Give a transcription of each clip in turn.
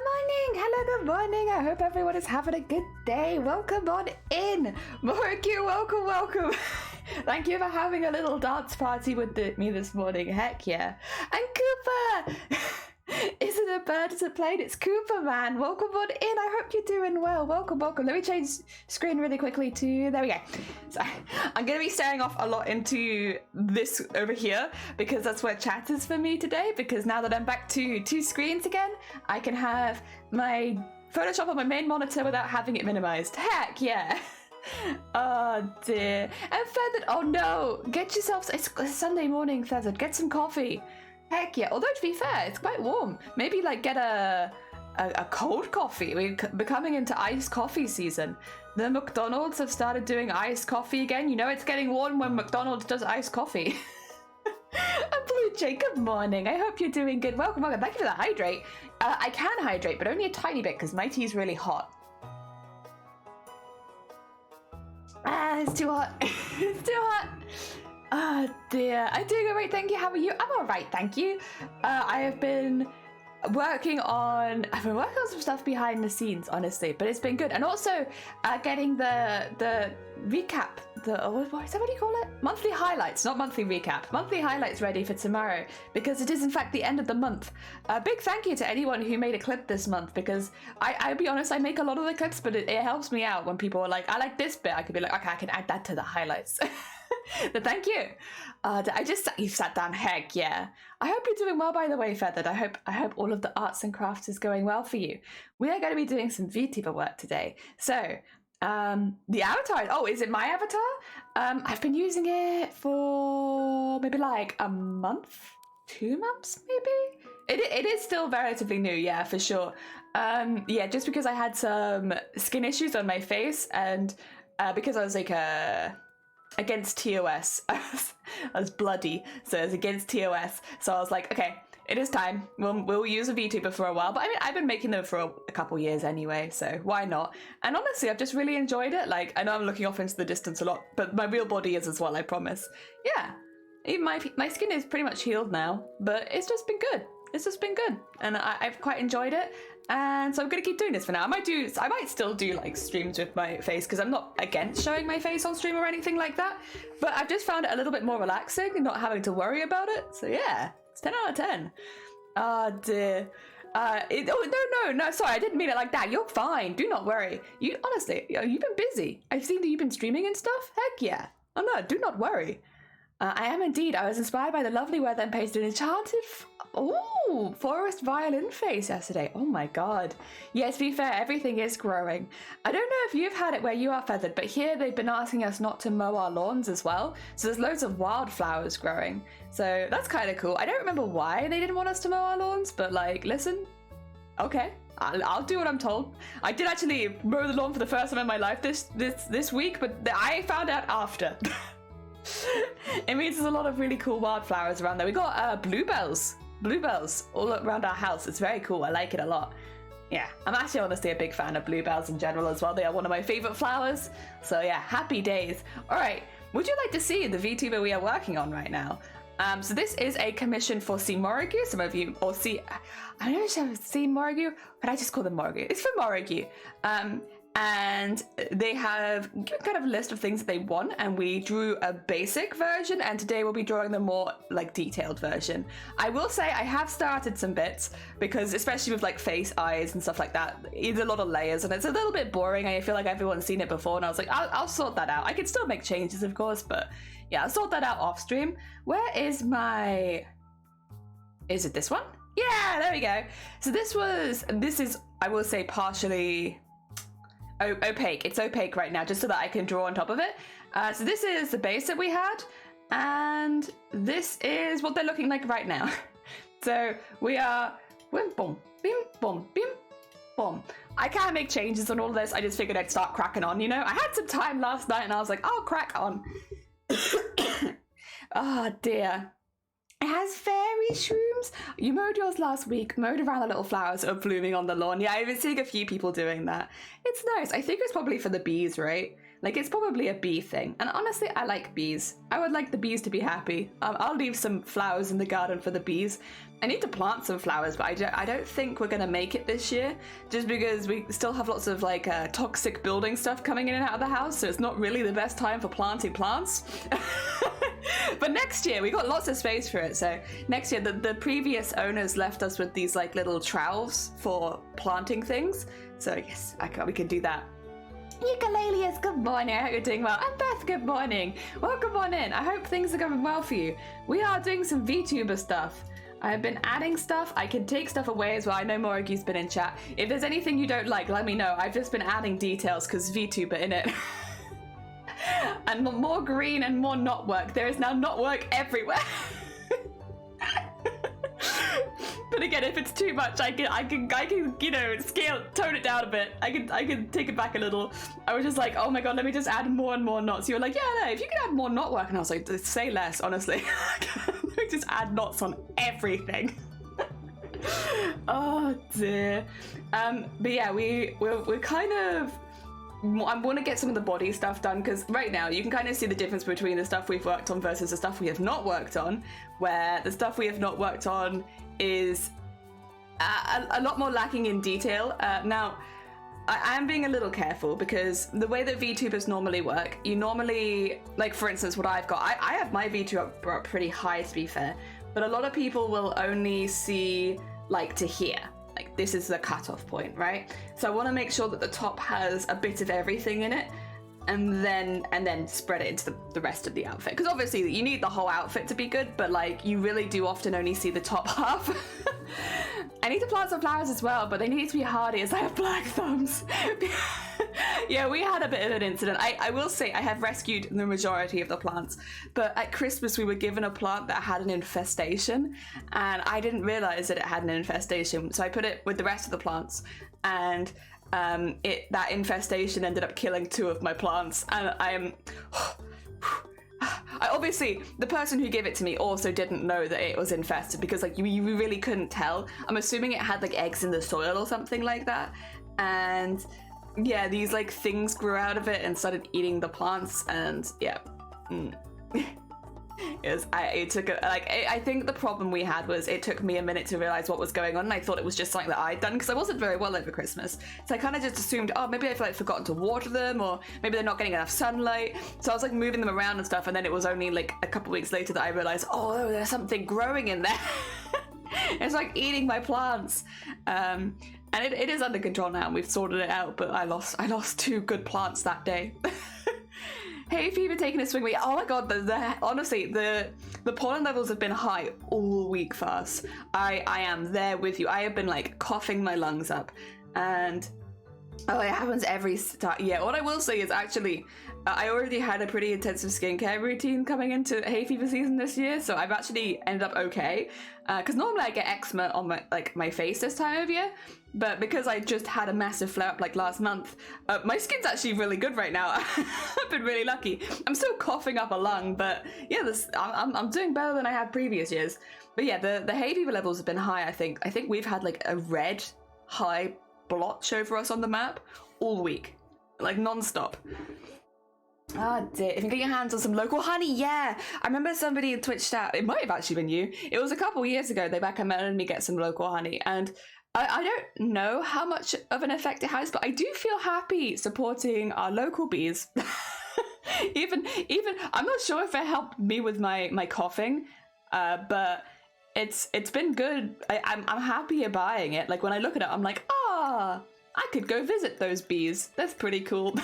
morning! Hello, good morning! I hope everyone is having a good day. Welcome on in! Morikyu, welcome! Thank you for having a little dance party with me this morning. Heck yeah. And Cooper! Is it a bird? Is it a plane? It's Cooper, man. Welcome on in. I hope you're doing well. Welcome. Let me change screen really quickly to... There we go. So I'm going to be staring off a lot into this over here because that's where chat is for me today, because now that I'm back to two screens again, I can have my Photoshop on my main monitor without having it minimized. Heck yeah. Oh dear. And Feathered, oh no. Get yourself... It's Sunday morning, Feathered. Get some coffee. Heck yeah, although to be fair, it's quite warm. Maybe like get a cold coffee. We're coming into iced coffee season. The McDonald's have started doing iced coffee again. You know it's getting warm when McDonald's does iced coffee. And Blue Jay, good morning. I hope you're doing good. Welcome. Thank you for the hydrate. I can hydrate, but only a tiny bit because my tea is really hot. It's too hot. It's too hot. Oh dear, I'm doing alright, thank you. How are you? I'm alright, thank you. I've been working on some stuff behind the scenes, honestly, but it's been good. And also getting the recap, what do you call it? Monthly highlights, not monthly recap. Monthly highlights ready for tomorrow because it is in fact the end of the month. Big thank you to anyone who made a clip this month, because I'll be honest, I make a lot of the clips, but it helps me out when people are like, I like this bit. I could be like, okay, I can add that to the highlights. But thank you. You've sat down. Heck yeah. I hope you're doing well, by the way, Feathered. I hope all of the arts and crafts is going well for you. We are going to be doing some Vtuber work today. So the avatar, oh, is it my avatar? I've been using it for maybe like a month, 2 months maybe. It is still relatively new, yeah, for sure. Yeah, just because I had some skin issues on my face, and because I was like against TOS. I was bloody, so it was against TOS. So I was like, okay, it is time. We'll use a VTuber for a while. But I mean, I've been making them for a couple years anyway, so why not? And honestly, I've just really enjoyed it. Like, I know I'm looking off into the distance a lot, but my real body is as well, I promise. Yeah, even my skin is pretty much healed now, but it's just been good. It's just been good, and I've quite enjoyed it. And so I'm gonna keep doing this for now. I might still do like streams with my face, because I'm not against showing my face on stream or anything like that, but I've just found it a little bit more relaxing and not having to worry about it. So yeah, it's 10 out of 10. Oh dear. No, sorry, I didn't mean it like that. You're fine, do not worry. You honestly, you've been busy. I've seen that you've been streaming and stuff. Heck yeah. Oh no, do not worry. I am indeed. I was inspired by the lovely weather and pasted an enchanted forest violin face yesterday. Oh my god. Yes, to be fair, everything is growing. I don't know if you've had it where you are, Feathered, but here they've been asking us not to mow our lawns as well. So there's loads of wildflowers growing. So that's kind of cool. I don't remember why they didn't want us to mow our lawns, but like, listen, okay. I'll do what I'm told. I did actually mow the lawn for the first time in my life this week, but I found out after. It means there's a lot of really cool wildflowers around there. We got bluebells all around our house. It's very cool. I like it a lot. Yeah, I'm actually honestly a big fan of bluebells in general as well. They are one of my favorite flowers. So yeah, happy days. All right, would you like to see the VTuber we are working on right now? So this is a commission for C Morikyu. Some of you, or C, I don't know if C Morikyu, but I just call them Morikyu. It's for Morikyu. And they have kind of a list of things that they want, and we drew a basic version, and today we'll be drawing the more like detailed version. I will say I have started some bits, because especially with like face, eyes and stuff like that, it's a lot of layers and it's a little bit boring. I feel like everyone's seen it before, and I was like, I'll sort that out. I can still make changes, of course, but yeah, I'll sort that out off stream. Where is is it this one? Yeah, there we go. So this is, I will say, partially opaque. It's opaque right now, just so that I can draw on top of it. So this is the base that we had, and this is what they're looking like right now. So we are bim boom, bim boom, bim boom. I can't make changes on all of this. I just figured I'd start cracking on, you know? I had some time last night and I was like, I'll crack on. Oh dear. It has fairy shrooms. You mowed yours last week, mowed around the little flowers that are blooming on the lawn. Yeah, I've been seeing a few people doing that. It's nice. I think it's probably for the bees, right? Like, it's probably a bee thing. And honestly, I like bees. I would like the bees to be happy. I'll leave some flowers in the garden for the bees. I need to plant some flowers, but I don't think we're gonna make it this year, just because we still have lots of like toxic building stuff coming in and out of the house, so it's not really the best time for planting plants. But next year, we got lots of space for it, so next year, the previous owners left us with these like little trowels for planting things, so yes, we can do that. Ukuleleus, good morning. I hope you're doing well. And Beth, good morning. Welcome on in. I hope things are going well for you. We are doing some VTuber stuff. I've been adding stuff. I can take stuff away as well. I know Morigu's been in chat. If there's anything you don't like, let me know. I've just been adding details because VTuber in it. And more green and more not work. There is now not work everywhere. But again, if it's too much, I can you know, tone it down a bit. I can take it back a little. I was just like, oh my god, let me just add more and more knots. You were like, yeah, no, if you could add more knot work, and I was like, say less, honestly. Let me just add knots on everything. Oh dear. But yeah, we're kind of. I want to get some of the body stuff done, because right now you can kind of see the difference between the stuff we've worked on versus the stuff we have not worked on, where the stuff we have not worked on is a lot more lacking in detail. Now, I am being a little careful, because the way that VTubers normally work, you normally, like for instance, what I've got, I have my VTuber up pretty high, to be fair, but a lot of people will only see like to here. Like, this is the cutoff point, right? So I want to make sure that the top has a bit of everything in it, and then spread it into the rest of the outfit. Because obviously you need the whole outfit to be good, but like, you really do often only see the top half. I need to plant some flowers as well, but they need to be hardy as I have black thumbs. Yeah, we had a bit of an incident. I will say I have rescued the majority of the plants, but at Christmas we were given a plant that had an infestation, and I didn't realize that it had an infestation, so I put it with the rest of the plants, and that infestation ended up killing 2 of my plants, and obviously, the person who gave it to me also didn't know that it was infested, because like you really couldn't tell. I'm assuming it had like eggs in the soil or something like that, and yeah, these like things grew out of it and started eating the plants, and yeah. I think the problem we had was it took me a minute to realize what was going on, and I thought it was just something that I'd done, because I wasn't very well over Christmas, so I kind of just assumed, oh, maybe I've like forgotten to water them, or maybe they're not getting enough sunlight, so I was like moving them around and stuff, and then it was only like a couple weeks later that I realized, oh, there's something growing in there. It's like eating my plants, and it is under control now, and we've sorted it out, but I lost 2 good plants that day. Hey, fever taking a swing with you. Oh my god, honestly, the pollen levels have been high all week for us. I am there with you. I have been like coughing my lungs up, and oh, it happens every start. Yeah, what I will say is actually, I already had a pretty intensive skincare routine coming into hay fever season this year, so I've actually ended up okay. Because normally I get eczema on my face this time of year, but because I just had a massive flare up like last month, my skin's actually really good right now. I've been really lucky. I'm still coughing up a lung, but yeah, I'm doing better than I had previous years. But yeah, the hay fever levels have been high. I think we've had like a red high blotch over us on the map all week, like non-stop. Ah, dear. If you can get your hands on some local honey, yeah. I remember somebody in Twitch chat, it might have actually been you. It was a couple years ago, they recommended me get some local honey, and I don't know how much of an effect it has, but I do feel happy supporting our local bees. even I'm not sure if it helped me with my coughing, but it's been good. I'm happier buying it. Like when I look at it, I'm like, ah, I could go visit those bees. That's pretty cool.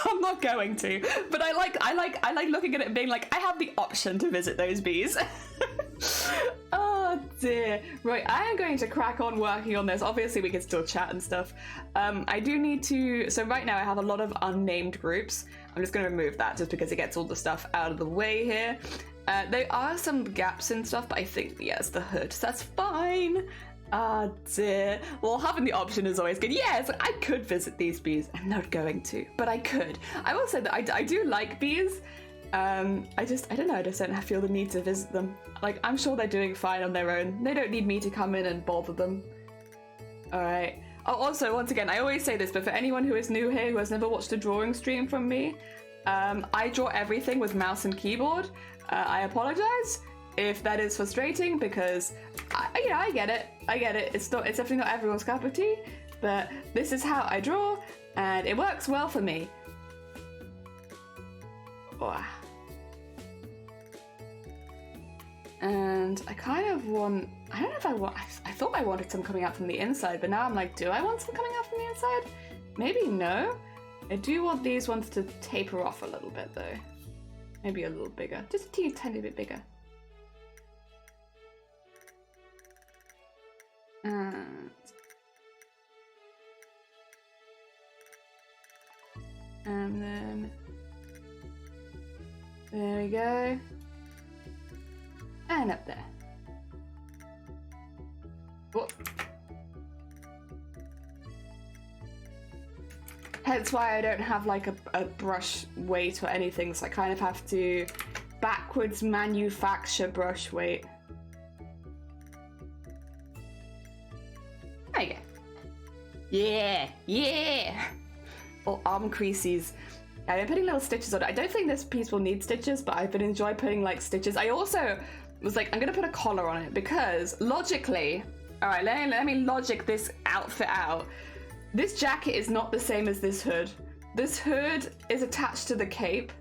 I'm not going to, but I like looking at it and being like, I have the option to visit those bees. Oh dear. Right, I am going to crack on working on this. Obviously we can still chat and stuff. I do need to, so right now I have a lot of unnamed groups. I'm just going to remove that just because it gets all the stuff out of the way here. There are some gaps and stuff, but I think, yes, the hood, so that's fine. Ah, dear. Well, having the option is always good. Yes, I could visit these bees. I'm not going to, but I could. I will say that I do like bees. I don't know, I just don't feel the need to visit them. Like, I'm sure they're doing fine on their own. They don't need me to come in and bother them. Alright. Oh, also, once again, I always say this, but for anyone who is new here, who has never watched a drawing stream from me, I draw everything with mouse and keyboard. I apologize if that is frustrating because, I get it. I get it. It's definitely not everyone's cup of tea, but this is how I draw, and it works well for me. Oh. And I kind of want, I don't know if I thought I wanted some coming out from the inside, but now I'm like, do I want some coming out from the inside? Maybe no. I do want these ones to taper off a little bit though. Maybe a little bigger, just a tiny bit bigger. And then there we go. And up there. Whoop. Hence why I don't have like a brush weight or anything, so I kind of have to backwards manufacture brush weight. There you go. Yeah, yeah! Or arm creases. I've been putting little stitches on it. I don't think this piece will need stitches, but I've been enjoying putting like stitches. I also was like, I'm gonna put a collar on it because logically, all right, let me logic this outfit out. This jacket is not the same as this hood. This hood is attached to the cape,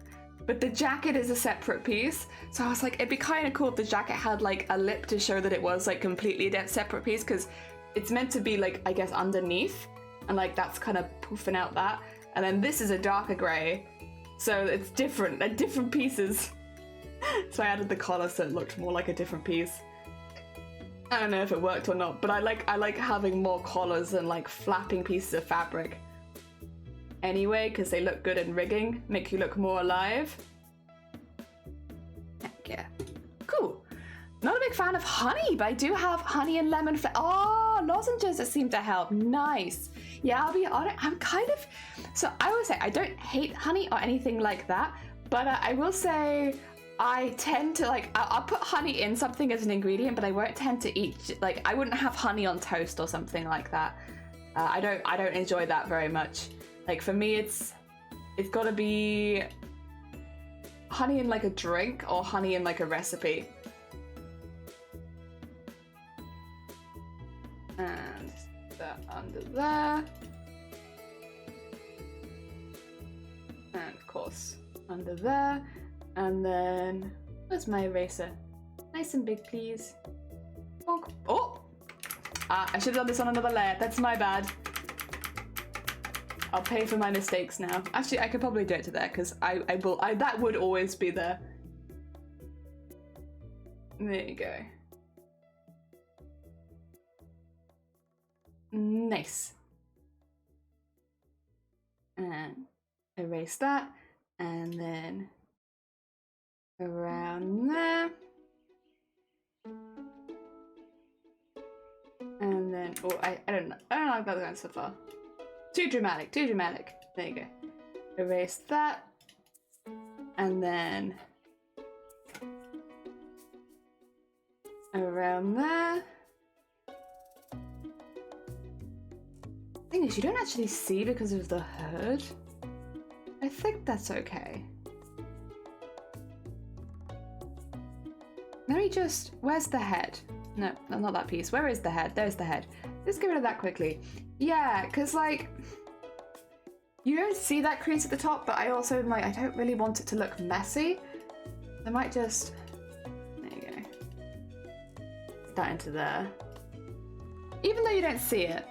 but the jacket is a separate piece. So I was like, it'd be kind of cool if the jacket had like a lip to show that it was like completely a separate piece, because it's meant to be like, I guess, underneath, and like that's kind of poofing out that. And then this is a darker grey, so it's different. They're different pieces. So I added the collar so it looked more like a different piece. I don't know if it worked or not, but I like having more collars and like flapping pieces of fabric. Anyway, because they look good in rigging, make you look more alive. Heck yeah. Cool. Not a big fan of honey, but I do have honey and lemon oh, lozenges that seem to help. Nice. Yeah, I'll be honest, I'm kind of... So I will say, I don't hate honey or anything like that, but I will say I tend to like, I'll put honey in something as an ingredient, but I won't tend to eat, like, I wouldn't have honey on toast or something like that. I don't enjoy that very much. Like, for me, it's got to be honey in like a drink or honey in like a recipe. And that under there. And of course, under there. And then, where's my eraser? Nice and big, please. Bonk. Oh! I should have done this on another layer. That's my bad. I'll pay for my mistakes now. Actually, I could probably do it to there, because that would always be there. There you go. Nice. And erase that, and then around there, and then I don't know about going so far. Too dramatic. There you go. Erase that, and then around there. Thing is, you don't actually see because of the hood. I think that's okay. Let me just... Where's the head? No, not that piece. Where is the head? There's the head. Let's get rid of that quickly. Yeah, because, like... You don't see that crease at the top, but I also, like, I don't really want it to look messy. I might just... There you go. Put that into there. Even though you don't see it.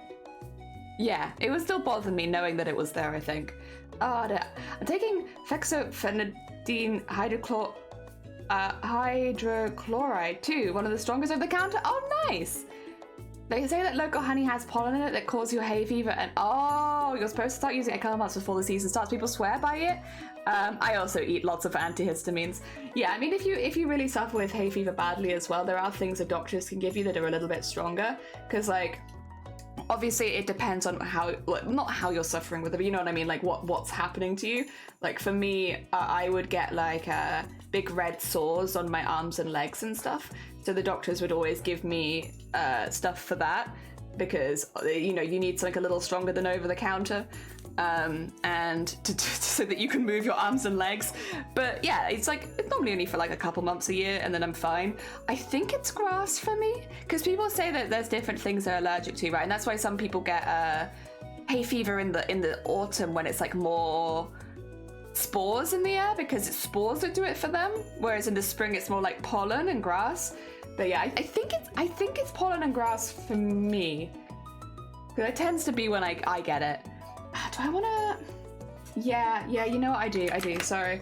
Yeah, it would still bother me knowing that it was there, I think. Oh, no. I'm taking fexofenadine hydrochloride too, one of the strongest over the counter. Oh, nice. They say that local honey has pollen in it that causes you hay fever, and oh, you're supposed to start using it a couple months before the season starts. People swear by it. I also eat lots of antihistamines. Yeah, I mean, if you really suffer with hay fever badly as well, there are things that doctors can give you that are a little bit stronger, because like, obviously it depends on not how you're suffering with it, but you know what I mean, like what's happening to you. Like for me, I would get like big red sores on my arms and legs and stuff, so the doctors would always give me stuff for that, because you know, you need something a little stronger than over the counter. and so that you can move your arms and legs. But yeah, it's normally only for like a couple months a year, and then I'm fine. I think it's grass for me, because people say that there's different things they're allergic to, right? And that's why some people get hay fever in the autumn when it's like more spores in the air, because it's spores that do it for them, whereas in the spring it's more like pollen and grass. But yeah, I think it's pollen and grass for me, because it tends to be when I get it. Do I want to? Yeah, you know what, I do. Sorry,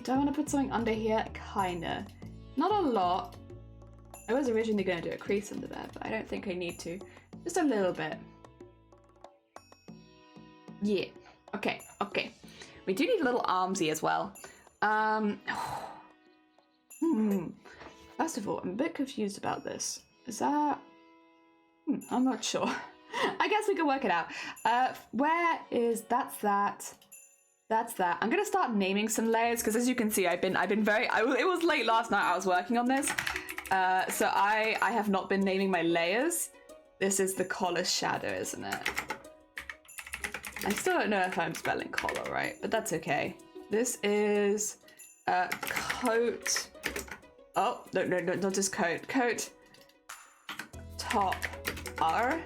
do I want to put something under here? Kinda, not a lot. I was originally going to do a crease under there, but I don't think I need to. Just a little bit. Yeah. Okay. We do need a little armsy as well. First of all, I'm a bit confused about this. Is that... I'm not sure. I guess we can work it out. Where is... That's that. I'm gonna start naming some layers, because as you can see, I've been very... it was late last night I was working on this. So I have not been naming my layers. This is the collar shadow, isn't it? I still don't know if I'm spelling collar right, but that's okay. This is coat. Oh, no, not just coat. Coat top R.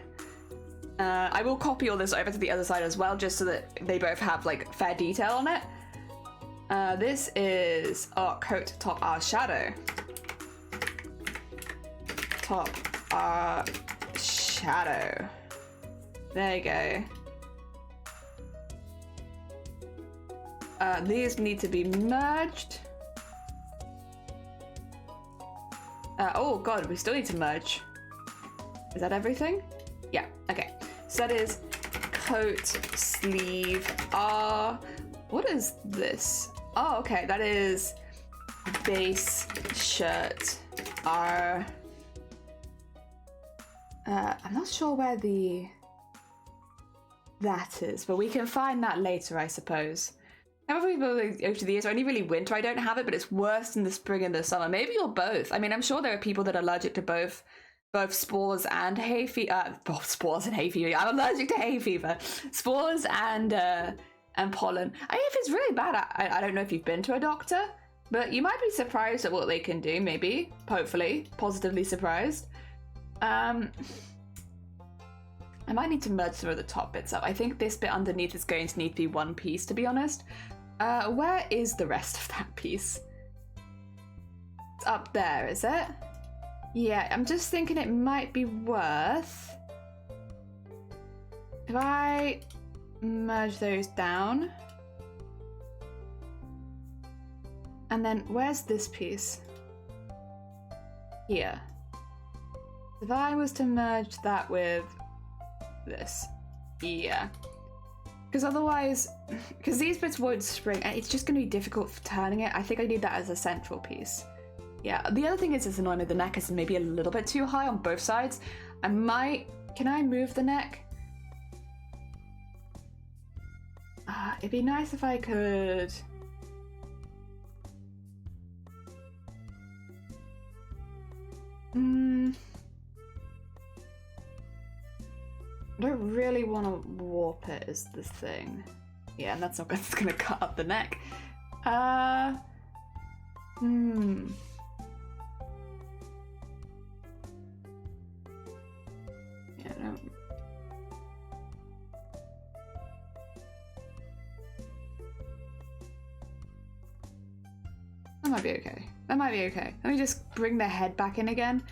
I will copy all this over to the other side as well, just so that they both have like fair detail on it. This is coat top R shadow. Top R shadow. There you go. These need to be merged. Oh god, we still need to merge. Is that everything? Yeah, okay. So that is coat sleeve R. What is this? Oh, okay, that is base shirt R. I'm not sure where that is, but we can find that later, I suppose. Every over the years, only really winter I don't have it, but it's worse in the spring and the summer. Maybe you're both. I mean, I'm sure there are people that are allergic to both spores and hay fever. Spores and hay fever. I'm allergic to hay fever. Spores and pollen. I mean, if it's really bad, I don't know if you've been to a doctor, but you might be surprised at what they can do. Maybe, hopefully, positively surprised. I might need to merge some of the top bits up. I think this bit underneath is going to need to be one piece, to be honest. Where is the rest of that piece? It's up there, is it? Yeah, I'm just thinking it might be worth if I merge those down. And then where's this piece? Here. If I was to merge that with this. Yeah. Because otherwise, because these bits won't spring, it's just going to be difficult for turning it. I think I need that as a central piece. Yeah, the other thing is it's annoying that the neck is maybe a little bit too high on both sides. Can I move the neck? It'd be nice if I could... I don't really want to warp it is the thing. Yeah, and that's not that's gonna cut up the neck. Yeah, no. That might be okay. That might be okay. Let me just bring the head back in again.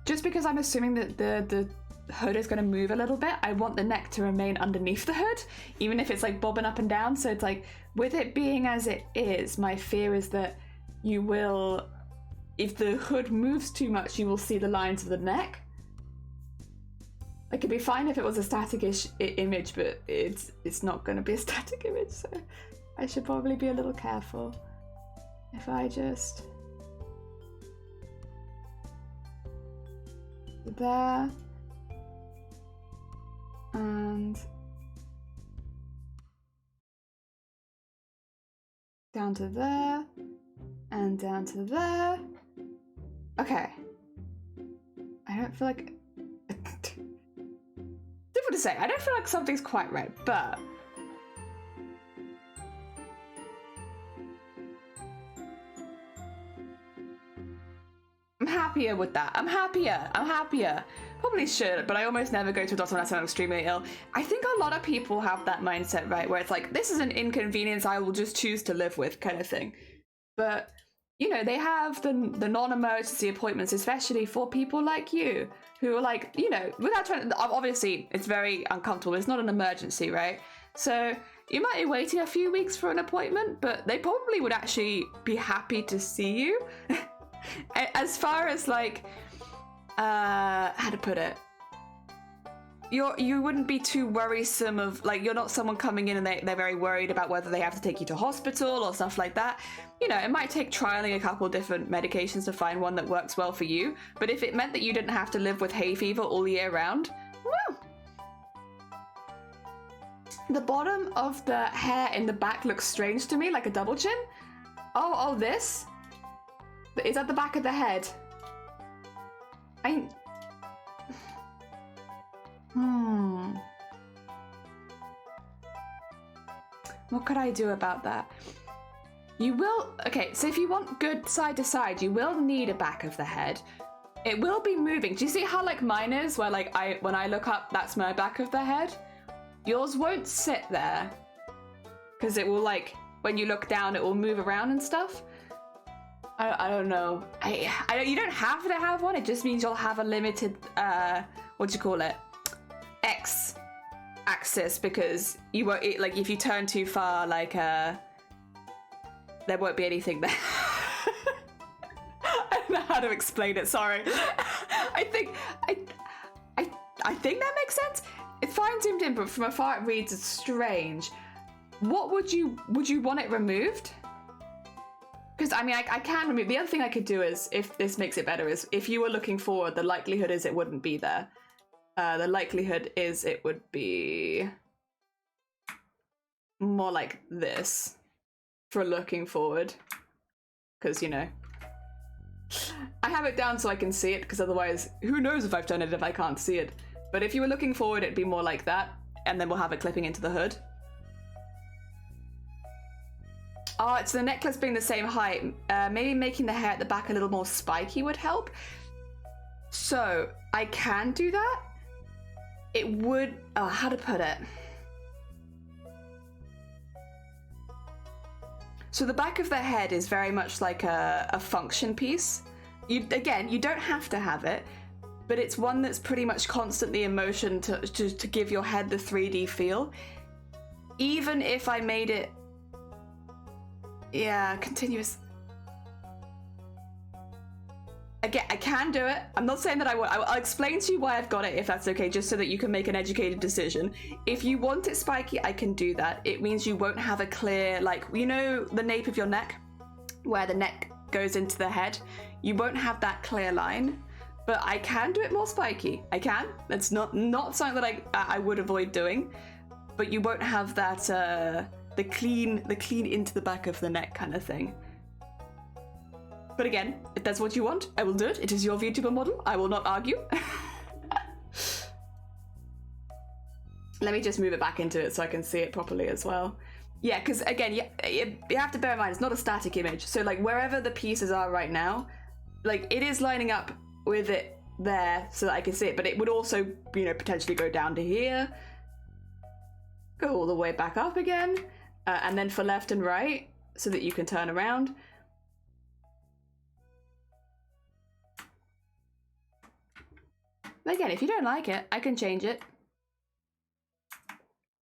Just because I'm assuming that the hood is going to move a little bit, I want the neck to remain underneath the hood, even if it's like bobbing up and down. So it's like, with it being as it is, my fear is that you will, if the hood moves too much, you will see the lines of the neck. Like, it'd be fine if it was a static-ish image, but it's not going to be a static image, so I should probably be a little careful. If I just... there... and down to there, and down to there. Okay. I don't feel like... difficult to say. I don't feel like something's quite right, but I'm happier with that. I'm happier. Probably should, but I almost never go to a doctor unless I'm extremely ill. I think a lot of people have that mindset, right? Where it's like, this is an inconvenience I will just choose to live with kind of thing. But, you know, they have the non-emergency appointments, especially for people like you, who are like, you know, without trying to, obviously it's very uncomfortable. It's not an emergency, right? So you might be waiting a few weeks for an appointment, but they probably would actually be happy to see you. As far as like, how to put it, you wouldn't be too worrisome of, like, you're not someone coming in and they're very worried about whether they have to take you to hospital or stuff like that. You know, it might take trialing a couple different medications to find one that works well for you, but if it meant that you didn't have to live with hay fever all year round, well. The bottom of the hair in the back looks strange to me, like a double chin. Oh, this? Is that the back of the head? What could I do about that? You will, okay, so if you want good side to side, you will need a back of the head. It will be moving. Do you see how like mine is, where like when I look up, that's my back of the head? Yours won't sit there, because it will, like, when you look down, it will move around and stuff. I don't know. You don't have to have one. It just means you'll have a limited, what do you call it? X axis, because you won't, like, if you turn too far, like, there won't be anything there. I don't know how to explain it. Sorry. I think that makes sense. It's fine zoomed in, but from afar it reads strange. What would you want it removed? Because I mean, I can remove. The other thing I could do is, if this makes it better, is if you were looking forward, the likelihood is it wouldn't be there. The likelihood is it would be more like this for looking forward. Because, you know, I have it down so I can see it, because otherwise, who knows if I've done it if I can't see it. But if you were looking forward, it'd be more like that, and then we'll have it clipping into the hood. Oh, it's the necklace being the same height. Maybe making the hair at the back a little more spiky would help. So, I can do that. It would, oh, how to put it? So the back of the head is very much like a function piece. Again, you don't have to have it, but it's one that's pretty much constantly in motion to give your head the 3D feel. Even if I made it, yeah, continuous. Again, I can do it. I'm not saying that I won't. I'll explain to you why I've got it, if that's okay, just so that you can make an educated decision. If you want it spiky, I can do that. It means you won't have a clear, like, you know, the nape of your neck, where the neck goes into the head. You won't have that clear line. But I can do it more spiky. I can. That's not something that I would avoid doing. But you won't have that the clean into the back of the neck kind of thing. But again, if that's what you want, I will do it. It is your VTuber model. I will not argue. Let me just move it back into it so I can see it properly as well. Yeah, because again, you have to bear in mind, it's not a static image. So like wherever the pieces are right now, like it is lining up with it there so that I can see it, but it would also, you know, potentially go down to here, go all the way back up again, and then for left and right so that you can turn around. But again, if you don't like it, I can change it.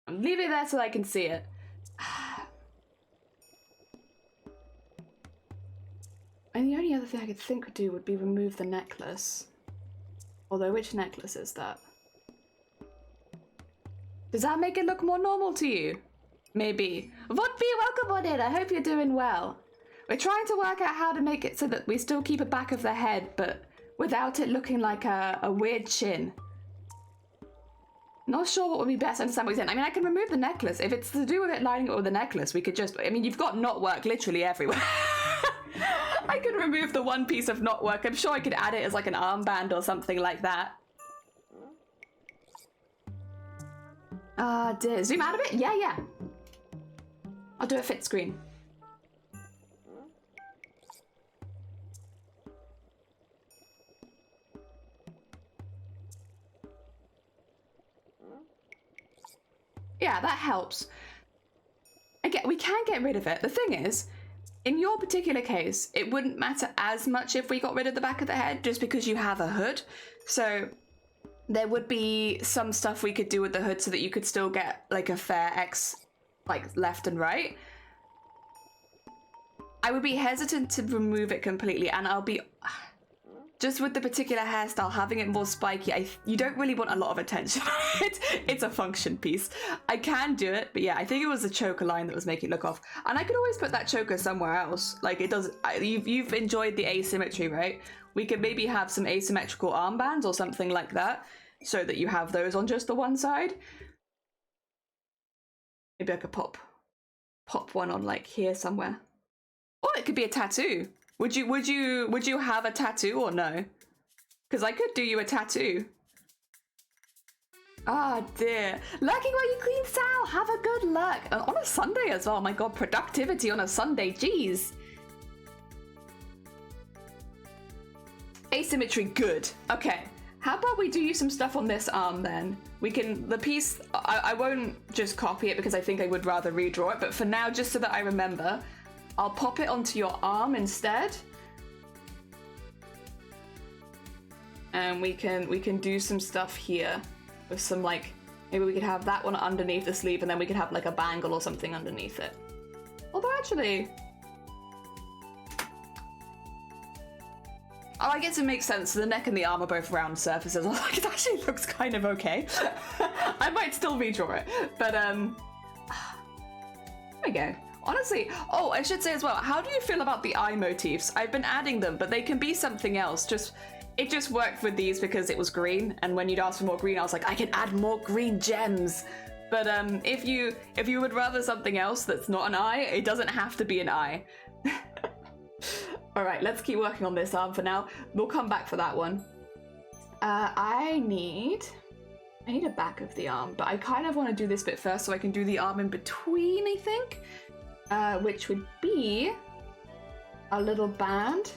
I'm leaving it there so I can see it. And the only other thing I could think would do would be remove the necklace. Although, which necklace is that? Does that make it look more normal to you? Maybe. Vodby, welcome on in. I hope you're doing well. We're trying to work out how to make it so that we still keep a back of the head, but without it looking like a weird chin. Not sure what would be best. I understand what you're saying. I mean, I can remove the necklace. If it's to do with it lining up with the necklace, we could just... I mean, you've got knot work literally everywhere. I could remove the one piece of knot work. I'm sure I could add it as like an armband or something like that. Dear. Zoom out of it? Yeah. I'll do a fit screen. Yeah, that helps. Again, we can get rid of it. The thing is, in your particular case, it wouldn't matter as much if we got rid of the back of the head, just because you have a hood. So there would be some stuff we could do with the hood so that you could still get like a fair X, like left and right. I would be hesitant to remove it completely, and I'll be... Just with the particular hairstyle, having it more spiky, you don't really want a lot of attention. It's a function piece. I can do it, but yeah, I think it was the choker line that was making it look off. And I could always put that choker somewhere else. Like, it does... You've enjoyed the asymmetry, right? We could maybe have some asymmetrical armbands or something like that, so that you have those on just the one side. Maybe I could pop one on, like, here somewhere. Or it could be a tattoo. Would you have a tattoo or no? Because I could do you a tattoo. Ah, dear. Lurking while you clean, Sal. Have a good luck. On a Sunday as well. Oh my god, productivity on a Sunday. Jeez. Asymmetry, good. Okay. How about we do you some stuff on this arm then? We can, the piece, I won't just copy it because I think I would rather redraw it, but for now, just so that I remember, I'll pop it onto your arm instead. And we can do some stuff here with some, like, maybe we could have that one underneath the sleeve and then we could have like a bangle or something underneath it. Although actually, oh, I guess it makes sense. The neck and the arm are both round surfaces. I was like, it actually looks kind of okay. I might still redraw it, but there we go. Honestly, oh, I should say as well, how do you feel about the eye motifs? I've been adding them, but they can be something else. It just worked with these because it was green, and when you'd ask for more green, I was like, I can add more green gems. But if you would rather something else that's not an eye, it doesn't have to be an eye. All right, let's keep working on this arm for now. We'll come back for that one. I need a back of the arm, but I kind of want to do this bit first so I can do the arm in between, I think. Which would be a little band.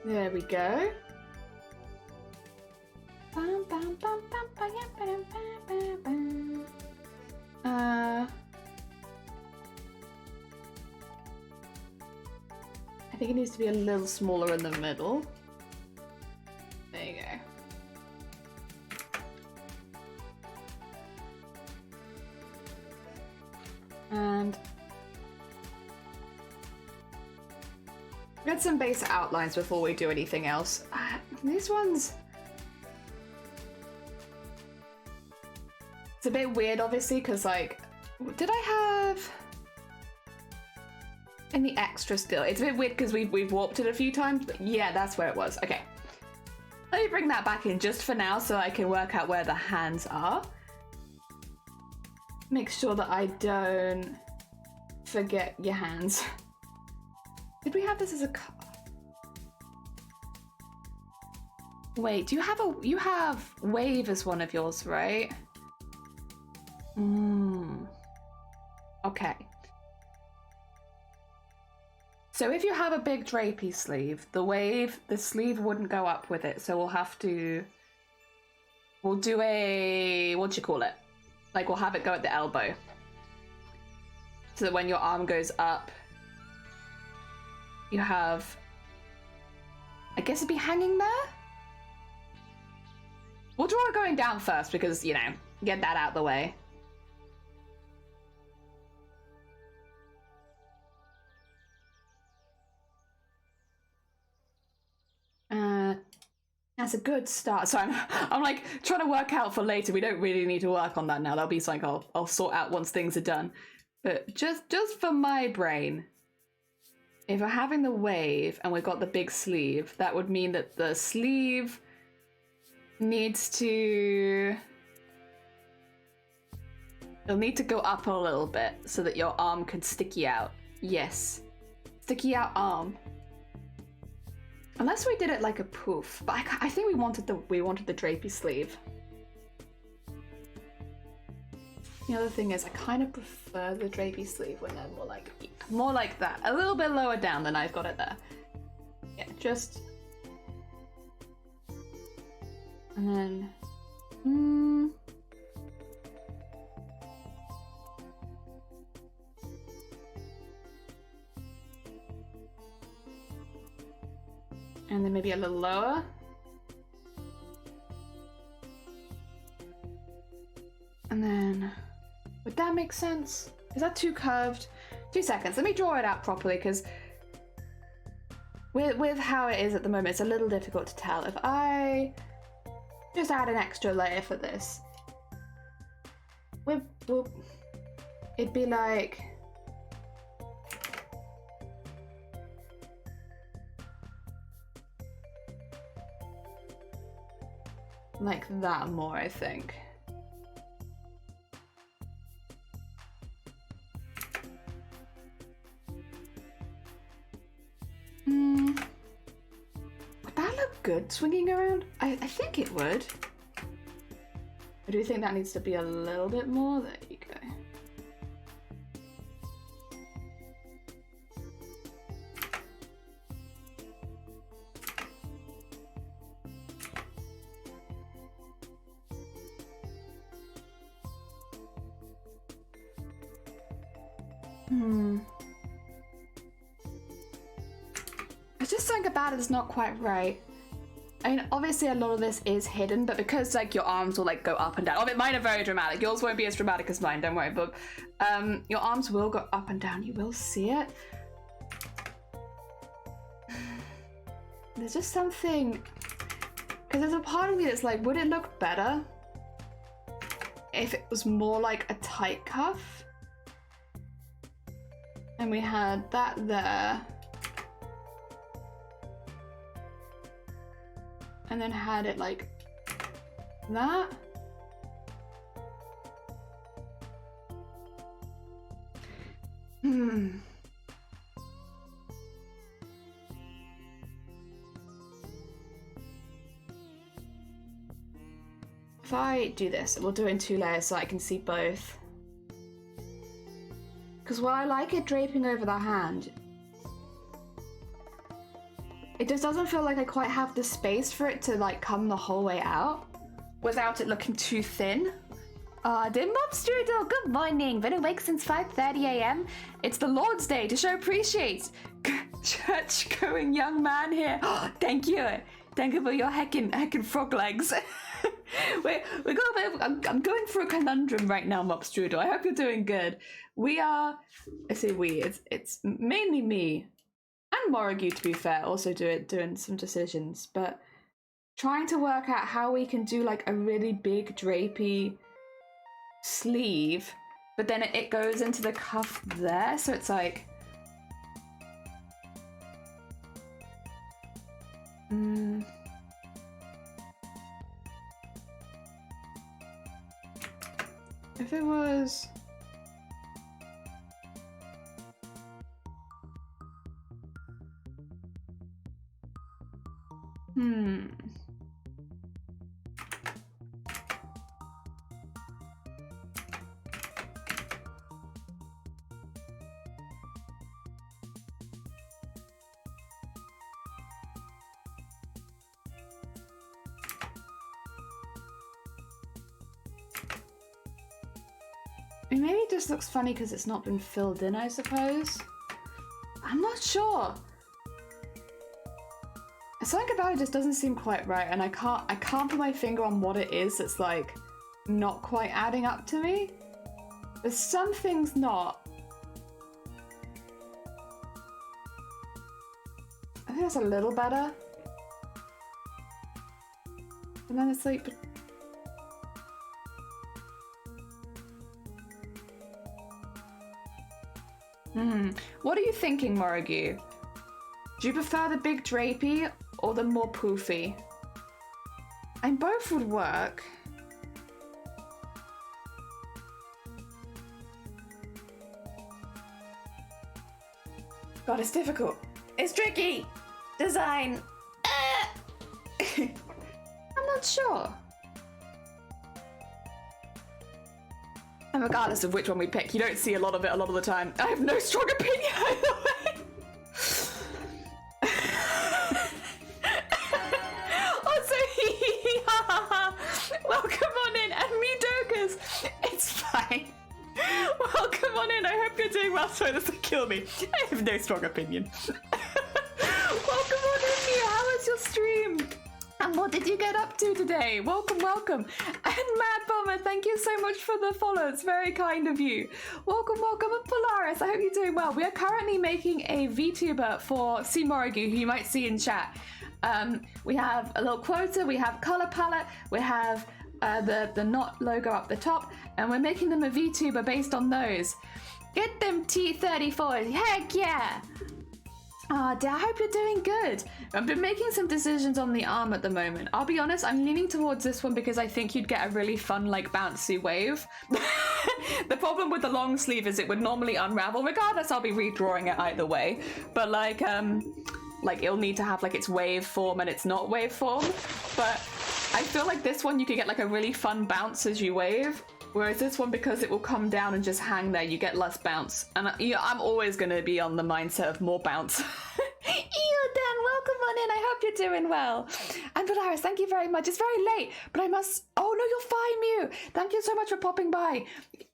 There we go. I think it needs to be a little smaller in the middle. There you go. And get some basic outlines before we do anything else. These ones... It's a bit weird, obviously, because, like... Did I have any extra still? It's a bit weird because we've warped it a few times, but yeah, that's where it was. Okay. Let me bring that back in just for now so I can work out where the hands are. Make sure that I don't forget your hands. Did we have this as a... Wait, do you have wave as one of yours, right? Okay. So if you have a big drapey sleeve, the sleeve wouldn't go up with it, so we'll do a, what do you call it? Like, we'll have it go at the elbow. So that when your arm goes up, you have... I guess it'd be hanging there? We'll draw it going down first because, you know, get that out the way. That's a good start. So I'm like trying to work out for later. We don't really need to work on that now. That'll be something I'll sort out once things are done. But just for my brain, if we're having the wave and we've got the big sleeve, that would mean that the sleeve needs to... It'll need to go up a little bit so that your arm can sticky out. Yes. Sticky out arm. Unless we did it like a poof, but I think we wanted the drapey sleeve. The other thing is I kind of prefer the drapey sleeve when they're more like that. A little bit lower down than I've got it there. Yeah, just And then, and then maybe a little lower. And then, would that make sense? Is that too curved? 2 seconds, let me draw it out properly, because with how it is at the moment, it's a little difficult to tell. If I just add an extra layer for this, it'd be like, that more, I think. Would that look good swinging around? I think it would. I do think that needs to be a little bit more. There you go. It's just something about it that's not quite right. I mean, obviously a lot of this is hidden, but because like your arms will like go up and down. Oh, mine are very dramatic. Yours won't be as dramatic as mine, don't worry. But your arms will go up and down. You will see it. There's just something, because there's a part of me that's like, would it look better if it was more like a tight cuff? And we had that there. And then had it like that. If I do this, we'll do it in 2 layers so I can see both. Because while I like it draping over the hand, it just doesn't feel like I quite have the space for it to like come the whole way out without it looking too thin. Dear Mobstrudel, good morning. Been awake since 5:30 a.m. It's the Lord's Day to show appreciate. Church-going young man here. Oh, thank you. Thank you for your heckin' frog legs. I'm going through a conundrum right now, Mobstrudel. I hope you're doing good. I say we, it's mainly me. And Morrigue, to be fair, also doing some decisions, but trying to work out how we can do like a really big drapey sleeve, but then it goes into the cuff there, so it's like if it was maybe it just looks funny because it's not been filled in, I suppose. I'm not sure. Something about it just doesn't seem quite right, and I can't put my finger on what it is that's like not quite adding up to me. There's some things not. I think that's a little better. And then it's like, what are you thinking, Morrigue? Do you prefer the big drapey or the more poofy? And both would work. God, it's difficult. It's tricky. Design. I'm not sure. And regardless of which one we pick, you don't see a lot of it a lot of the time. I have no strong opinion either way. Also, welcome on in. I hope you're doing well. Sorry, this will kill me. I have no strong opinion. Welcome on in here. How was your stream? And what did you get up to today? Welcome, welcome. And Mad Bomber, thank you so much for the follow. It's very kind of you. Welcome, welcome. And Polaris, I hope you're doing well. We are currently making a VTuber for Simorigu, who you might see in chat. We have a little quota, we have color palette, we have the Not logo up the top, and we're making them a VTuber based on those. Get them T34s, heck yeah! Ah, I hope you're doing good. I've been making some decisions on the arm at the moment. I'll be honest, I'm leaning towards this one because I think you'd get a really fun, like, bouncy wave. The problem with the long sleeve is it would normally unravel. Regardless, I'll be redrawing it either way. But, like, it'll need to have, like, its wave form and its not wave form. But I feel like this one, you could get, like, a really fun bounce as you wave. Whereas this one, because it will come down and just hang there, you get less bounce. And I'm always going to be on the mindset of more bounce. Dan, welcome on in. I hope you're doing well. And Polaris, thank you very much. It's very late, but I must... Oh, no, you're fine, Mew. Thank you so much for popping by.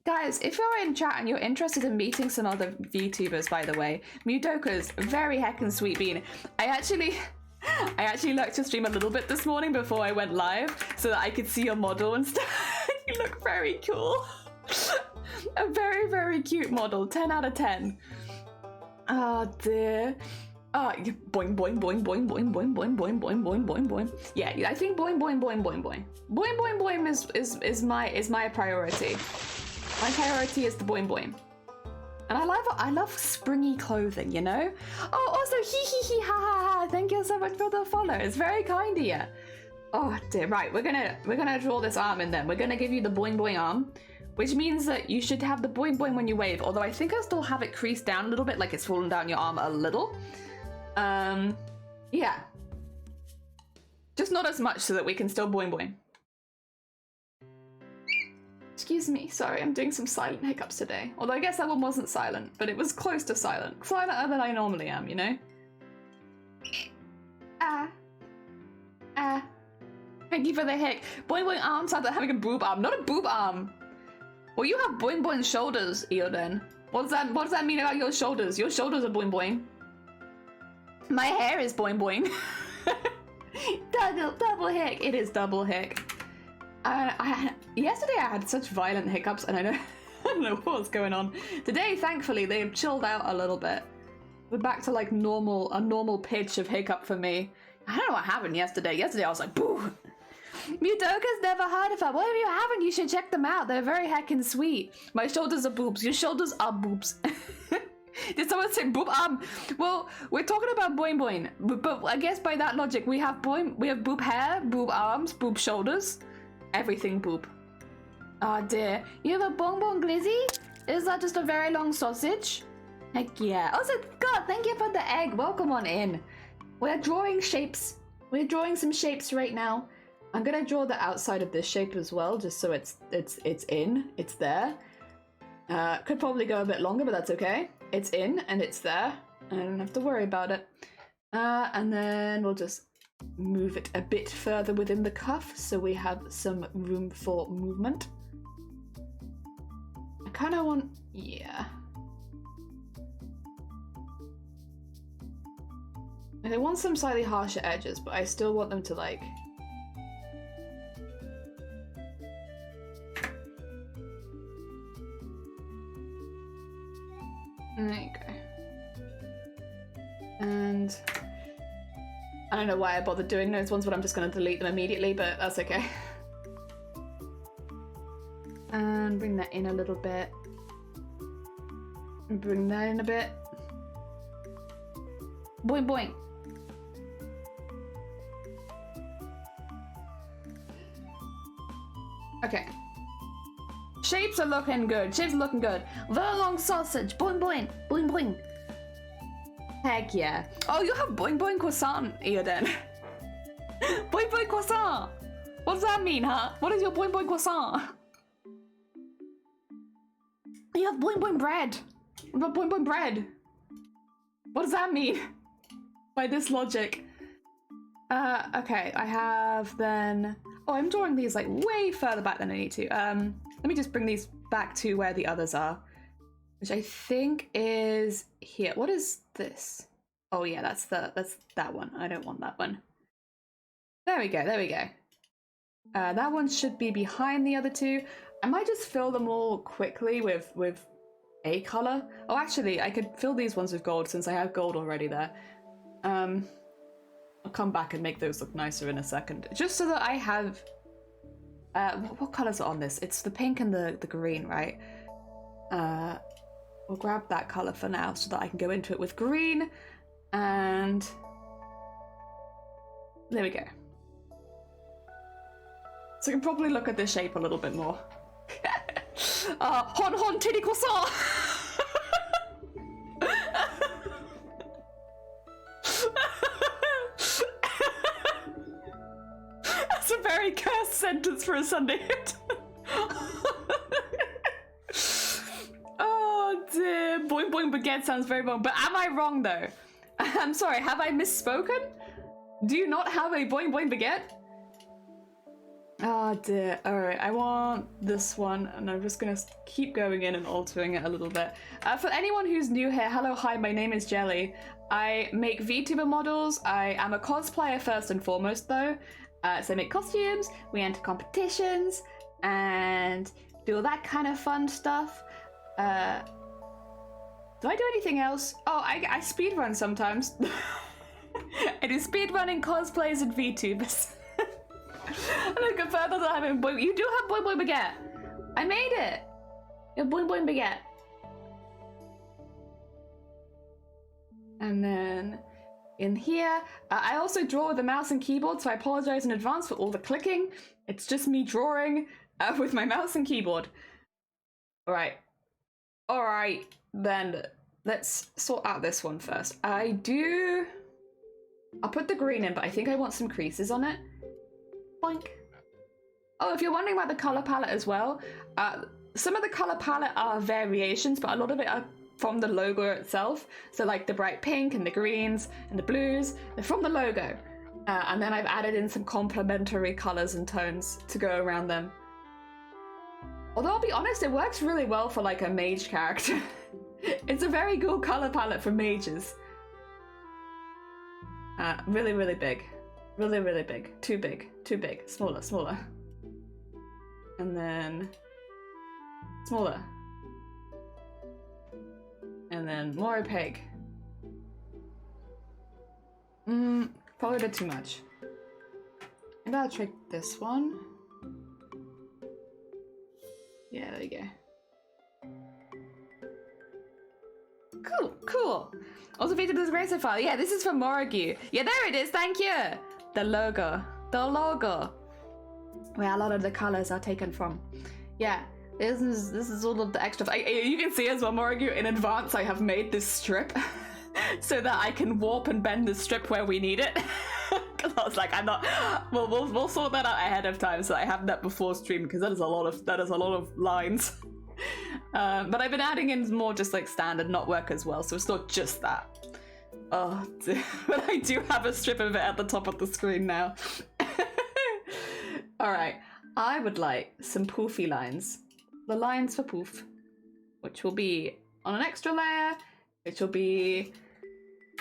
Guys, if you're in chat and you're interested in meeting some other VTubers, by the way, Mewdoka's very heckin' sweet bean. I actually looked to stream a little bit this morning before I went live so that I could see your model and stuff. You look very cool. A very, very cute model. 10 out of 10. Oh dear. Oh, boing, boing, boing, boing, boing, boing, boing, boing, boing, boing, boing, boing. Yeah, I think boing, boing, boing, boing, boing. Boing, boing, boing is my priority. My priority is the boing, boing. And I love springy clothing, you know? Oh, also, hee, ha, ha, ha. Thank you so much for the follow. It's very kind of you. Oh dear, right, we're gonna draw this arm in then. We're gonna give you the boing boing arm, which means that you should have the boing boing when you wave, although I think I still have it creased down a little bit, like it's fallen down your arm a little. Yeah. Just not as much so that we can still boing boing. Excuse me, sorry, I'm doing some silent hiccups today. Although I guess that one wasn't silent, but it was close to silent. Silenter than I normally am, you know? Thank you for the hick. Boing boing arm sounds like having a boob arm. Not a boob arm. Well, you have boing boing shoulders, Eoden. What does that mean about your shoulders? Your shoulders are boing boing. My hair is boing boing. double hick. It is double hick. Yesterday I had such violent hiccups and I don't know what was going on. Today, thankfully, they've chilled out a little bit. We're back to like a normal pitch of hiccup for me. I don't know what happened yesterday. Yesterday I was like, boo. Mewdoka's never heard of her. Well, if you haven't, you should check them out. They're very heckin' sweet. My shoulders are boobs. Your shoulders are boobs. Did someone say boob arm? Well, we're talking about boing boing, but I guess by that logic, we have boob hair, boob arms, boob shoulders, everything boob. Oh dear. You have a bonbon glizzy? Is that just a very long sausage? Heck yeah. Also, God, thank you for the egg. Welcome on in. We're drawing shapes. We're drawing some shapes right now. I'm gonna draw the outside of this shape as well, just so it's there. Could probably go a bit longer, but that's okay. It's in and it's there. I don't have to worry about it. And then we'll just move it a bit further within the cuff so we have some room for movement. I kind of want, yeah. I want some slightly harsher edges, but I still want them to like... There you go. And I don't know why I bothered doing those ones, but I'm just going to delete them immediately, but that's okay. And bring that in a little bit. And bring that in a bit. Boing boing. Okay. Shapes are looking good. Shapes are looking good. Very long sausage. Boing boing. Boing boing. Heck yeah. Oh, you have boing boing croissant, Eoden. Boing boing croissant. What does that mean, huh? What is your boing boing croissant? You have boing boing bread. What about boing boing bread? What does that mean? By this logic. Okay, I have then... Oh, I'm drawing these like way further back than I need to. Let me just bring these back to where the others are. which I think is here. What is this? Oh yeah, that's that one. I don't want that one. There we go, there we go. That one should be behind the other two. I might just fill them all quickly with a color. Oh, actually, I could fill these ones with gold since I have gold already there. I'll come back and make those look nicer in a second. Just so that I have... what colors are on this? It's the pink and the green, right? We'll grab that color for now so that I can go into it with green. And... there we go. So I can probably look at this shape a little bit more. Hon hon titty croissant! That's a very cursed sentence for a Sunday hit. Oh dear. Boing boing baguette sounds very wrong. But am I wrong though? I'm sorry, have I misspoken? Do you not have a boing boing baguette? Oh dear. Alright, I want this one, and I'm just gonna keep going in and altering it a little bit. For anyone who's new here, hello, hi, my name is Jelly. I make VTuber models. I am a cosplayer first and foremost though. So I make costumes, we enter competitions, and do all that kind of fun stuff. Do I do anything else? Oh, I speedrun sometimes. I do speedrunning, cosplays, and VTubers. And I confirm that I have boy. You do have boing boing baguette. I made it. Your boing boing baguette. And then in here, I also draw with the mouse and keyboard, so I apologize in advance for all the clicking. It's just me drawing with my mouse and keyboard. All right, then let's sort out this one first. I'll put the green in, but I think I want some creases on it. Boink. Oh, if you're wondering about the color palette as well, some of the color palette are variations, but a lot of it are from the logo itself. So like the bright pink and the greens and the blues, they're from the logo. And then I've added in some complementary colors and tones to go around them. Although I'll be honest, it works really well for like a mage character. It's a very good color palette for mages. Really, really big. Really, really big. Too big. Too big. Smaller, smaller. And then... smaller. And then more opaque. Probably a bit too much. Maybe I'll try this one. Yeah, there you go. Cool, cool. Also featured this great so far. Yeah, this is from Morigu. Yeah, there it is, thank you! The logo. The logo. Where a lot of the colors are taken from. Yeah, this is all of the extra. You can see as well, Morigu, in advance I have made this strip so that I can warp and bend the strip where we need it. Because I was like, I'm not. Well, we'll sort that out ahead of time so I have that before stream, because that is a lot of lines. But I've been adding in more just like standard not work as well, so it's not just that. Oh dear. But I do have a strip of it at the top of the screen now. Alright, I would like some poofy lines. The lines for poof, which will be on an extra layer, which will be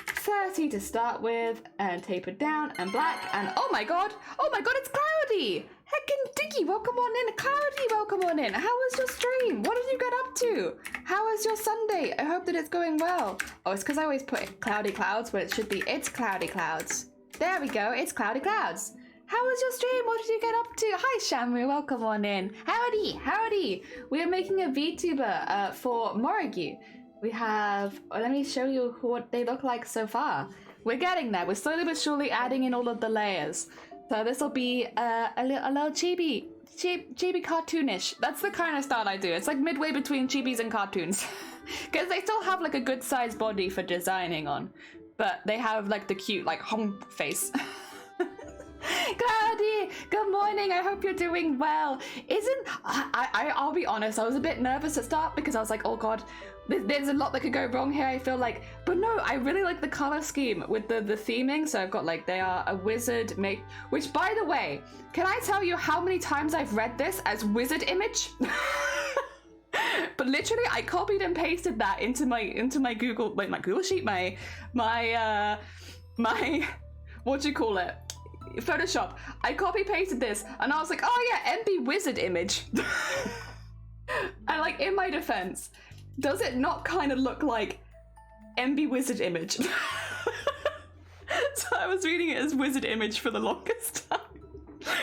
30 to start with, and tapered down, and black, and oh my god, it's Cloudy! Heckin' Diggy, welcome on in. Cloudy, welcome on in. How was your stream? What did you get up to? How was your Sunday? I hope that it's going well. Oh, it's because I always put cloudy clouds where it should be it's cloudy clouds. There we go, it's cloudy clouds. How was your stream? What did you get up to? Hi, Shamu, welcome on in. Howdy, howdy. We are making a VTuber for Morigu. We have, let me show you what they look like so far. We're getting there. We're slowly but surely adding in all of the layers. So this will be a little chibi cartoonish. That's the kind of style I do. It's like midway between chibis and cartoons. Because they still have like a good sized body for designing on. But they have like the cute like hump face. Cloudy, good morning. I hope you're doing well. I'll be honest, I was a bit nervous at start because I was like, oh god, there's a lot that could go wrong here, I feel like. But no, I really like the color scheme with the theming. So I've got like, they are a wizard make, which by the way, can I tell you how many times I've read this as wizard image? But literally, I copied and pasted that into my Google, wait, my Google Sheet, my what do you call it? Photoshop. I copy pasted this, and I was like, oh yeah, MB wizard image. And like, in my defense, does it not kind of look like MB wizard image? So I was reading it as wizard image for the longest time.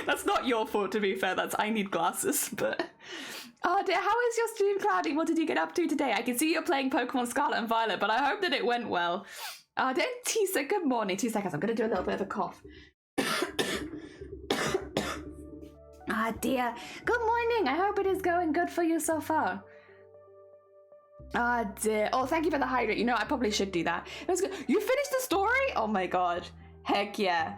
That's not your fault, to be fair. That's I need glasses, but... Oh dear, how is your stream, Cloudy? What did you get up to today? I can see you're playing Pokemon Scarlet and Violet, but I hope that it went well. Oh, dear Tisa, good morning. 2 seconds, I'm going to do a little bit of a cough. Ah dear, good morning. I hope it is going good for you so far. Ah dear. Oh, thank you for the hydrate. You know, I probably should do that. It was good. You finished the story? Oh my god. Heck yeah.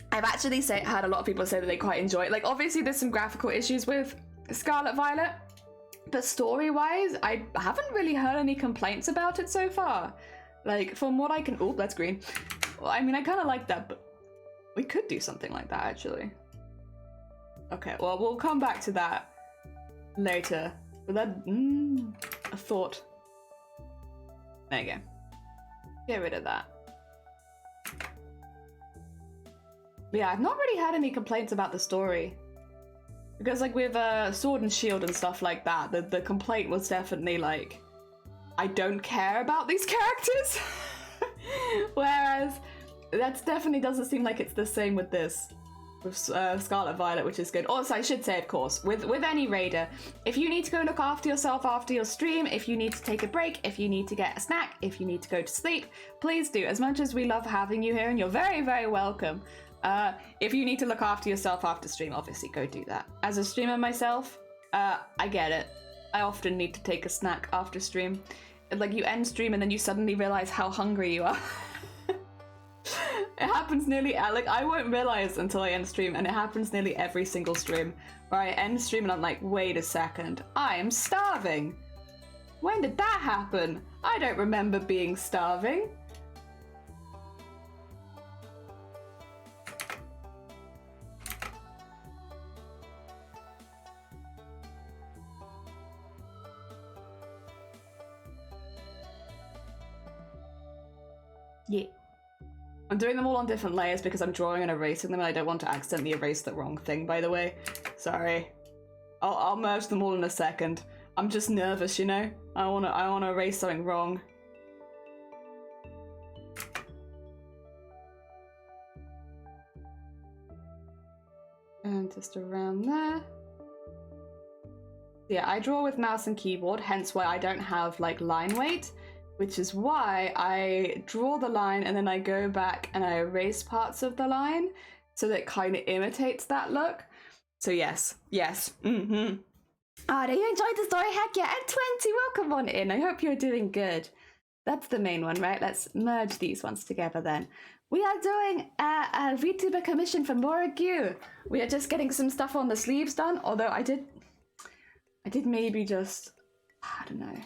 I've actually had a lot of people say that they quite enjoy it. Like, obviously there's some graphical issues with Scarlet Violet, but story-wise, I haven't really heard any complaints about it so far. Like, from what I can... Oh, that's green. Well, I mean, I kind of like that, but we could do something like that, actually. Okay, well, we'll come back to that later. But that... a thought. There you go. Get rid of that. But yeah, I've not really had any complaints about the story. Because, like, with Sword and Shield and stuff like that, the complaint was definitely, like, I don't care about these characters. Whereas, that definitely doesn't seem like it's the same with this. With Scarlet Violet, which is good. Also, I should say, of course, with any raider, if you need to go look after yourself after your stream, if you need to take a break, if you need to get a snack, if you need to go to sleep, please do. As much as we love having you here, and you're very, very welcome. If you need to look after yourself after stream, obviously go do that. As a streamer myself, I get it. I often need to take a snack after stream. Like, you end stream and then you suddenly realize how hungry you are. It happens nearly, like, I won't realize until I end stream, and it happens nearly every single stream, where I end stream and I'm like, wait a second, I am starving. When did that happen? I don't remember being starving. Yeah. I'm doing them all on different layers because I'm drawing and erasing them, and I don't want to accidentally erase the wrong thing, by the way. Sorry. I'll merge them all in a second. I'm just nervous, you know? I wanna erase something wrong. And just around there. Yeah, I draw with mouse and keyboard, hence why I don't have, like, line weight. Which is why I draw the line and then I go back and I erase parts of the line so that it kind of imitates that look. So yes. Mm-hmm. Oh, do you enjoyed the story? Heck yeah, and 20, welcome on in. I hope you're doing good. That's the main one, right? Let's merge these ones together then. We are doing a Vtuber commission for Moragyu. We are just getting some stuff on the sleeves done, although I did maybe just, I don't know.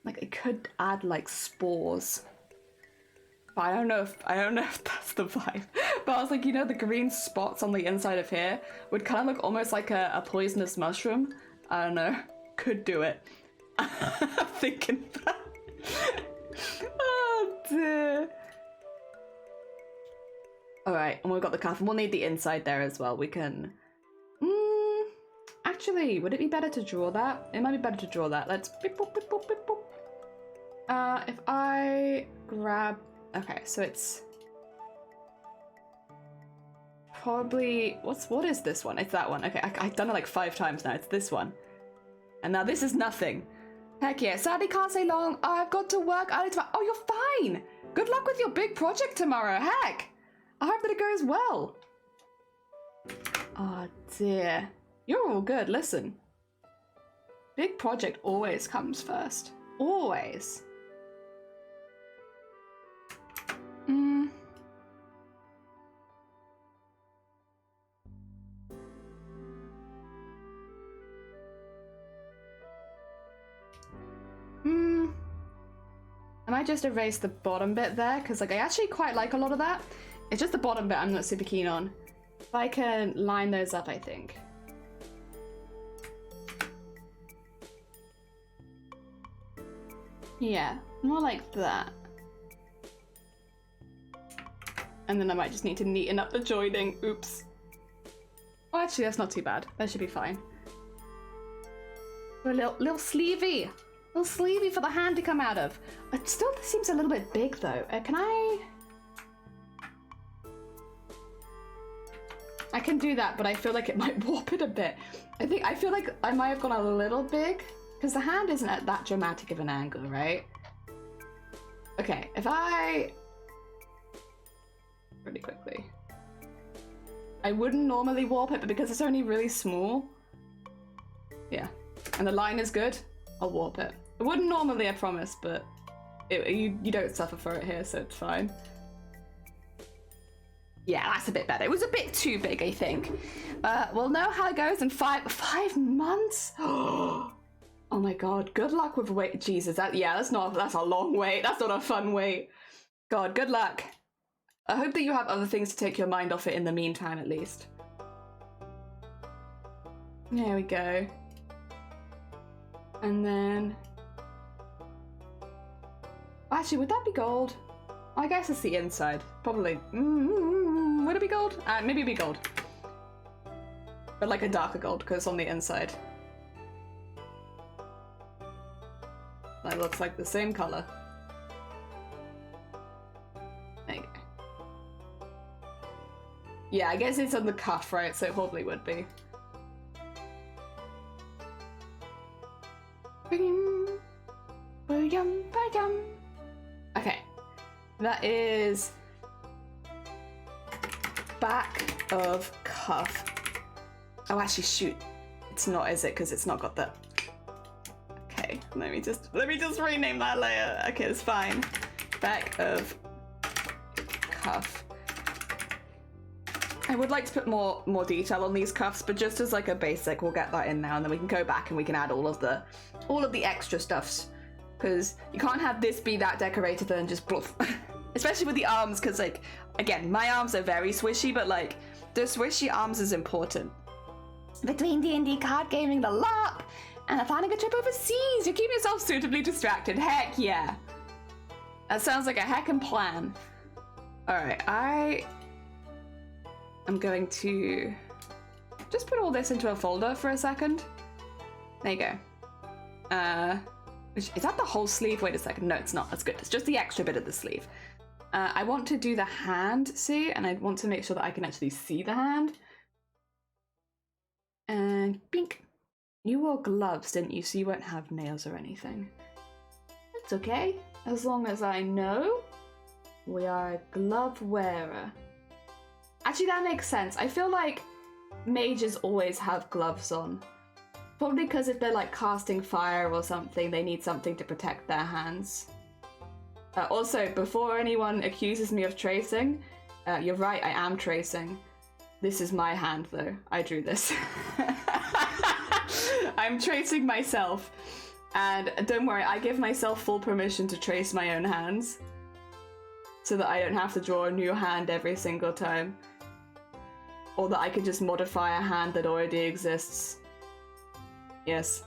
Like, I could add, like, spores. But I don't know if that's the vibe. But I was like, you know, the green spots on the inside of here would kind of look almost like a poisonous mushroom. I don't know. Could do it. I'm thinking that. Oh, dear. Alright, and we've got the cuff, and we'll need the inside there as well. We can... Actually, would it be better to draw that? It might be better to draw that. Let's... Beep, boop, beep, boop, beep, boop. If I grab... Okay, so it's... Probably... What is this one? It's that one. Okay, I've done it like 5 times now. It's this one. And now this is nothing. Heck yeah. Sadly can't stay long. I've got to work early tomorrow. Oh, you're fine! Good luck with your big project tomorrow. Heck! I hope that it goes well. Oh, dear. You're all good. Listen. Big project always comes first. Always. I might just erase the bottom bit there, because like I actually quite like a lot of that. It's just the bottom bit I'm not super keen on. If I can line those up, I think. Yeah, more like that. And then I might just need to neaten up the joining. Oops. Oh, actually, that's not too bad. That should be fine. A little sleevey. Little sleevey for the hand to come out of. It still seems a little bit big, though. Can I... I can do that, but I feel like it might warp it a bit. I feel like I might have gone a little big, because the hand isn't at that dramatic of an angle, right? Okay, if I... Really quickly. I wouldn't normally warp it, but because it's only really small... Yeah. And the line is good, I'll warp it. I wouldn't normally, I promise, but you don't suffer for it here, so it's fine. Yeah, that's a bit better. It was a bit too big, I think. We'll know how it goes in 5 months? Oh my god, good luck with wait. Jesus, that's a long wait. That's not a fun wait. God, good luck. I hope that you have other things to take your mind off it in the meantime, at least. There we go. And then... Actually, would that be gold? I guess it's the inside. Probably. Would it be gold? Maybe it'd be gold. But like a darker gold, because it's on the inside. That looks like the same color. There you go. Yeah, I guess it's on the cuff, right? So it probably would be. Okay. That is back of cuff. Oh, actually, shoot. It's not, is it? Because it's not got the... Okay, let me just rename that layer. Okay, it's fine. Back of cuff. I would like to put more detail on these cuffs, but just as like a basic, we'll get that in now, and then we can go back and we can add all of the extra stuffs. Because you can't have this be that decorated and just bluff. Especially with the arms, because like, again, my arms are very swishy, but like, the swishy arms is important. Between D&D card gaming, the LARP, and planning a trip overseas, you keep yourself suitably distracted. Heck yeah. That sounds like a heckin' plan. Alright, I am going to just put all this into a folder for a second. There you go. Is that the whole sleeve? Wait a second. No, it's not. That's good. It's just the extra bit of the sleeve. I want to do the hand, see? And I want to make sure that I can actually see the hand. And bink. You wore gloves, didn't you? So you won't have nails or anything. That's okay. As long as I know we are a glove wearer. Actually, that makes sense. I feel like mages always have gloves on. Probably because if they're like casting fire or something, they need something to protect their hands. Also, before anyone accuses me of tracing, you're right, I am tracing. This is my hand though. I drew this. I'm tracing myself. And don't worry, I give myself full permission to trace my own hands. So that I don't have to draw a new hand every single time. Or that I can just modify a hand that already exists. Yes,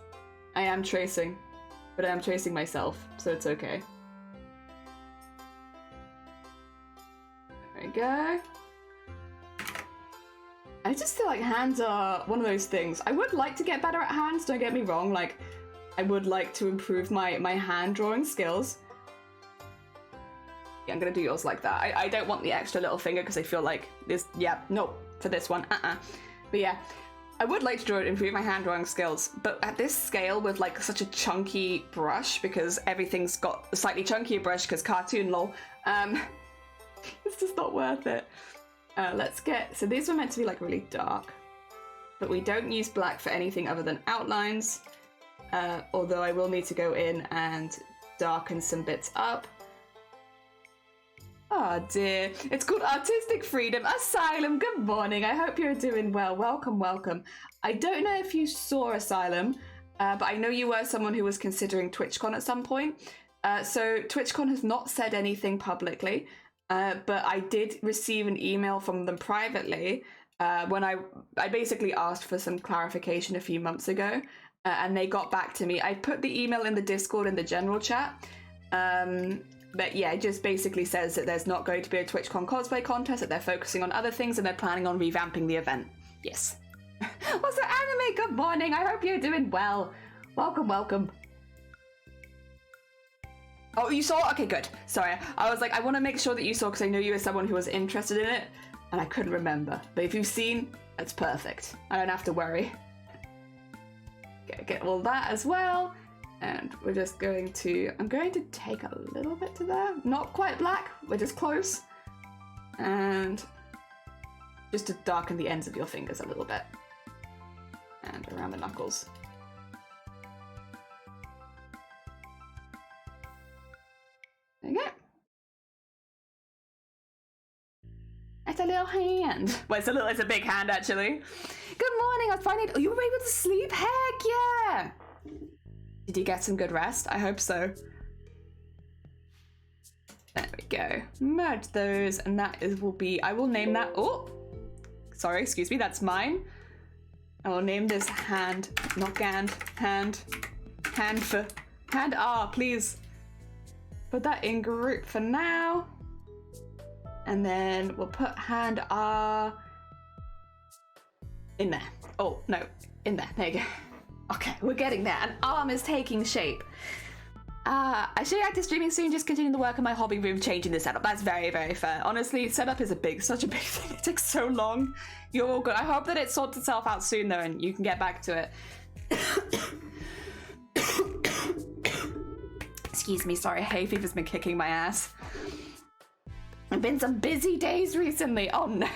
I am tracing, but I am tracing myself, so it's okay. There we go. I just feel like hands are one of those things. I would like to get better at hands, don't get me wrong, like, I would like to improve my hand drawing skills. Yeah, I'm gonna do yours like that. I don't want the extra little finger because I feel like this, yeah, no, for this one, But yeah. I would like to improve my hand drawing skills, but at this scale with like such a chunky brush, because everything's got a slightly chunkier brush because cartoon lol, it's just not worth it. Let's get, so these were meant to be like really dark, but we don't use black for anything other than outlines, although I will need to go in and darken some bits up. Oh dear, it's called Artistic Freedom Asylum. Good morning, I hope you're doing well. Welcome, welcome. I don't know if you saw Asylum, but I know you were someone who was considering TwitchCon at some point. So TwitchCon has not said anything publicly, but I did receive an email from them privately when I basically asked for some clarification a few months ago, and they got back to me. I put the email in the Discord in the general chat, But yeah, it just basically says that there's not going to be a TwitchCon cosplay contest, that they're focusing on other things, and they're planning on revamping the event. Yes. Also, Anime, good morning. I hope you're doing well. Welcome, welcome. Oh, you saw? Okay, good. Sorry. I was like, I want to make sure that you saw because I knew you were someone who was interested in it, and I couldn't remember. But if you've seen, that's perfect. I don't have to worry. Get all that as well. And we're just going to, I'm going to take a little bit to there. Not quite black, we're just close. And just to darken the ends of your fingers a little bit. And around the knuckles. There you go. It's a little hand. Well, it's a big hand actually. Good morning, I was finally, you were able to sleep? Heck yeah! Did you get some good rest? I hope so. There we go. Merge those, and that will be, I will name that, oh! Sorry, excuse me, that's mine. I will name this hand, not Gand, hand R, please. Put that in group for now. And then we'll put hand R in there. Oh, no, in there, there you go. Okay, we're getting there. An arm is taking shape. I should get to streaming soon, just continuing the work in my hobby room, changing the setup. That's very, very fair. Honestly, setup is such a big thing. It takes so long. You're all good. I hope that it sorts itself out soon though, and you can get back to it. Excuse me, sorry, hay fever's been kicking my ass. There've been some busy days recently. Oh no.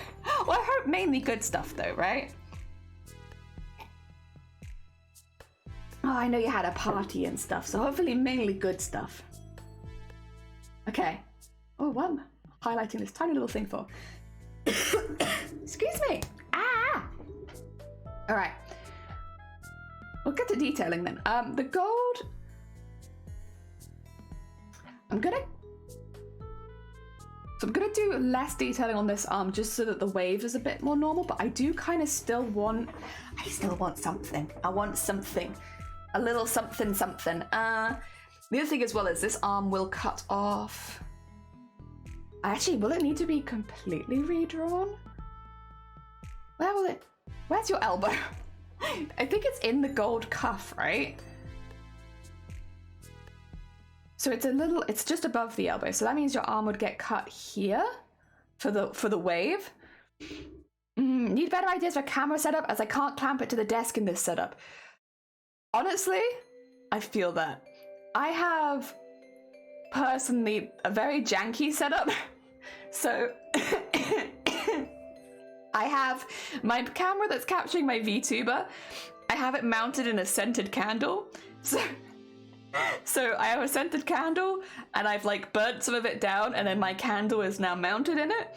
Well, I hope mainly good stuff though, right? Oh, I know you had a party and stuff, so hopefully mainly good stuff. Okay. Oh, what am I highlighting this tiny little thing for? Excuse me. Ah! All right. We'll get to detailing then. The gold... I'm gonna do less detailing on this arm just so that the wave is a bit more normal, but I do kind of still want something. I want something. A little something. The other thing as well is this arm will cut off. Actually, will it need to be completely redrawn? Where's your elbow? I think it's in the gold cuff, right? So it's just above the elbow. So that means your arm would get cut here for the wave. Need better ideas for camera setup as I can't clamp it to the desk in this setup. Honestly, I feel that. I have personally a very janky setup. So I have my camera that's capturing my Vtuber. I have it mounted in a scented candle. So I have a scented candle and I've like burnt some of it down and then my candle is now mounted in it.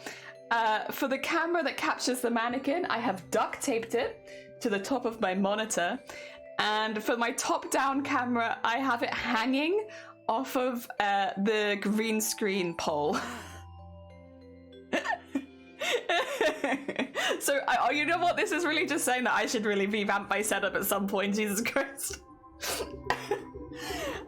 For the camera that captures the mannequin, I have duct taped it to the top of my monitor. And for my top-down camera, I have it hanging off of the green screen pole. So, you know what? This is really just saying that I should really revamp my setup at some point. Jesus Christ.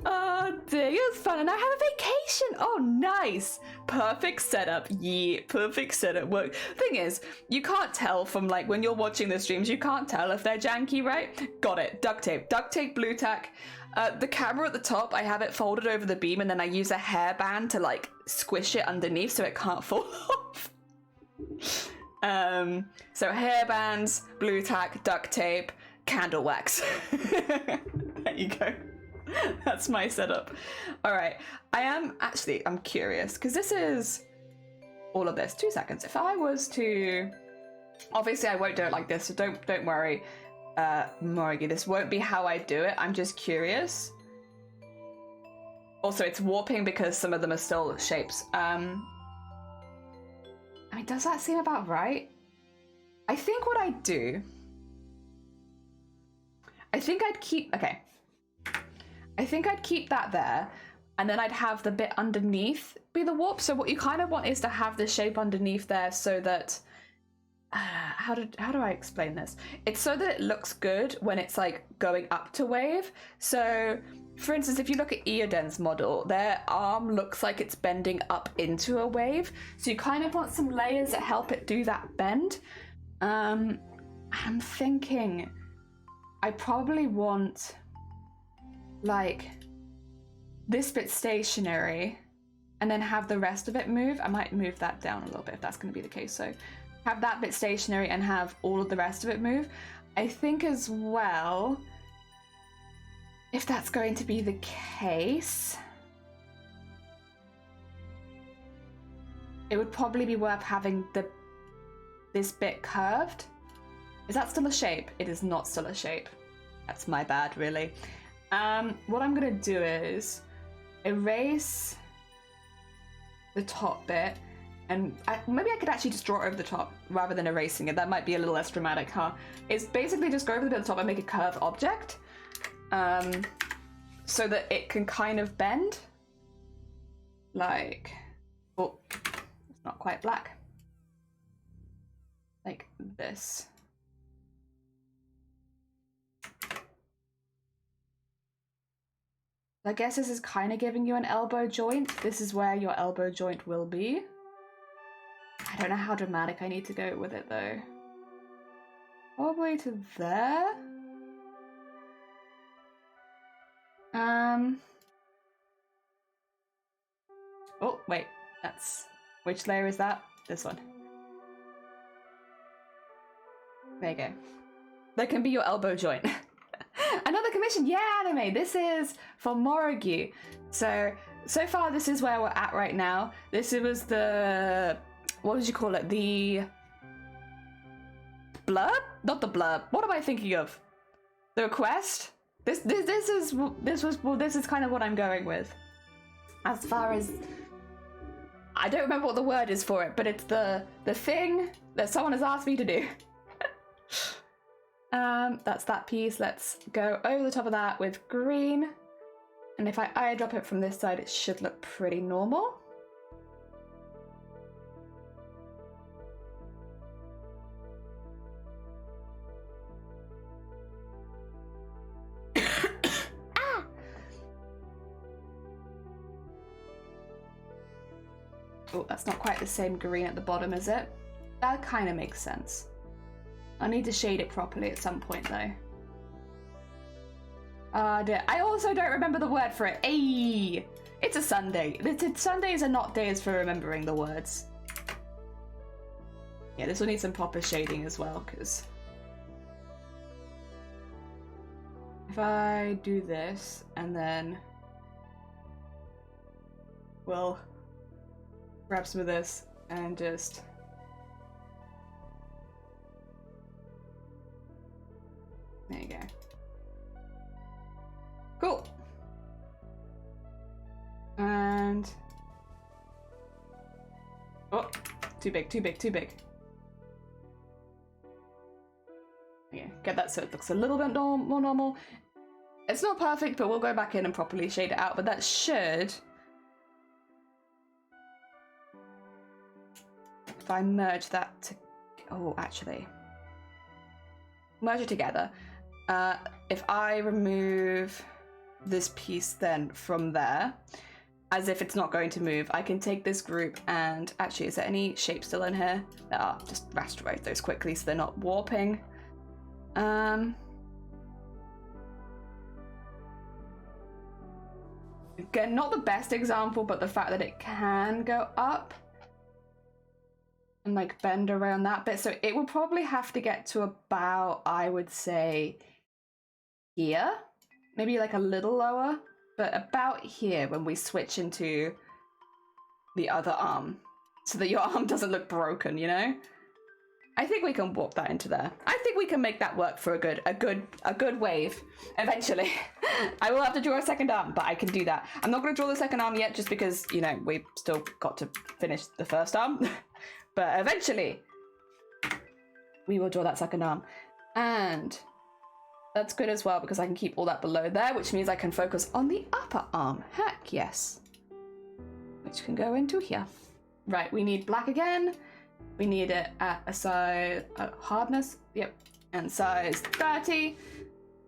Oh dear, it was fun, and I have a vacation. Oh, nice. Perfect setup. Yeah, perfect setup. Work. Thing is, you can't tell from like when you're watching the streams, you can't tell if they're janky, right? Got it. Duct tape, blue tack. The camera at the top, I have it folded over the beam, and then I use a hairband to like squish it underneath so it can't fall off. So hairbands, blue tack, duct tape, candle wax. There you go. That's my setup. All right, I'm curious because this is all of this. 2 seconds. If I was to, obviously I won't do it like this, so don't worry, Morigi. This won't be how I do it. I'm just curious. Also, it's warping because some of them are still shapes. I mean, does that seem about right? I think what I'd do, I think I'd keep that there, and then I'd have the bit underneath be the warp. So what you kind of want is to have the shape underneath there so that, how do I explain this? It's so that it looks good when it's like going up to wave. So for instance, if you look at Eoden's model, their arm looks like it's bending up into a wave. So you kind of want some layers that help it do that bend. I'm thinking I probably want like this bit stationary and then have the rest of it move. I might move that down a little bit if that's going to be the case. So have that bit stationary and have all of the rest of it move. I think as well, if that's going to be the case, it would probably be worth having this bit curved. Is that still a shape? It is not still a shape. That's my bad, really. What I'm gonna do is erase the top bit, and maybe I could actually just draw it over the top rather than erasing it. That might be a little less dramatic, huh? It's basically just go over the bit at the top and make a curved object, so that it can kind of bend. Like, oh, it's not quite black. Like this. I guess this is kind of giving you an elbow joint. This is where your elbow joint will be. I don't know how dramatic I need to go with it though. Probably to there. Oh, wait, that's... Which layer is that? This one. There you go. That can be your elbow joint. Another commission, yeah, anime. This is for Morogu. So far this is where we're at right now. This was the, what did you call it? The blurb? Not the blurb. What am I thinking of? The request? This is kind of what I'm going with. As far as, I don't remember what the word is for it, but it's the thing that someone has asked me to do. That's that piece. Let's go over the top of that with green. And if I eyedrop it from this side, it should look pretty normal. Ah! Oh, that's not quite the same green at the bottom, is it? That kind of makes sense. I need to shade it properly at some point though. I also don't remember the word for it. Ayy! It's a Sunday. Sundays are not days for remembering the words. Yeah, this will need some proper shading as well, because if I do this and then we'll grab some of this and just there you go. Cool. And oh, too big. Okay, get that so it looks a little bit more normal. It's not perfect, but we'll go back in and properly shade it out. But that should, if I merge that to, oh, actually, merge it together. If I remove this piece then from there, as if it's not going to move, I can take this group and actually, is there any shape still in here? There are. Just rasterize those quickly so they're not warping. Again, not the best example, but the fact that it can go up and like bend around that bit. So it will probably have to get to about, I would say, here, maybe like a little lower, but about here when we switch into the other arm, so that your arm doesn't look broken, you know? I think we can warp that into there. I think we can make that work for a good wave eventually. I will have to draw a second arm, but I can do that. I'm not going to draw the second arm yet, just because, you know, we've still got to finish the first arm. But eventually we will draw that second arm, and that's good as well because I can keep all that below there, which means I can focus on the upper arm. Heck yes. Which can go into here. Right, we need black again. We need it at a size hardness, yep, and size 30.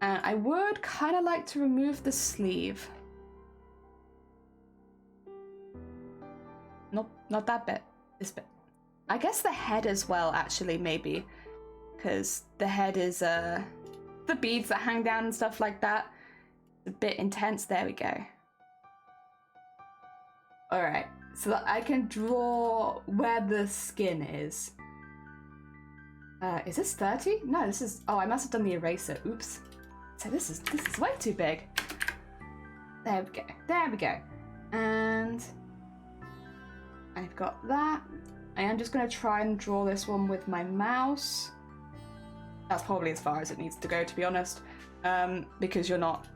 And I would kind of like to remove the sleeve. Nope, not that bit. This bit. I guess the head as well, actually, maybe. Because the head is the beads that hang down and stuff like that. It's a bit intense. There we go. Alright, so that I can draw where the skin is. Is this 30? No, this is... Oh, I must have done the eraser. Oops. So this is way too big. There we go. There we go. And I've got that. I am just going to try and draw this one with my mouse. That's probably as far as it needs to go, to be honest. Because you're not...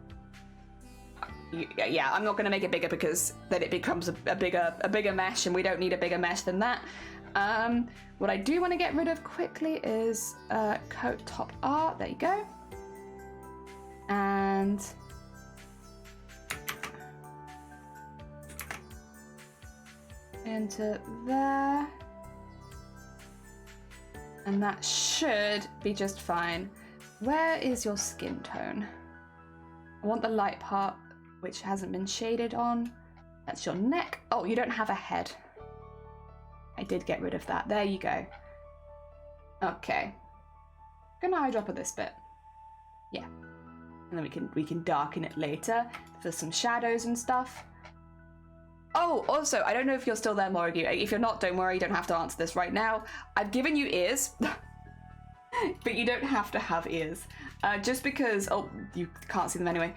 Yeah, I'm not going to make it bigger because then it becomes a bigger mesh, and we don't need a bigger mesh than that. What I do want to get rid of quickly is coat top art. There you go. And into there. And that should be just fine. Where is your skin tone? I want the light part, which hasn't been shaded on. That's your neck. Oh, you don't have a head. I did get rid of that. There you go. Okay. Gonna eyedropper this bit. Yeah. And then we can darken it later for some shadows and stuff. Oh, also, I don't know if you're still there, Morrigue. If you're not, don't worry, you don't have to answer this right now. I've given you ears, but you don't have to have ears. Just because, oh, you can't see them anyway.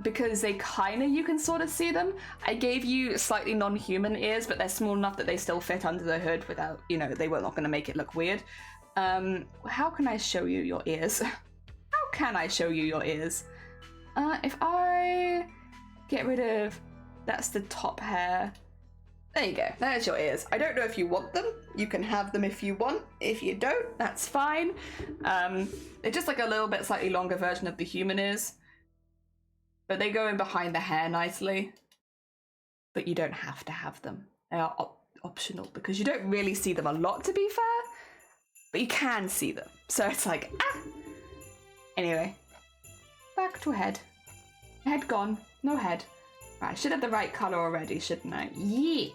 Because they you can sort of see them. I gave you slightly non-human ears, but they're small enough that they still fit under the hood without, they were not going to make it look weird. How can I show you your ears? How can I show you your ears? If I get rid of... That's the top hair. There you go. There's your ears. I don't know if you want them. You can have them if you want. If you don't, that's fine. They're just like a little bit slightly longer version of the human ears. But they go in behind the hair nicely. But you don't have to have them. They are optional because you don't really see them a lot, to be fair. But you can see them. So it's like, ah! Anyway. Back to head. Head gone. No head. Right, I should have the right colour already, shouldn't I? Yeah.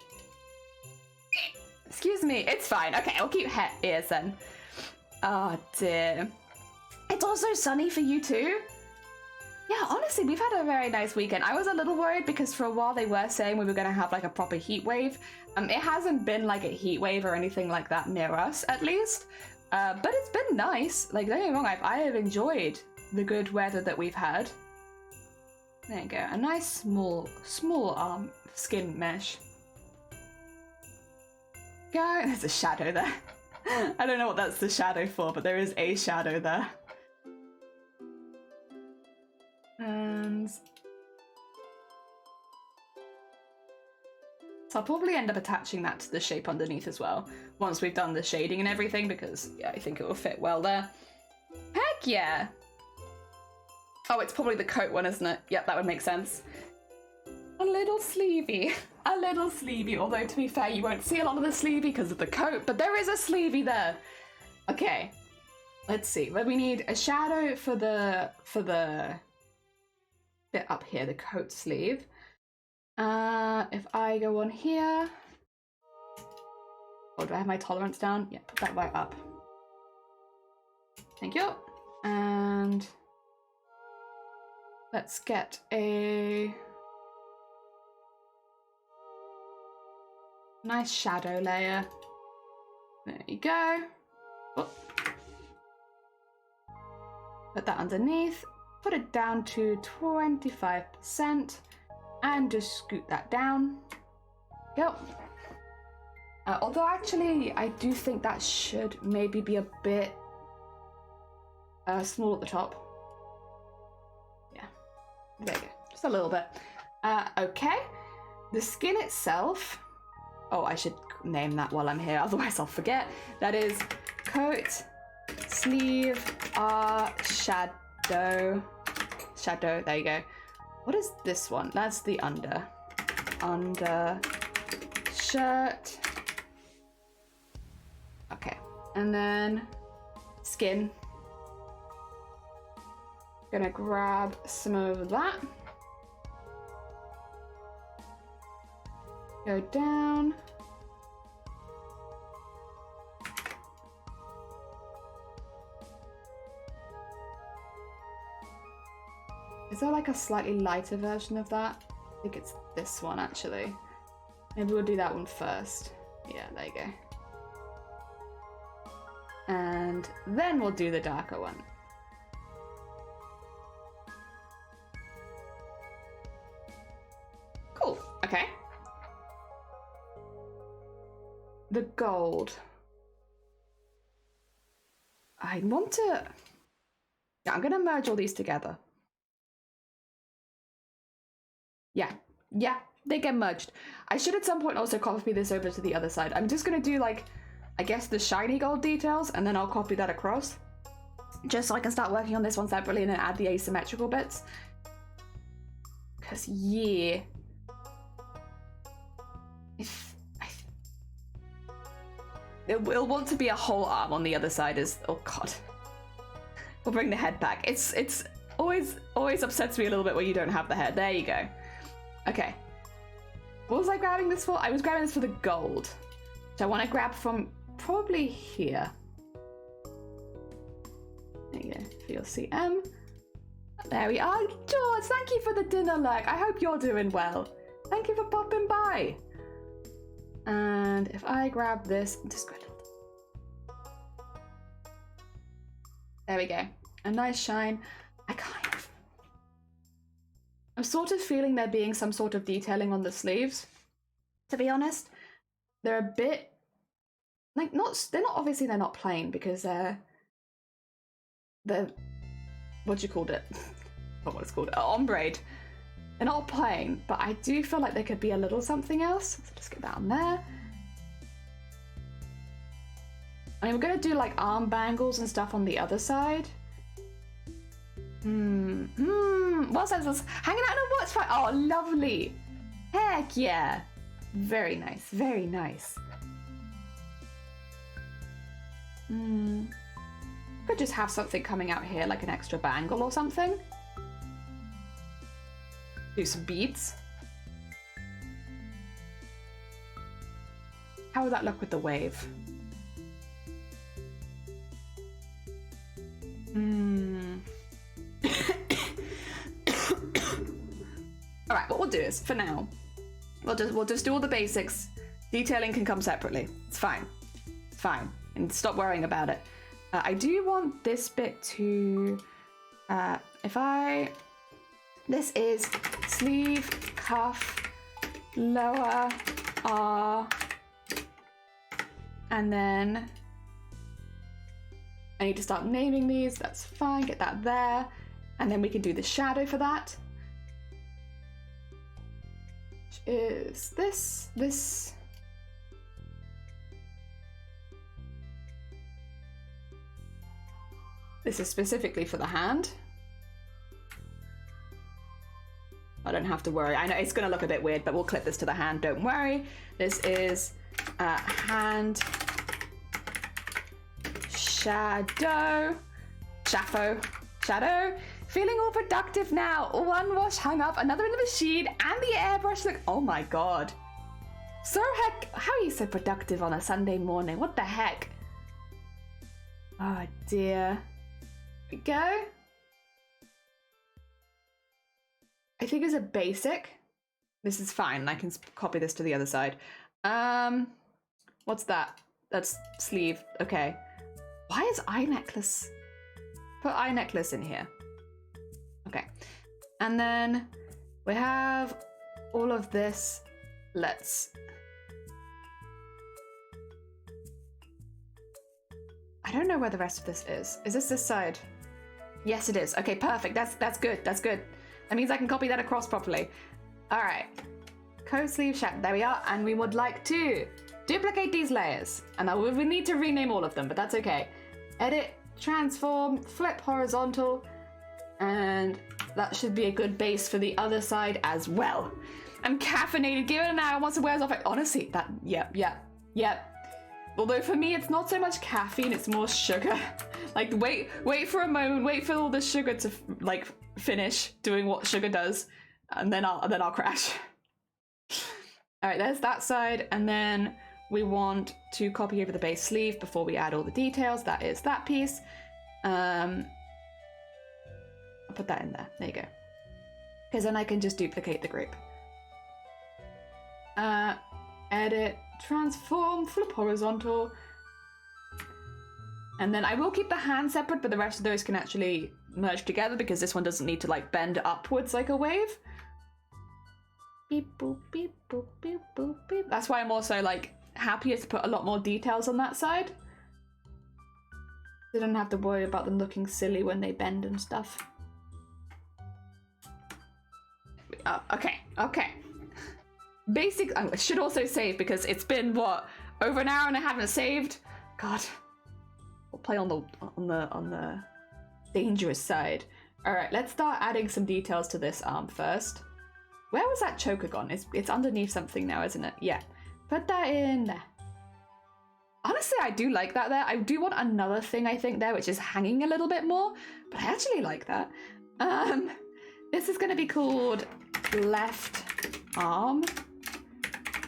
Excuse me, it's fine. Okay, I'll keep ears then. Oh dear. It's also sunny for you too? Yeah, honestly, we've had a very nice weekend. I was a little worried because for a while they were saying we were going to have like a proper heat wave. It hasn't been like a heat wave or anything like that near us, at least. But it's been nice. Like, don't get me wrong, I have enjoyed the good weather that we've had. There you go, a nice small skin mesh. Go, there's a shadow there. I don't know what that's the shadow for, but there is a shadow there. And so I'll probably end up attaching that to the shape underneath as well, once we've done the shading and everything, because yeah, I think it will fit well there. Heck yeah! Oh, it's probably the coat one, isn't it? Yep, that would make sense. A little sleevey. A little sleevey. Although, to be fair, you won't see a lot of the sleevey because of the coat, but there is a sleevey there. Okay. Let's see. Well, we need a shadow for the bit up here, the coat sleeve. If I go on here... Oh, do I have my tolerance down? Yeah, put that right up. Thank you. And... let's get a nice shadow layer. There you go. Oh. Put that underneath. Put it down to 25% and just scoot that down. Go. Although actually, I do think that should maybe be a bit small at the top. There you go, just a little bit. Okay, the skin itself, oh, I should name that while I'm here, otherwise I'll forget. That is coat, sleeve, shadow, there you go. What is this one? That's the under shirt. Okay, and then skin. Gonna grab some of that. Go down. Is there like a slightly lighter version of that? I think it's this one actually. Maybe we'll do that one first. Yeah, there you go. And then we'll do the darker one. Cool, okay. The gold. I want to... Yeah, I'm gonna merge all these together. Yeah, they get merged. I should at some point also copy this over to the other side. I'm just gonna do like, I guess the shiny gold details, and then I'll copy that across. Just so I can start working on this one separately and then add the asymmetrical bits. Because, yeah. It'll want to be a whole arm on the other side as, oh god. We'll bring the head back. It's always upsets me a little bit when you don't have the head. There you go. Okay. What was I grabbing this for? I was grabbing this for the gold. So I want to grab from probably here. There you go, for your CM. There we are. George, thank you for the dinner lurk. I hope you're doing well. Thank you for popping by. And if I grab this, just go. There we go. A nice shine. I'm sort of feeling there being some sort of detailing on the sleeves. To be honest, they're a bit like obviously they're not plain because they're what you called it? Not what it's called. Ombre. They're not plain, but I do feel like there could be a little something else. So just get that on there. I mean, we're gonna do like arm bangles and stuff on the other side. What says this? Hanging out in a watch fight. Oh, lovely. Heck yeah. Very nice. Very nice. Could just have something coming out here, like an extra bangle or something. Do some beads. How would that look with the wave? Alright, what we'll do is, for now, we'll just do all the basics. Detailing can come separately. It's fine. It's fine. And stop worrying about it. I do want this bit to... This is sleeve, cuff, lower R, and then I need to start naming these. That's fine, get that there. And then we can do the shadow for that. Which is this. This is specifically for the hand. I don't have to worry. I know it's going to look a bit weird, but we'll clip this to the hand. Don't worry. This is hand shadow. Shadow. Feeling all productive now. One wash hung up, another in the machine, and the airbrush look. Oh my god. So heck, how are you so productive on a Sunday morning? What the heck? Oh dear. Here we go. I think it's a basic. This is fine. I can copy this to the other side. What's that? That's sleeve. Okay. Why is eye necklace? Put eye necklace in here. Okay. And then we have all of this. I don't know where the rest of this is. Is this side? Yes, it is. Okay, perfect. That's good. That's good. That means I can copy that across properly. All right. Coat sleeve shadow. There we are. And we would like to duplicate these layers. And we need to rename all of them, but that's okay. Edit, transform, flip horizontal. And that should be a good base for the other side as well. I'm caffeinated. Give it an hour once it wears off. Honestly, that, yep. Although for me, it's not so much caffeine, it's more sugar. Like, wait for a moment, wait for all the sugar to, like, finish doing what sugar does, and then I'll crash. All right, there's that side, and then we want to copy over the base sleeve before we add all the details. That is that piece. I'll put that in there. There you go. Because then I can just duplicate the group. Edit, transform, flip horizontal. And then I will keep the hand separate, but the rest of those can actually merge together because this one doesn't need to like bend upwards like a wave. Beep, boop, beep, boop, beep, boop, beep. That's why I'm also like happier to put a lot more details on that side. I don't have to worry about them looking silly when they bend and stuff. Okay. Basic. I should also save because it's been what, over an hour and I haven't saved. God, we'll play on the dangerous side. All right, let's start adding some details to this arm first. Where was that choker gone? It's underneath something now, isn't it? Yeah, put that in there. Honestly, I do like that there. I do want another thing, I think, there, which is hanging a little bit more, but I actually like that. This is going to be called left arm,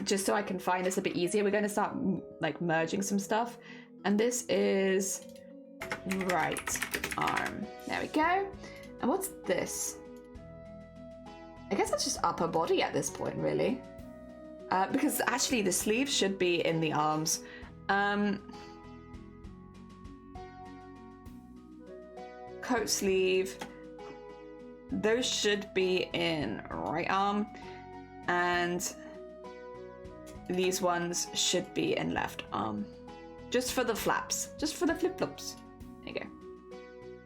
just so I can find this a bit easier. We're going to start like merging some stuff, and this is right arm. There we go. And what's this? I guess that's just upper body at this point, really, because actually the sleeves should be in the arms. Coat sleeve, those should be in right arm, and these ones should be in left arm, just for the flaps, just for the flip-flops. There you go.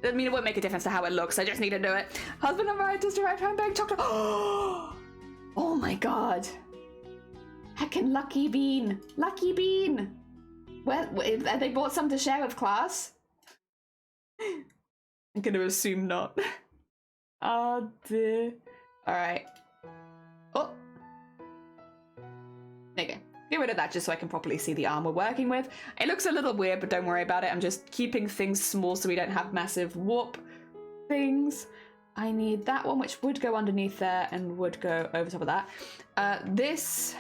I mean, it won't make a difference to how it looks, I just need to do it. Husband and wife just arrived home baking chocolate. Oh my god, heckin' lucky bean, lucky bean. Well, have they bought some to share with class? I'm gonna assume not. Oh dear. Alright. Oh. There you go. Get rid of that just so I can properly see the arm we're working with. It looks a little weird, but don't worry about it. I'm just keeping things small so we don't have massive warp things. I need that one, which would go underneath there and would go over top of that. This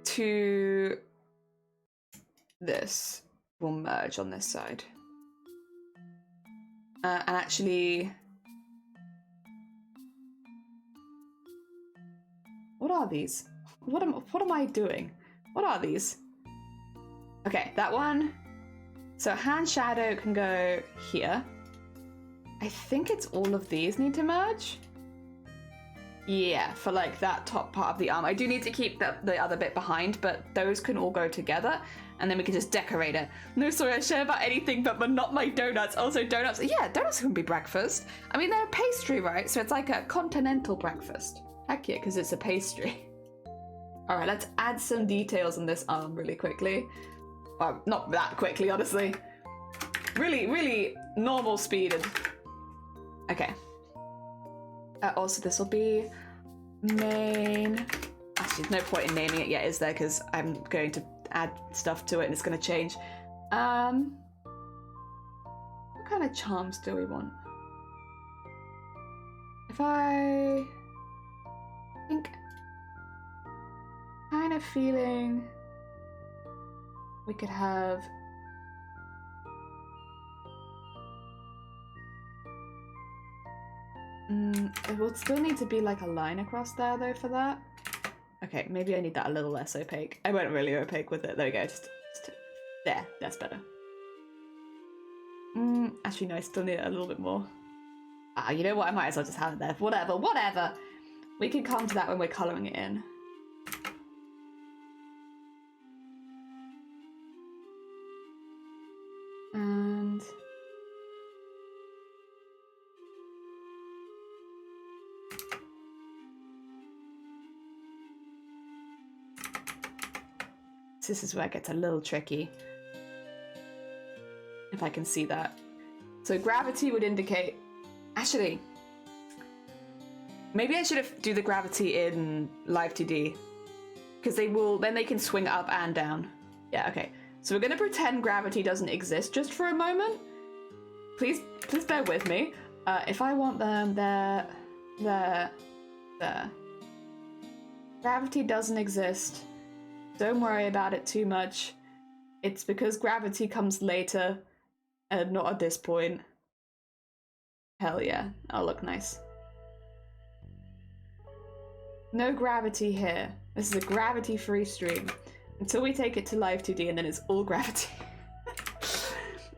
to this will merge on this side. And actually, what are these? What am I doing? What are these? Okay, that one. So hand shadow can go here. I think it's all of these need to merge. Yeah, for like that top part of the arm. I do need to keep the other bit behind, but those can all go together, and then we can just decorate it. No, sorry, I share about anything, but not my donuts. Also, donuts. Yeah, donuts can be breakfast. I mean, they're a pastry, right? So it's like a continental breakfast. Heck yeah, because it's a pastry. All right, let's add some details on this arm really quickly. Well, not that quickly, honestly. Really normal speed. Okay. Also, this will be main. Actually, there's no point in naming it yet, is there? Because I'm going to add stuff to it and it's going to change. What kind of charms do we want? If I think, kind of feeling we could have it will still need to be like a line across there though for that. Okay, maybe I need that a little less opaque. I went really opaque with it. There we go. Just there. That's better. Actually, no, I still need it a little bit more. You know what? I might as well just have it there. Whatever. We can come to that when we're colouring it in. And this is where it gets a little tricky. If I can see that. So gravity would indicate... Actually, maybe I should have do the gravity in Live 2D. Because then they can swing up and down. Yeah, okay. So we're gonna pretend gravity doesn't exist just for a moment. Please bear with me. If I want them there. Gravity doesn't exist. Don't worry about it too much. It's because gravity comes later and not at this point. Hell yeah, that'll look nice. No gravity here. This is a gravity-free stream. Until we take it to live 2D and then it's all gravity.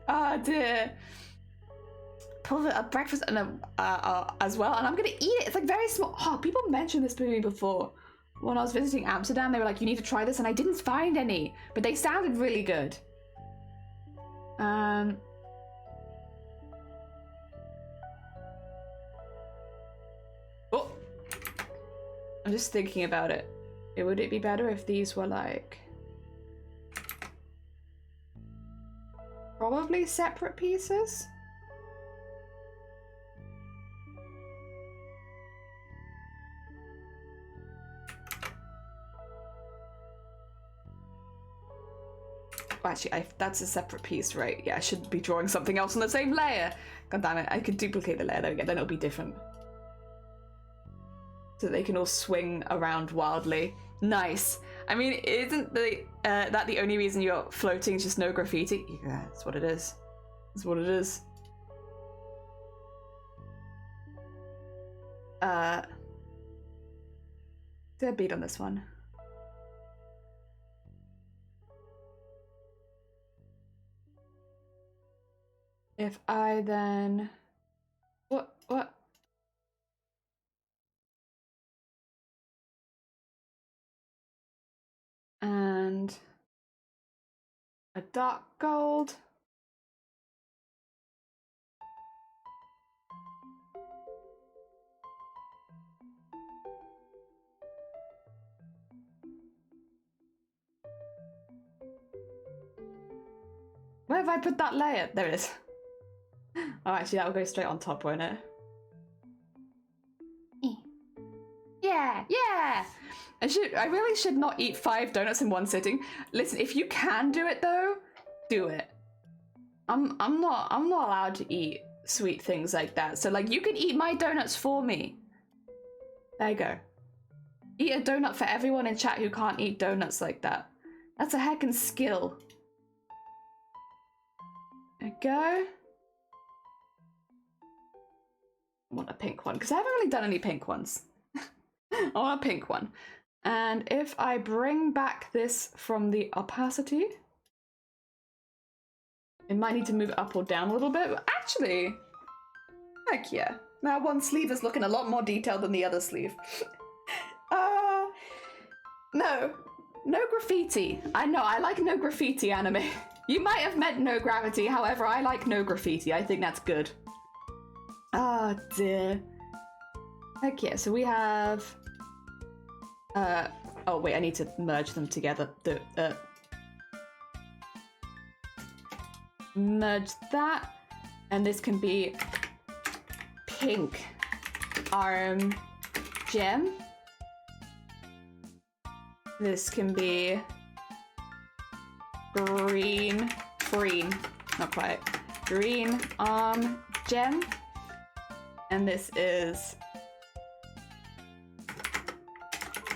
Oh dear. Pull a breakfast and as well, and I'm gonna eat it. It's like very small. Oh, people mentioned this to me before. When I was visiting Amsterdam, they were like, you need to try this, and I didn't find any, but they sounded really good. Oh. I'm just thinking about it. Would it be better if these were like... probably separate pieces? Actually, that's a separate piece, right? Yeah, I should be drawing something else on the same layer. God damn it, I could duplicate the layer. There we go, then it'll be different. So they can all swing around wildly. Nice. I mean, isn't that the only reason you're floating is just no graffiti? Yeah, that's what it is. That's what it is. Do a beat on this one. If I then... What? And... a dark gold. Where have I put that layer? There it is. Oh, actually, that will go straight on top, won't it? Yeah! I really should not eat 5 donuts in one sitting. Listen, if you can do it though, do it. I'm not allowed to eat sweet things like that. So like, you can eat my donuts for me. There you go. Eat a donut for everyone in chat who can't eat donuts like that. That's a heckin' skill. There you go. I want a pink one because I haven't really done any pink ones. I want a pink one. And if I bring back this from the opacity, it might need to move up or down a little bit, but actually, heck yeah. Now one sleeve is looking a lot more detailed than the other sleeve. No graffiti. I know, I like no graffiti anime. You might have meant no gravity, however, I like no graffiti. I think that's good. Oh dear. Heck yeah, so we have... oh wait, I need to merge them together. Merge that, and this can be pink arm gem. This can be green, not quite, green arm gem. And this is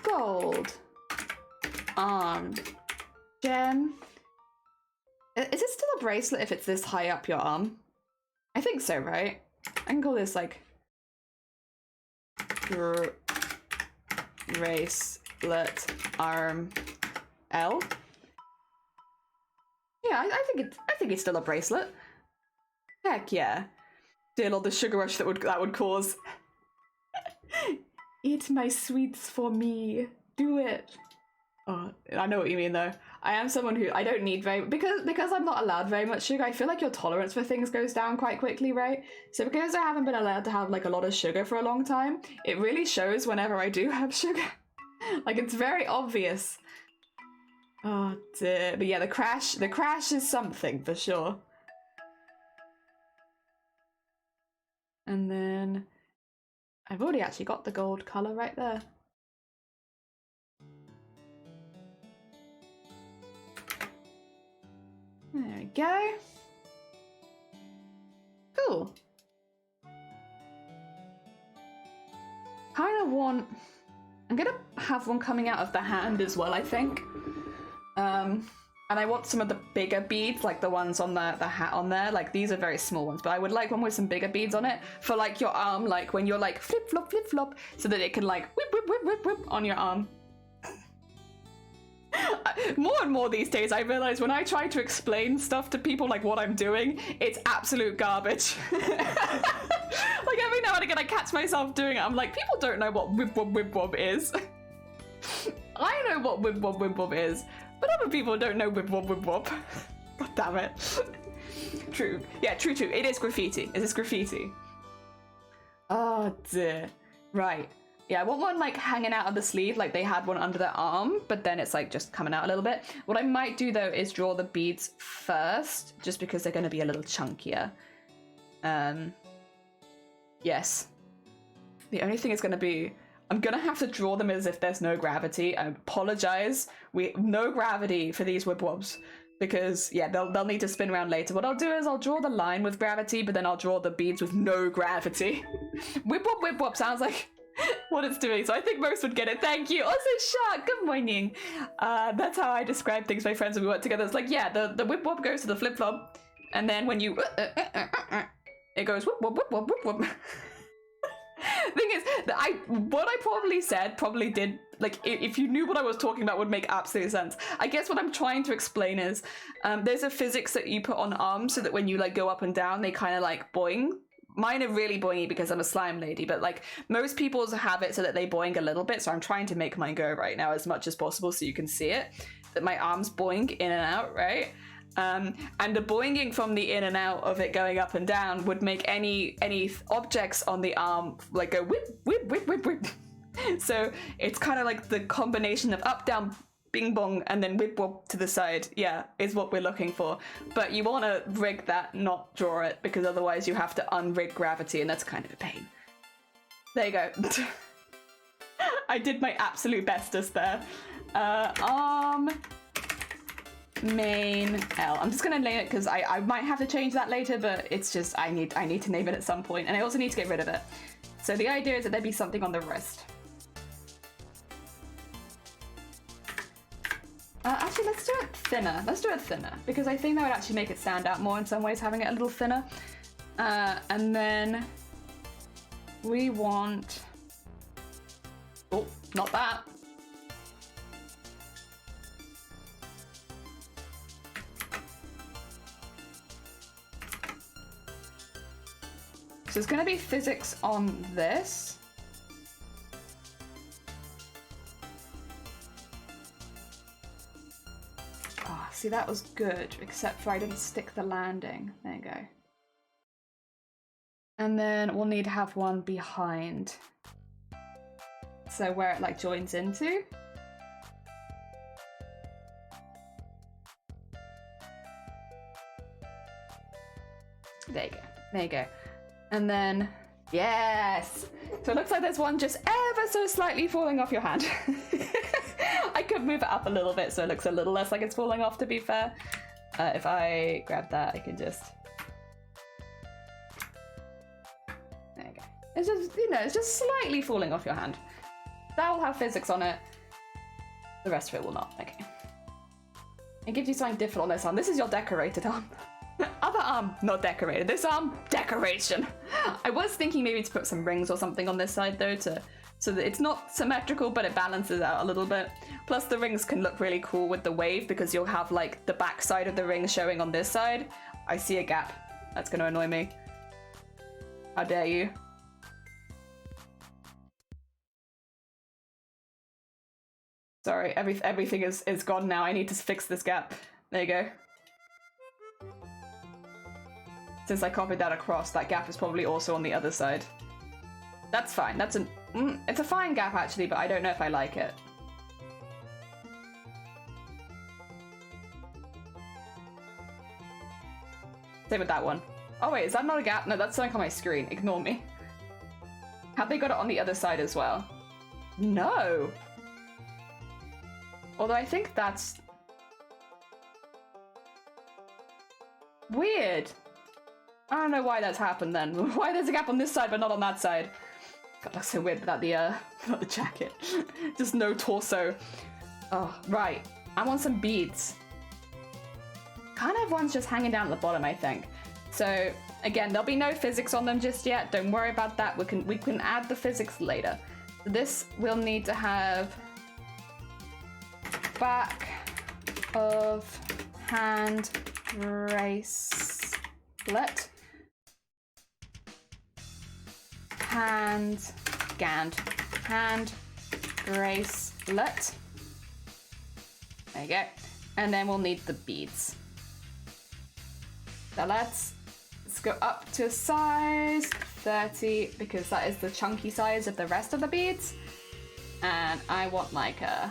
gold arm gem. Is it still a bracelet if it's this high up your arm? I think so, right? I can call this like bracelet arm L. Yeah, I think it's still a bracelet. Heck yeah. Deal all the sugar rush that would cause. Eat my sweets for me. Do it. Oh, I know what you mean though. I am someone who I don't need very because I'm not allowed very much sugar. I feel like your tolerance for things goes down quite quickly, right? So because I haven't been allowed to have like a lot of sugar for a long time, it really shows whenever I do have sugar. Like it's very obvious. Oh dear. But yeah, the crash is something for sure. And then I've already actually got the gold color right there. There we go. Cool. Kind of want... I'm gonna have one coming out of the hand as well, I think. And I want some of the bigger beads, like the ones on the hat on there. Like, these are very small ones, but I would like one with some bigger beads on it for, like, your arm, like, when you're, like, flip-flop, flip-flop, so that it can, like, whip, whip, whip, whip, whip on your arm. More and more these days, I realize when I try to explain stuff to people, like, what I'm doing, it's absolute garbage. Like, every now and again, I catch myself doing it. I'm like, people don't know what whip, wob is. I know what whip, wob is. But other people don't know whip wob. God damn it. True. Yeah, true. It is graffiti. It is graffiti. Oh dear. Right. Yeah, I want one like hanging out of the sleeve, like they had one under their arm, but then it's like just coming out a little bit. What I might do though is draw the beads first, just because they're going to be a little chunkier. Yes. The only thing is going to be, I'm gonna have to draw them as if there's no gravity. I apologize. No gravity for these whip wobs, because yeah, they'll need to spin around later. What I'll do is I'll draw the line with gravity, but then I'll draw the beads with no gravity. Whip wop sounds like what it's doing, so I think most would get it. Thank you. Also, Shark, good morning. That's how I describe things to my friends when we work together. It's like, yeah, the whip wop goes to the flip flop, and then when you it goes whip wop. Thing is, what I probably said probably did, like, if you knew what I was talking about, would make absolute sense. I guess what I'm trying to explain is, there's a physics that you put on arms so that when you, like, go up and down, they kind of, like, boing. Mine are really boingy because I'm a slime lady, but, like, most people's have it so that they boing a little bit, so I'm trying to make mine go right now as much as possible so you can see it, that my arms boing in and out, right? And the boinging from the in and out of it going up and down would make any objects on the arm like go whip. So it's kind of like the combination of up, down, bing bong, and then whip wop to the side, yeah, is what we're looking for. But you want to rig that, not draw it, because otherwise you have to unrig gravity, and that's kind of a pain. There you go. I did my absolute bestest there. Arm... main L. I'm just gonna name it because I might have to change that later, but it's just I need to name it at some point, and I also need to get rid of it. So the idea is that there be something on the wrist. Actually, let's do it thinner. Let's do it thinner because I think that would actually make it stand out more in some ways, having it a little thinner. And then we want, oh, not that. So it's going to be physics on this. Oh, see, that was good, except for I didn't stick the landing. There you go. And then we'll need to have one behind. So where it like joins into. There you go. There you go. And then, yes! So it looks like there's one just ever so slightly falling off your hand. I could move it up a little bit so it looks a little less like it's falling off, to be fair. If I grab that, I can just... There you go. It's just, you know, it's just slightly falling off your hand. That will have physics on it. The rest of it will not. Okay. It gives you something different on this arm. This is your decorated arm. Other arm, not decorated. This arm, decoration. I was thinking maybe to put some rings or something on this side though, so that it's not symmetrical, but it balances out a little bit. Plus the rings can look really cool with the wave because you'll have like the back side of the ring showing on this side. I see a gap. That's gonna annoy me. How dare you? Sorry, everything is gone now. I need to fix this gap. There you go. Since I copied that across, that gap is probably also on the other side. That's fine. That's it's a fine gap actually, but I don't know if I like it. Same with that one. Oh wait, is that not a gap? No, that's something on my screen. Ignore me. Have they got it on the other side as well? No. Although I think that's... Weird. I don't know why that's happened then. Why there's a gap on this side but not on that side? God, looks so weird without the jacket. Just no torso. Oh, right. I want some beads. Can't have ones just hanging down at the bottom, I think. So, again, there'll be no physics on them just yet. Don't worry about that. We can add the physics later. So this will need to have back of hand bracelet. Hand bracelet. There you go. And then we'll need the beads. So let's go up to size 30 because that is the chunky size of the rest of the beads. And I want like a...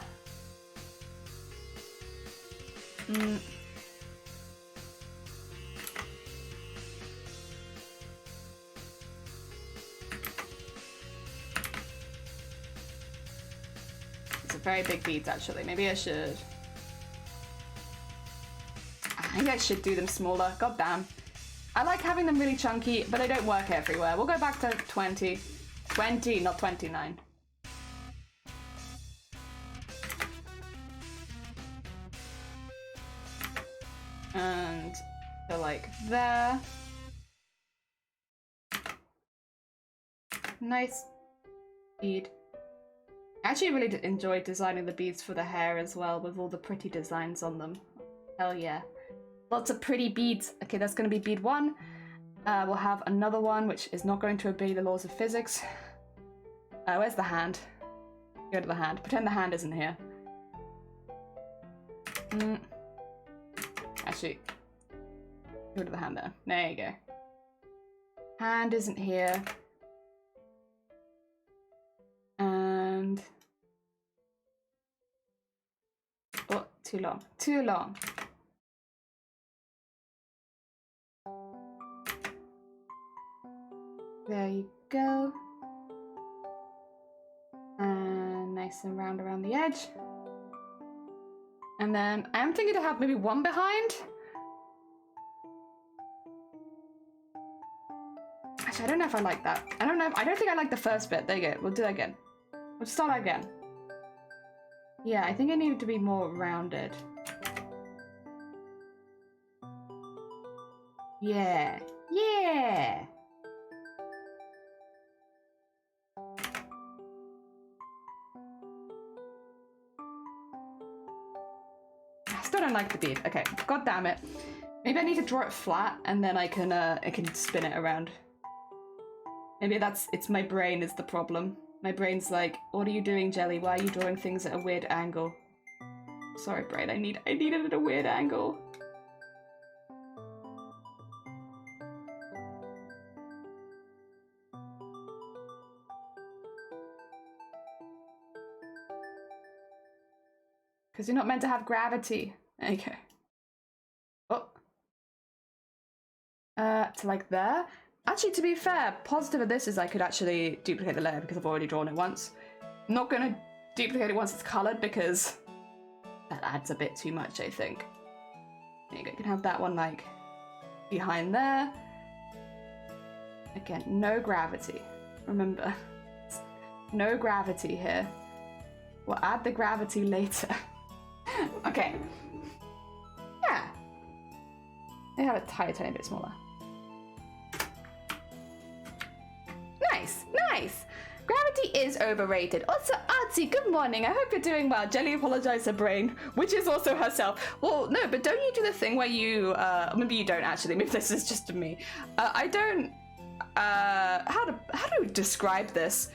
It's a very big beads actually. Maybe I should... I think I should do them smaller. God damn. I like having them really chunky, but they don't work everywhere. We'll go back to 20. 20, not 29. And go like there. Nice bead. I actually really enjoyed designing the beads for the hair as well, with all the pretty designs on them. Hell yeah. Lots of pretty beads. Okay, that's going to be bead 1. We'll have another one, which is not going to obey the laws of physics. Where's the hand? Go to the hand. Pretend the hand isn't here. Actually, go to the hand there. There you go. Hand isn't here. And... oh, too long. Too long. There you go. And nice and round around the edge. And then I am thinking to have maybe one behind. Actually, I don't know if I like that. I don't know. I don't think I like the first bit. There you go. We'll do that again. We'll start again. Yeah, I think I need it to be more rounded. Yeah. Yeah. Still don't like the bead. Okay, god damn it. Maybe I need to draw it flat and then I can spin it around. Maybe it's my brain is the problem. My brain's like, what are you doing, Jelly? Why are you drawing things at a weird angle? Sorry, brain, I need it at a weird angle. Because you're not meant to have gravity. Okay. Oh. To like there. Actually, to be fair, positive of this is I could actually duplicate the layer because I've already drawn it once. I'm not going to duplicate it once it's coloured because that adds a bit too much, I think. There you go. You can have that one like behind there. Again, no gravity. Remember, no gravity here. We'll add the gravity later. Okay. Yeah. They have a tiny bit smaller. Nice, nice. Gravity is overrated. Also, Artsy, good morning. I hope you're doing well. Jelly apologized to Brain, which is also herself. Well, no, but don't you do the thing where you, maybe you don't actually. Maybe this is just me. I don't, how do we describe this?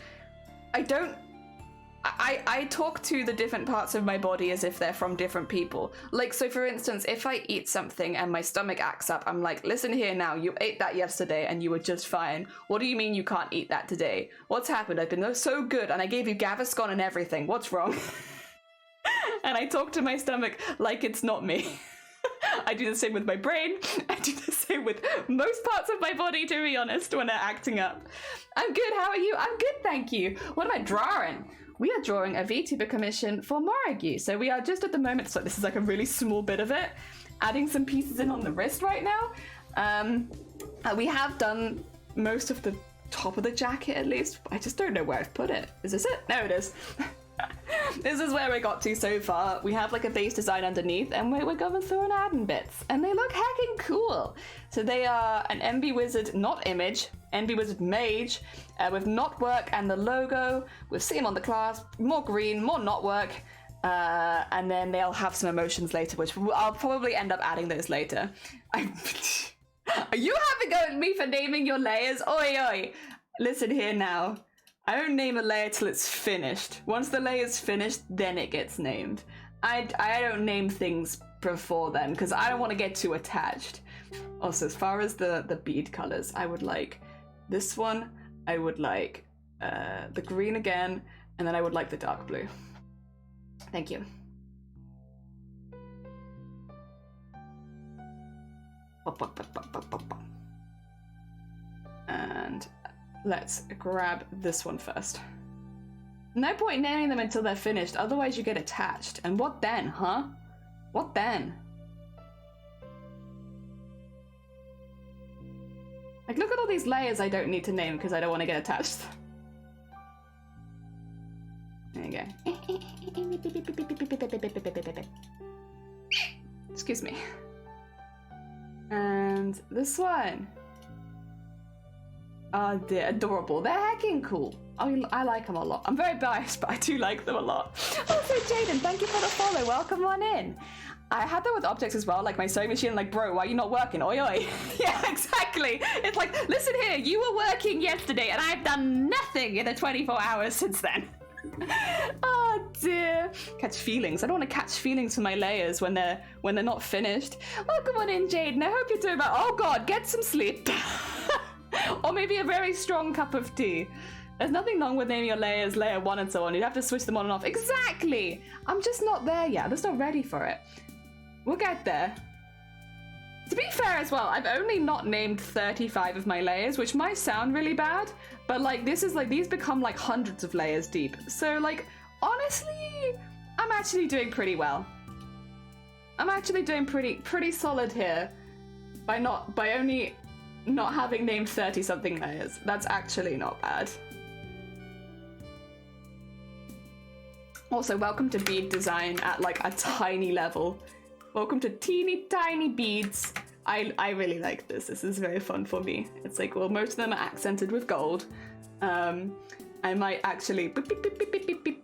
I talk to the different parts of my body as if they're from different people. Like, so for instance, if I eat something and my stomach acts up, I'm like, listen here now, you ate that yesterday and you were just fine. What do you mean you can't eat that today? What's happened? I've been so good and I gave you Gaviscon and everything. What's wrong? And I talk to my stomach like it's not me. I do the same with my brain. I do the same with most parts of my body, to be honest, when they're acting up. I'm good, how are you? I'm good, thank you. What am I drawing? We are drawing a Vtuber commission for Morrigue. So we are just at the moment, so this is like a really small bit of it, adding some pieces in on the wrist right now. We have done most of the top of the jacket at least. I just don't know where I've put it. Is this it? No, it is. This is where we got to so far. We have like a base design underneath, and we're going through and adding bits, and they look heckin' cool. So they are an MB Wizard, not image, MB Wizard mage, with not work and the logo, with Sim on the class, more green, more not work, and then they'll have some emotions later, which I'll probably end up adding those later. Are you having a go at me for naming your layers? Oi, oi. Listen here now. I don't name a layer till it's finished. Once the layer's finished, then it gets named. I don't name things before then, because I don't want to get too attached. Also, as far as the bead colors, I would like this one, I would like the green again, and then I would like the dark blue. Thank you. And let's grab this one first. No point naming them until they're finished, otherwise you get attached. And what then, huh? What then? Like, look at all these layers I don't need to name because I don't want to get attached. There you go. Excuse me. And this one. Oh, they're adorable. They're heckin' cool. I like them a lot. I'm very biased, but I do like them a lot. Also, Jaden, thank you for the follow. Welcome on in. I had that with objects as well, like my sewing machine, like, bro, why are you not working? Oi, oi. Yeah, exactly. It's like, listen here, you were working yesterday, and I've done nothing in the 24 hours since then. Oh dear. Catch feelings. I don't want to catch feelings for my layers when they're not finished. Welcome on in, Jaden. I hope you're doing well. Oh god, get some sleep. Or maybe a very strong cup of tea. There's nothing wrong with naming your layers layer 1 and so on. You'd have to switch them on and off. Exactly! I'm just not there yet. I'm just not ready for it. We'll get there. To be fair as well, I've only not named 35 of my layers, which might sound really bad, but like this is like, these become like hundreds of layers deep. So like, honestly, I'm actually doing pretty well. I'm actually doing pretty solid here by only not having named 30 something layers. That's actually not bad. Also, welcome to bead design at like a tiny level. Welcome to teeny tiny beads. I really like this. This is very fun for me. It's like, well, most of them are accented with gold. I might actually beep, beep, beep, beep, beep, beep, beep.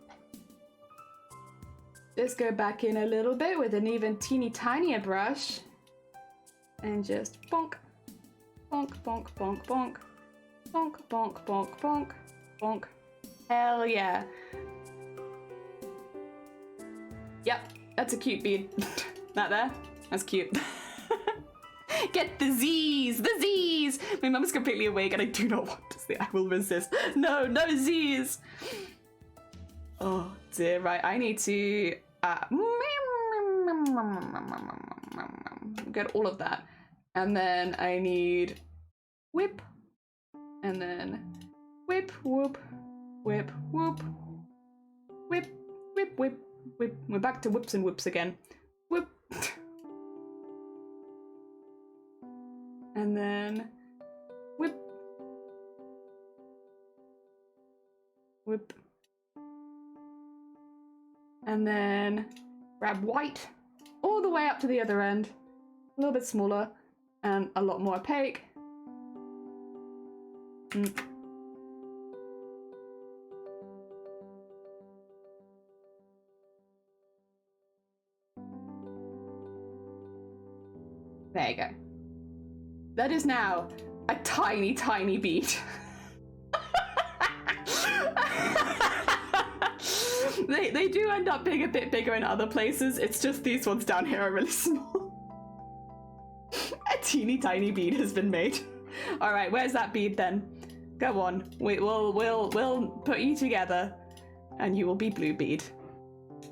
Just go back in a little bit with an even teeny tinier brush and just bonk. Bonk, bonk, bonk, bonk. Bonk, bonk, bonk, bonk. Bonk. Hell yeah. Yep, that's a cute bead. That there? That's cute. Get the Z's! The Z's! My mum is completely awake and I do not want to sleep. I will resist. No, no Z's! Oh dear, right, I need to get all of that. And then I need whip, and then whip, whoop, whip, whoop, whip, whip, whip, whip. We're back to whips and whoops again. Whip. And then whip, whip. And then grab white all the way up to the other end, a little bit smaller and a lot more opaque. There you go. That is now a tiny, tiny bead. They do end up being a bit bigger in other places. It's just these ones down here are really small. A teeny tiny bead has been made. All right, where's that bead then? Go on. We'll put you together, and you will be blue bead.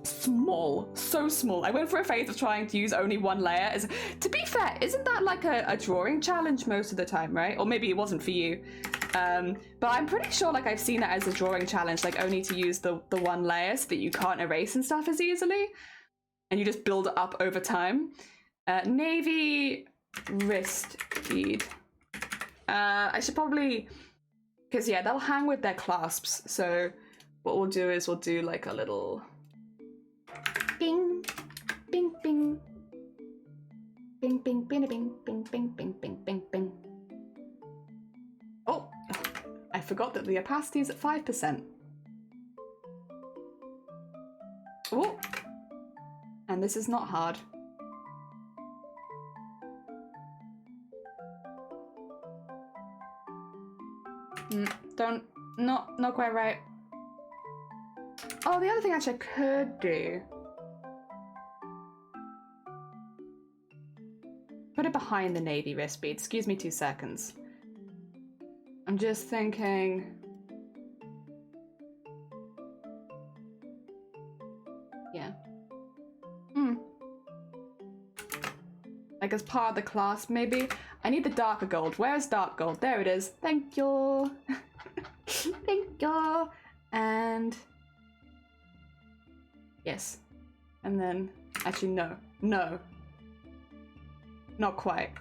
Small, so small. I went for a phase of trying to use only one layer. To be fair, isn't that like a drawing challenge most of the time, right? Or maybe it wasn't for you. But I'm pretty sure like I've seen it as a drawing challenge, like only to use the one layer so that you can't erase and stuff as easily. And you just build it up over time. Navy, wrist bead. I should probably, because yeah, they'll hang with their clasps. So what we'll do is we'll do like a little bing, bing, bing, bing, bing, bing, bing, bing, bing, bing, bing, bing, bing. Oh, I forgot that the opacity is at 5%. Oh, and this is not hard. Not quite right. Oh, the other thing actually I could do. Put it behind the navy wrist bead. Excuse me 2 seconds. I'm just thinking. Yeah. Like as part of the clasp, maybe. I need the darker gold. Where's dark gold? There it is. Thank you. Thank you. And yes. And then actually no. Not quite.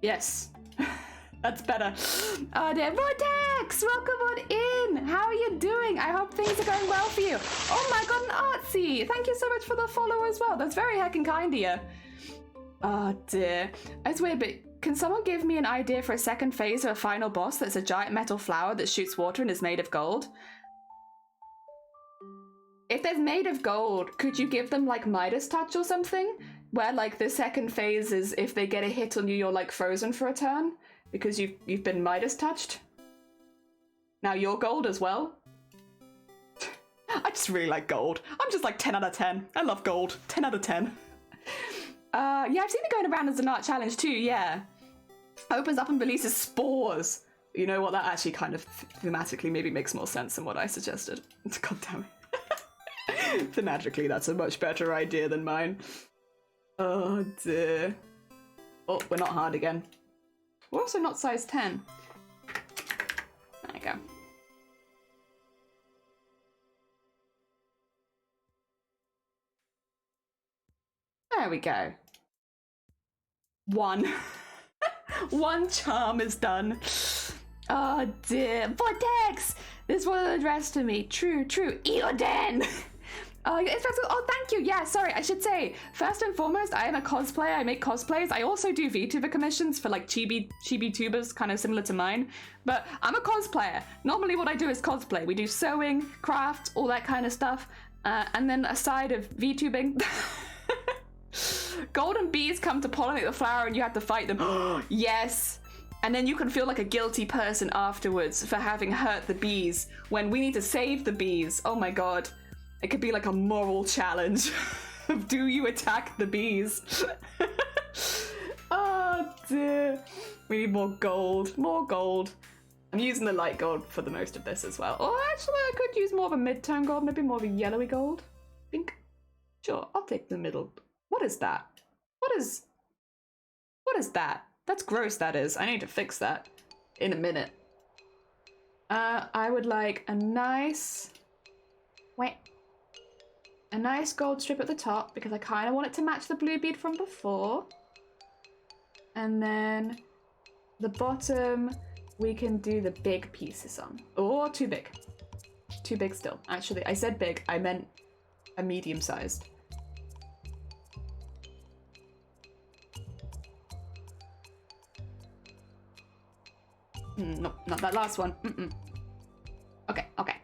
Yes. That's better. Oh dear. Vortex! Welcome on in! How are you doing? I hope things are going well for you. Oh my god, an Artsy! Thank you so much for the follow as well. That's very heckin' kind of you. Oh dear. It's weird, but can someone give me an idea for a second phase of a final boss that's a giant metal flower that shoots water and is made of gold? If they're made of gold, could you give them like Midas touch or something? Where like the second phase is if they get a hit on you, you're like frozen for a turn? Because you've been Midas touched. Now you're gold as well. I just really like gold. I'm just like 10 out of 10. I love gold. 10 out of 10. Yeah, I've seen it going around as an art challenge too, yeah. Opens up and releases spores. You know what, that actually kind of thematically maybe makes more sense than what I suggested. God damn it. Thematically, that's a much better idea than mine. Oh dear. Oh, we're not hard again. We're also not size 10. There you go. There we go. One. One charm is done. Oh dear. Vortex! This was addressed to me. True. Eoden! Oh, thank you. Yeah, sorry, I should say, first and foremost, I am a cosplayer. I make cosplays. I also do Vtuber commissions for like chibi tubers, kind of similar to mine. But I'm a cosplayer. Normally what I do is cosplay. We do sewing, craft, all that kind of stuff. And then aside of VTubing, golden bees come to pollinate the flower and you have to fight them. Yes. And then you can feel like a guilty person afterwards for having hurt the bees when we need to save the bees. Oh my god. It could be like a moral challenge. Do you attack the bees? Oh dear. We need more gold. More gold. I'm using the light gold for the most of this as well. Oh, actually, I could use more of a mid-tone gold. Maybe more of a yellowy gold. Think. Sure, I'll take the middle. What is that? What is that? That's gross, that is. I need to fix that in a minute. I would like a nice... Wait. A nice gold strip at the top because I kind of want it to match the blue bead from before. And then the bottom, we can do the big pieces on. Oh, too big. Too big still. Actually, I said big. I meant a medium-sized. No, not that last one. Okay.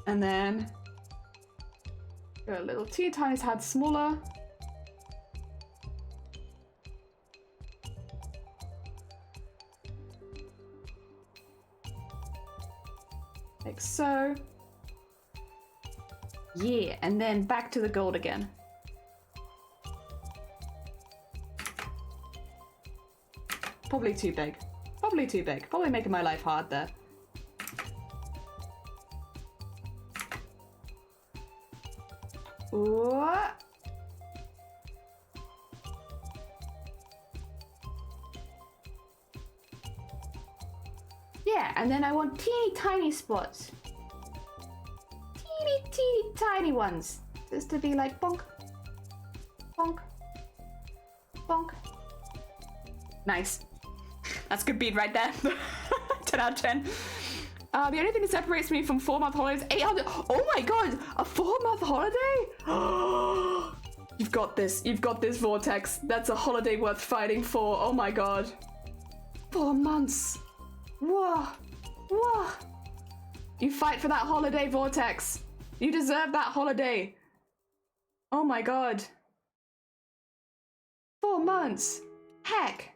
And then go a little teeny tiny tad smaller. Like so. Yeah, and then back to the gold again. Probably too big. Probably too big. Probably making my life hard there. Ooh. Yeah, and then I want teeny tiny spots. Teeny tiny ones. Just to be like bonk, bonk, Bonk. Nice. That's a good bead right there. 10 out of 10. The only thing that separates me from 4-month holidays, 800. Oh my god, a 4-month holiday? You've got this, Vortex. That's a holiday worth fighting for. Oh my god. 4 months. Whoa. Whoa. You fight for that holiday, Vortex. You deserve that holiday. Oh my god. 4 months. Heck.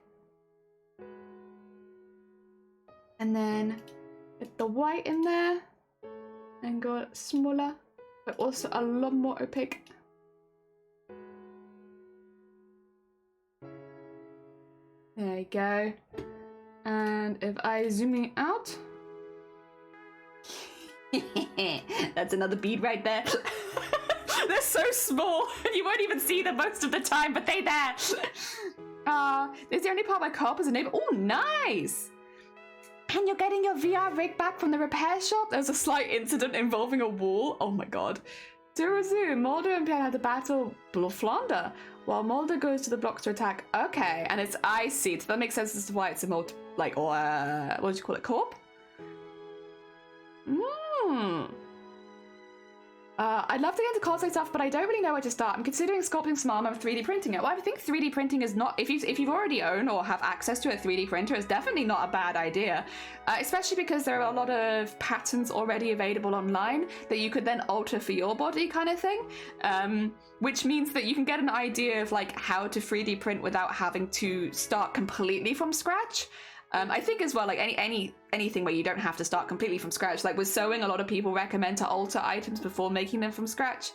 And then put the white in there and go smaller, but also a lot more opaque. There you go. And if I zoom it out, that's another bead right there. They're so small, you won't even see them most of the time, but they there. Is the only part my co-op is a neighbor. Oh, nice. And you're getting your VR rig back from the repair shop? There was a slight incident involving a wall. Oh my god. Durazoo, Mulder and Pierre have to battle Flounder, while Mulder goes to the blocks to attack. Okay, and it's icy, so that makes sense as to why it's a what did you call it, co-op? I'd love to get into cosplay stuff, but I don't really know where to start. I'm considering sculpting some armor and 3D printing it. Well, I think 3D printing is not, if you've already owned or have access to a 3D printer, it's definitely not a bad idea. Especially because there are a lot of patterns already available online that you could then alter for your body kind of thing. Which means that you can get an idea of like how to 3D print without having to start completely from scratch. I think as well, like anything where you don't have to start completely from scratch. Like with sewing, a lot of people recommend to alter items before making them from scratch.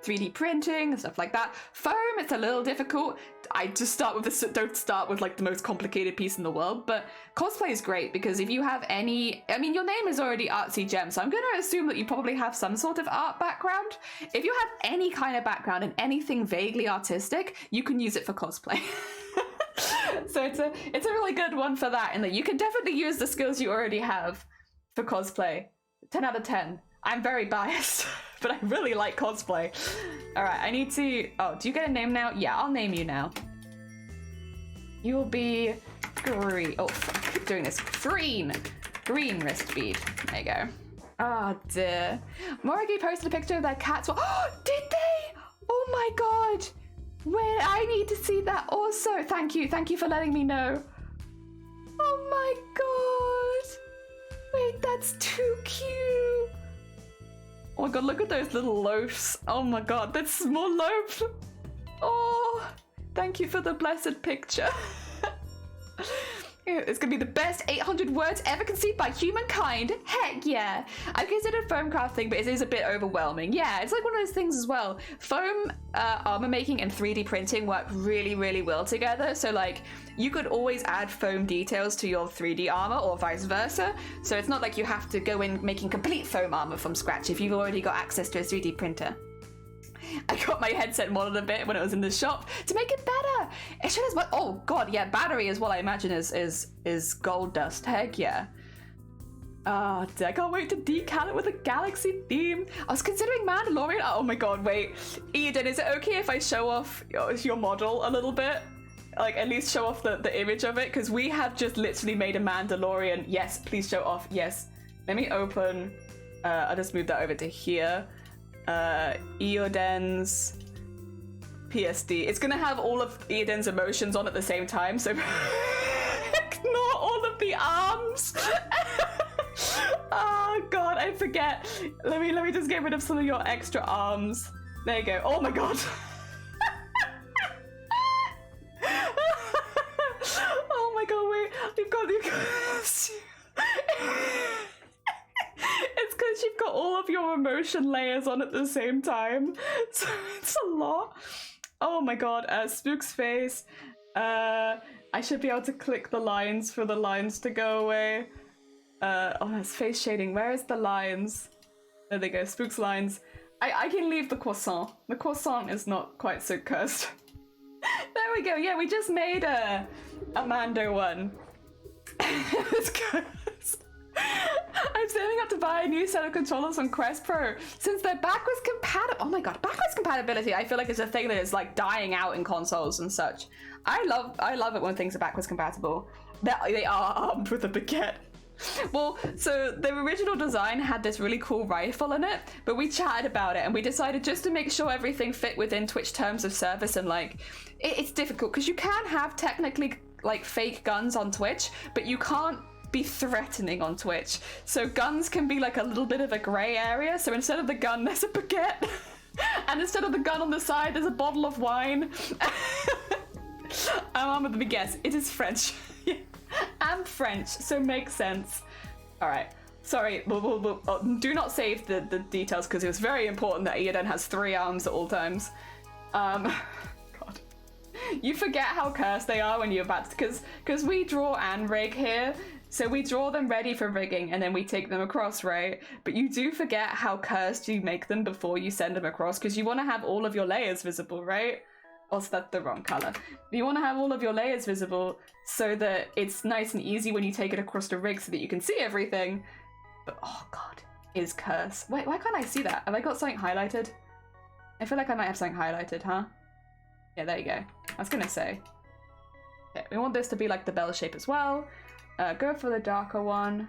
3D printing and stuff like that. Foam, it's a little difficult. I just don't start with like the most complicated piece in the world. But cosplay is great because if you have any, I mean, your name is already Artsy Gem, so I'm going to assume that you probably have some sort of art background. If you have any kind of background in anything vaguely artistic, you can use it for cosplay. So it's a really good one for that, in that you can definitely use the skills you already have for cosplay. 10 out of 10. I'm very biased, but I really like cosplay. All right, I need to... Oh, do you get a name now? Yeah, I'll name you now. You will be green. Oh, fuck, I keep doing this. Green wrist bead. There you go. Oh, dear. Moragi posted a picture of their cats. Oh, did they? Oh my god. Wait, I need to see that also. Thank you for letting me know. Oh my god. Wait, that's too cute. Oh my god, look at those little loaves. Oh my god, that's small loaf. Oh, thank you for the blessed picture. It's gonna be the best 800 words ever conceived by humankind. Heck yeah. I've considered foam crafting, but it is a bit overwhelming. Yeah, it's like one of those things as well. Foam armor making and 3D printing work really, really well together. So like, you could always add foam details to your 3D armor or vice versa. So it's not like you have to go in making complete foam armor from scratch if you've already got access to a 3D printer. I got my headset modded a bit when it was in the shop to make it better. It should as well. Oh god, yeah, battery is what I imagine is gold dust. Heck yeah. I can't wait to decal it with a galaxy theme. I was considering Mandalorian. Oh my god, wait. Eden, is it okay if I show off your model a little bit? Like, at least show off the image of it? Because we have just literally made a Mandalorian. Yes, please show off. Yes. Let me open. I'll just move that over to here. Eoden's PSD. It's gonna have all of Eoden's emotions on at the same time, so ignore all of the arms. Oh god, I forget. Let me just get rid of some of your extra arms. There you go. Oh my god. Oh my god, wait. You've got It's because you've got all of your emotion layers on at the same time. So it's a lot. Oh my god, Spook's face. I should be able to click the lines for the lines to go away. Oh, that's face shading. Where is the lines? There they go, Spook's lines. I can leave the croissant. The croissant is not quite so cursed. There we go. Yeah, we just made a Mando one. It's cursed. I'm saving up to buy a new set of controllers from Quest Pro since they're backwards compatible. Oh my god, backwards compatibility I feel like is a thing that is like dying out in consoles and such. I love it when things are backwards compatible. They are armed with a baguette. Well, so the original design had this really cool rifle in it, but we chatted about it and we decided just to make sure everything fit within Twitch terms of service, and like it's difficult because you can have technically like fake guns on Twitch, but you can't be threatening on Twitch. So guns can be like a little bit of a gray area. So instead of the gun, there's a baguette. And instead of the gun on the side, there's a bottle of wine. I'm armed with the baguette. It is French. I'm French, so makes sense. All right. Sorry, we'll do not save the details because it was very important that Ioden has 3 arms at all times. God. You forget how cursed they are when you're about to, because we draw and rig here. So we draw them ready for rigging and then we take them across, right? But you do forget how cursed you make them before you send them across because you want to have all of your layers visible, right? Also, that's the wrong color. You want to have all of your layers visible so that it's nice and easy when you take it across the rig so that you can see everything. But oh god, is curse. Wait, why can't I see that? Have I got something highlighted? I feel like I might have something highlighted, huh? Yeah, there you go. I was gonna say. Okay, we want this to be like the bell shape as well. Go for the darker one.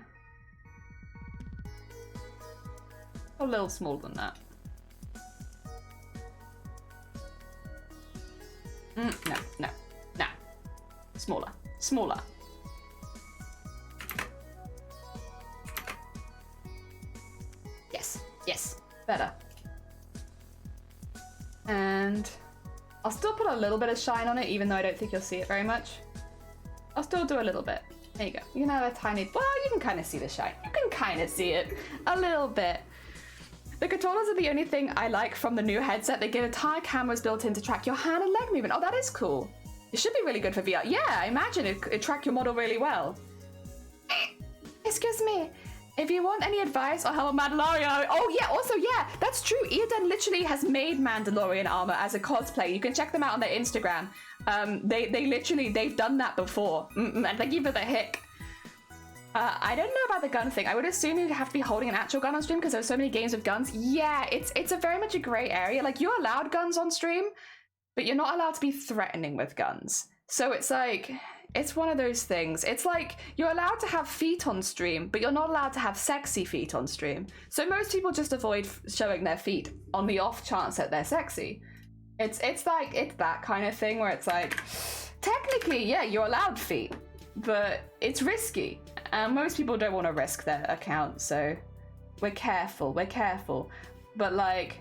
A little smaller than that. No. Smaller. Smaller. Yes. Better. And I'll still put a little bit of shine on it, even though I don't think you'll see it very much. I'll still do a little bit. There you go. You can have a tiny... Well, you can kind of see the shine. You can kind of see it. A little bit. The controllers are the only thing I like from the new headset. They get entire cameras built in to track your hand and leg movement. Oh, that is cool. It should be really good for VR. Yeah, I imagine it track your model really well. Excuse me. If you want any advice on how a Mandalorian... Oh, yeah, also, yeah, that's true. Ioden literally has made Mandalorian armor as a cosplay. You can check them out on their Instagram. They've done that before. And thank you for the hick. I don't know about the gun thing. I would assume you'd have to be holding an actual gun on stream because there's so many games with guns. Yeah, it's a very much a gray area. Like, you're allowed guns on stream, but you're not allowed to be threatening with guns. So it's like... It's one of those things. It's like you're allowed to have feet on stream, but you're not allowed to have sexy feet on stream. So most people just avoid showing their feet on the off chance that they're sexy. It's that kind of thing where it's like, technically, yeah, you're allowed feet, but it's risky. And most people don't want to risk their account, so we're careful. But like,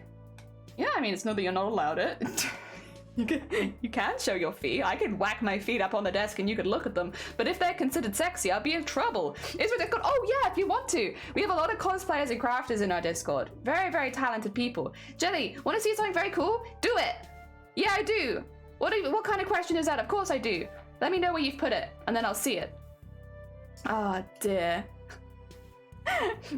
yeah, I mean, it's not that you're not allowed it. You can show your feet. I could whack my feet up on the desk and you could look at them. But if they're considered sexy, I'll be in trouble. It's ridiculous. Oh yeah, if you want to. We have a lot of cosplayers and crafters in our Discord. Very, very talented people. Jelly, want to see something very cool? Do it. Yeah, I do. What kind of question is that? Of course I do. Let me know where you've put it, and then I'll see it. Oh dear.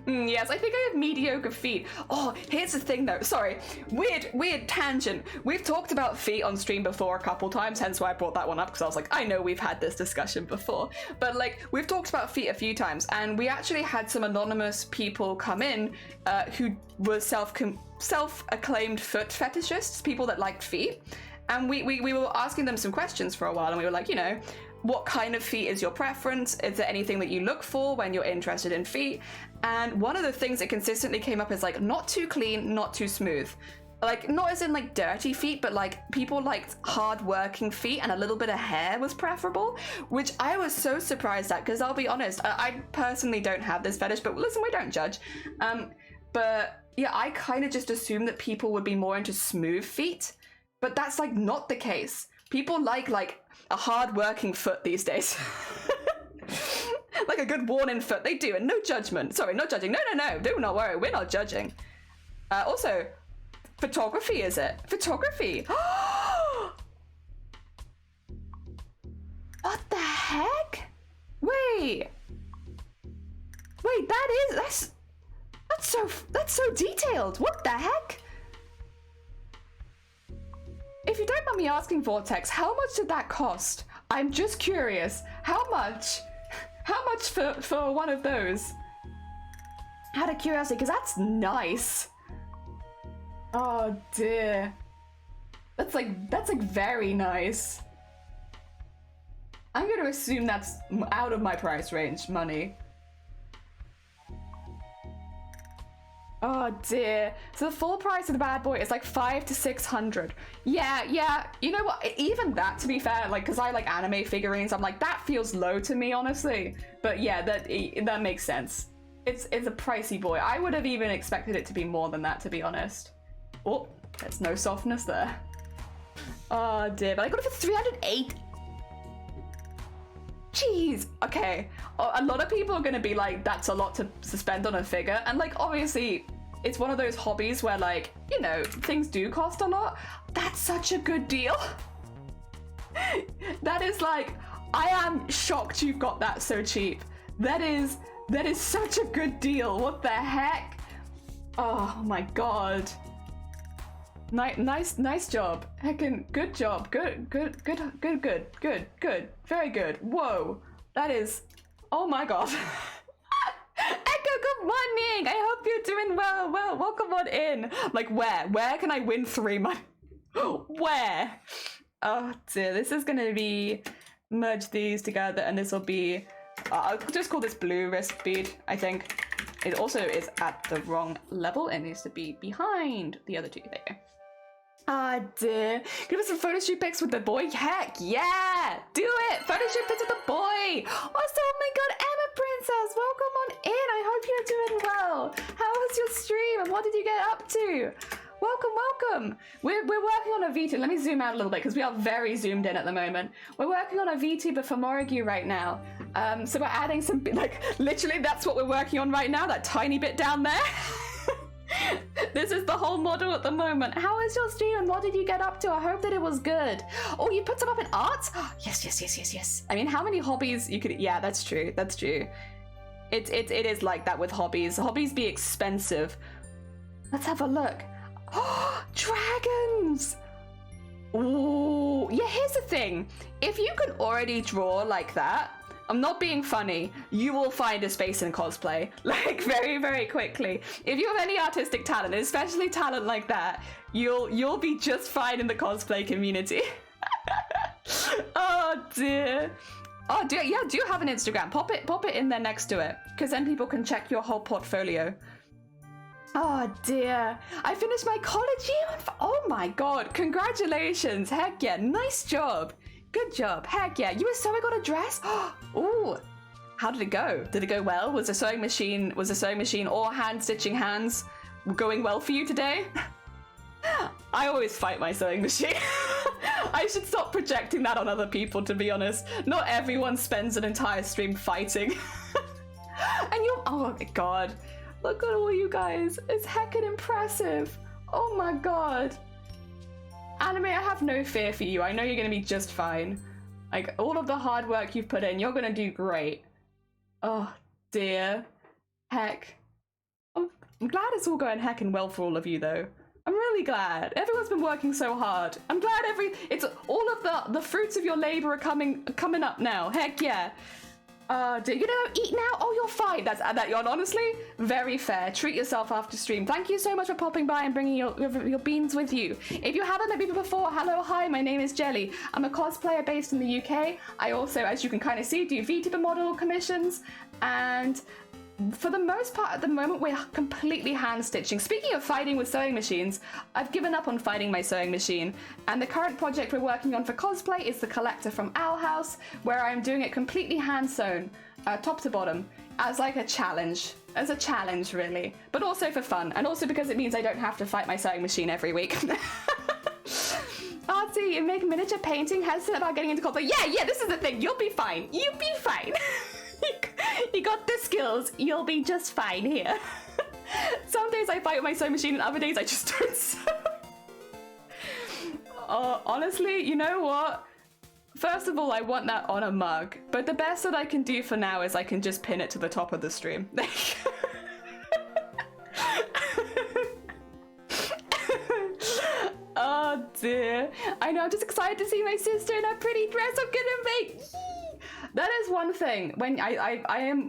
Yes, I think I have mediocre feet. Oh, here's the thing though. Sorry, weird tangent. We've talked about feet on stream before a couple times, hence why I brought that one up, because I was like, I know we've had this discussion before. But like, we've talked about feet a few times, and we actually had some anonymous people come in who were self-acclaimed foot fetishists, people that liked feet. And we were asking them some questions for a while, and we were like, you know, what kind of feet is your preference? Is there anything that you look for when you're interested in feet? And one of the things that consistently came up is like, not too clean, not too smooth. Like, not as in like dirty feet, but like people liked hard-working feet, and a little bit of hair was preferable, which I was so surprised at, because I'll be honest, I personally don't have this fetish, but listen, we don't judge. But yeah, I kind of just assumed that people would be more into smooth feet, but that's like not the case. People like a hard-working foot these days. Like a good worn-in foot. They do, and no judgment. Sorry, not judging. No. Do not worry. We're not judging. Also, photography, is it? Photography. What the heck? Wait, that's so detailed. What the heck? If you don't mind me asking, Vortex, how much did that cost? I'm just curious. How much for one of those? Out of curiosity, because that's nice. Oh dear. That's like very nice. I'm going to assume that's out of my price range money. Oh dear. So the full price of the bad boy is like 500 to 600. Yeah. You know what? Even that, to be fair, like, because I like anime figurines, I'm like, that feels low to me, honestly. But yeah, that makes sense. It's a pricey boy. I would have even expected it to be more than that, to be honest. Oh, there's no softness there. Oh dear, but I got it for 308. Jeez. Okay. A lot of people are going to be like, that's a lot to spend on a figure. And like, obviously, it's one of those hobbies where like, you know, things do cost a lot. That's such a good deal. That is like, I am shocked you've got that so cheap. That is such a good deal. What the heck? Oh my god. Nice job. Heckin' good job. Good. Very good. Whoa. That is, oh my god. Echo, good morning. I hope you're doing well. Welcome on in. Like where can I win 3 money? Where? Oh dear, this is gonna be, merge these together and this will be, I'll just call this blue wrist bead, I think. It also is at the wrong level. It needs to be behind the other two. There you go. Ah dear. Give us some photo shoot pics with the boy. Heck yeah! Do it! Photo shoot pics with the boy! Also, oh my god, Emma Princess! Welcome on in! I hope you're doing well! How was your stream and what did you get up to? Welcome! We're working on a VTuber. Let me zoom out a little bit because we are very zoomed in at the moment. We're working on a VTuber for Morrigue right now. So we're adding some, like, literally that's what we're working on right now, that tiny bit down there. This is the whole model at the moment. How was your stream and what did you get up to? I hope that it was good. Oh, you put some up in art? Yes. I mean, how many hobbies you could, yeah, that's true. It is like that with hobbies. Hobbies be expensive. Let's have a look. Oh, dragons! Ooh, yeah, here's the thing. If you can already draw like that, I'm not being funny, you will find a space in cosplay, like very, very quickly. If you have any artistic talent, especially talent like that, you'll be just fine in the cosplay community. Oh dear. Oh dear, yeah, do you have an Instagram? Pop it in there next to it, because then people can check your whole portfolio. Oh dear, I finished my college year. Oh my god, congratulations. Heck yeah, nice job. Good job. Heck yeah. You were sewing on a dress? Ooh. How did it go? Did it go well? Was the sewing machine or hand stitching hands going well for you today? I always fight my sewing machine. I should stop projecting that on other people, to be honest. Not everyone spends an entire stream fighting. And you, oh my god. Look at all you guys. It's heckin' impressive. Oh my god. Anime, I have no fear for you. I know you're gonna be just fine. Like, all of the hard work you've put in, you're gonna do great. Oh, dear. Heck. I'm glad it's all going heckin' well for all of you, though. I'm really glad. Everyone's been working so hard. I'm glad it's all of the fruits of your labor are coming up now. Heck yeah. Do you know eat now? Oh, you're fine. That's honestly very fair. Treat yourself after stream. Thank you so much for popping by and bringing your beans with you. If you haven't met me before, hello, hi, my name is Jelly. I'm a cosplayer based in the UK. I also, as you can kind of see, do VTuber model commissions, and for the most part at the moment we're completely hand stitching. Speaking of fighting with sewing machines, I've given up on fighting my sewing machine, and the current project we're working on for cosplay is the collector from Owl House, where I'm doing it completely hand sewn, top to bottom, as like a challenge. As a challenge, really, but also for fun, and also because it means I don't have to fight my sewing machine every week. Artsy, you make miniature painting, hesitant about getting into cosplay. Yeah, this is the thing. You'll be fine. You got the skills. You'll be just fine here. Some days I fight with my sewing machine and other days I just don't sew. Honestly, you know what? First of all, I want that on a mug, but the best that I can do for now is I can just pin it to the top of the stream. Oh dear. I know, I'm just excited to see my sister in her pretty dress I'm gonna make. That is one thing. When I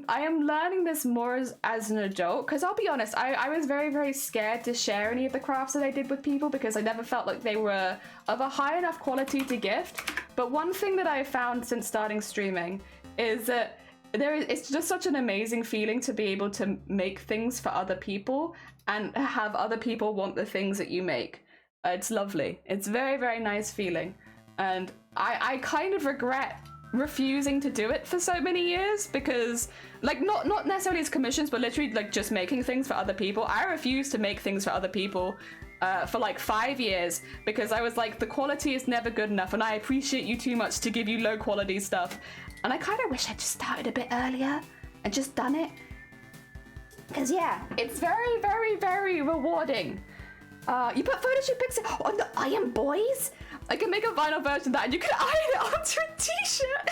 am learning this more as an adult, because I'll be honest, I was very, very scared to share any of the crafts that I did with people because I never felt like they were of a high enough quality to gift. But one thing that I've found since starting streaming is that it's just such an amazing feeling to be able to make things for other people and have other people want the things that you make. It's lovely. It's very, very nice feeling. And I kind of regret refusing to do it for so many years because, like, not necessarily as commissions, but literally like just making things for other people. I refused to make things for other people for like 5 years because I was like, the quality is never good enough and I appreciate you too much to give you low quality stuff. And I kind of wish I'd just started a bit earlier and just done it. Because yeah, it's very, very, very rewarding. You put photo shoot pics on the Iron Boys? I can make a vinyl version of that and you can iron it onto a t-shirt.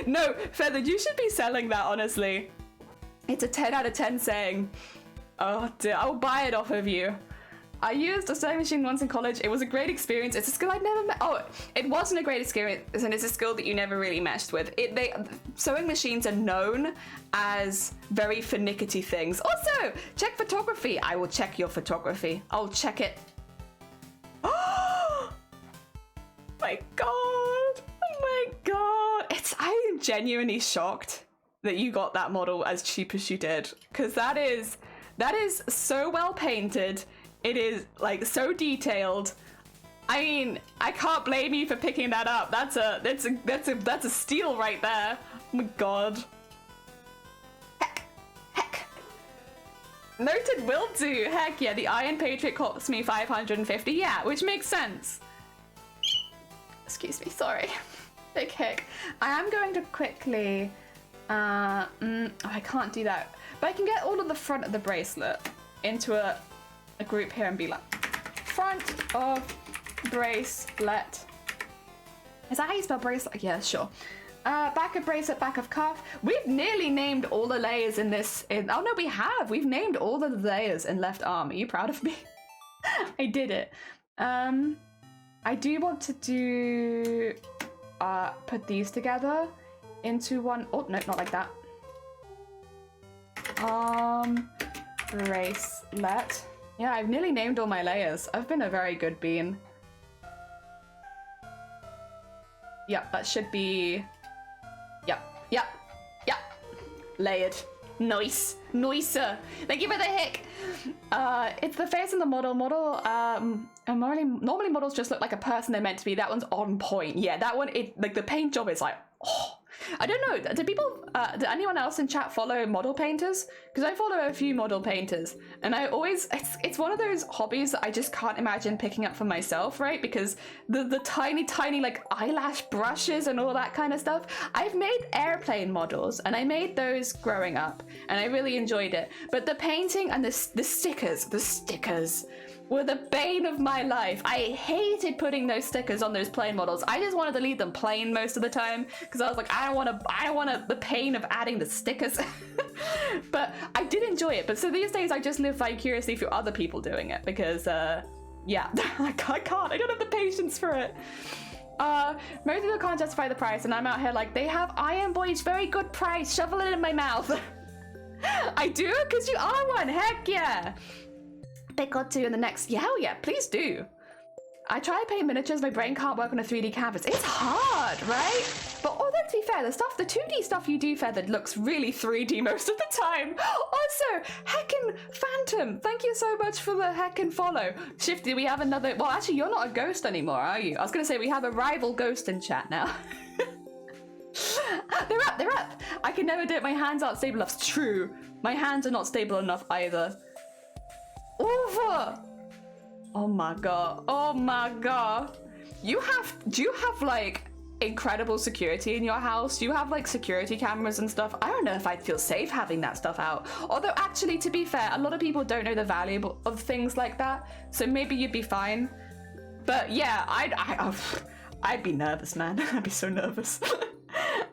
No, Feather, you should be selling that, honestly. It's a 10 out of 10 saying. Oh dear, I'll buy it off of you. I used a sewing machine once in college. It was a great experience. It's a skill I'd never met. Oh, it wasn't a great experience, and it's a skill that you never really meshed with. Sewing machines are known as very finicky things. Also, check photography. I will check your photography. I'll check it. Oh my god. Oh my god. I am genuinely shocked that you got that model as cheap as you did, because that is so well painted. It is like so detailed. I mean, I can't blame you for picking that up. That's a steal right there. Oh my god. Heck. Noted will do. Heck yeah, the Iron Patriot cost me 550. Yeah, which makes sense. Excuse me, sorry. Big hick. I am going to quickly I can't do that. But I can get all of the front of the bracelet into a group here and be like, front of bracelet. Is that how you spell bracelet? Yeah, sure. Back of bracelet, back of cuff. We've nearly named all the layers in this. Oh no, we have. We've named all the layers in left arm. Are you proud of me? I did it. I do want to do put these together into one. Oh no, not like that. Bracelet. Yeah, I've nearly named all my layers. I've been a very good bean. Yep, that should be... Yep. Layered. Nice. Nicer. Thank you for the hick. It's the face in the model. Normally models just look like a person they're meant to be. That one's on point. Yeah, that one, like the paint job is like, oh. I don't know, do anyone else in chat follow model painters? Because I follow a few model painters, and I always, it's one of those hobbies that I just can't imagine picking up for myself, right? Because the tiny like eyelash brushes and all that kind of stuff. I've made airplane models, and I made those growing up, and I really enjoyed it. But the painting and the stickers were the bane of my life. I hated putting those stickers on those plain models. I just wanted to leave them plain most of the time because I was like, I don't want the pain of adding the stickers. But I did enjoy it. But so these days I just live vicariously through other people doing it because yeah, I can't. I don't have the patience for it. Most people can't justify the price, and I'm out here like, they have Iron Boy's very good price. Shovel it in my mouth. I do, because you are one. Heck yeah. Pick or two in the next. Yeah, hell yeah, please do. I try to paint miniatures, my brain can't work on a 3D canvas. It's hard, right? But although to be fair, the 2D stuff you do, Feathered, looks really 3D most of the time. Also, Heckin' Phantom, thank you so much for the Heckin' follow. Shifty, we have another, well actually you're not a ghost anymore, are you? I was gonna say we have a rival ghost in chat now. They're up. I can never do it, my hands aren't stable enough. It's true, my hands are not stable enough either. Over. Oh my god. Do you have like incredible security in your house? Do you have like security cameras and stuff? I don't know if I'd feel safe having that stuff out. Although actually, to be fair, a lot of people don't know the value of things like that, so maybe you'd be fine. But yeah, I'd be nervous, man. I'd be so nervous.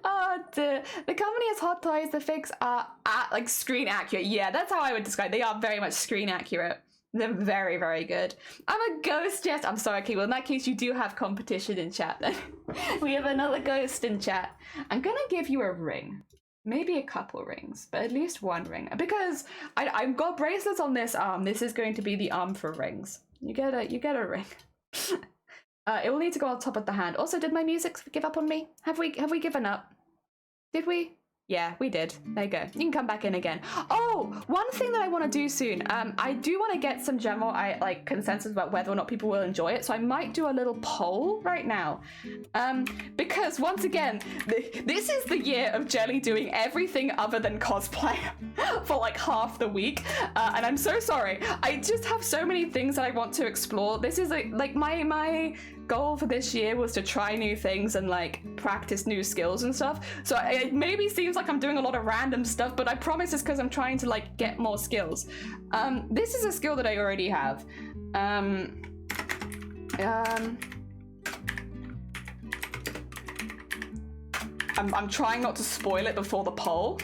Oh dear. The company is Hot Toys. The figs are like screen accurate. Yeah, that's how I would describe it. They are very much screen accurate. They're very, very good. I'm a ghost, yes. I'm sorry, okay, well, in that case, you do have competition in chat then. We have another ghost in chat. I'm gonna give you a ring. Maybe a couple rings, but at least one ring. Because I've got bracelets on this arm. This is going to be the arm for rings. You get a ring. It will need to go on top of the hand. Also, did my music give up on me? Have we given up? Did we? Yeah, we did. There you go. You can come back in again. Oh, one thing that I want to do soon. I do want to get some general consensus about whether or not people will enjoy it. So I might do a little poll right now. Because once again, this is the year of Jelly doing everything other than cosplay for like half the week. And I'm so sorry. I just have so many things that I want to explore. This is like my goal for this year was to try new things and like practice new skills and stuff. So it maybe seems like I'm doing a lot of random stuff, but I promise it's because I'm trying to like get more skills. This is a skill that I already have. I'm trying not to spoil it before the poll.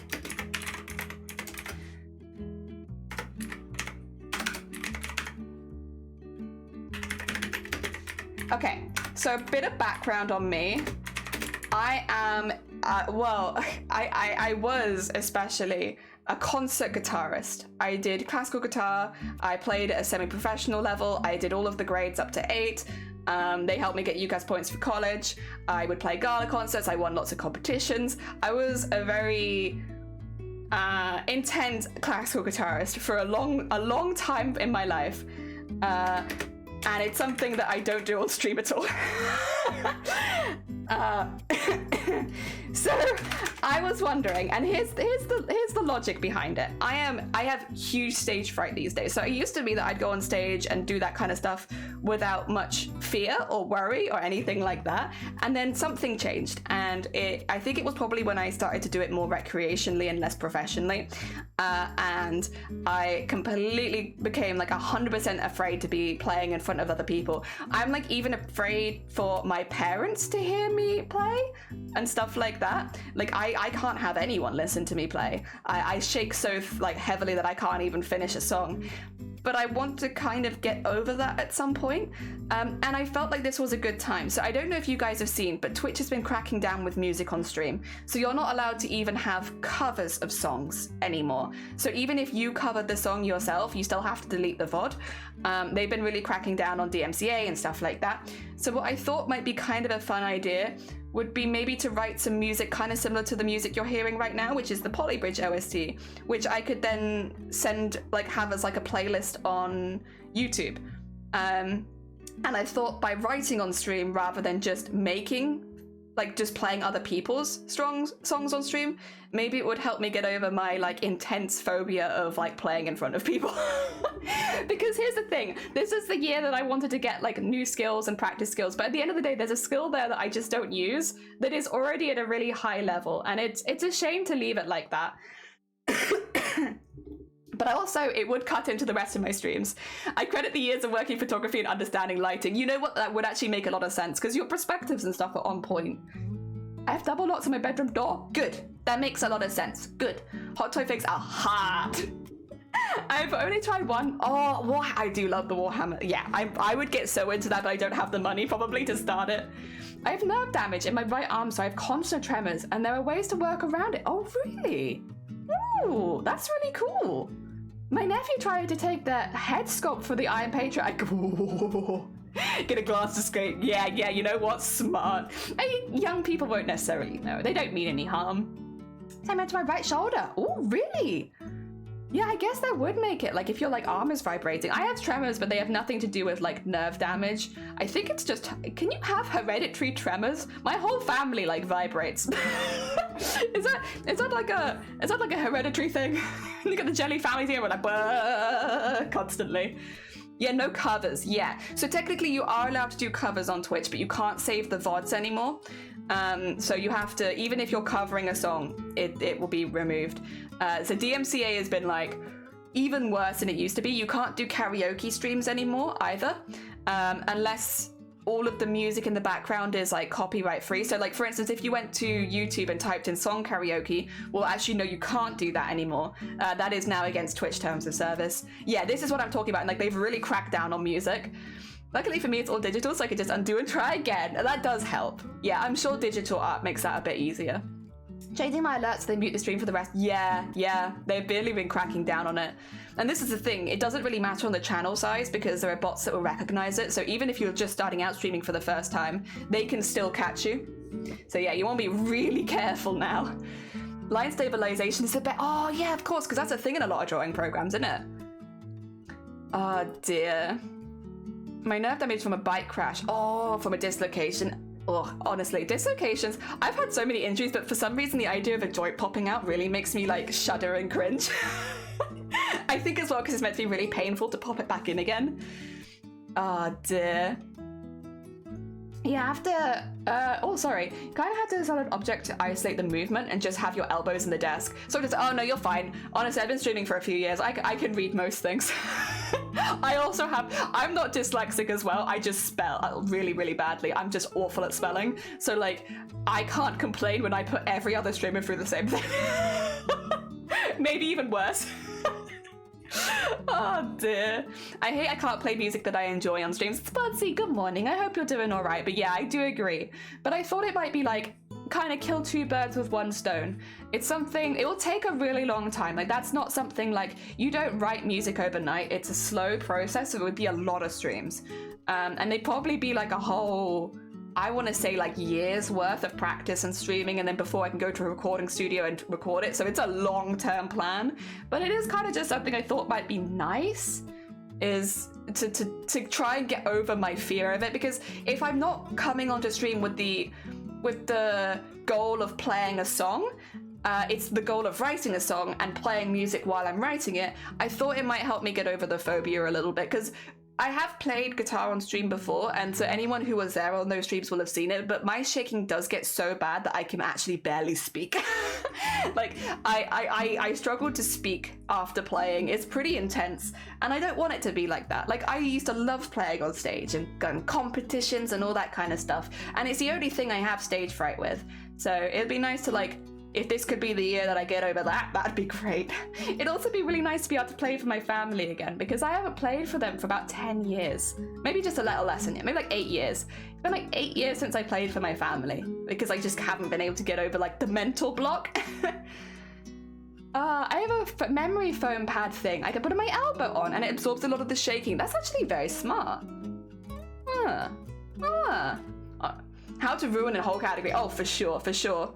Okay, so a bit of background on me. I am, I was especially a concert guitarist. I did classical guitar, I played at a semi-professional level, I did all of the grades up to 8. They helped me get UCAS points for college. I would play gala concerts, I won lots of competitions. I was a very intense classical guitarist for a long time in my life. And it's something that I don't do on stream at all. So I was wondering, and here's the logic behind it. I have huge stage fright these days. So it used to be that I'd go on stage and do that kind of stuff without much fear or worry or anything like that. And then something changed, and I think it was probably when I started to do it more recreationally and less professionally. And I completely became like 100% afraid to be playing in front of other people. I'm like even afraid for my parents to hear me play and stuff like that. Like I can't have anyone listen to me play. I shake so like heavily that I can't even finish a song. But I want to kind of get over that at some point. And I felt like this was a good time. So I don't know if you guys have seen, but Twitch has been cracking down with music on stream. So you're not allowed to even have covers of songs anymore. So even if you covered the song yourself, you still have to delete the VOD. They've been really cracking down on DMCA and stuff like that. So what I thought might be kind of a fun idea would be maybe to write some music kind of similar to the music you're hearing right now, which is the Polybridge OST, which I could then have as like a playlist on YouTube. And I thought by writing on stream rather than just just playing other people's songs on stream, maybe it would help me get over my like intense phobia of like playing in front of people. Because here's the thing, this is the year that I wanted to get like new skills and practice skills, but at the end of the day there's a skill there that I just don't use that is already at a really high level, and it's a shame to leave it like that. But also, it would cut into the rest of my streams. I credit the years of working photography and understanding lighting. You know what? That would actually make a lot of sense because your perspectives and stuff are on point. I have double locks on my bedroom door. Good. That makes a lot of sense. Good. Hot toy figs are hard. I've only tried one. Oh, I do love the Warhammer. Yeah, I would get so into that, but I don't have the money probably to start it. I have nerve damage in my right arm, so I have constant tremors, and there are ways to work around it. Oh, really? Ooh, that's really cool. My nephew tried to take the head sculpt for the Iron Patriot. Get a glass to skate. Yeah, you know what? Smart. Young people won't necessarily know. They don't mean any harm. Same to my right shoulder. Oh, really? Yeah, I guess that would make it, like, if your, like, arm is vibrating. I have tremors, but they have nothing to do with, like, nerve damage. I think it's just, can you have hereditary tremors? My whole family, like, vibrates. Is that like a hereditary thing? Look at the Jelly families here, we're like, constantly. Yeah, no covers, yeah. So technically you are allowed to do covers on Twitch, but you can't save the VODs anymore. So you have to, even if you're covering a song, it will be removed. So DMCA has been like even worse than it used to be. You can't do karaoke streams anymore either, unless all of the music in the background is like copyright free. So like, for instance, if you went to YouTube and typed in song karaoke, well, actually, no, you can't do that anymore. That is now against Twitch terms of service. Yeah, this is what I'm talking about. And like, they've really cracked down on music. Luckily for me, it's all digital, so I could just undo and try again. And that does help. Yeah, I'm sure digital art makes that a bit easier. Changing my alerts so they mute the stream for the rest. Yeah, they've barely been cracking down on it. And this is the thing, it doesn't really matter on the channel size because there are bots that will recognize it. So even if you're just starting out streaming for the first time, they can still catch you. So yeah, you want to be really careful now. Line stabilization is a bit, oh yeah, of course, because that's a thing in a lot of drawing programs, isn't it? Oh dear. My nerve damage from a bike crash. Oh, from a dislocation. Oh, honestly, dislocations. I've had so many injuries, but for some reason the idea of a joint popping out really makes me like shudder and cringe. I think as well because it's meant to be really painful to pop it back in again. Oh dear. Yeah, after, oh sorry, kind of had to decide an object to isolate the movement and just have your elbows in the desk. So just, oh no, you're fine. Honestly, I've been streaming for a few years. I can read most things. I also have, I'm not dyslexic as well. I just spell really, really badly. I'm just awful at spelling. So like, I can't complain when I put every other streamer through the same thing. Maybe even worse. Oh dear. I hate I can't play music that I enjoy on streams. Spudsy, good morning. I hope you're doing all right. But yeah, I do agree. But I thought it might be like, kind of kill two birds with one stone. It's something, it will take a really long time. Like that's not something like, you don't write music overnight. It's a slow process. So it would be a lot of streams. And they'd probably be like a whole, I want to say like years worth of practice and streaming, and then before I can go to a recording studio and record it. So it's a long-term plan, but it is kind of just something I thought might be nice, is to try and get over my fear of it. Because if I'm not coming onto stream with the goal of playing a song, it's the goal of writing a song and playing music while I'm writing it, I thought it might help me get over the phobia a little bit, because I have played guitar on stream before, and so anyone who was there on those streams will have seen it, but my shaking does get so bad that I can actually barely speak. Like, I struggle to speak after playing. It's pretty intense, and I don't want it to be like that. Like, I used to love playing on stage and going competitions and all that kind of stuff, and it's the only thing I have stage fright with. So it'd be nice to, like, if this could be the year that I get over that, that'd be great. It'd also be really nice to be able to play for my family again, because I haven't played for them for about 10 years. Maybe just a little less than it, maybe like 8 years. It's been like 8 years since I played for my family, because I just haven't been able to get over like the mental block. I have a memory foam pad thing I can put my elbow on and it absorbs a lot of the shaking. That's actually very smart. How to ruin a whole category. Oh, for sure, for sure.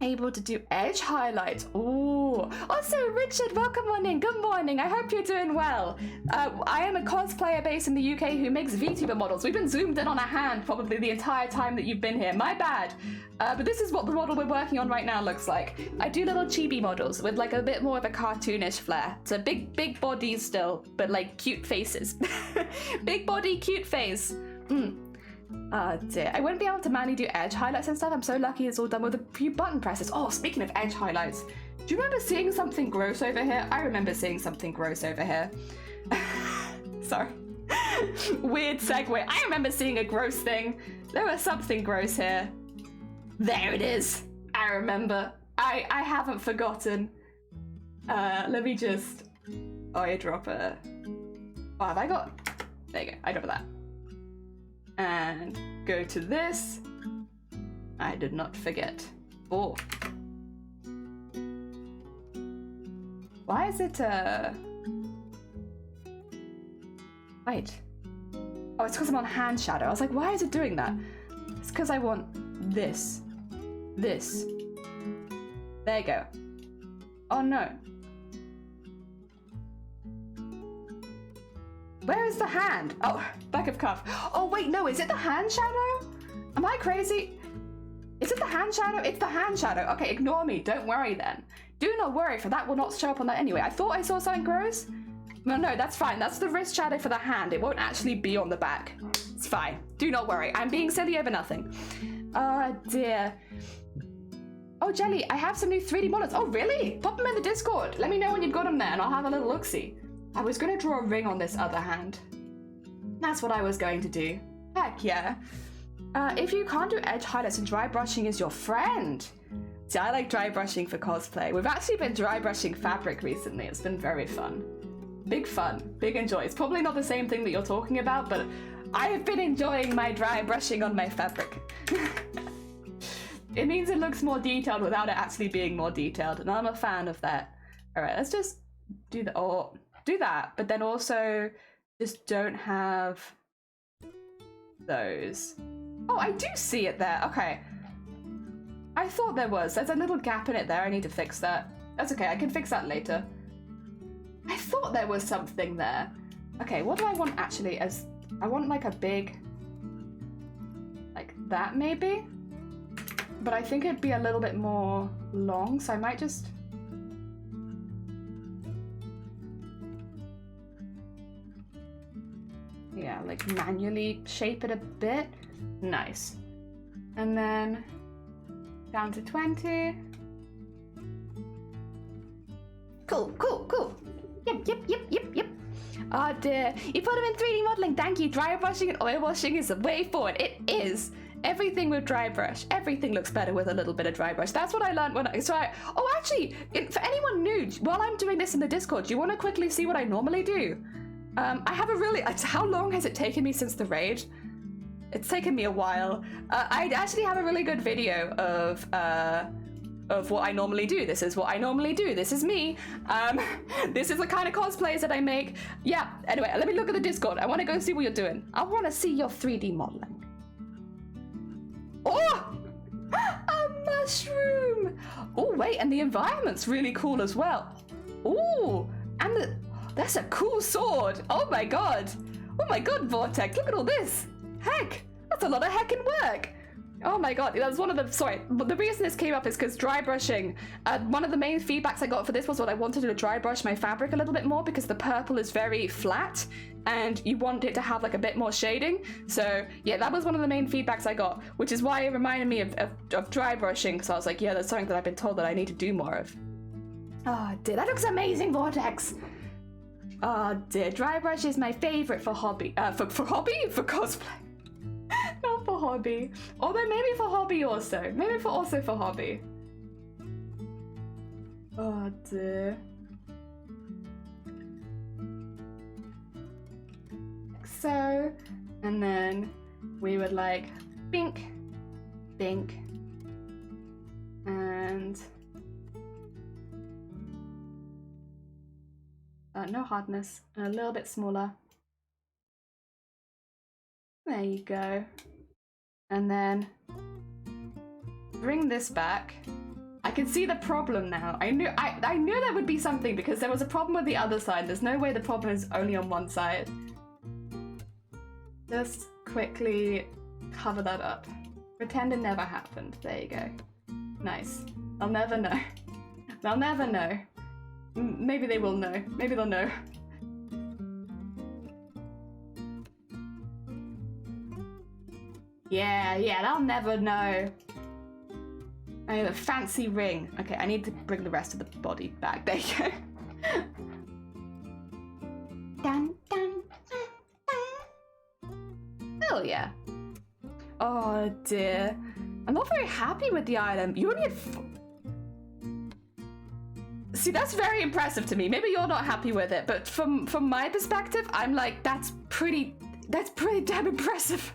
Able to do edge highlights. Ooh. Also, Richard, welcome on in. Good morning. I hope you're doing well. I am a cosplayer based in the UK who makes Vtuber models. We've been zoomed in on a hand probably the entire time that you've been here. My bad. But this is what the model we're working on right now looks like. I do little chibi models with like a bit more of a cartoonish flair. So big bodies still, but like cute faces. Big body, cute face. Oh dear, I wouldn't be able to manually do edge highlights and stuff. I'm so lucky it's all done with a few button presses. Oh, speaking of edge highlights, do you remember seeing something gross over here? I remember seeing something gross over here. Sorry. Weird segue. I remember seeing a gross thing. There was something gross here. There it is. I remember. I haven't forgotten. Let me just eyedropper. Oh, have I got? There you go. Eyedropper that. And go to this. I did not forget. Oh. Why is it Wait. Oh, it's because I'm on hand shadow. I was like, why is it doing that? It's because I want this. This. There you go. Oh no. Where is the hand? Oh, back of cuff. Oh wait, no, is it the hand shadow? Am I crazy? Is it the hand shadow? It's the hand shadow. Okay, ignore me. Don't worry then. Do not worry, for that will not show up on that anyway. I thought I saw something gross. No, that's fine. That's the wrist shadow for the hand. It won't actually be on the back. It's fine. Do not worry. I'm being silly over nothing. Oh dear. Oh, Jelly, I have some new 3D models. Oh, really? Pop them in the Discord. Let me know when you've got them there and I'll have a little look-see. I was going to draw a ring on this other hand. That's what I was going to do. Heck yeah. If you can't do edge highlights and dry brushing is your friend. See, I like dry brushing for cosplay. We've actually been dry brushing fabric recently. It's been very fun. Big fun, big enjoy. It's probably not the same thing that you're talking about, but I have been enjoying my dry brushing on my fabric. It means it looks more detailed without it actually being more detailed, and I'm a fan of that. All right, let's just do that, or do that, but then also just don't have those. Oh, I do see it there. Okay. I thought there was. There's a little gap in it there. I need to fix that. That's okay. I can fix that later. I thought there was something there. Okay, what do I want actually as... I want like a big... like that maybe? But I think it'd be a little bit more long, so I might just... yeah, like manually shape it a bit. Nice. And then down to 20. Cool, cool, cool. Yep. Oh dear, you put them in 3D modeling, thank you. Dry brushing and oil washing is the way forward. It is. Everything with dry brush. Everything looks better with a little bit of dry brush. That's what I learned when oh, actually, for anyone new, while I'm doing this in the Discord, do you want to quickly see what I normally do? I have a really... how long has it taken me since the raid? It's taken me a while. I actually have a really good video of what I normally do. This is what I normally do. This is me. This is the kind of cosplays that I make. Yeah, anyway, let me look at the Discord. I want to go see what you're doing. I want to see your 3D modeling. Oh! A mushroom! Oh, wait, and the environment's really cool as well. Oh, and that's a cool sword. Oh my god. Oh my god, Vortex, look at all this. Heck, that's a lot of heckin' work. Oh my god, that's one of the... sorry, but the reason this came up is because dry brushing. One of the main feedbacks I got for this was what I wanted to dry brush my fabric a little bit more because the purple is very flat and you want it to have like a bit more shading. So yeah, that was one of the main feedbacks I got, which is why it reminded me of dry brushing, because I was like, yeah, that's something that I've been told that I need to do more of. Oh dear, that looks amazing, Vortex. Oh dear, dry brush is my favorite for hobby. For hobby? For cosplay. Not for hobby. Although maybe for hobby also. Maybe also for hobby. Oh dear. Like so. And then we would like bink, bink, and no hardness, and a little bit smaller. There you go. And then bring this back. I can see the problem now. I knew there would be something because there was a problem with the other side. There's no way the problem is only on one side. Just quickly cover that up. Pretend it never happened. There you go. Nice. They'll never know. They'll never know. Maybe they will know. Maybe they'll know. Yeah, they'll never know. I have a fancy ring. Okay, I need to bring the rest of the body back. There you go. Dun, dun, dun, dun. Hell yeah. Oh dear. I'm not very happy with the item. You only had see, that's very impressive to me. Maybe you're not happy with it, but from my perspective, I'm like, that's pretty damn impressive.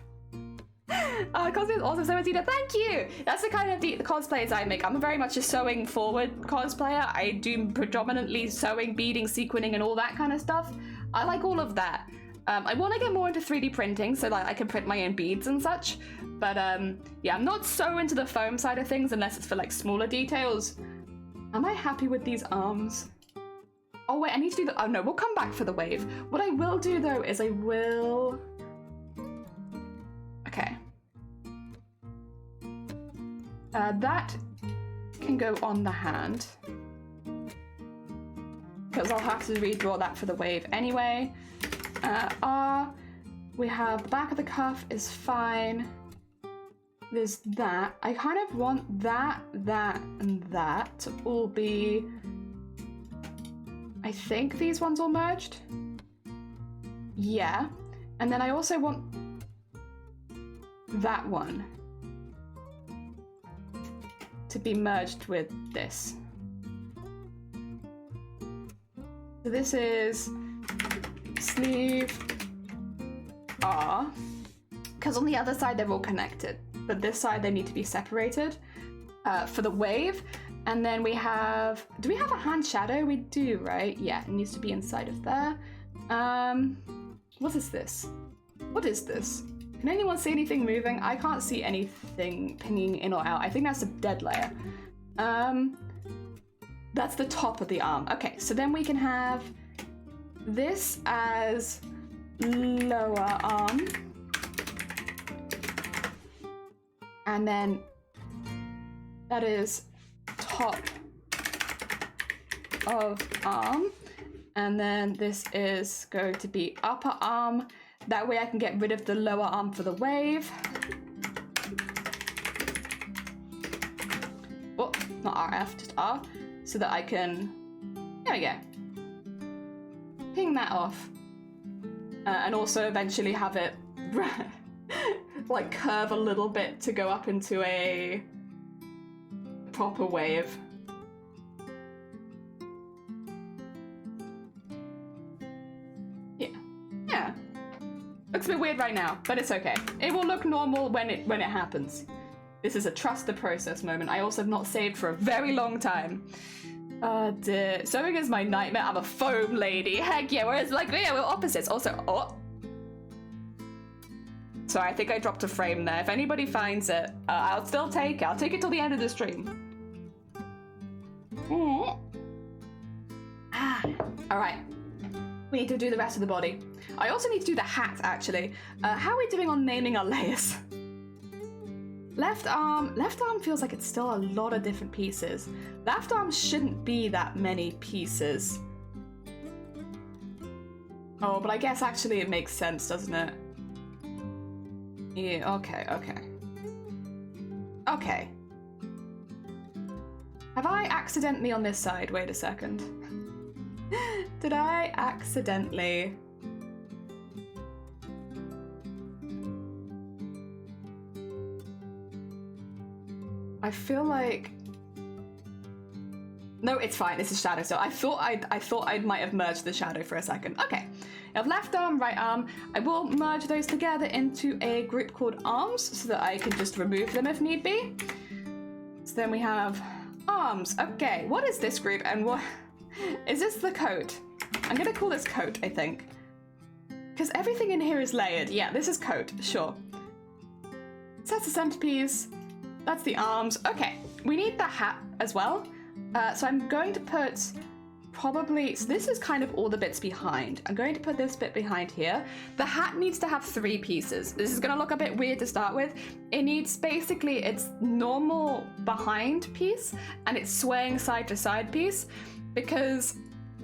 Cosplay is awesome, so Azita, thank you! That's the kind of the cosplays I make. I'm very much a sewing forward cosplayer. I do predominantly sewing, beading, sequining, and all that kind of stuff. I like all of that. I want to get more into 3D printing so that I can print my own beads and such. But yeah, I'm not so into the foam side of things unless it's for like smaller details. Am I happy with these arms? Oh wait, I need to do the... oh no, we'll come back for the wave. What I will do though is I will... okay. That can go on the hand. Because I'll have to redraw that for the wave anyway. We have the back of the cuff is fine. There's that. I kind of want that, and that to all be... I think these ones all merged. Yeah. And then I also want... that one to be merged with this. So this is sleeve R, because on the other side they're all connected, but this side they need to be separated for the wave. And then we have, do we have a hand shadow? We do, right? Yeah, it needs to be inside of there. What is this? What is this? Can anyone see anything moving? I can't see anything pinging in or out. I think that's a dead layer. That's the top of the arm. Okay, so then we can have this as lower arm. And then that is top of arm. And then this is going to be upper arm. That way I can get rid of the lower arm for the wave. Oh, not RF, just R. So that I can, there we go. Ping that off. And also eventually have it like curve a little bit to go up into a proper wave. Yeah. Looks a bit weird right now, but it's okay. It will look normal when it happens. This is a trust the process moment. I also have not saved for a very long time. Dear. Sewing is my nightmare. I'm a foam lady. Heck yeah, whereas like, yeah, we're opposites. Also, oh. Sorry, I think I dropped a frame there. If anybody finds it, I'll still take it. I'll take it till the end of the stream. All right. We need to do the rest of the body. I also need to do the hat, actually. How are we doing on naming our layers? Left arm feels like it's still a lot of different pieces. Left arm shouldn't be that many pieces. Oh, but I guess actually it makes sense, doesn't it? Yeah, okay. Okay. Have I accidentally on this side? Wait a second. Did I accidentally... I feel like... No, it's fine. This is shadow. So I thought I might have merged the shadow for a second. Okay. I have left arm, right arm. I will merge those together into a group called arms so that I can just remove them if need be. So then we have arms. Okay. What is this group and what... Is this the coat? I'm gonna call this coat, I think. Because everything in here is layered. Yeah, this is coat. Sure. So that's the centerpiece. That's the arms. Okay. We need the hat as well. So I'm going to put probably, so this is kind of all the bits behind. I'm going to put this bit behind here. The hat needs to have 3 pieces. This is going to look a bit weird to start with. It needs basically its normal behind piece and its swaying side to side piece because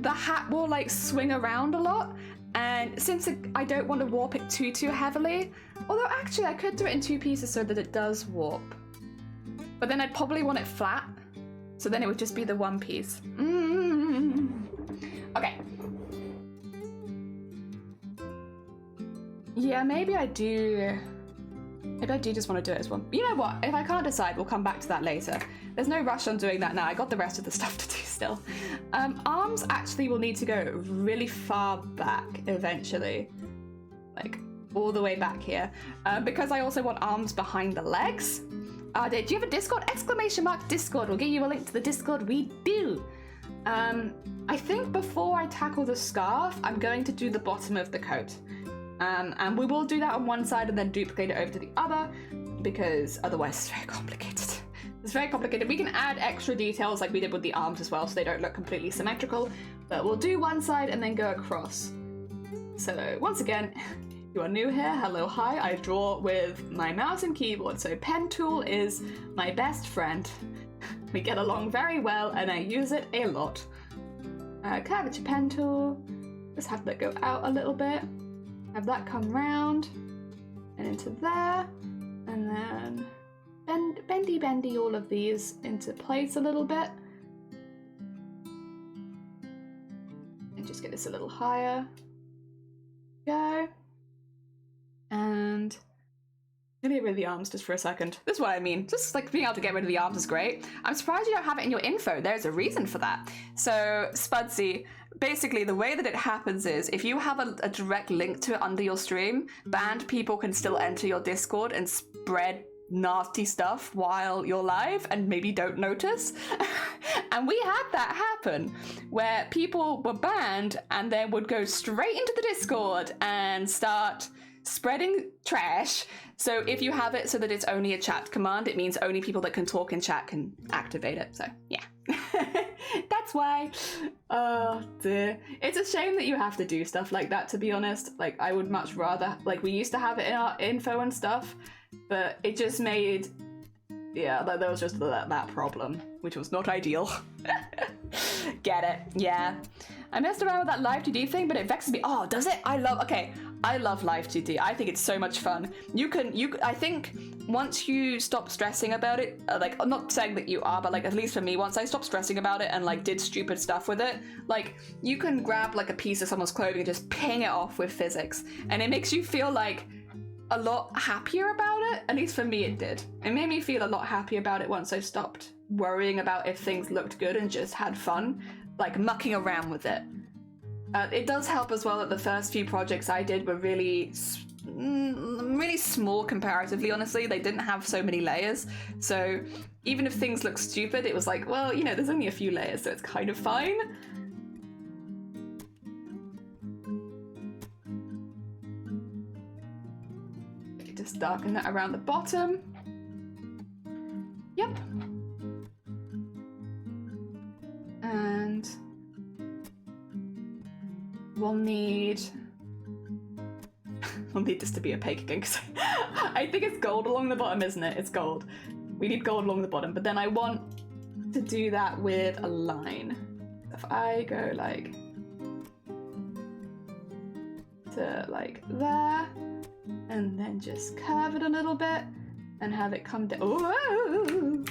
the hat will like swing around a lot. And since I don't want to warp it too heavily, although actually I could do it in 2 pieces so that it does warp. But then I'd probably want it flat. So then it would just be the 1 piece. Okay. Yeah, maybe I do just want to do it as one. You know what? If I can't decide, we'll come back to that later. There's no rush on doing that now. I got the rest of the stuff to do still. Arms actually will need to go really far back eventually. Like all the way back here. Because I also want arms behind the legs. Do you have a Discord? !Discord. We'll get you a link to the Discord. We do. I think before I tackle the scarf, I'm going to do the bottom of the coat. And we will do that on one side and then duplicate it over to the other because otherwise it's very complicated. It's very complicated. We can add extra details like we did with the arms as well so they don't look completely symmetrical. But we'll do one side and then go across. So once again, if you are new here, hello, hi. I draw with my mouse and keyboard, so pen tool is my best friend. We get along very well and I use it a lot. Curvature pen tool, just have that go out a little bit. Have that come round and into there. And then bendy all of these into place a little bit. And just get this a little higher. Go. And Let me get rid of the arms just for a second. This is what I mean. Just like being able to get rid of the arms is great. I'm surprised you don't have it in your info. There's a reason for that. So Spudsy, basically the way that it happens is if you have a direct link to it under your stream, banned people can still enter your Discord and spread nasty stuff while you're live and maybe don't notice. And we had that happen where people were banned and then would go straight into the Discord and start spreading trash. So if you have it so that it's only a chat command, it means only people that can talk in chat can activate it. So yeah. That's why. Oh dear. It's a shame that you have to do stuff like that, to be honest. Like I would much rather, like we used to have it in our info and stuff, but it just made, yeah, there was just that problem, which was not ideal. Get it? Yeah. I messed around with that live 2D thing, but it vexes me. Oh, does it? I love live 2D. I think it's so much fun. I think once you stop stressing about it, like, I'm not saying that you are, but like, at least for me, once I stopped stressing about it and like did stupid stuff with it, like you can grab like a piece of someone's clothing and just ping it off with physics. And it makes you feel like a lot happier about it. At least for me, it did. It made me feel a lot happier about it once I stopped worrying about if things looked good and just had fun, like mucking around with it. It does help as well that the first few projects I did were really small comparatively, honestly. They didn't have so many layers. So even if things look stupid, it was like, well, you know, there's only a few layers, so it's kind of fine. Okay, just darken that around the bottom. Yep. And we'll need this to be opaque again, because I think it's gold along the bottom, isn't it? It's gold. We need gold along the bottom, but then I want to do that with a line. If I go like to like there, and then just curve it a little bit and have it come down. Oh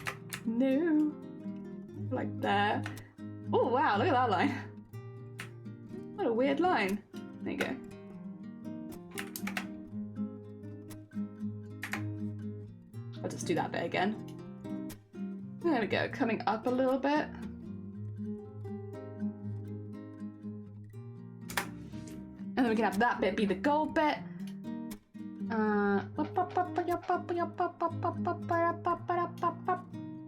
no, like there. Oh wow, look at that line. What a weird line. There you go. I'll just do that bit again. There we go, coming up a little bit. And then we can have that bit be the gold bit.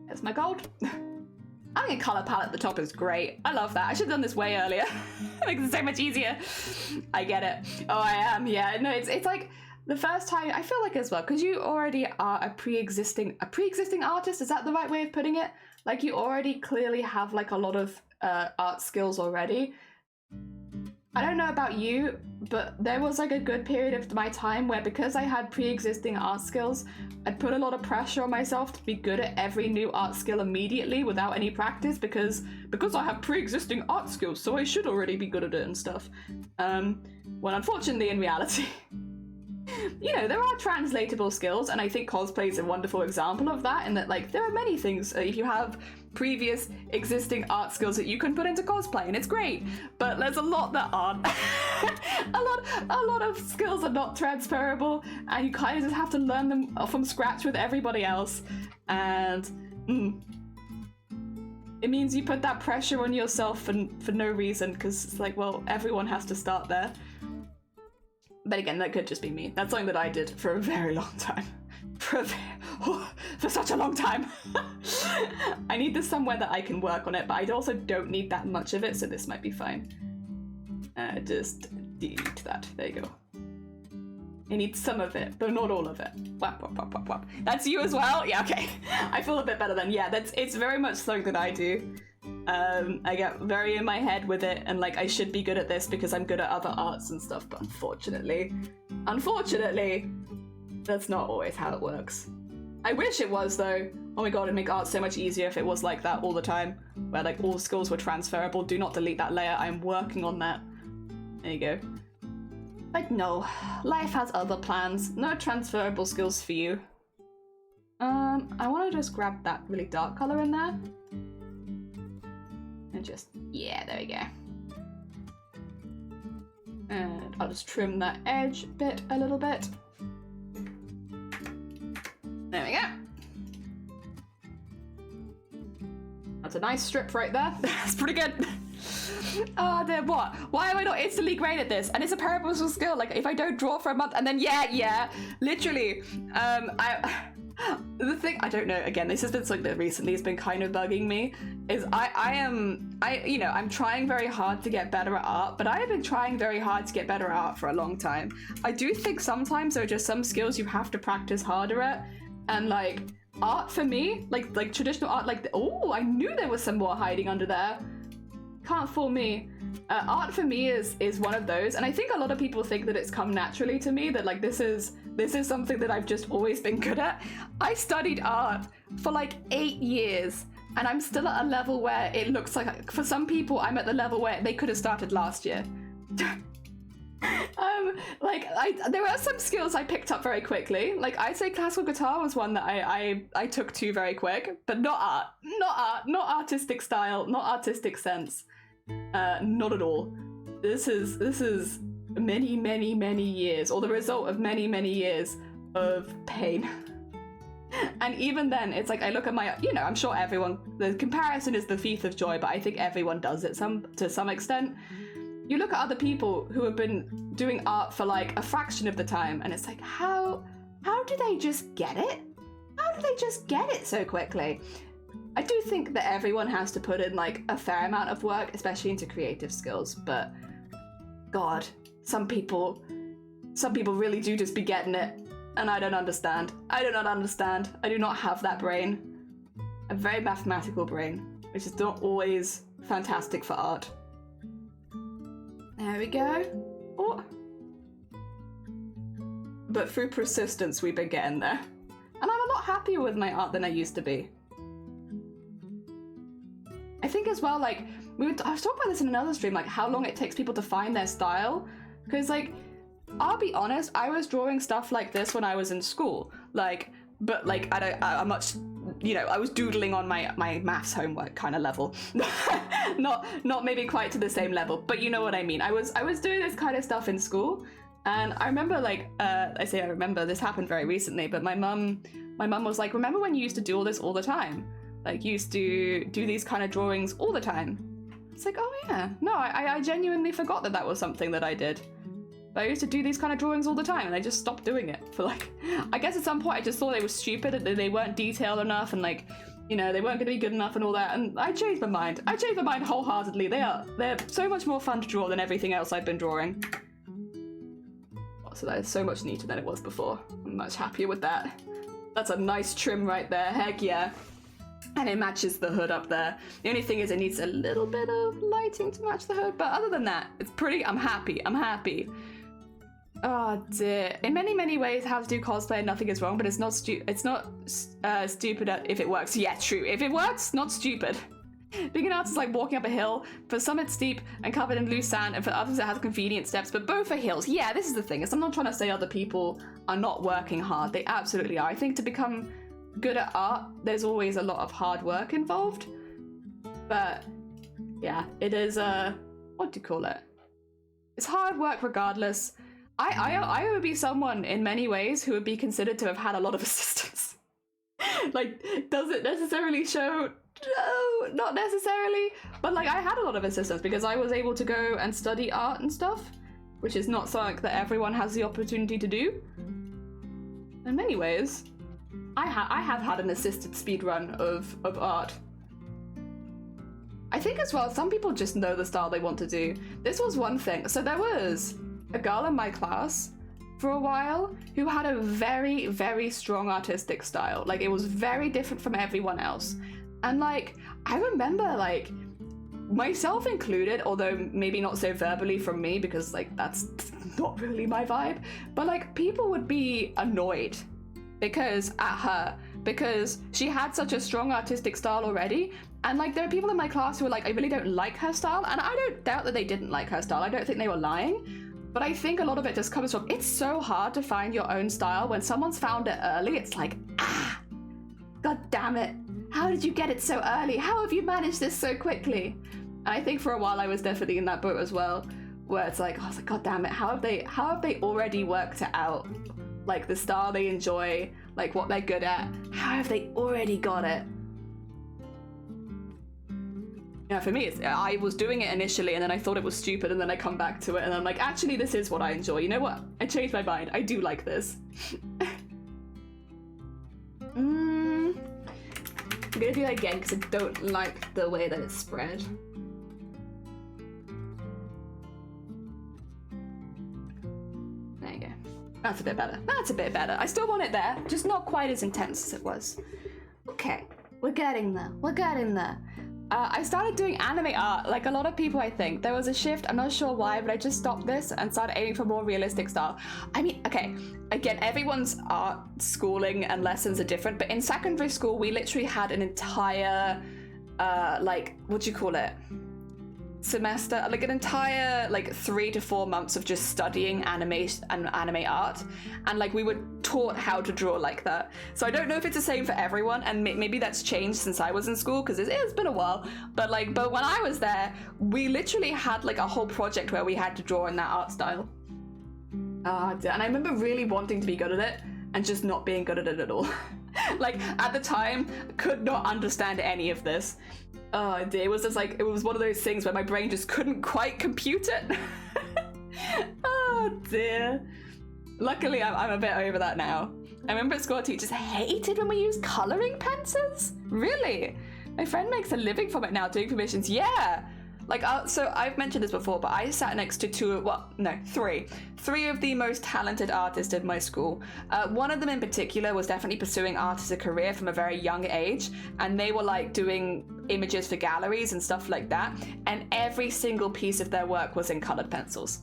There's my gold. I think a colour palette at the top is great. I love that. I should have done this way earlier. It makes it so much easier. I get it. Oh, I am. Yeah. No, it's like the first time, I feel like as well, because you already are a pre-existing artist. Is that the right way of putting it? Like you already clearly have like a lot of art skills already. I don't know about you, but there was like a good period of my time where, because I had pre-existing art skills, I'd put a lot of pressure on myself to be good at every new art skill immediately without any practice, because I have pre-existing art skills, so I should already be good at it and stuff. When unfortunately in reality, you know, there are translatable skills, and I think cosplay is a wonderful example of that, in that like there are many things, if you have previous existing art skills that you can put into cosplay, and it's great, but there's a lot that aren't. a lot of skills are not transferable, and you kind of just have to learn them from scratch with everybody else, and it means you put that pressure on yourself for no reason, because it's like, well, everyone has to start there. But again, that could just be me. That's something that I did for a very long time. For such a long time. I need this somewhere that I can work on it, but I also don't need that much of it, so this might be fine. Just delete that. There you go. I need some of it, but not all of it. Whap, whap, whap, whap, whap. That's you as well? Yeah, okay. I feel a bit better then. Yeah, it's very much something that I do. I get very in my head with it, and like I should be good at this because I'm good at other arts and stuff, but unfortunately, that's not always how it works. I wish it was though. Oh my god, it'd make art so much easier if it was like that all the time, where like all skills were transferable. Do not delete that layer, I'm working on that. There you go. But no, life has other plans. No transferable skills for you. I want to just grab that really dark color in there. And just, yeah, there we go. And I'll just trim that edge bit a little bit. nice strip right there. That's pretty good. Oh, then what? Why am I not instantly great at this? And it's a purposeful skill. Like, if I don't draw for a month and then, yeah, literally, the thing, I don't know, again, this has been something that recently has been kind of bugging me, is I'm trying very hard to get better at art, but I have been trying very hard to get better at art for a long time. I do think sometimes there are just some skills you have to practice harder at, and like, art for me, like traditional art, like, oh, I knew there was some more hiding under there. Can't fool me. Art for me is one of those, and I think a lot of people think that it's come naturally to me, that like this is something that I've just always been good at. I studied art for like 8 years, and I'm still at a level where it looks like, for some people, I'm at the level where they could have started last year. There are some skills I picked up very quickly. Like, I'd say classical guitar was one that I took to very quick, but not artistic style, not artistic sense. Not at all. This is many years, or the result of many years of pain. And even then, it's like, I look at my, I'm sure everyone, the comparison is the thief of joy, but I think everyone does it to some extent. You look at other people who have been doing art for like a fraction of the time, and it's like, how do they just get it? How do they just get it so quickly? I do think that everyone has to put in like a fair amount of work, especially into creative skills, but God, some people really do just be getting it, and I don't understand. I do not understand. I do not have that brain. A very mathematical brain, which is not always fantastic for art. There we go. Oh. But through persistence, we've been getting there. And I'm a lot happier with my art than I used to be. I think as well, like, I was talking about this in another stream, like how long it takes people to find their style. Because, like, I'll be honest, I was drawing stuff like this when I was in school. Like, but like at a much, I was doodling on my maths homework kind of level. not maybe quite to the same level, but you know what I mean. I was doing this kind of stuff in school, and I remember, like, I remember this happened very recently, but my mum was like, remember when you used to do all this all the time? Like, you used to do these kind of drawings all the time. It's like, oh yeah, no, I genuinely forgot that was something that I did. But I used to do these kind of drawings all the time, and I just stopped doing it for like, I guess at some point I just thought they were stupid, and they weren't detailed enough, and like, they weren't going to be good enough and all that, and I changed my mind. I changed my mind wholeheartedly. They're so much more fun to draw than everything else I've been drawing. So that is so much neater than it was before. I'm much happier with that. That's a nice trim right there, heck yeah. And it matches the hood up there. The only thing is it needs a little bit of lighting to match the hood, but other than that, it's pretty, I'm happy. Oh dear. In many ways, how to do cosplay, nothing is wrong, but it's not stupid if it works. Yeah, true. If it works, not stupid. Being an artist is like walking up a hill. For some it's steep and covered in loose sand, and for others it has convenient steps, but both are hills. Yeah, this is the thing. I'm not trying to say other people are not working hard. They absolutely are. I think to become good at art, there's always a lot of hard work involved. But yeah, it is what do you call it? It's hard work regardless. I would be someone in many ways who would be considered to have had a lot of assistance. Like, does it necessarily show? No, not necessarily. But like, I had a lot of assistance because I was able to go and study art and stuff, which is not something that everyone has the opportunity to do. In many ways, I have had an assisted speed run of art. I think as well, some people just know the style they want to do. This was one thing. So there was a girl in my class for a while who had a very strong artistic style. Like, it was very different from everyone else. And like, I remember, like, myself included, although maybe not so verbally from me, because like that's not really my vibe, but like people would be annoyed because she had such a strong artistic style already. And like, there are people in my class who are like, I really don't like her style, and I don't doubt that they didn't like her style. I don't think they were lying. But I think a lot of it just comes from, it's so hard to find your own style. When someone's found it early, it's like, God damn it. How did you get it so early? How have you managed this so quickly? And I think for a while I was definitely in that boat as well, where it's like, I was like, God damn it, how have they already worked it out? Like the style they enjoy, like what they're good at, how have they already got it? Yeah, for me, I was doing it initially and then I thought it was stupid and then I come back to it and I'm like, actually, this is what I enjoy. You know what? I changed my mind. I do like this. I'm gonna do that again because I don't like the way that it's spread. There you go. That's a bit better. That's a bit better. I still want it there, just not quite as intense as it was. Okay, we're getting there. We're getting there. I started doing anime art, like a lot of people, I think. There was a shift, I'm not sure why, but I just stopped this and started aiming for more realistic style. I mean, okay, again, everyone's art schooling and lessons are different, but in secondary school, we literally had an entire, like, what do you call it? Semester, like an entire 3 to 4 months of just studying animation and anime art, and like we were taught how to draw like that. So I don't know if it's the same for everyone, and maybe that's changed since I was in school because it's been a while, but when I was there, we literally had like a whole project where we had to draw in that art style. And I remember really wanting to be good at it and just not being good at it at all. Like at the time, could not understand any of this. Oh dear, it was just like, it was one of those things where my brain just couldn't quite compute it. Oh dear. Luckily, I'm a bit over that now. I remember at school, teachers hated when we used coloring pencils. Really? My friend makes a living from it now, doing commissions. Yeah. Like, so I've mentioned this before, but I sat next to three of the most talented artists in my school. One of them in particular was definitely pursuing art as a career from a very young age, and they were like doing images for galleries and stuff like that, and every single piece of their work was in colored pencils.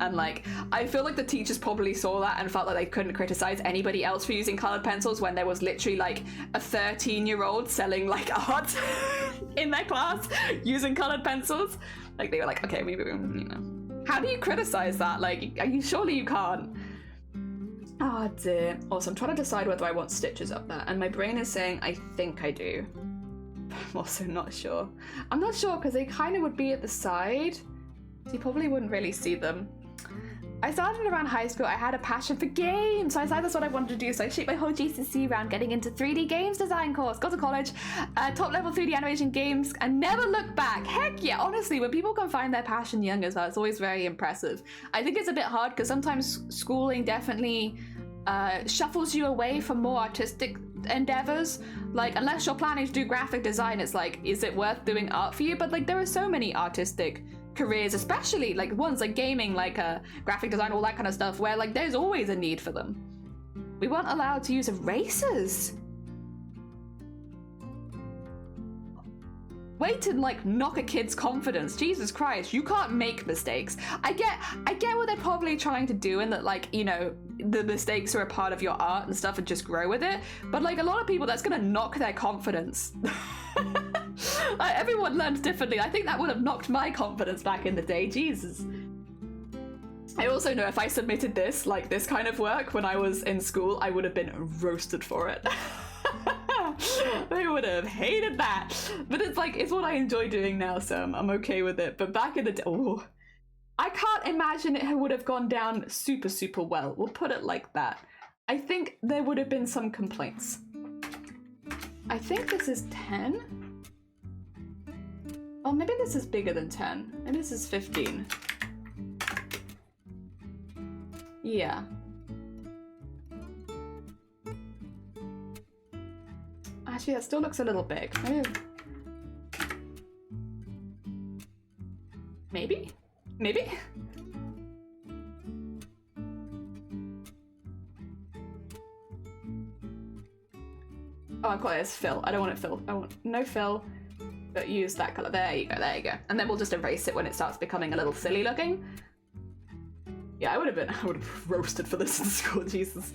And like, I feel like the teachers probably saw that and felt like they couldn't criticize anybody else for using colored pencils when there was literally like a 13-year-old selling like art in their class using colored pencils. Like they were like, okay, we, you know. How do you criticize that? Like, surely you can't. Oh dear. Also, I'm trying to decide whether I want stitches up there, and my brain is saying I think I do. But I'm also not sure. I'm not sure because they kind of would be at the side, so you probably wouldn't really see them. I started around high school. I had a passion for games, so I decided that's what I wanted to do. So I shaped my whole GCSE around getting into 3D games design course, got to college, top level 3D animation games, and never looked back. Heck yeah, honestly, when people can find their passion young as well, it's always very impressive. I think it's a bit hard because sometimes schooling definitely shuffles you away from more artistic endeavors. Like, unless you're planning to do graphic design, it's like, is it worth doing art for you? But like, there are so many artistic careers, especially like ones like gaming, like graphic design, all that kind of stuff, where like there's always a need for them. We weren't allowed to use erasers. Way to like knock a kid's confidence. Jesus Christ, you can't make mistakes. I get what they're probably trying to do, and that, like, you know, the mistakes are a part of your art and stuff and just grow with it. But like a lot of people, that's gonna knock their confidence. Like, everyone learns differently. I think that would have knocked my confidence back in the day. Jesus. I also know if I submitted this, like this kind of work when I was in school, I would have been roasted for it. They would have hated that. But it's like, it's what I enjoy doing now, so I'm okay with it. But back in the day, oh, I can't imagine it would have gone down super, super well. We'll put it like that. I think there would have been some complaints. I think this is 10. Oh, maybe this is bigger than 10. Maybe this is 15. Yeah. Actually, that still looks a little big. Maybe? Maybe? Oh, I've got it as fill. I don't want it fill. I want no fill, but use that color. There you go, there you go. And then we'll just erase it when it starts becoming a little silly looking. Yeah, I would have roasted for this in school, Jesus.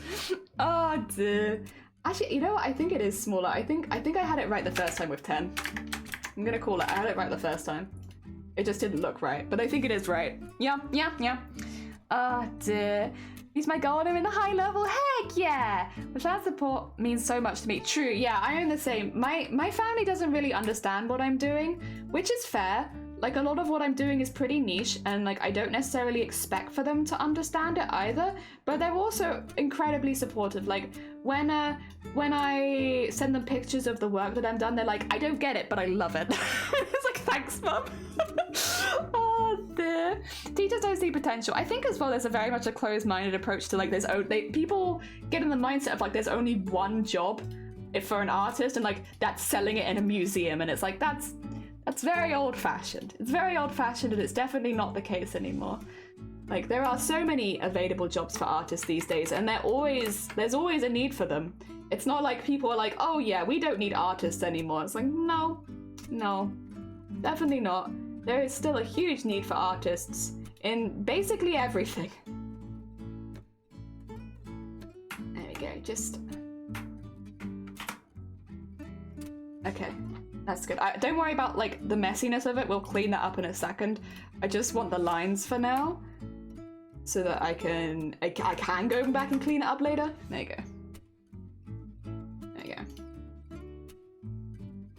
Oh dear. Actually, you know what? I think it is smaller. I think I had it right the first time with 10. I'm gonna call it. I had it right the first time. It just didn't look right, but I think it is right. Yeah. Oh dear. Use my goal, I'm in the high level. Heck yeah! Without support means so much to me. True, yeah, I am the same. My family doesn't really understand what I'm doing, which is fair. Like, a lot of what I'm doing is pretty niche, and like I don't necessarily expect for them to understand it either, but they're also incredibly supportive. Like, when I send them pictures of the work that I've done, they're like, I don't get it, but I love it. It's like, Thanks, Mum. Oh dear. Teachers don't see potential. I think as well there's a very much a closed-minded approach to like people get in the mindset of like there's only one job for an artist and like that's selling it in a museum, and it's like that's very old-fashioned. It's very old-fashioned, and it's definitely not the case anymore. Like there are so many available jobs for artists these days, and there's always a need for them. It's not like people are like, oh yeah, we don't need artists anymore. It's like, no, definitely not. There is still a huge need for artists in basically everything. There we go, okay, that's good. Don't worry about like the messiness of it, we'll clean that up in a second. I just want the lines for now, so that I can go back and clean it up later. There you go.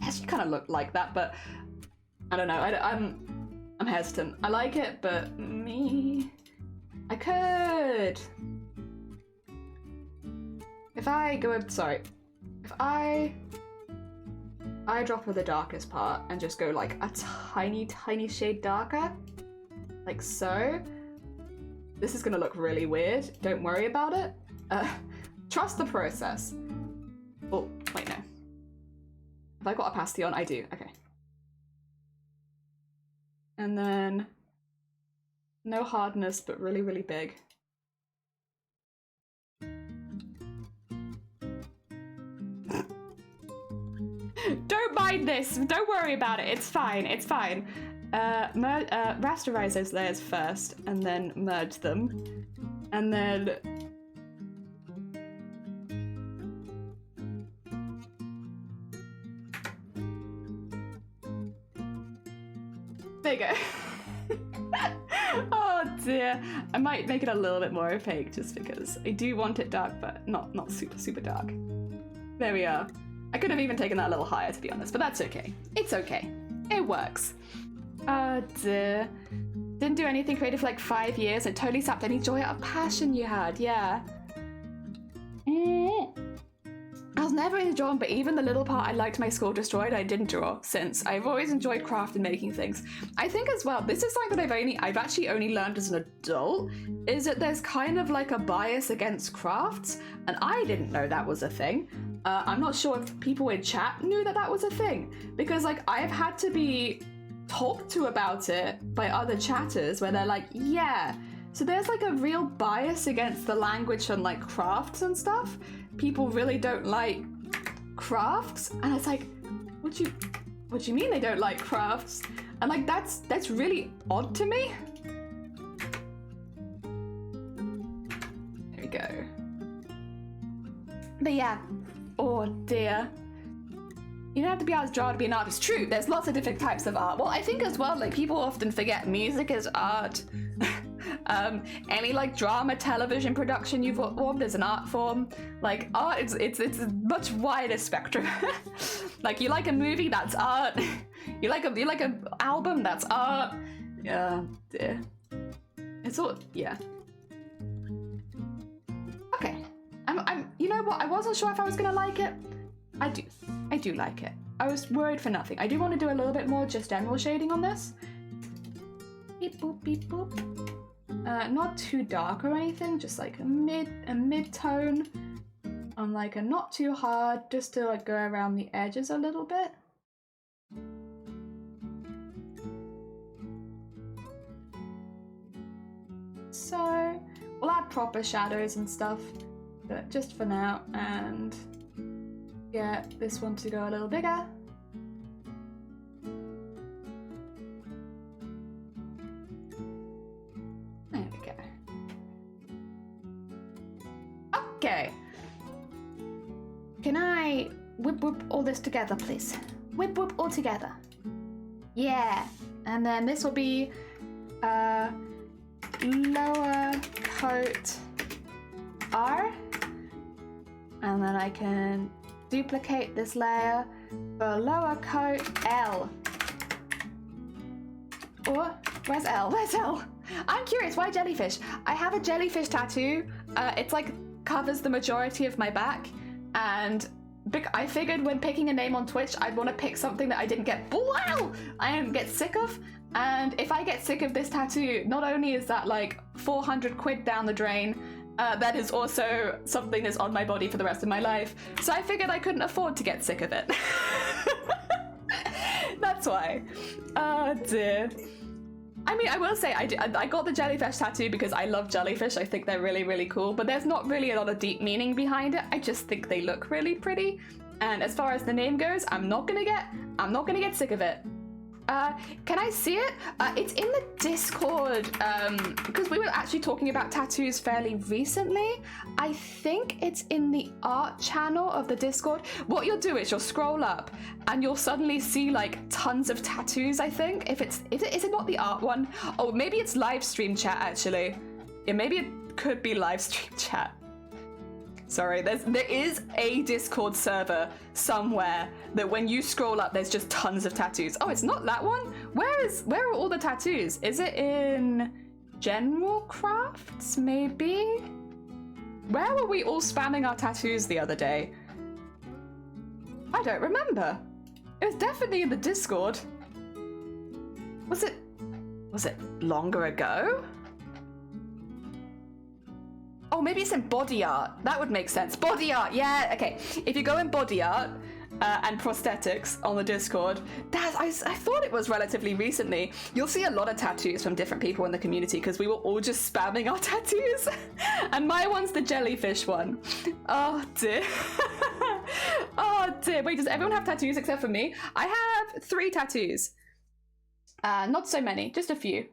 Actually kind of looked like that, but I don't know. I'm hesitant. I like it, but I could. If I drop her the darkest part and just go like a tiny shade darker, like so. This is gonna look really weird. Don't worry about it. Trust the process. Oh, wait, no. Have I got opacity on? I do, okay. And then no hardness, but really, really big. Don't mind this, don't worry about it, it's fine, it's fine. Rasterize those layers first, and then merge them. And then there you go. Oh dear. I might make it a little bit more opaque just because I do want it dark, but not super dark. There we are. I could have even taken that a little higher, to be honest, but that's okay. It's okay. It works. Oh dear. Didn't do anything creative for like 5 years. It totally sapped any joy out of passion you had, yeah. I was never into drawing, but even the little part I liked my school destroyed, I didn't draw since. I've always enjoyed craft and making things. I think as well, this is something that I've actually only learned as an adult, is that there's kind of like a bias against crafts, and I didn't know that was a thing. I'm not sure if people in chat knew that that was a thing, because like I've had to be talked to about it by other chatters where they're like, yeah, so there's like a real bias against the language and like crafts and stuff. People really don't like crafts, and it's like, what do you mean they don't like crafts? And like that's really odd to me. There we go. But yeah, oh dear. You don't have to be able to draw to be an artist. True, there's lots of different types of art. Well, I think as well, like people often forget music is art. Any like drama, television production you've formed is an art form. Like art, it's a much wider spectrum. Like you like a movie, that's art. You like a album, that's art. Yeah, dear. It's all, yeah. Okay, I'm. You know what? I wasn't sure if I was gonna like it. I do like it. I was worried for nothing. I do want to do a little bit more just general shading on this. Beep boop, beep boop. Not too dark or anything, just like a mid-tone on like a not too hard, just to like go around the edges a little bit. So we'll add proper shadows and stuff, but just for now, and get this one to go a little bigger. There we go. Okay. Can I whip all this together, please? Whip all together. Yeah. And then this will be lower coat R. And then I can duplicate this layer for lower coat L. Or, where's L? Where's L? I'm curious, why jellyfish? I have a jellyfish tattoo. It's like covers the majority of my back, and I figured when picking a name on Twitch, I'd want to pick something that I didn't get sick of. And if I get sick of this tattoo, not only is that like 400 quid down the drain, that is also something that's on my body for the rest of my life. So I figured I couldn't afford to get sick of it. That's why. Oh dear. I mean, I will say I got the jellyfish tattoo because I love jellyfish. I think they're really, really cool, but there's not really a lot of deep meaning behind it. I just think they look really pretty. And as far as the name goes, I'm not gonna get sick of it. Can I see it? It's in the Discord, because we were actually talking about tattoos fairly recently. I think it's in the art channel of the Discord. What you'll do is you'll scroll up and you'll suddenly see like tons of tattoos, I think. Is it not the art one? Oh, maybe it's live stream chat actually. Yeah, maybe it could be live stream chat. Sorry, there is a Discord server somewhere that when you scroll up, there's just tons of tattoos. Oh, it's not that one? Where are all the tattoos? Is it in General Crafts, maybe? Where were we all spamming our tattoos the other day? I don't remember. It was definitely in the Discord. Was it longer ago? Oh, maybe it's in body art. That would make sense. Body art, yeah, okay. If you go in body art and prosthetics on the Discord, I thought it was relatively recently. You'll see a lot of tattoos from different people in the community because we were all just spamming our tattoos. And my one's the jellyfish one. Oh dear. Oh dear. Wait, does everyone have tattoos except for me? I have 3 tattoos. Not so many, just a few.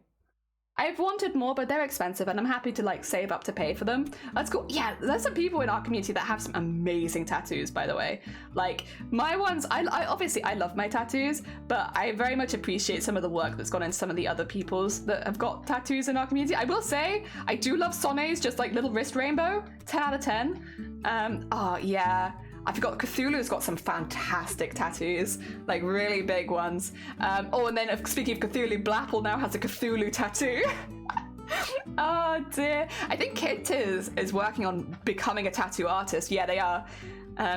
I've wanted more, but they're expensive, and I'm happy to like save up to pay for them. That's cool. Yeah, there's some people in our community that have some amazing tattoos, by the way. Like my ones, I obviously I love my tattoos, but I very much appreciate some of the work that's gone into some of the other people's that have got tattoos in our community. I will say I do love Sone's just like little wrist rainbow, 10 out of 10. Oh yeah. I forgot Cthulhu's got some fantastic tattoos, like really big ones. Oh, and then speaking of Cthulhu, Blapple now has a Cthulhu tattoo. Oh dear. I think Kit is working on becoming a tattoo artist. Yeah, they are.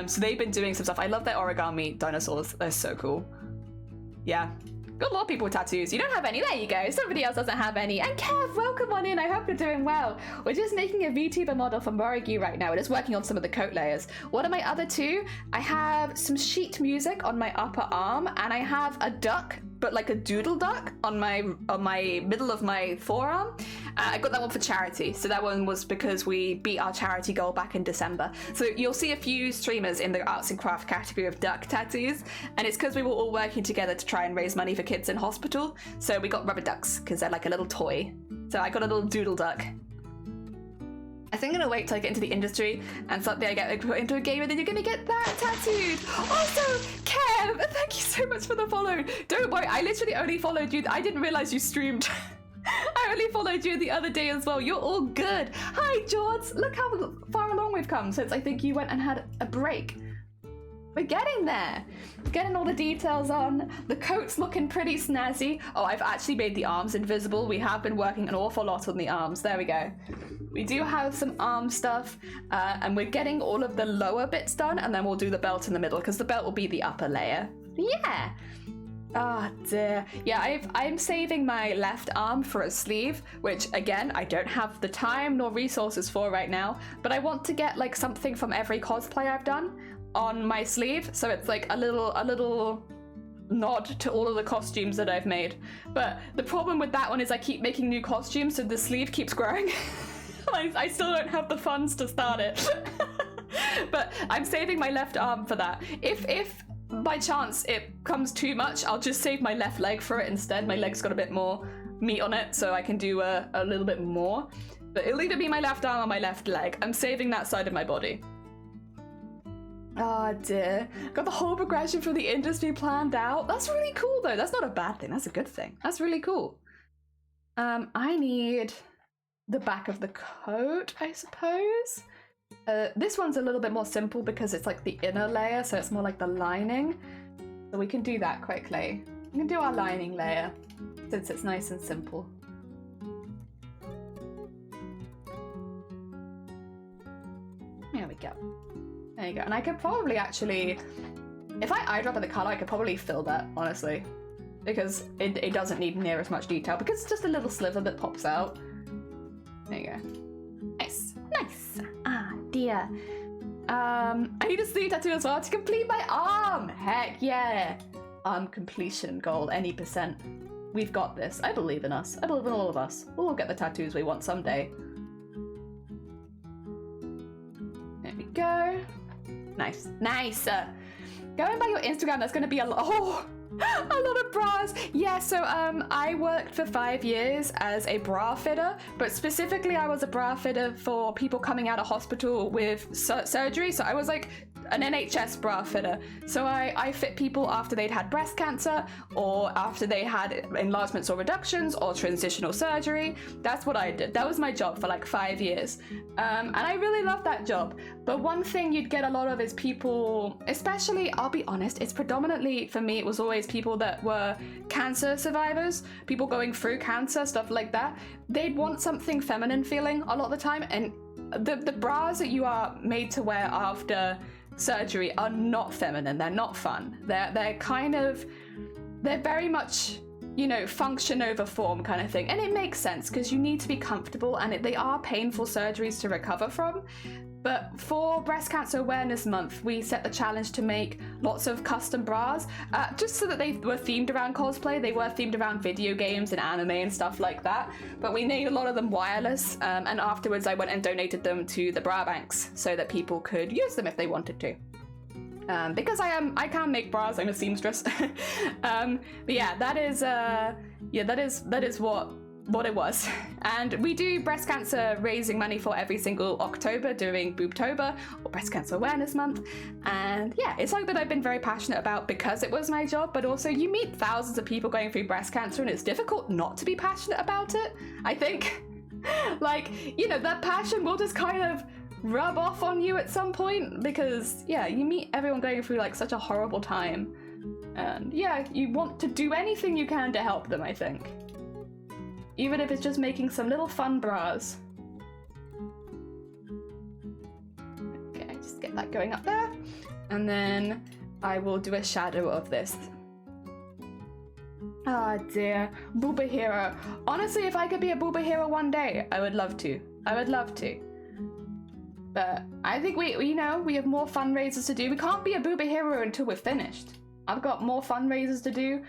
So they've been doing some stuff. I love their origami dinosaurs. They're so cool. Yeah. Got a lot of people with tattoos. You don't have any. There you go. Somebody else doesn't have any. And Kev, welcome on in. I hope you're doing well. We're just making a VTuber model for Morrigue right now. We're just working on some of the coat layers. What are my other 2? I have some sheet music on my upper arm, and I have a duck, but like a doodle duck on my middle of my forearm. I got that one for charity. So that one was because we beat our charity goal back in December. So you'll see a few streamers in the arts and craft category of duck tattoos, and it's because we were all working together to try and raise money for kids in hospital. So we got rubber ducks because they're like a little toy. So I got a little doodle duck. I think I'm gonna wait till I get into the industry and someday I get put into a game and then you're gonna get that tattooed. Also, Kev, thank you so much for the follow. Don't worry, I literally only followed you. I didn't realize you streamed. I only followed you the other day as well. You're all good. Hi, George. Look how far along we've come since I think you went and had a break. We're getting there. Getting all the details on. The coat's looking pretty snazzy. Oh, I've actually made the arms invisible. We have been working an awful lot on the arms. There we go. We do have some arm stuff, and we're getting all of the lower bits done, and then we'll do the belt in the middle, because the belt will be the upper layer. Yeah. Oh dear. Yeah, I'm saving my left arm for a sleeve, which again, I don't have the time nor resources for right now, but I want to get like something from every cosplay I've done on my sleeve, so it's like a little nod to all of the costumes that I've made. But the problem with that one is I keep making new costumes, so the sleeve keeps growing. I still don't have the funds to start it. But I'm saving my left arm for that. If by chance it comes too much, I'll just save my left leg for it instead. My leg's got a bit more meat on it, so I can do a little bit more. But it'll either be my left arm or my left leg. I'm saving that side of my body. Oh dear. Got the whole progression for the industry planned out. That's really cool though. That's not a bad thing. That's a good thing. That's really cool. I need the back of the coat, I suppose. This one's a little bit more simple because it's like the inner layer, so it's more like the lining. So we can do that quickly. We can do our lining layer since it's nice and simple. There we go. There you go. And I could probably actually, if I eyedropper the color, I could probably fill that, honestly. Because it doesn't need near as much detail, because it's just a little sliver that pops out. There you go. Nice. Nice. Ah, dear. I need a sleeve tattoo as well to complete my arm. Heck yeah. Arm completion goal, any %. We've got this. I believe in us. I believe in all of us. We'll all get the tattoos we want someday. There we go. Nice. Nice. Going by your Instagram, there's going to be a lot. Oh, a lot of bras. Yeah, so I worked for 5 years as a bra fitter, but specifically I was a bra fitter for people coming out of hospital with surgery. So I was like an NHS bra fitter. So I fit people after they'd had breast cancer, or after they had enlargements or reductions or transitional surgery. That's what I did. That was my job for like 5 years. And I really loved that job. But one thing you'd get a lot of is people, especially, I'll be honest, it's predominantly, for me, it was always people that were cancer survivors, people going through cancer, stuff like that. They'd want something feminine feeling a lot of the time. And the bras that you are made to wear after surgery are not feminine. They're not fun. They're kind of, they're very much, you know, function over form kind of thing. And it makes sense because you need to be comfortable, and they are painful surgeries to recover from. But for Breast Cancer Awareness Month, we set the challenge to make lots of custom bras, just so that they were themed around cosplay. They were themed around video games and anime and stuff like that. But we made a lot of them wireless, and afterwards I went and donated them to the bra banks so that people could use them if they wanted to. Because I can make bras, I'm a seamstress. But yeah, that is what it was. And we do breast cancer raising money for every single October during Boobtober, or Breast Cancer Awareness Month. And yeah, it's something that I've been very passionate about because it was my job, but also you meet thousands of people going through breast cancer and it's difficult not to be passionate about it, I think. Like, you know, that passion will just kind of rub off on you at some point, because yeah, you meet everyone going through like such a horrible time, and yeah, you want to do anything you can to help them, I think. Even if it's just making some little fun bras. Okay, just get that going up there. And then I will do a shadow of this. Ah, dear. Booba hero. Honestly, if I could be a booba hero one day, I would love to. I would love to. But I think we have more fundraisers to do. We can't be a booba hero until we're finished. I've got more fundraisers to do.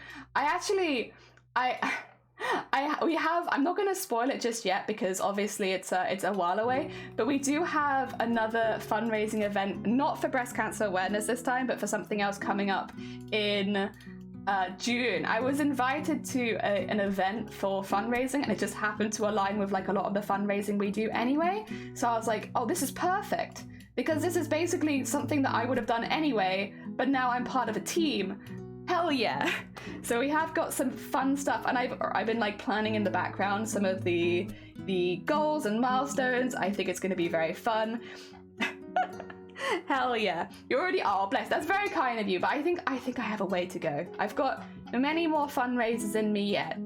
I'm not going to spoil it just yet because obviously it's a while away, but we do have another fundraising event, not for breast cancer awareness this time, but for something else coming up in June. I was invited to an event for fundraising, and it just happened to align with like a lot of the fundraising we do anyway. So I was like, oh, this is perfect, because this is basically something that I would have done anyway, but now I'm part of a team. Hell yeah. So we have got some fun stuff, and I've been like planning in the background some of the goals and milestones. I think it's going to be very fun. Hell yeah. You're already, oh bless, that's very kind of you, but I think I have a way to go. I've got many more fundraisers in me yet.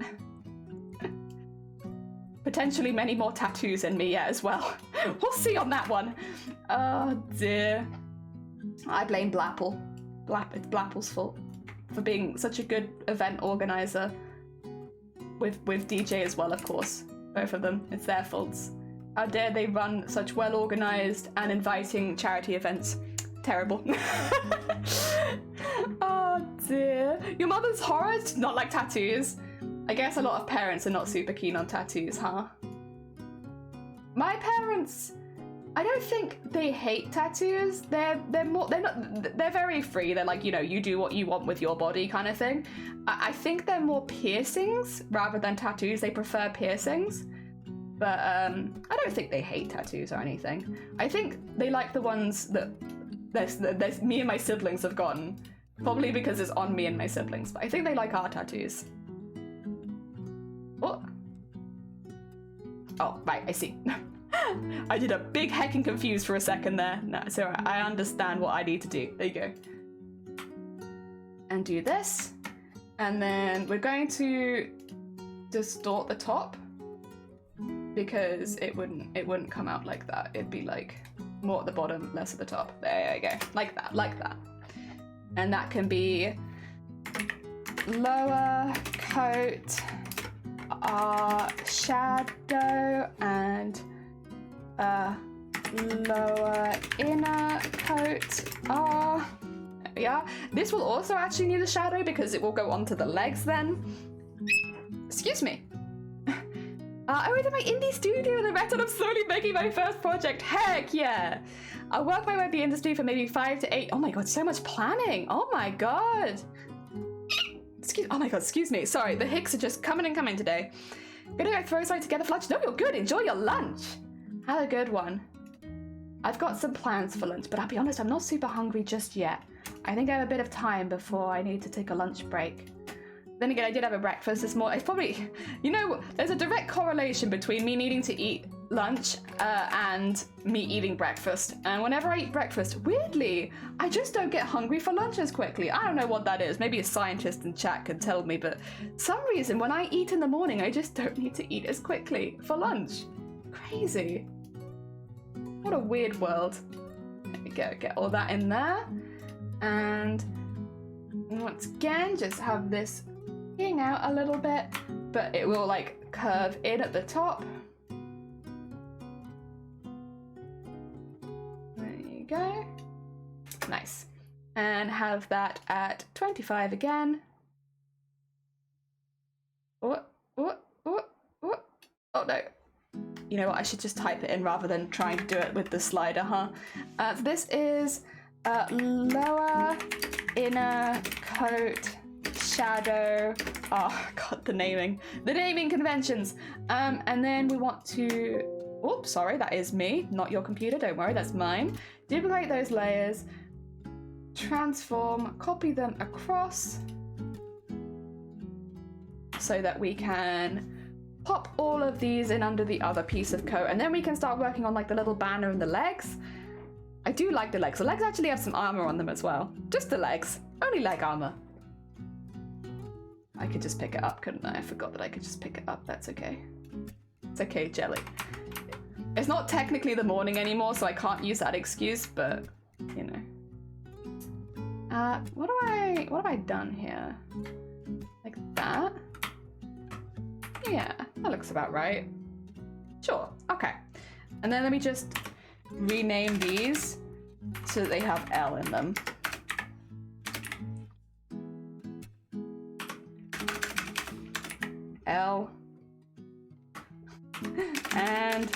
Potentially many more tattoos in me yet as well. We'll see on that one. Oh dear. I blame Blapple. It's Blapple's fault for being such a good event organizer. With DJ as well, of course. Both of them. It's their faults. How dare they run such well-organized and inviting charity events. Terrible. Oh dear. Your mother's horror? Not like tattoos. I guess a lot of parents are not super keen on tattoos, huh? My parents, I don't think they hate tattoos. They're very free. They're like, you know, you do what you want with your body kind of thing. I think they're more piercings rather than tattoos. They prefer piercings. But I don't think they hate tattoos or anything. I think they like the ones that there's me and my siblings have gotten. Probably because it's on me and my siblings. But I think they like our tattoos. Oh. Oh, right, I see. I did a big heckin' confused for a second there. No, it's alright. I understand what I need to do. There you go. And do this. And then we're going to distort the top, because it wouldn't come out like that. It'd be like More at the bottom, less at the top. There you go. Like that, like that. And that can be lower coat, shadow, and lower inner coat, There we are. This will also actually need a shadow because it will go onto the legs then. Excuse me. I went to my indie studio and I met and I'm slowly making my first project. Heck yeah! I worked my way in the industry for maybe 5 to 8. Oh my god, so much planning. Oh my god. Oh my god, excuse me. Sorry, the hicks are just coming and coming today. Gonna go throw something together for lunch. No, you're good. Enjoy your lunch. Have a good one. I've got some plans for lunch, but I'll be honest, I'm not super hungry just yet. I think I have a bit of time before I need to take a lunch break. Then again, I did have a breakfast this morning. It's probably, you know, there's a direct correlation between me needing to eat lunch and me eating breakfast. And whenever I eat breakfast, weirdly, I just don't get hungry for lunch as quickly. I don't know what that is. Maybe a scientist in chat could tell me, but some reason when I eat in the morning, I just don't need to eat as quickly for lunch. Crazy. What a weird world. There we go, get all that in there. And once again, just have this hang out a little bit, but it will like curve in at the top. There you go. Nice. And have that at 25 again. Oh no. You know what, I should just type it in rather than trying to do it with the slider, huh? So this is lower inner coat shadow. Oh god, the naming conventions. And then we want to, oops, sorry, that is me, not your computer, don't worry, that's mine. Duplicate those layers, transform, copy them across so that we can pop all of these in under the other piece of coat, and then we can start working on like the little banner and the legs. I do like the legs. The legs actually have some armor on them as well. Just the legs, only leg armor. I could just pick it up, couldn't I? I forgot that I could just pick it up. That's okay. It's okay, Jelly. It's not technically the morning anymore, so I can't use that excuse, but you know. What have I done here? Like that? Yeah, that looks about right. Sure, okay. And then let me just rename these so that they have L in them. L and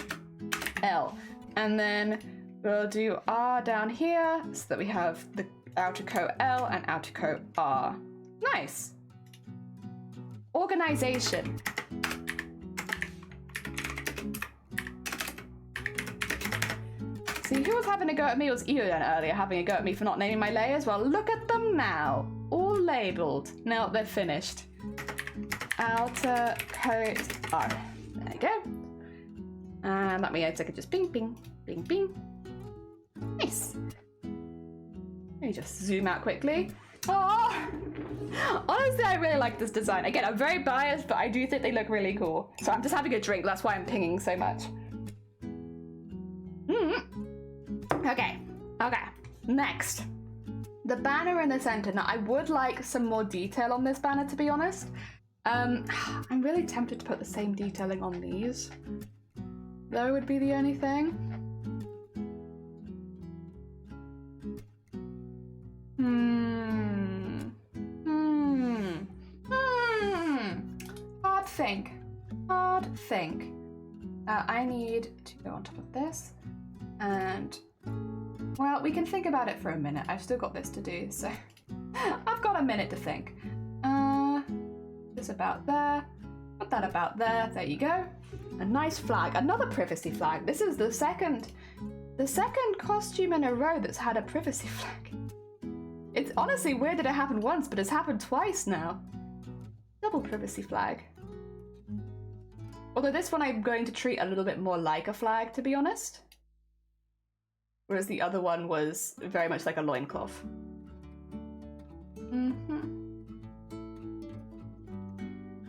L. And then we'll do R down here so that we have the outer coat L and outer coat R. Nice. Organization. See, who was having a go at me? It was Ian earlier having a go at me for not naming my layers. Well, look at them now. All labeled. Now they're finished. Outer coat R. There you go. And that means I could just bing, bing, bing, bing. Nice. Let me just zoom out quickly. Oh! Honestly, I really like this design. Again, I'm very biased, but I do think they look really cool. So I'm just having a drink. That's why I'm pinging so much. Okay. Next. The banner in the center. Now, I would like some more detail on this banner, to be honest. I'm really tempted to put the same detailing on these. That would be the only thing. Hard think. I need to go on top of this, and well, we can think about it for a minute. I've still got this to do, so I've got a minute to think. This about there, put that about there. There you go. A nice flag, another privacy flag. This is the second costume in a row that's had a privacy flag. It's honestly weird that it happened once, but it's happened twice now. Double privacy flag. Although this one I'm going to treat a little bit more like a flag, to be honest. Whereas the other one was very much like a loincloth.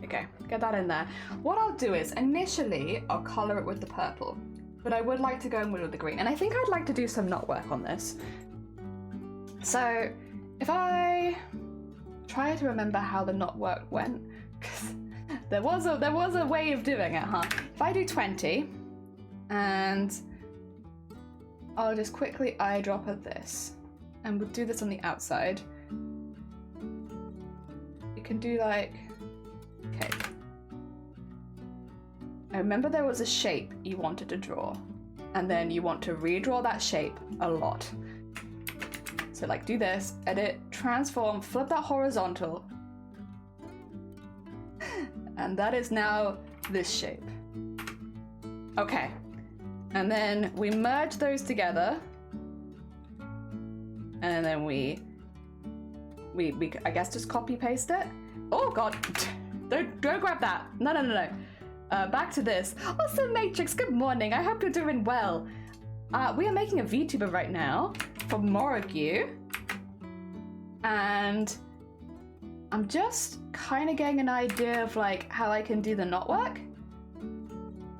Okay, get that in there. What I'll do is, initially, I'll colour it with the purple. but I would like to go in with the green. And I think I'd like to do some knot work on this. So if I try to remember how the knot work went, because there was a way of doing it, huh? If I do 20, and I'll just quickly eyedropper this, and we'll do this on the outside. You can do like, okay. I remember there was a shape you wanted to draw, and then you want to redraw that shape a lot. So like do this, edit, transform, flip that horizontal, and that is now this shape. Okay, and then we merge those together, and then we I guess just copy paste it. Oh god, don't grab that. No. Back to this. Also, Matrix, good morning. I hope you're doing well. We are making a VTuber right now for Morogu, and I'm just kind of getting an idea of like how I can do the knot work,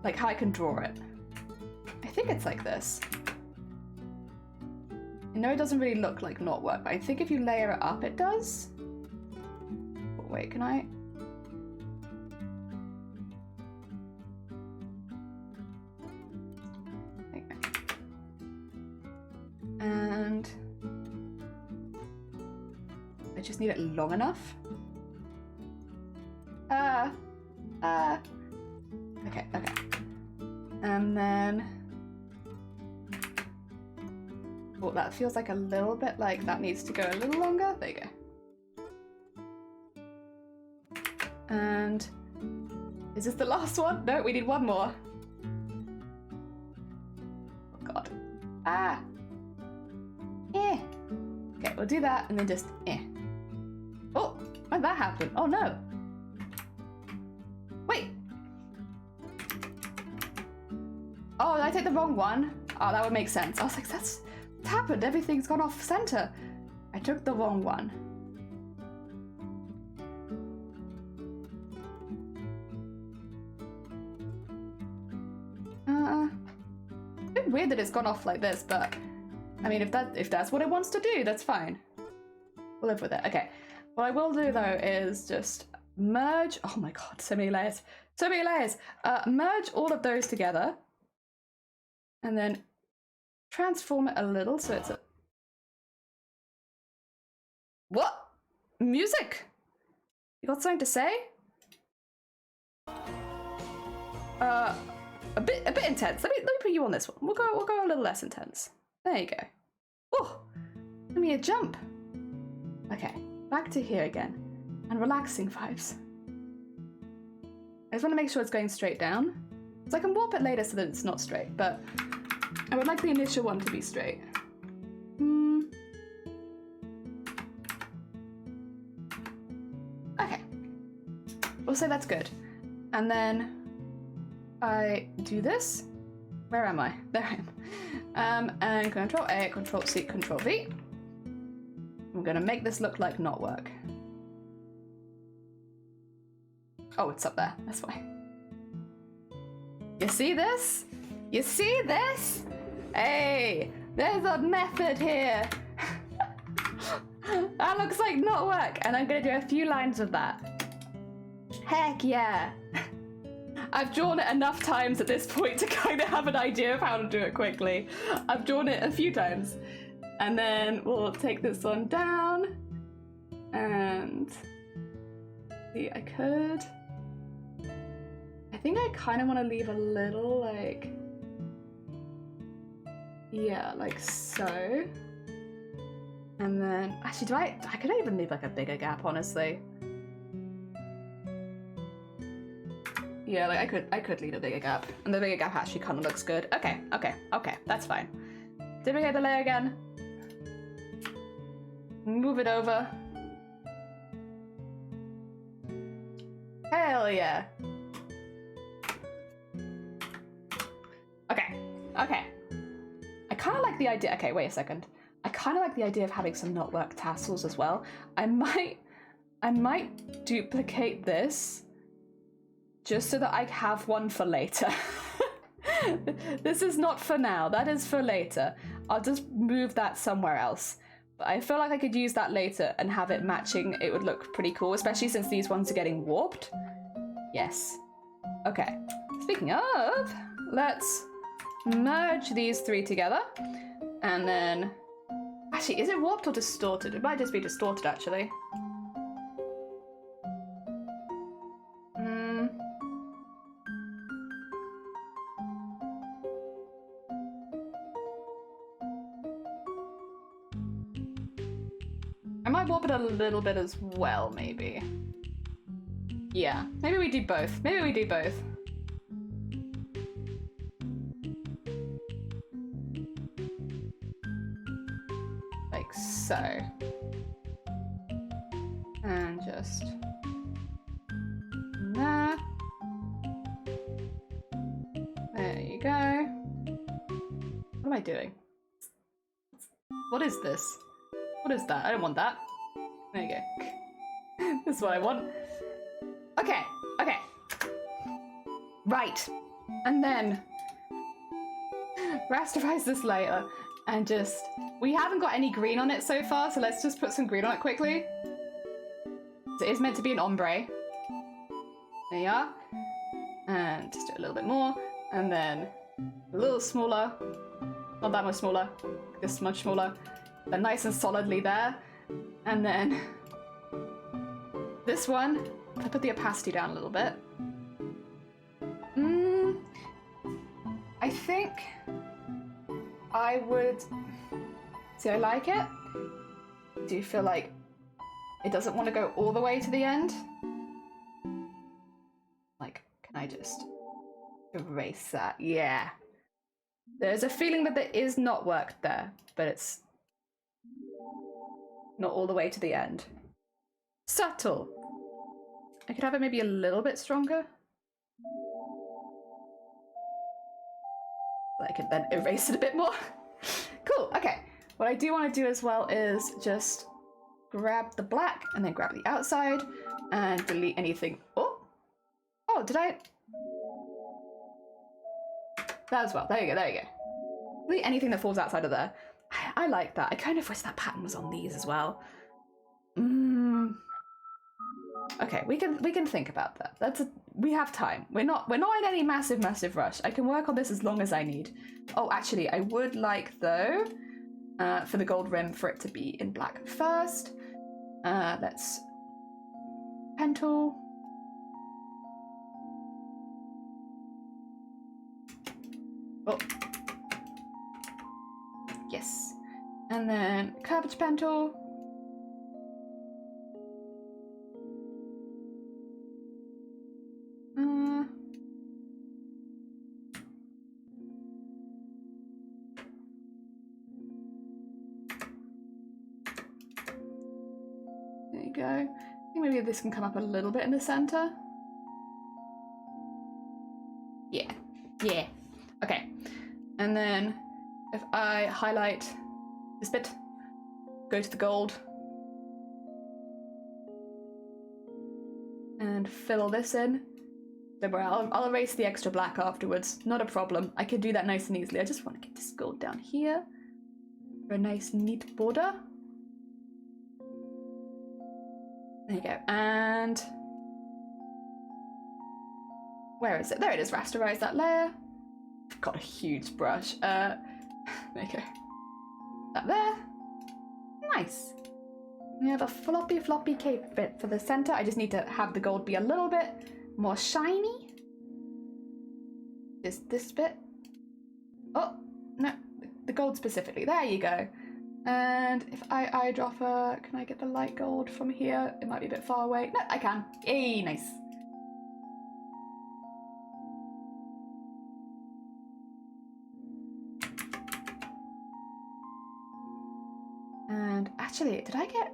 like how I can draw it. I think it's like this. I know it doesn't really look like knot work, but I think if you layer it up, it does. But wait, can I? And I just need it long enough. Okay. And then, oh, that feels like a little bit like that needs to go a little longer. There you go. And is this the last one? No, we need one more. Oh god. Okay, we'll do that and then just Oh, why'd that happen? Oh no. Wait. Oh, did I take the wrong one? Oh, that would make sense. I was like, that's what happened. Everything's gone off center. I took the wrong one. A bit weird that it's gone off like this, but I mean, if that's what it wants to do, that's fine. We'll live with it. Okay. What I will do though is just merge. Oh my god, so many layers. So many layers. Merge all of those together, and then transform it a little so it's a. What? Music? You got something to say? A bit intense. Let me put you on this one. We'll go a little less intense. There you go. Oh, give me a jump. Okay, back to here again. And relaxing vibes. I just want to make sure it's going straight down. So I can warp it later so that it's not straight, but I would like the initial one to be straight. Okay. We'll say that's good. And then I do this. Where am I? There I am. And Control A, Control C, Control V. I'm gonna make this look like knot work. Oh, it's up there. That's why. You see this? You see this? Hey, there's a method here. That looks like knot work, and I'm gonna do a few lines of that. Heck yeah. I've drawn it enough times at this point to kind of have an idea of how to do it quickly. I've drawn it a few times. And then we'll take this one down. And see, I think I kind of want to leave a little like, yeah, like so. And then, actually, I could even leave like a bigger gap, honestly. Yeah, like I could leave a bigger gap, and the bigger gap actually kind of looks good. Okay, that's fine. Duplicate the layer again. Move it over. Hell yeah. Okay. I kind of like the idea. Okay, wait a second. I kind of like the idea of having some knotwork tassels as well. I might duplicate this just so that I have one for later. This is not for now. That is for later. I'll just move that somewhere else. But I feel like I could use that later and have it matching. It would look pretty cool, especially since these ones are getting warped. Yes. Okay. Speaking of, let's merge these three together. And then... Actually, is it warped or distorted? It might just be distorted, actually. I might warp it a little bit as well, maybe. Yeah, maybe we do both. Maybe we do both. Like so. And just... there. There you go. What am I doing? What is this? What is that? I don't want that. There you go. This is what I want. Okay, okay. Right. And then rasterize this layer and just... We haven't got any green on it so far, so let's just put some green on it quickly. So it is meant to be an ombre. There you are. And just do a little bit more. And then a little smaller. Not that much smaller. This much smaller. They're nice and solidly there. And then this one, I put the opacity down a little bit. I think I would... See, I like it. Do you feel like it doesn't want to go all the way to the end? Like, can I just erase that? Yeah. There's a feeling that there is not work there, but it's not all the way to the end. Subtle. I could have it maybe a little bit stronger. I could then erase it a bit more. Cool, okay. What I do want to do as well is just grab the black and then grab the outside and delete anything. Oh, did I? That as well. There you go, there you go. Delete anything that falls outside of there. I like that. I kind of wish that pattern was on these as well. Okay, we can think about that. We have time. We're not in any massive rush. I can work on this as long as I need. Oh, actually, I would like though for the gold rim for it to be in black first. Let's pen tool. Oh. Yes. And then curvature pen tool. There you go. I think maybe this can come up a little bit in the center. Yeah. Yeah. Okay. And then if I highlight this bit, go to the gold, and fill this in. Don't worry, I'll erase the extra black afterwards. Not a problem. I can do that nice and easily. I just want to get this gold down here for a nice neat border. There you go. And where is it? There it is. Rasterize that layer. I've got a huge brush. There you go. That there. Nice. We have a floppy cape bit for the center. I just need to have the gold be a little bit more shiny. Just this bit. Oh, no, the gold specifically. There you go. And if I eyedropper, can I get the light gold from here? It might be a bit far away. No, I can. Yay, nice. And actually, did I get...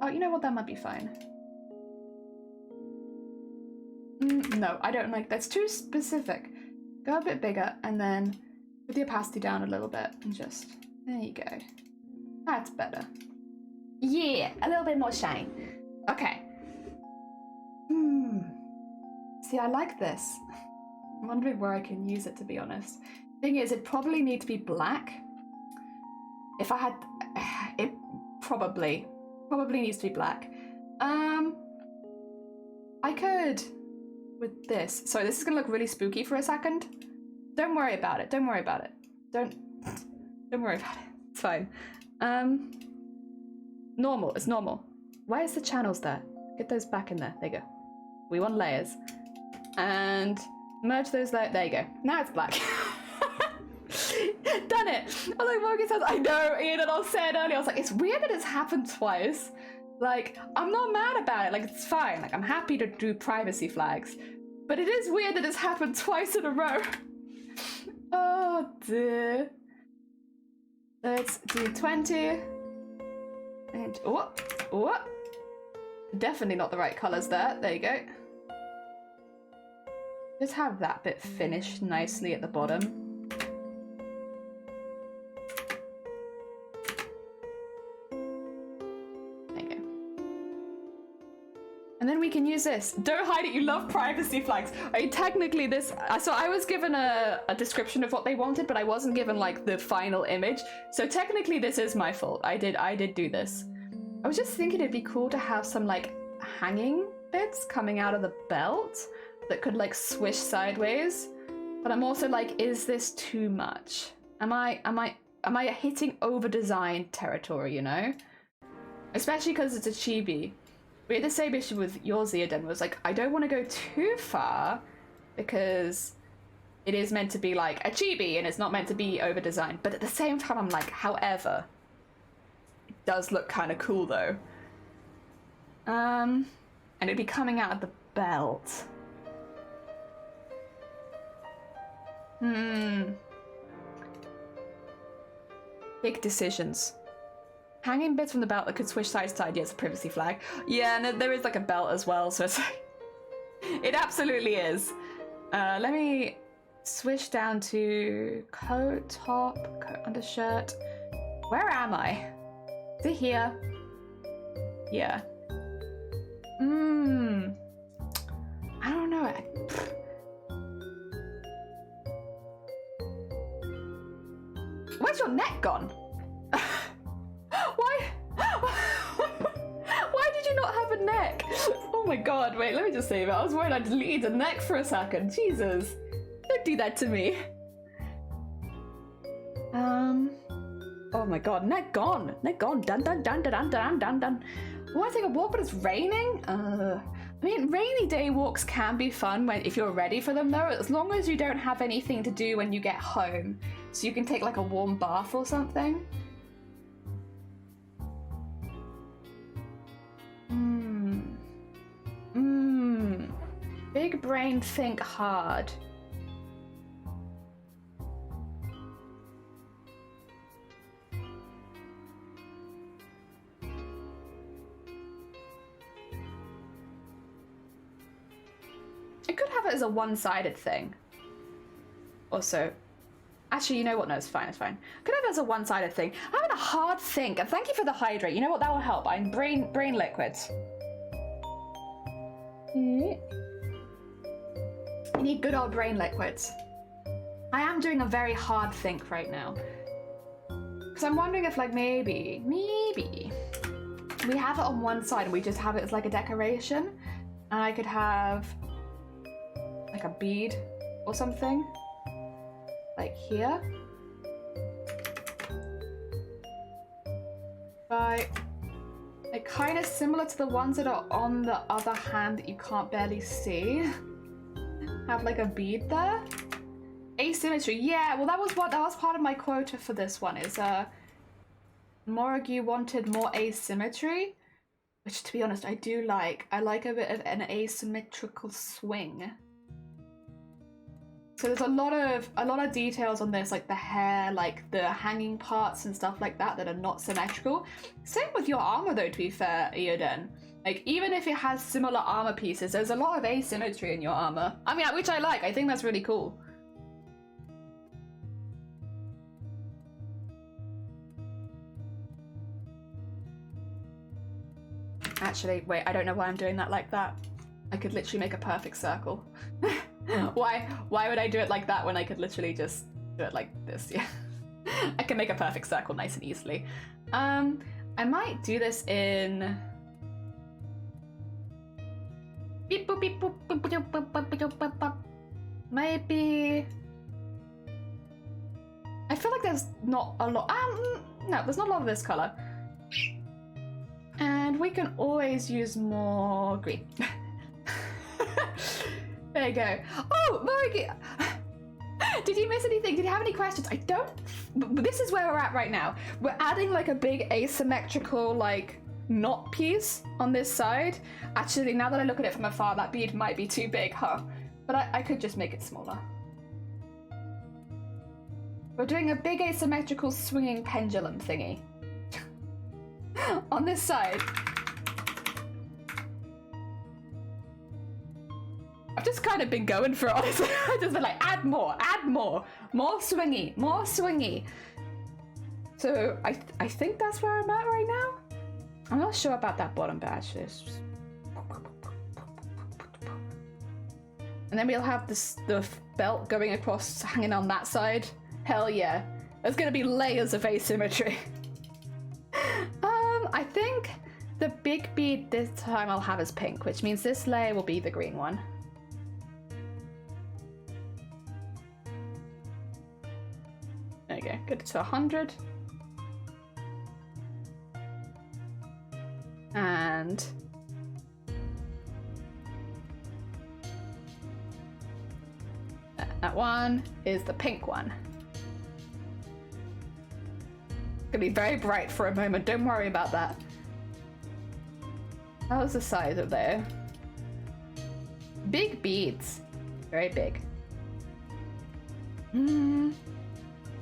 Oh, you know what? That might be fine. No, I don't like... That's too specific. Go a bit bigger and then put the opacity down a little bit and just... There you go. That's better. Yeah, a little bit more shine. Okay. See, I like this. I'm wondering where I can use it, to be honest. Thing is, it probably need to be black. If I had... It probably needs to be black. I could... With this. Sorry, this is gonna look really spooky for a second. Don't worry about it. Don't worry about it. Don't worry about it. It's fine. Normal. It's normal. Why is the channels there? Get those back in there. There you go. We want layers. And merge those layers. There you go. Now it's black. Done it. I was like, Morgan says, I know, Ian, and I said earlier, I was like, it's weird that it's happened twice. Like, I'm not mad about it. Like, it's fine. Like, I'm happy to do privacy flags. But it is weird that it's happened twice in a row. Oh, dear. Let's do 20. And, oh. Definitely not the right colours there. There you go. Just have that bit finished nicely at the bottom. And then we can use this. Don't hide it, you love privacy flags. I mean, technically this, so I was given a description of what they wanted, but I wasn't given like the final image. So technically this is my fault. I did do this. I was just thinking it'd be cool to have some like hanging bits coming out of the belt that could like swish sideways. But I'm also like, is this too much? Am I hitting over design territory, you know? Especially because it's a chibi. We had the same issue with yours, Theoden, was like, I don't want to go too far because it is meant to be like a chibi and it's not meant to be over designed. But at the same time, I'm like, however, it does look kind of cool though. And it'd be coming out of the belt. Big decisions. Hanging bits from the belt that could switch side to side, yes, a privacy flag. Yeah, and there is like a belt as well, so it's like... It absolutely is. Let me switch down to coat, top, coat, undershirt. Where am I? Is it here? Yeah. I don't know. Where's your neck gone? Why did you not have a neck? Oh my god, wait, let me just save it. I was worried I deleted a neck for a second. Jesus. Don't do that to me. Oh my god, neck gone. Neck gone. Dun dun dun dun dun dun dun. Want to take a walk but it's raining? I mean, rainy day walks can be fun if you're ready for them though, as long as you don't have anything to do when you get home. So you can take like a warm bath or something. Big brain, think hard. I could have it as a one-sided thing. Also, actually, you know what? No, it's fine, it's fine. I could have it as a one-sided thing. I'm having a hard think, and thank you for the hydrate. You know what? That will help. I'm brain liquids. You need good old brain liquids. I am doing a very hard think right now. Because I'm wondering if like maybe we have it on one side and we just have it as like a decoration. And I could have like a bead or something. Like here. Like kind of similar to the ones that are on the other hand that you can't barely see. Have like a bead there. Asymmetry, yeah, well that was part of my quota for this one is Morag wanted more asymmetry, which to be honest I do like. I like a bit of an asymmetrical swing. So there's a lot of details on this, like the hair, like the hanging parts and stuff like that that are not symmetrical. Same with your armor though, to be fair, Eoden. Like, even if it has similar armor pieces, there's a lot of asymmetry in your armor. I mean, which I like. I think that's really cool. Actually, wait, I don't know why I'm doing that like that. I could literally make a perfect circle. Why would I do it like that when I could literally just do it like this? Yeah. I can make a perfect circle nice and easily. I might do this in... Beep, boop, beep, boop, boop, boop, boop, boop, boop, boop, boop. Maybe... I feel like there's not a lot... no, there's not a lot of this color. And we can always use more green. There you go. Oh, Morigi! Did you miss anything? Did you have any questions? I don't... This is where we're at right now. We're adding like a big asymmetrical like knot piece on this side. Actually, now that I look at it from afar, that bead might be too big, huh? But I could just make it smaller. We're doing a big asymmetrical swinging pendulum thingy. On this side. I've just kind of been going for it, honestly. I've just been like, add more, more swingy. So I think that's where I'm at right now. I'm not sure about that bottom bit, actually. It's just... And then we'll have the belt going across, hanging on that side. Hell yeah. There's gonna be layers of asymmetry. I think the big bead this time I'll have as pink, which means this layer will be the green one. There you go, get it to 100. And that one is the pink one. Gonna be very bright for a moment, don't worry about that. How's the size of there? Big beads. Very big.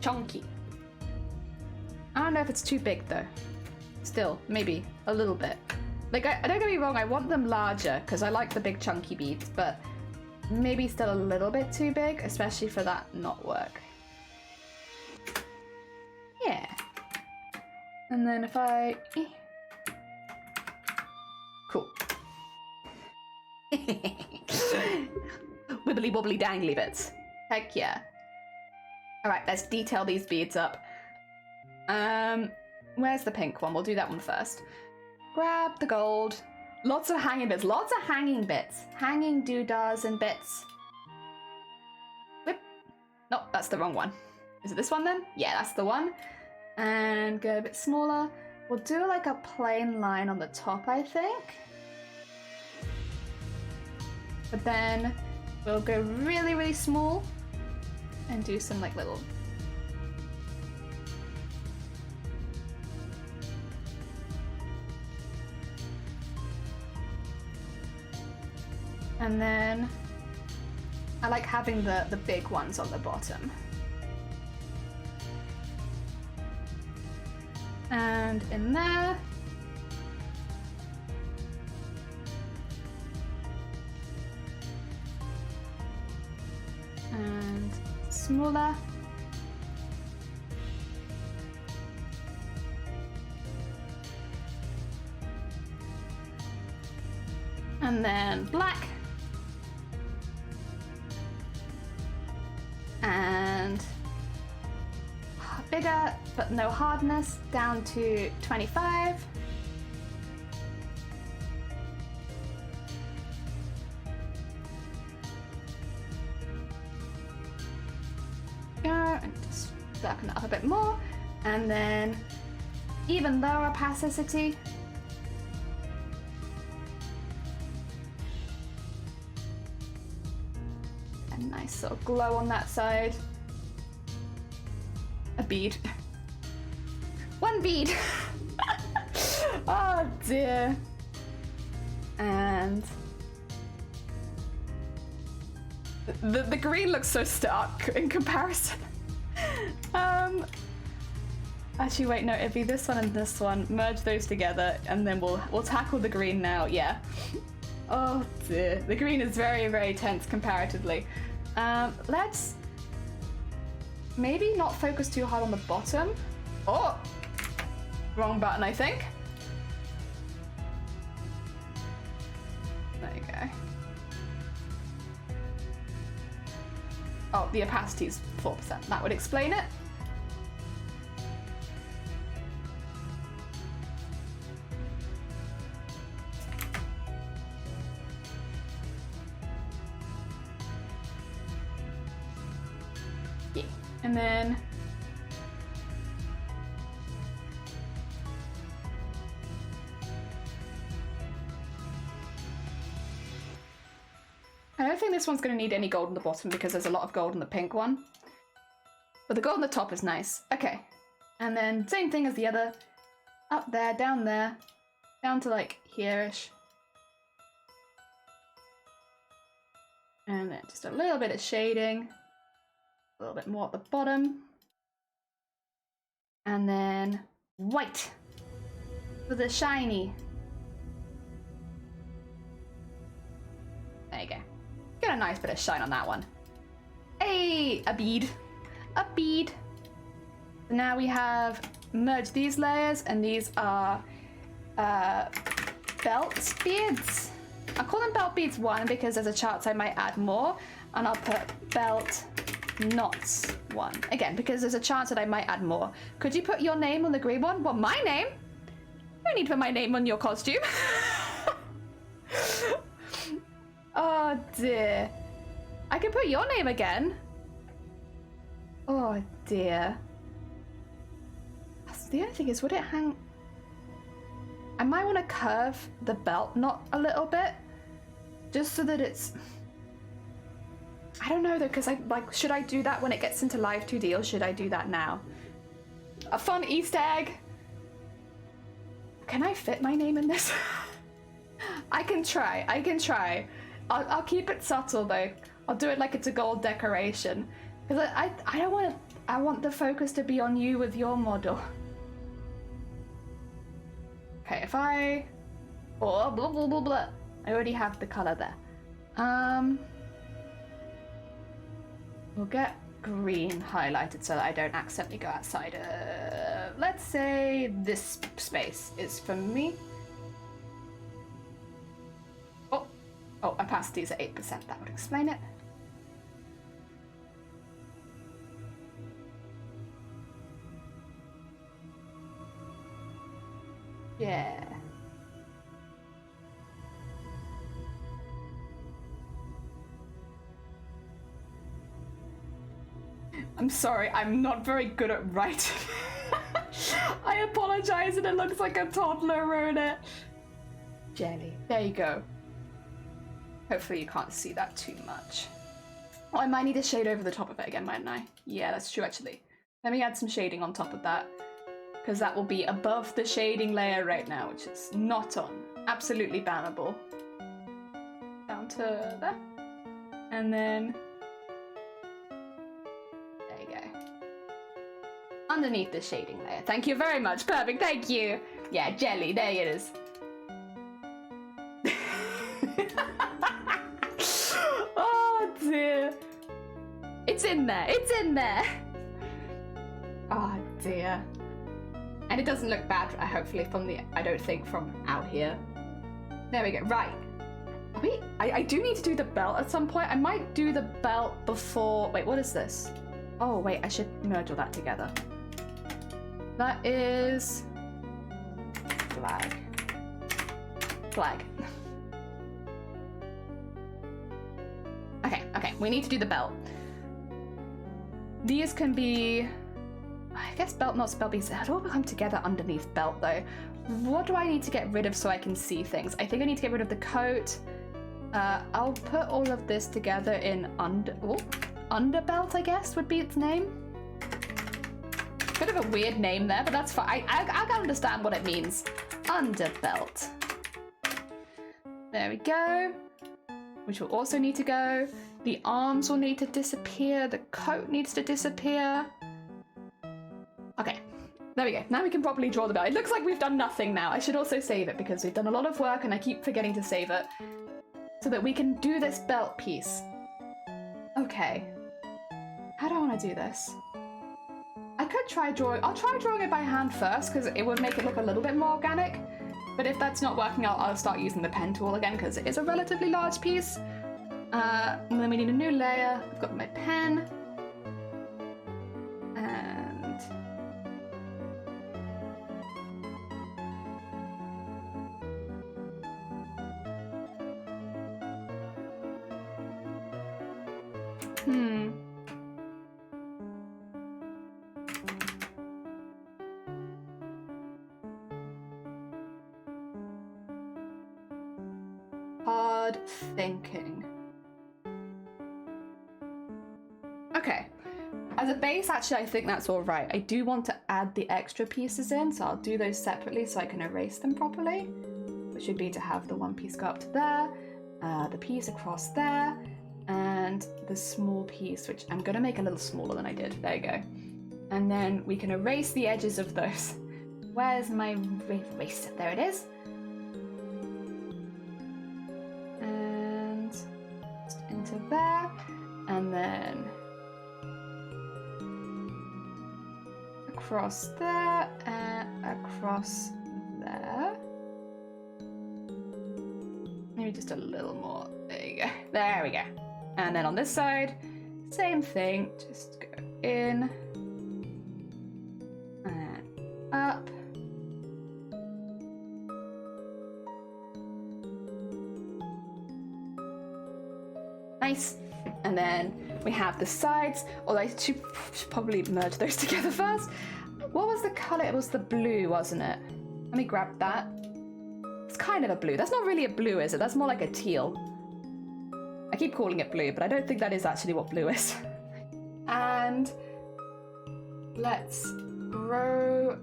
Chunky. I don't know if it's too big though. Still, maybe a little bit. Like, don't get me wrong, I want them larger because I like the big chunky beads, but maybe still a little bit too big, especially for that knot work. Yeah. And then if I... Cool. Wibbly wobbly dangly bits. Heck yeah. Alright, let's detail these beads up. Where's the pink one? We'll do that one first. Grab the gold. Lots of hanging bits. Lots of hanging bits. Hanging doodahs and bits. Whip. No, that's the wrong one. Is it this one then? Yeah, that's the one. And go a bit smaller. We'll do like a plain line on the top, I think. But then we'll go really, really small and do some like little... And then I like having the big ones on the bottom. And in there. And smaller. And then black. And bigger, but no hardness, down to 25. Go, and just darken it up a bit more. And then even lower opacity. A nice sort of glow on that side. A bead. One bead! Oh dear. And the green looks so stark in comparison. Actually wait, no, it'd be this one and this one. Merge those together and then we'll tackle the green now, yeah. Oh dear. The green is very, very tense comparatively. Let's maybe not focus too hard on the bottom. Oh! Wrong button, I think. There you Oh, the opacity's 4%. That would explain it. Yeah. And then I don't think this one's going to need any gold on the bottom because there's a lot of gold on the pink one. But the gold on the top is nice. Okay. And then same thing as the other. Up there, down to like here-ish. And then just a little bit of shading. A little bit more at the bottom. And then white for the shiny. There you go. Get a nice bit of shine on that one. Hey, a bead. A bead. So now we have merged these layers, and these are belt beads. I'll call them belt beads 1 because there's a chance I might add more, and I'll put belt knots 1 again because there's a chance that I might add more. Could you put your name on the green one? Well, my name? No need for my name on your costume. Oh dear. I can put your name again. Oh dear. The only thing is, would it hang? I might want to curve the belt knot a little bit, just so that it's. I don't know though, because should I do that when it gets into live 2D, or should I do that now? A fun Easter egg. Can I fit my name in this? I can try. I'll keep it subtle though. I'll do it like it's a gold decoration, because I don't want to. I want the focus to be on you with your model. Okay, if I... Oh, blah, blah, blah, blah. I already have the color there. We'll get green highlighted so that I don't accidentally go outside. Let's say this space is for me. Oh, opacity is at 8%. That would explain it. Yeah. I'm sorry, I'm not very good at writing. I apologize, and it looks like a toddler wrote it. Jelly. There you go. Hopefully you can't see that too much. Oh, I might need to shade over the top of it again, mightn't I? Yeah, that's true actually. Let me add some shading on top of that, because that will be above the shading layer right now, which is not on. Absolutely bannable. Down to there. And then... there you go. Underneath the shading layer. Thank you very much. Perfect, thank you. Yeah, jelly, there it is. Oh dear. It's in there, it's in there. Oh dear. And it doesn't look bad, hopefully, from the, I don't think, from out here. There we go, right. Wait, I do need to do the belt at some point. I might do the belt before, wait, what is this? Oh, wait, I should merge all that together. That is... flag. Flag. Okay, we need to do the belt. These can be... I guess belt knots, belt beads, it all come together underneath belt though. What do I need to get rid of so I can see things? I think I need to get rid of the coat. I'll put all of this together in underbelt, I guess would be its name. Bit of a weird name there, but that's fine. I can understand what it means. Underbelt. There we go. Which will also need to go. The arms will need to disappear. The coat needs to disappear. Okay, there we go. Now we can properly draw the belt. It looks like we've done nothing now. I should also save it because we've done a lot of work and I keep forgetting to save it. So that we can do this belt piece. Okay. How do I want to do this? I could try drawing... I'll try drawing it by hand first because it would make it look a little bit more organic. But if that's not working, I'll start using the pen tool again because it is a relatively large piece. And then we need a new layer. I've got my pen. And hard thinking. Okay. As a base, actually, I think that's all right. I do want to add the extra pieces in, so I'll do those separately so I can erase them properly. Which would be to have the one piece go up to there, the piece across there, and the small piece, which I'm gonna make a little smaller than I did. There you go. And then we can erase the edges of those. Where's my eraser? There it is. And just into there, and then across there, and across there. Maybe just a little more. There you go. There we go. And then on this side, same thing. Just go in and up. Nice. And then we have the sides. Although I should probably merge those together first. What was the color? It was the blue, wasn't it? Let me grab that. It's kind of a blue. That's not really a blue, is it? That's more like a teal. I keep calling it blue, but I don't think that is actually what blue is. And let's grow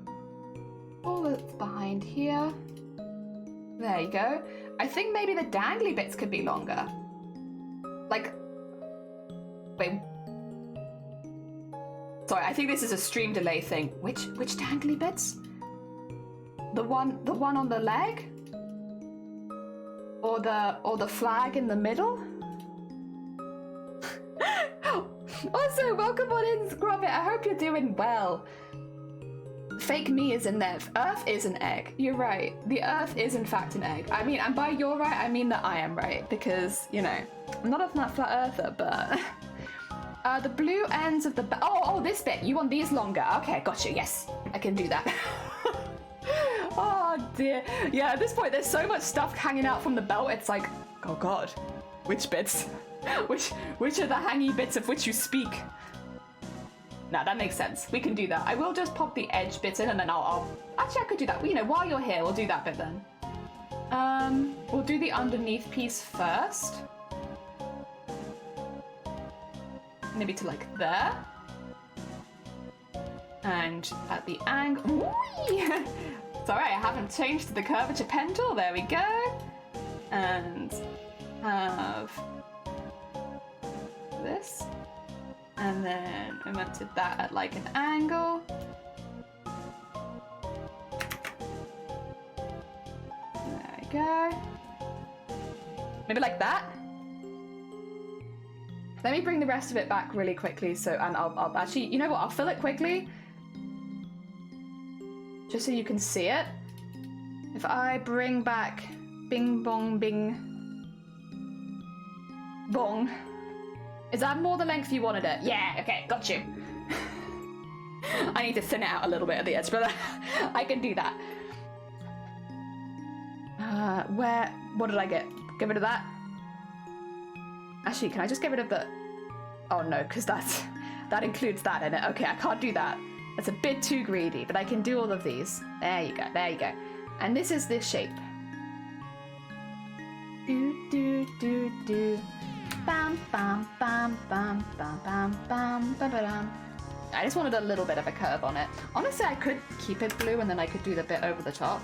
all that's behind here. There you go. I think maybe the dangly bits could be longer. Like, wait. Sorry, I think this is a stream delay thing. Which dangly bits? The one on the leg? Or the flag in the middle? Also, welcome on in, Gromit. I hope you're doing well. Fake me is a Nev. Earth is an egg. You're right. The Earth is in fact an egg. I mean, and by you're right, I mean that I am right. Because, you know, I'm not a flat earther, but... the blue ends of the... Oh, this bit. You want these longer. Okay, gotcha. Yes, I can do that. Oh, dear. Yeah, at this point, there's so much stuff hanging out from the belt. It's like, oh, God. Which bits? Which are the hangy bits of which you speak? Nah, that makes sense. We can do that. I will just pop the edge bits in and then I'll... Actually, I could do that. You know, while you're here, we'll do that bit then. We'll do the underneath piece first. Maybe to like there. And at the angle... Sorry, I haven't changed the curvature pen tool. There we go. And have this. And then I wanted that at like an angle. There we go. Maybe like that. Let me bring the rest of it back really quickly. So, and I'll actually, you know what? I'll fill it quickly. Just so you can see it. If I bring back bing bong bing bong. Is that more the length you wanted it? Yeah, okay, got you. I need to thin it out a little bit at the edge, but I can do that. What did I get? Get rid of that? Actually, can I just get rid of the... Oh no, because that includes that in it. Okay, I can't do that. That's a bit too greedy, but I can do all of these. There you go, there you go. And this is this shape. Do, do, do, do. Bam, bam, bam, bam, bam, bam, bam, bam, bam. I just wanted a little bit of a curve on it. Honestly, I could keep it blue and then I could do the bit over the top.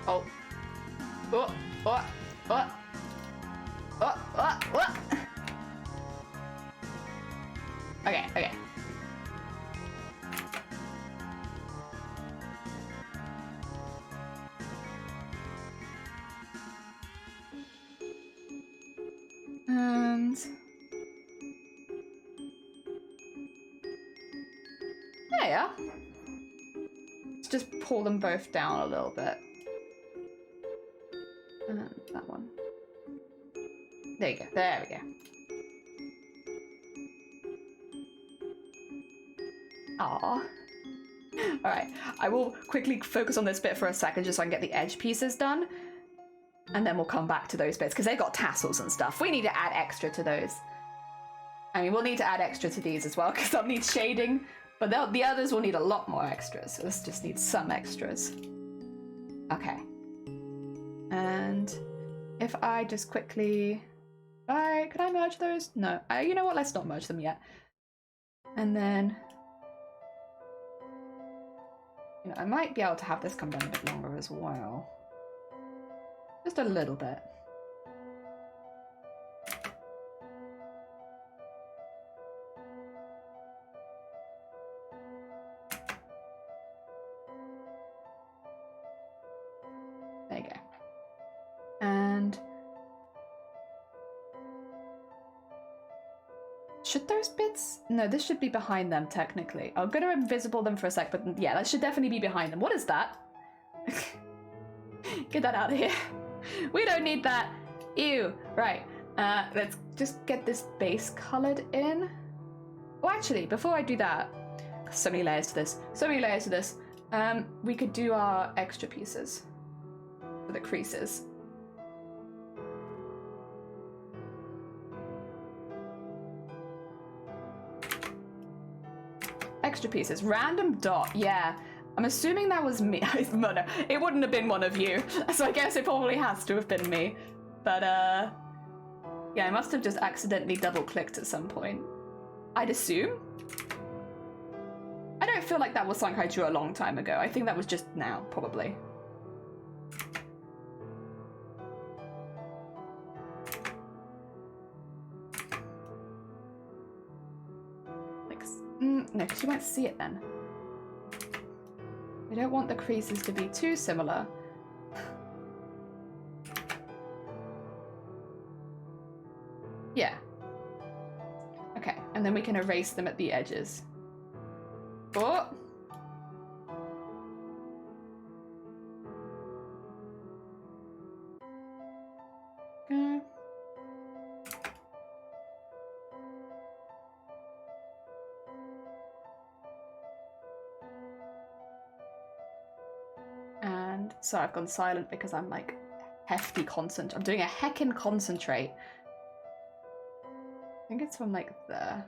Oh. Oh, oh, oh. Oh, oh, oh. Okay, okay. And there you are. Let's just pull them both down a little bit. That one. There you go. There we go. Aww. Alright, I will quickly focus on this bit for a second just so I can get the edge pieces done. And then we'll come back to those bits, because they've got tassels and stuff. We need to add extra to those. I mean, we'll need to add extra to these as well, because they'll need shading. But the others will need a lot more extras, so this just needs some extras. Okay. And if I just quickly... Could I merge those? No. You know what? Let's not merge them yet. And then... You know, I might be able to have this come down a bit longer as well. Just a little bit. There you go. And... Should those bits? No, this should be behind them, technically. I'm gonna invisible them for a sec, but yeah, that should definitely be behind them. What is that? Get that out of here. We don't need that. Ew. Right. Let's just get this base colored in. Oh, actually, before I do that, so many layers to this. So many layers to this. We could do our extra pieces for the creases. Extra pieces. Random dot. Yeah. I'm assuming that was me. No, it wouldn't have been one of you. So I guess it probably has to have been me. But, yeah, I must have just accidentally double-clicked at some point. I'd assume. I don't feel like that was something I drew a long time ago. I think that was just now, probably. No, because you won't see it then. We don't want the creases to be too similar. Yeah. Okay, and then we can erase them at the edges. Oh! Okay. And so I've gone silent because I'm like hefty concentrate. I'm doing a heckin' concentrate. I think it's from like there.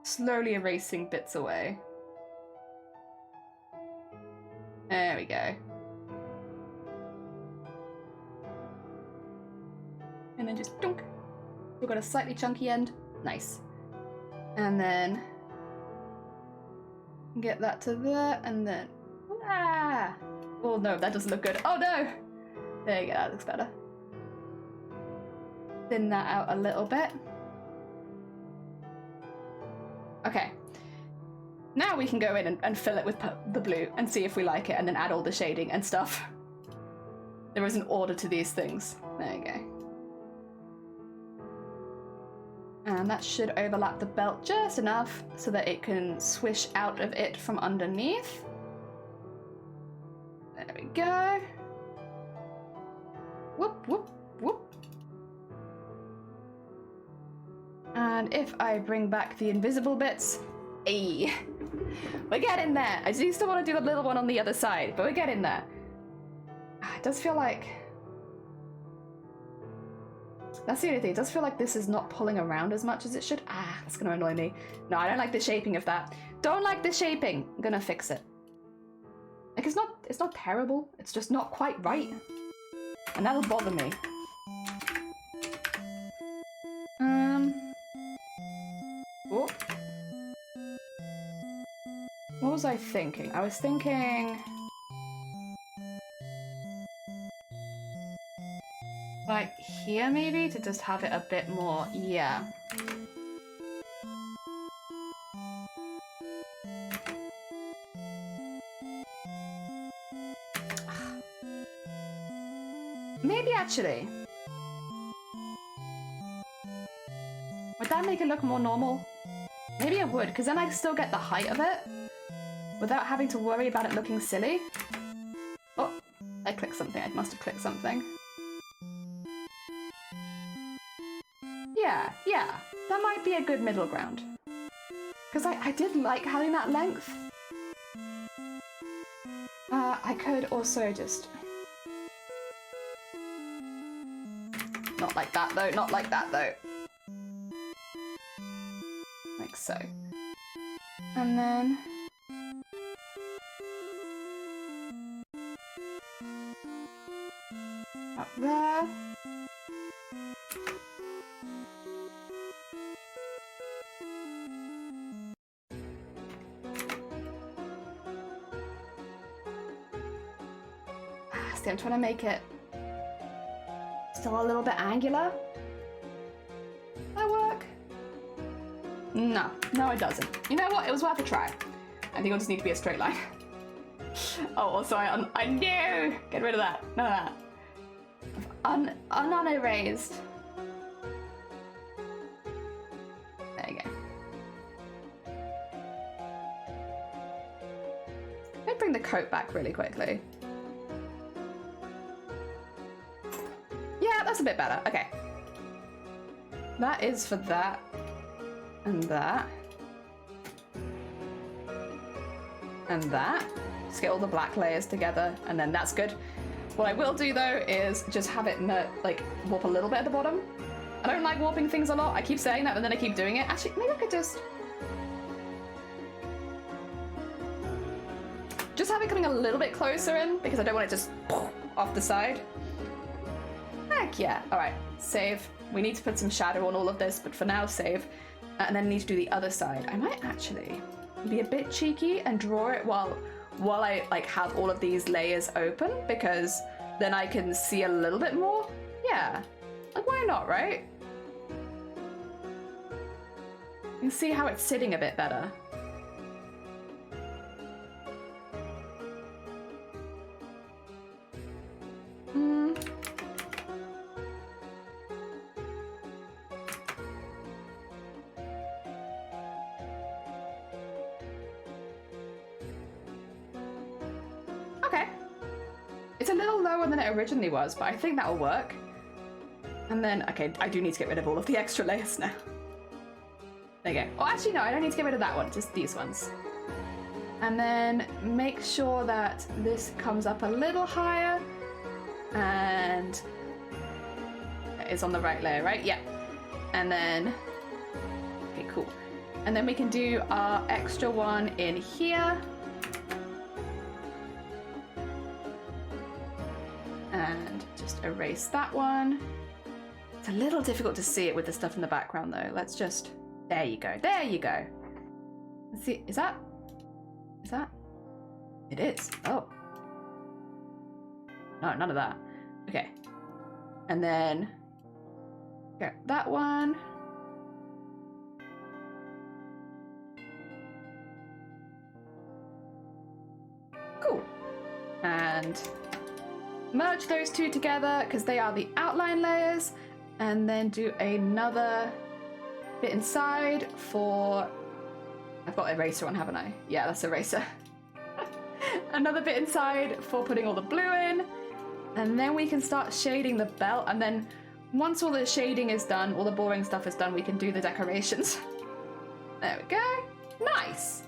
Slowly erasing bits away. There we go. And then just dunk. We've got a slightly chunky end. Nice. And then get that to there, and then oh no, that doesn't look good. Oh no! There you go, that looks better. Thin that out a little bit. Okay. Now we can go in and fill it with the blue and see if we like it, and then add all the shading and stuff. There is an order to these things. There you go. And that should overlap the belt just enough so that it can swish out of it from underneath. There we go. Whoop, whoop, whoop. And if I bring back the invisible bits, hey, we're getting there. I do still want to do the little one on the other side, but we're getting there. It does feel like... That's the only thing, it does feel like this is not pulling around as much as it should. That's gonna annoy me. No, I don't like the shaping of that. Don't like the shaping. I'm gonna fix it. Like, it's not terrible, it's just not quite right. And that'll bother me. Oh. What was I thinking? I was thinking... like here maybe, to just have it a bit more, yeah. Maybe actually. Would that make it look more normal? Maybe it would, because then I still get the height of it without having to worry about it looking silly. Oh, I clicked something. I must have clicked something. Yeah, that might be a good middle ground. Because I did like having that length. I could also just... Not like that though, not like that though. Like so. And then... Up there. See, I'm trying to make it still a little bit angular. That work? No, it doesn't. You know what? It was worth a try. I think it'll just need to be a straight line. Oh, also I knew! Get rid of that. None of that. Unerased. There you go. Let me bring the coat back really quickly. Yeah, that's a bit better. Okay. That is for that. And that. And that. Just get all the black layers together, and then that's good. What I will do though is just have it like warp a little bit at the bottom. I don't like warping things a lot. I keep saying that, but then I keep doing it. Actually, maybe I could just have it coming a little bit closer in, because I don't want it just off the side. Heck yeah. All right, save. We need to put some shadow on all of this, but for now, save. And then I need to do the other side. I might actually be a bit cheeky and draw it while I like have all of these layers open, because then I can see a little bit more. Yeah, like why not, right? You can see how it's sitting a bit better. Okay. It's a little lower than it originally was, but I think that'll work. And then, okay, I do need to get rid of all of the extra layers now. There you go. Oh, actually, no, I don't need to get rid of that one, just these ones. And then make sure that this comes up a little higher. And it is on the right layer, right? Yeah. And then, okay, cool. And then we can do our extra one in here. And just erase that one. It's a little difficult to see it with the stuff in the background though. Let's just, there you go, there you go. Let's see, is that? It is, oh. No, none of that. Okay. And then, go that one. Cool. And merge those two together because they are the outline layers, and then do another bit inside for, I've got eraser on, haven't I? Yeah, that's eraser. Another bit inside for putting all the blue in, and then we can start shading the belt, and then once all the shading is done, all the boring stuff is done, we can do the decorations. There we go. Nice.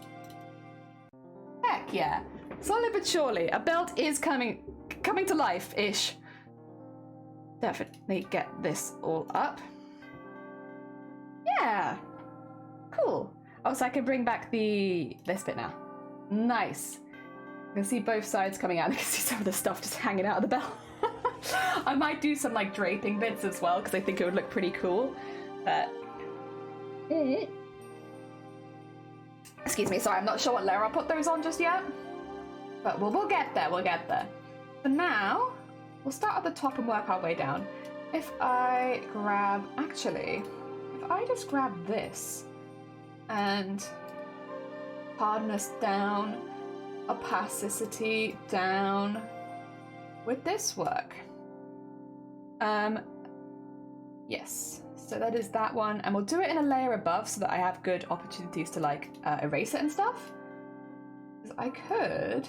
Heck yeah. Slowly but surely, a belt is coming to life-ish. Definitely get this all up. Yeah. Cool. Oh, so I can bring back this bit now. Nice. You can see both sides coming out. You can see some of the stuff just hanging out of the belt. I might do some like draping bits as well, because I think it would look pretty cool. But excuse me, sorry, I'm not sure what layer I'll put those on just yet. But we'll get there, we'll get there. For now, we'll start at the top and work our way down. If I grab, actually, if I just grab this and hardness down, opacity down, would this work? Yes, so that is that one, and we'll do it in a layer above so that I have good opportunities to like erase it and stuff. Because I could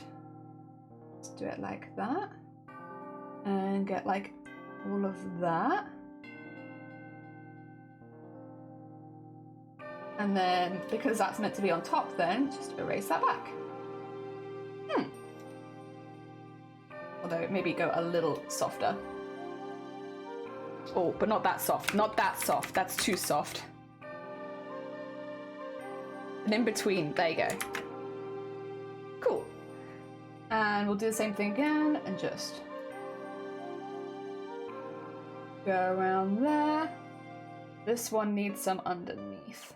just do it like that and get like all of that. And then, because that's meant to be on top then, just erase that back. Although, maybe go a little softer. Oh, but not that soft. Not that soft. That's too soft. And in between, there you go. Cool. And we'll do the same thing again and just go around there. This one needs some underneath.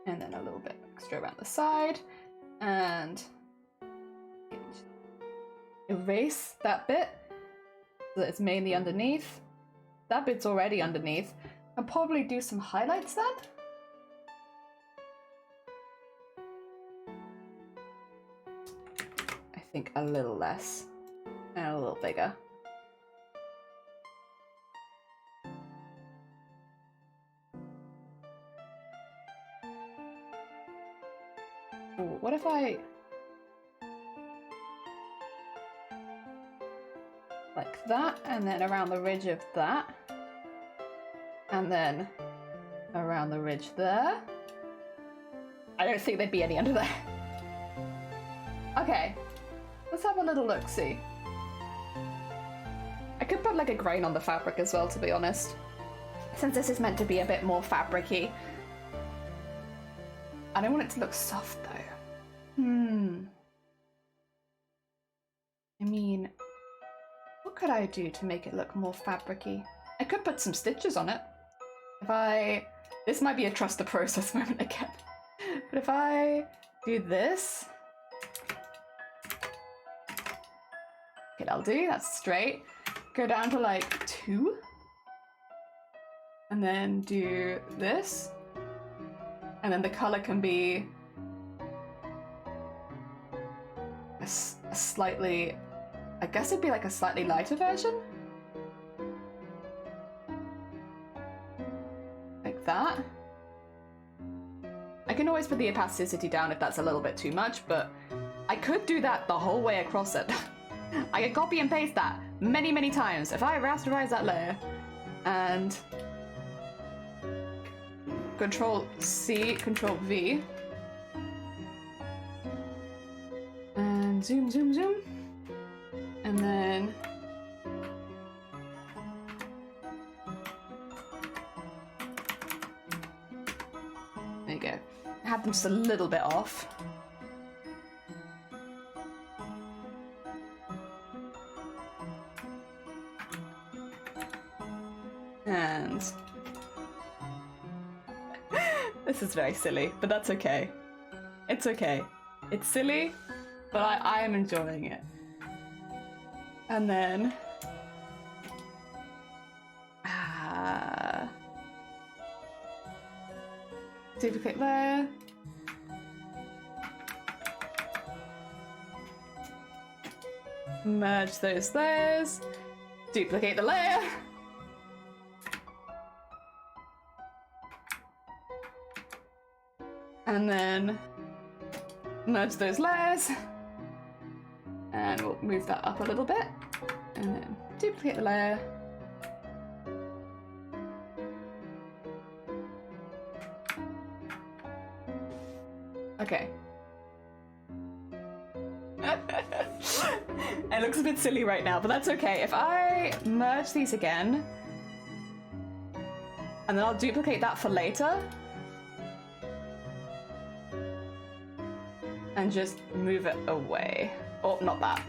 And then a little bit extra around the side. And erase that bit so that it's mainly underneath. That bit's already underneath. I'll probably do some highlights then. I think a little less and a little bigger. Ooh, what if I like that, and then around the ridge of that, and then around the ridge there? I don't think there'd be any under there. Okay, let's have a little look-see. I could put like a grain on the fabric as well, to be honest, since this is meant to be a bit more fabric-y. I don't want it to look soft though. I mean, what could I do to make it look more fabric-y? I could put some stitches on it. This might be a trust the process moment again. But if I do this, okay, that'll do, that's straight. Go down to like 2. And then do this. And then the color can be a slightly, I guess it'd be like a slightly lighter version. Like that. I can always put the opacity down if that's a little bit too much, but I could do that the whole way across it. I could copy and paste that many, many times. If I rasterize that layer and Control C, Control V, and zoom, zoom, zoom, and then there you go. Have them just a little bit off. And this is very silly, but that's okay. It's okay. It's silly, but I am enjoying it. And then duplicate layer. Merge those layers. Duplicate the layer. And then merge those layers. And we'll move that up a little bit. And then duplicate the layer. Okay. It looks a bit silly right now, but that's okay. If I merge these again, and then I'll duplicate that for later, and just move it away. Oh, not that.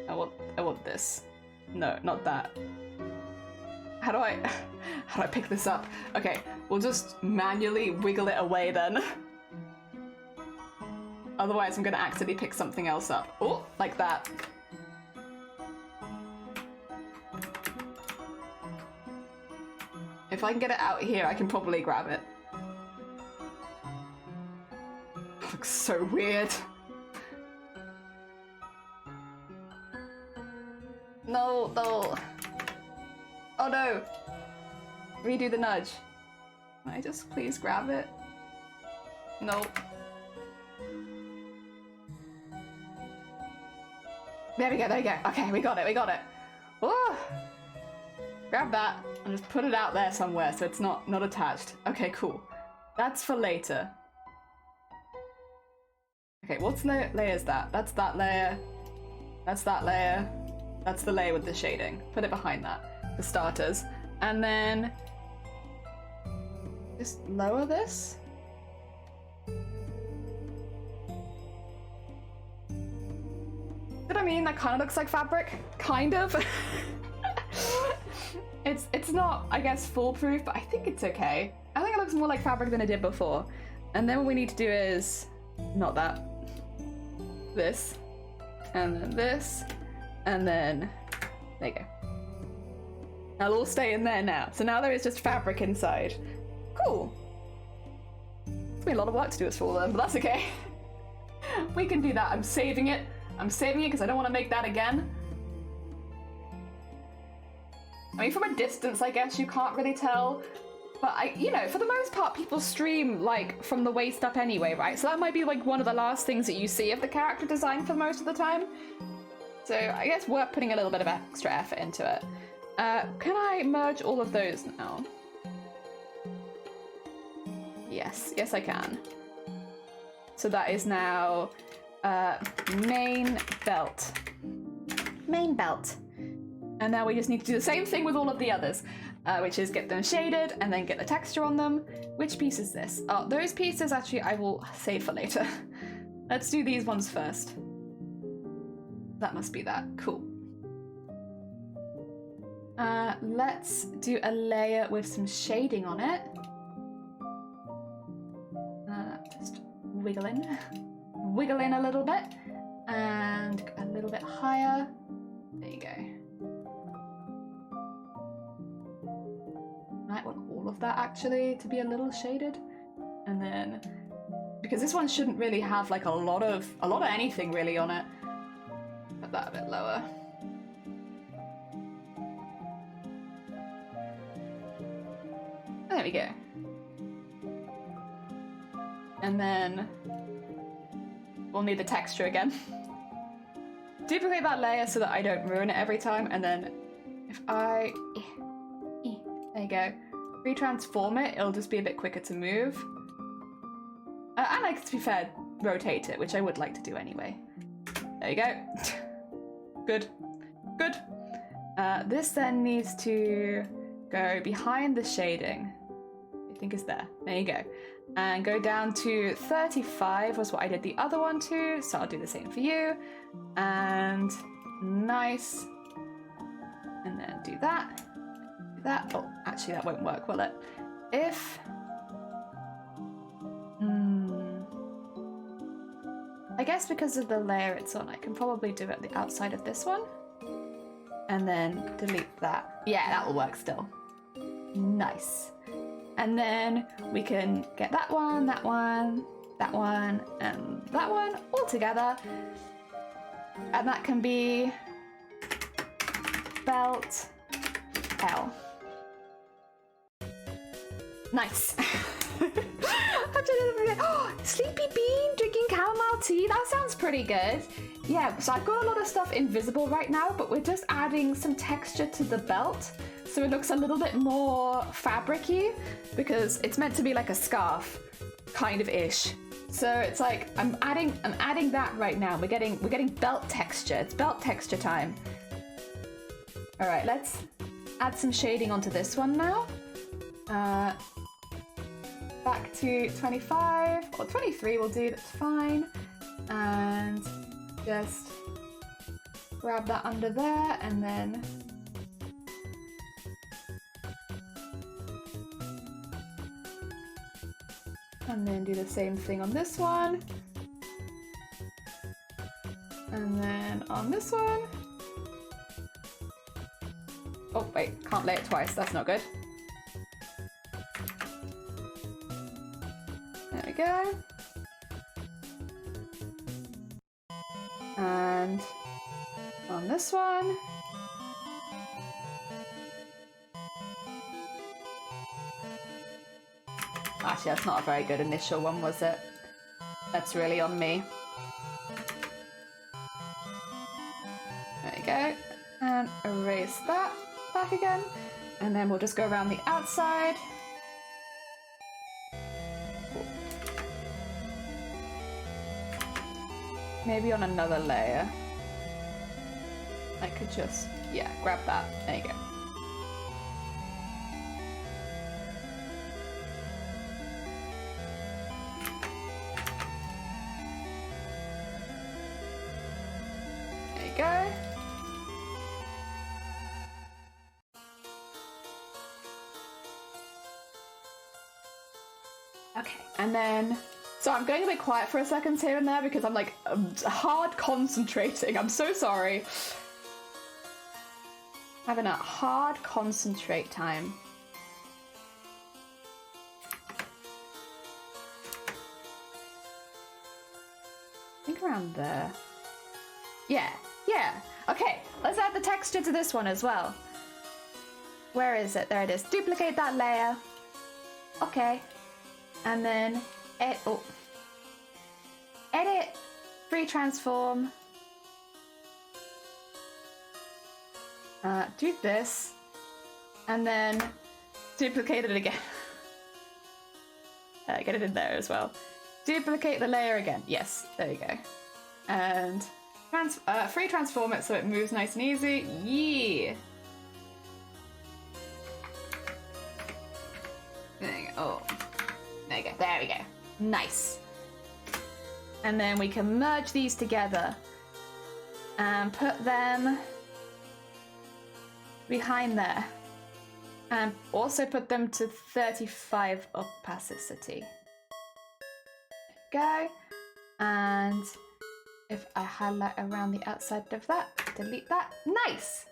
I want this. No, not that. How do I pick this up? Okay, we'll just manually wiggle it away then. Otherwise I'm gonna accidentally pick something else up. Oh, like that. If I can get it out here, I can probably grab it. Looks so weird. No, no. Oh no! Redo the nudge. Can I just please grab it? Nope. There we go, there we go. Okay, we got it, we got it. Whoa! Grab that and just put it out there somewhere so it's not attached. Okay, cool. That's for later. Okay, what's layer is that? That's that layer. That's that layer. That's the layer with the shading. Put it behind that, for starters. And then just lower this. What I mean, that kind of looks like fabric. Kind of. It's not, I guess, foolproof, but I think it's okay. I think it looks more like fabric than it did before. And then what we need to do is, not that, this, and then this, and then, there you go. That'll all stay in there now. So now there is just fabric inside. Cool. It's been a lot of work to do this for all of them, but that's okay. We can do that. I'm saving it. I'm saving it because I don't want to make that again. I mean, from a distance, I guess you can't really tell. But you know, for the most part, people stream like from the waist up anyway, right? So that might be like one of the last things that you see of the character design for most of the time. So I guess we're putting a little bit of extra effort into it. Can I merge all of those now? Yes, yes I can. So that is now main belt. Main belt. And now we just need to do the same thing with all of the others, which is get them shaded and then get the texture on them. Which piece is this? Oh, those pieces actually I will save for later. Let's do these ones first. That must be that. Cool. Let's do a layer with some shading on it. Just wiggle in. Wiggle in a little bit. And a little bit higher. There you go. Might want all of that actually to be a little shaded. And then, because this one shouldn't really have like a lot of anything really on it. Put that a bit lower. There we go. And then we'll need the texture again. Duplicate that layer so that I don't ruin it every time, and then if I... there you go. Retransform it, it'll just be a bit quicker to move. And like, to be fair, rotate it, which I would like to do anyway. There you go. Good. Good. This then needs to go behind the shading. I think is there. There you go. And go down to 35 was what I did the other one to, so I'll do the same for you. And nice. And then do that. Do that. Oh, actually that won't work, will it? If... I guess because of the layer it's on, I can probably do it at the outside of this one. And then delete that. Yeah, that will work still. Nice. And then we can get that one, that one, that one, and that one all together. And that can be belt L. Nice. Oh, Sleepy Bean drinking chamomile tea. That sounds pretty good. Yeah, so I've got a lot of stuff invisible right now, but we're just adding some texture to the belt. So it looks a little bit more fabric-y because it's meant to be like a scarf, kind of ish. So it's like I'm adding that right now. We're getting belt texture. It's belt texture time. All right, let's add some shading onto this one now. Back to 25 or 23 will do. That's fine. And just grab that under there and then. And then do the same thing on this one. And then on this one. Oh, wait, can't lay it twice. That's not good. There we go. And on this one. Actually, that's not a very good initial one, was it? That's really on me. There we go. And erase that back again. And then we'll just go around the outside. Maybe on another layer. I could just, yeah, grab that. There you go. There you go. Okay, and then, so I'm going a bit quiet for a second here and there because I'm like hard concentrating. I'm so sorry. Having a hard concentrate time. I think around there. Yeah, yeah. Okay, let's add the texture to this one as well. Where is it? There it is. Duplicate that layer. Okay. And then edit, free transform. Do this, and then duplicate it again. Get it in there as well. Duplicate the layer again. Yes, there you go. And free transform it so it moves nice and easy. Yeah. There you go. Oh. There you go. There we go. Nice. And then we can merge these together and put them behind there. And also put them to 35 opacity. Go. And if I highlight around the outside of that, delete that. Nice.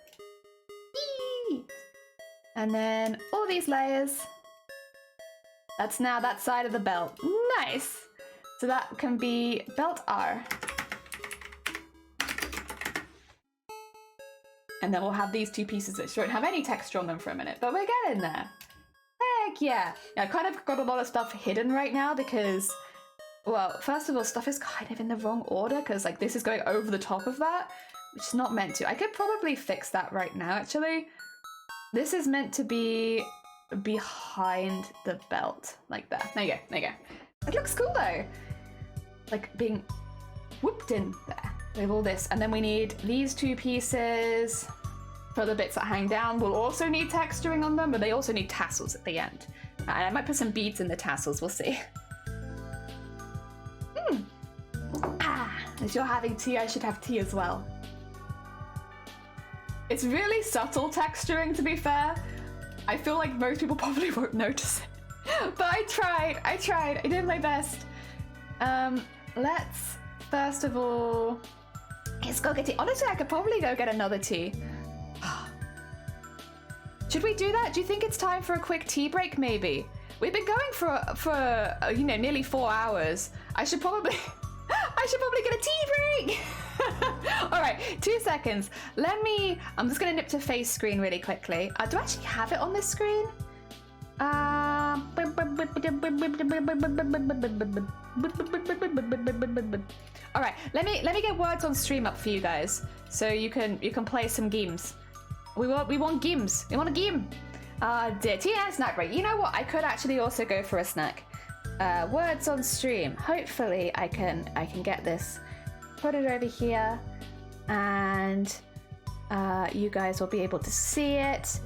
Eee! And then all these layers. That's now that side of the belt. Nice! So that can be belt R. And then we'll have these two pieces which won't have any texture on them for a minute, but we're getting there. Heck yeah! Yeah, I've kind of got a lot of stuff hidden right now because, well, first of all, stuff is kind of in the wrong order because like this is going over the top of that, which is not meant to. I could probably fix that right now, actually. This is meant to be behind the belt, like that. There you go, there you go. It looks cool though. Like being whooped in there with all this. And then we need these two pieces for the bits that hang down. We'll also need texturing on them, but they also need tassels at the end. And I might put some beads in the tassels, we'll see. As you're having tea, I should have tea as well. It's really subtle texturing, to be fair. I feel like most people probably won't notice it. But I tried, I did my best. Let's, first of all, let's go get tea. Honestly, I could probably go get another tea. Should we do that? Do you think it's time for a quick tea break, maybe? We've been going for you know, nearly 4 hours. I should probably get a tea break. All right, 2 seconds. I'm just gonna nip to face screen really quickly. Do I actually have it on this screen? All right, let me get words on stream up for you guys, so you can play some games. We want games. We want a game. Dear tea and snack break. You know what? I could actually also go for a snack. Words on stream. Hopefully, I can get this. Put it over here, and you guys will be able to see it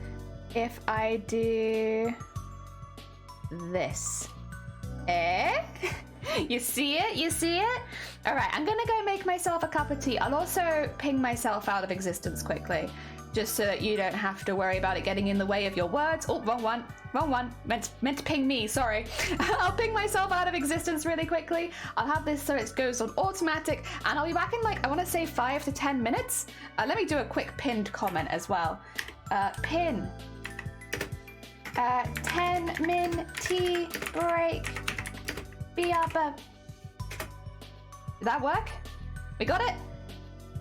if I do this. Eh? You see it? You see it? All right, I'm gonna go make myself a cup of tea. I'll also ping myself out of existence quickly, just so that you don't have to worry about it getting in the way of your words. Oh, wrong one. Wrong one. Meant to ping me, sorry. I'll ping myself out of existence really quickly. I'll have this so it goes on automatic, and I'll be back in like, I want to say 5 to 10 minutes. Let me do a quick pinned comment as well. Pin. 10-min tea break. Be up. Did that work? We got it?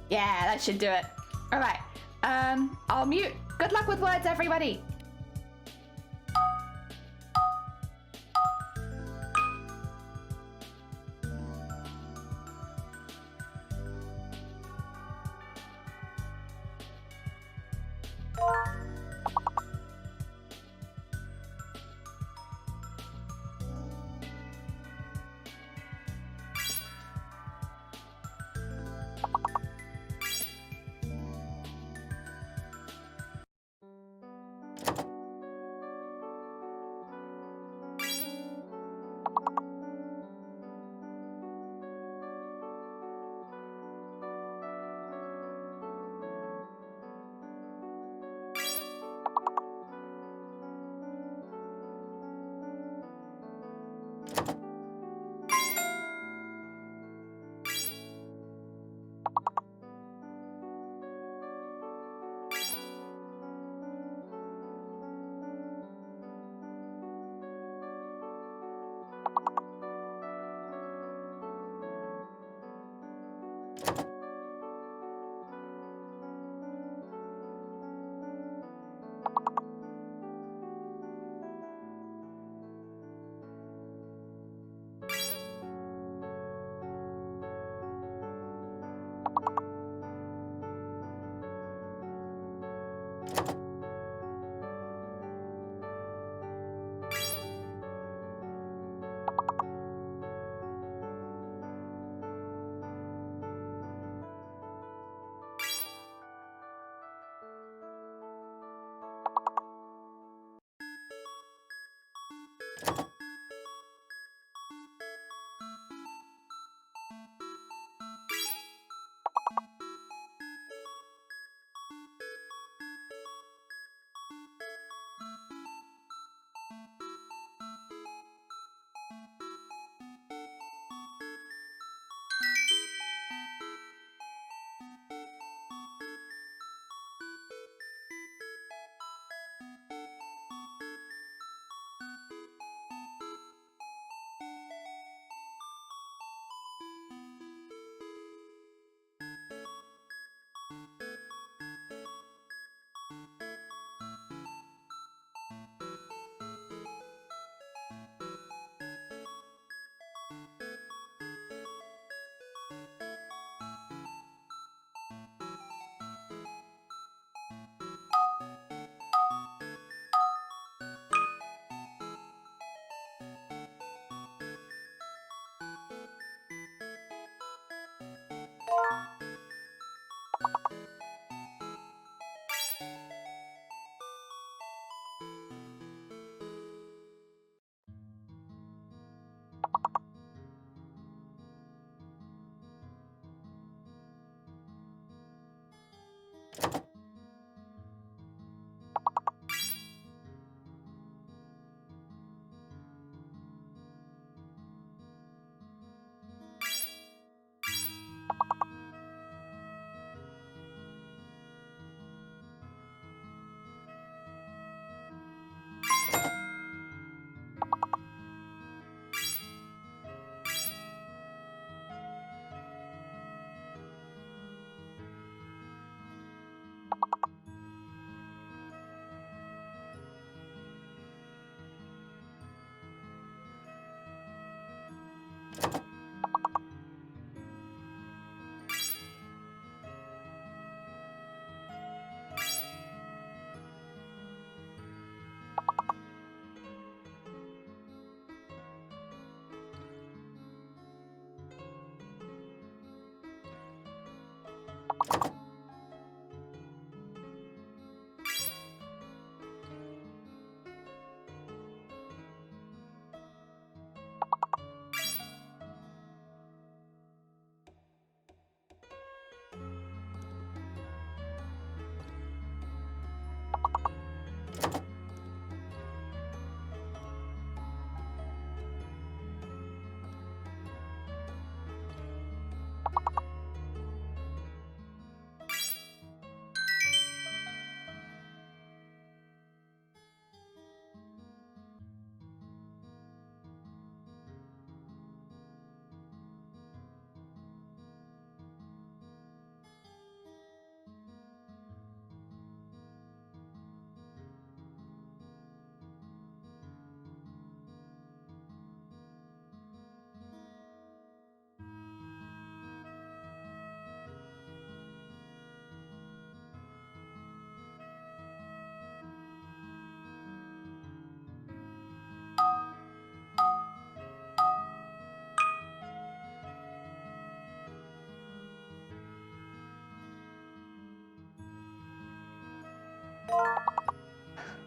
Yeah, that should do it. All right. I'll mute. Good luck with words, everybody.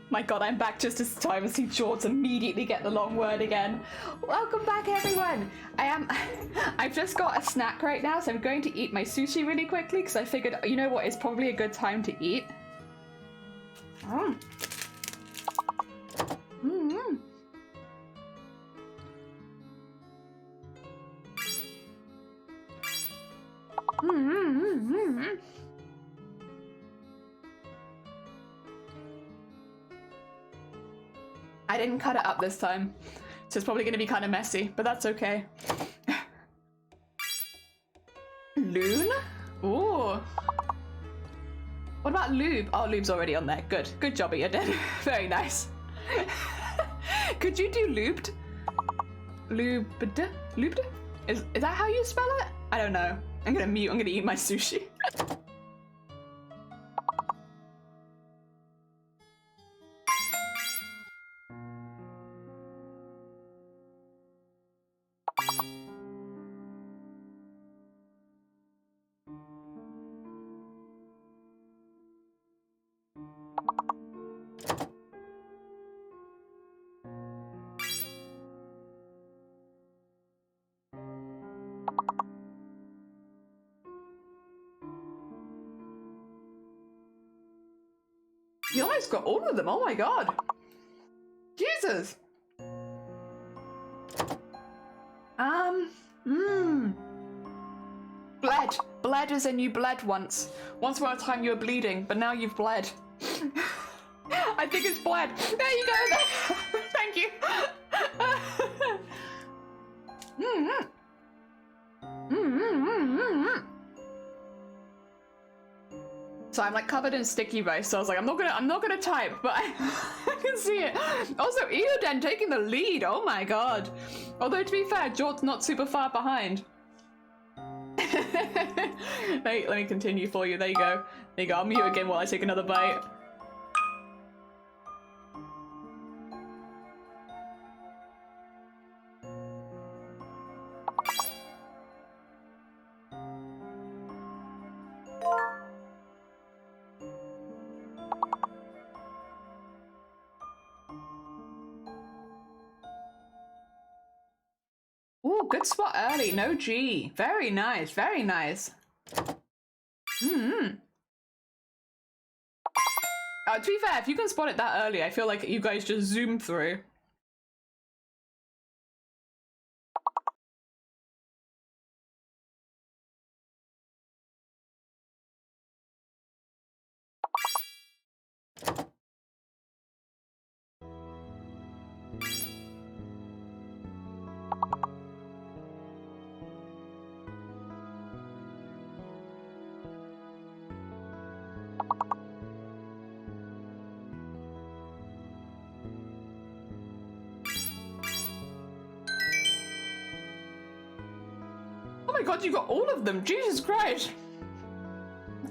My god, I'm back just as time to see George immediately get the long word again. Welcome back, everyone. I've just got a snack right now, so I'm going to eat my sushi really quickly because I figured, you know what, it's probably a good time to eat. Mm. Mm-hmm. Mm-hmm. I didn't cut it up this time, so it's probably going to be kind of messy, but that's okay. Loon? Ooh. What about lube? Oh, lube's already on there. Good. Good job, Eden. Very nice. Could you do lubed? Lubed? Lubed? Is that how you spell it? I don't know. I'm gonna mute. I'm gonna eat my sushi. You almost got all of them. Oh my god. Jesus. Bled. Bled as in you bled once. Once upon a time you were bleeding, but now you've bled. I think it's bled. There you go. Thank you. So I'm like covered in sticky rice, so I was like, I'm not gonna type, but I can see it. Also, Eoden taking the lead. Oh my god. Although to be fair, Jort's not super far behind. Let me continue for you. There you go. There you go. I'll mute again while I take another bite. Ooh, good spot early. No G. Very nice. Very nice. To be fair, if you can spot it that early, I feel like you guys just zoom through. Oh my god, you got all of them! Jesus Christ!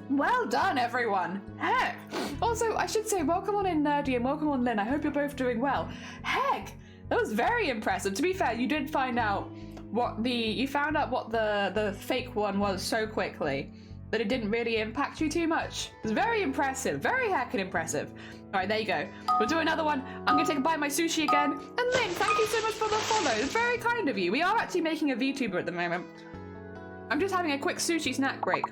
Well done, everyone! Heck! Also, I should say, welcome on in Nerdy and welcome on Lynn. I hope you're both doing well. Heck! That was very impressive. To be fair, you did find out what the fake one was so quickly that it didn't really impact you too much. It was very impressive. Very heckin' impressive. Alright, there you go. We'll do another one. I'm gonna take a bite of my sushi again. And Lynn, thank you so much for the follow. It's very kind of you. We are actually making a VTuber at the moment. I'm just having a quick sushi snack break.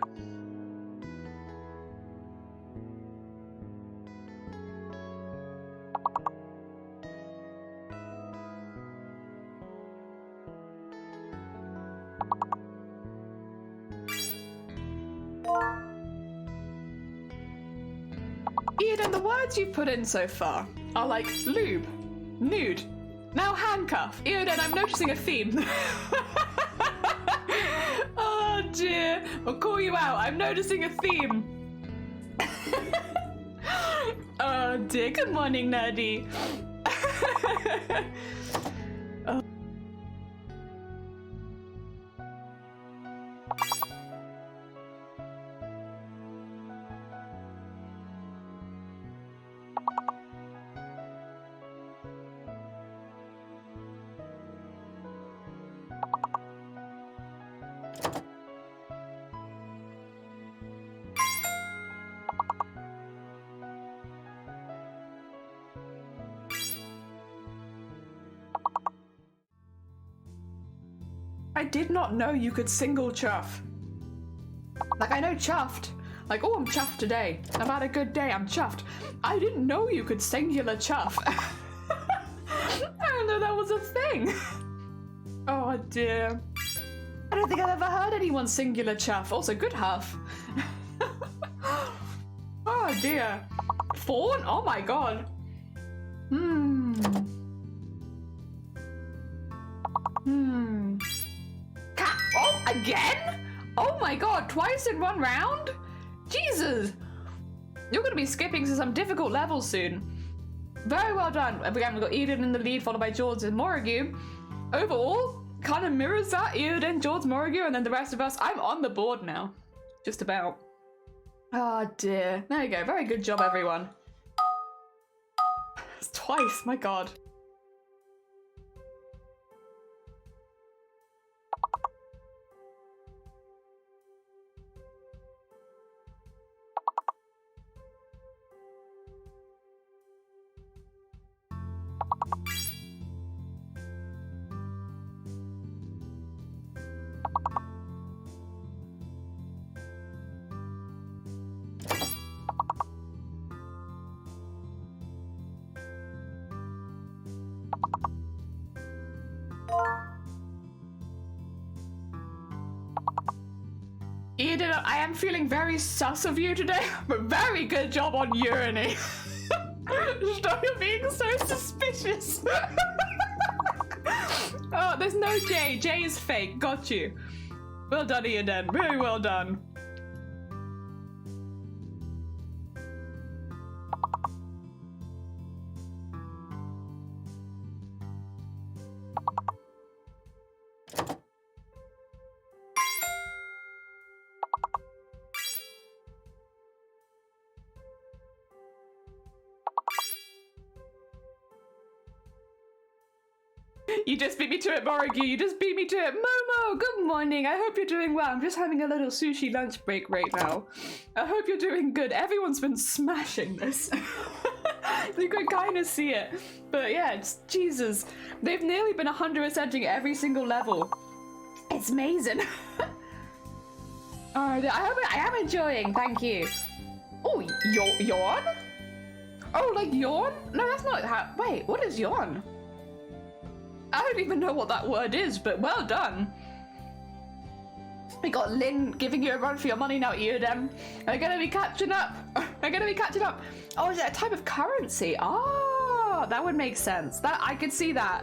Eden, the words you've put in so far are like lube, nude, now handcuff. Eden, I'm noticing a theme. Oh dear, I'll call you out. I'm noticing a theme. Oh dear, good morning, Nerdy. Oh. I did not know you could single chuff. Like, I know chuffed. Like, oh, I'm chuffed today. I've had a good day, I'm chuffed. I didn't know you could singular chuff. I didn't know that was a thing. Oh dear. I don't think I've ever heard anyone singular chuff. Also, good huff. Oh dear. Fawn? Oh my god. Cat? Oh, again? Oh my god, twice in one round? Jesus. You're gonna be skipping to some difficult levels soon. Very well done. Again, we've got Eden in the lead, followed by George and Morrigue. Overall, kind of mirrors that. Eden, George, Morrigue, and then the rest of us. I'm on the board now. Just about. Oh dear. There you go. Very good job, everyone. It's twice, my god. Eden, I am feeling very sus of you today, but very good job on urinating. Stop being so suspicious. Oh, there's no J. J is fake. Got you. Well done, Eden. Very well done. You just beat me to it, Morrigue. You just beat me to it. Momo, good morning. I hope you're doing well. I'm just having a little sushi lunch break right now. I hope you're doing good. Everyone's been smashing this. You can kind of see it. But yeah, it's, Jesus. They've nearly been 100%ing every single level. It's amazing. Alright, I am enjoying. Thank you. Oh, yawn? Oh, like yawn? No, that's not how. Wait, what is yawn? I don't even know what that word is, but well done. We got Lynn giving you a run for your money now, Eden. We're gonna be catching up. We're gonna be catching up. Oh, is it a type of currency? Oh, that would make sense. That I could see that.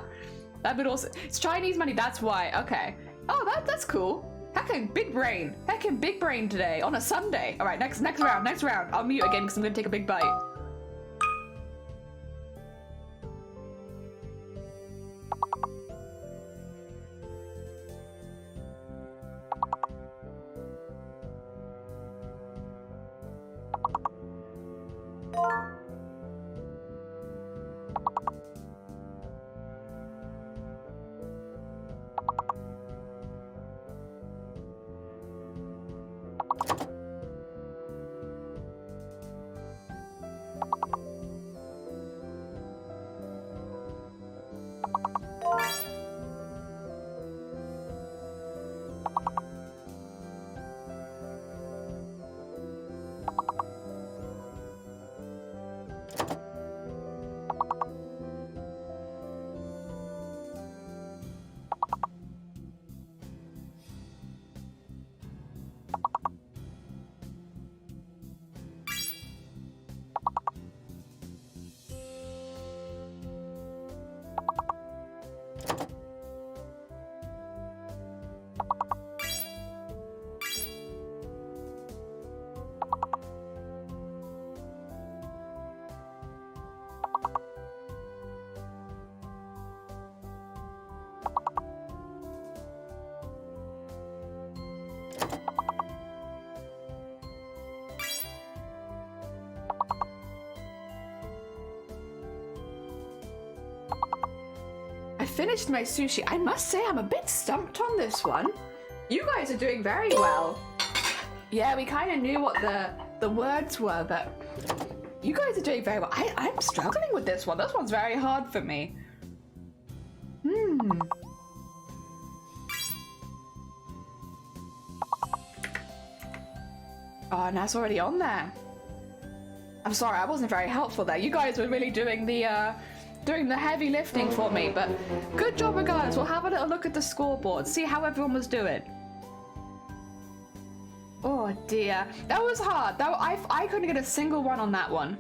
That would also. It's Chinese money. That's why. Okay. Oh, that's cool. Heckin' big brain. Heckin' big brain today on a Sunday. All right, next round. Next round. I'll mute again because I'm gonna take a big bite. Finished my sushi. I must say I'm a bit stumped on this one. You guys are doing very well. Yeah, we kind of knew what the words were, but you guys are doing very well. I'm struggling with this one. This one's very hard for me. Oh, and that's already on there. I'm sorry, I wasn't very helpful there. You guys were really doing the heavy lifting for me, but good job regardless. We'll have a little look at the scoreboard, see how everyone was doing. Oh dear, that was hard. I couldn't get a single one on that one.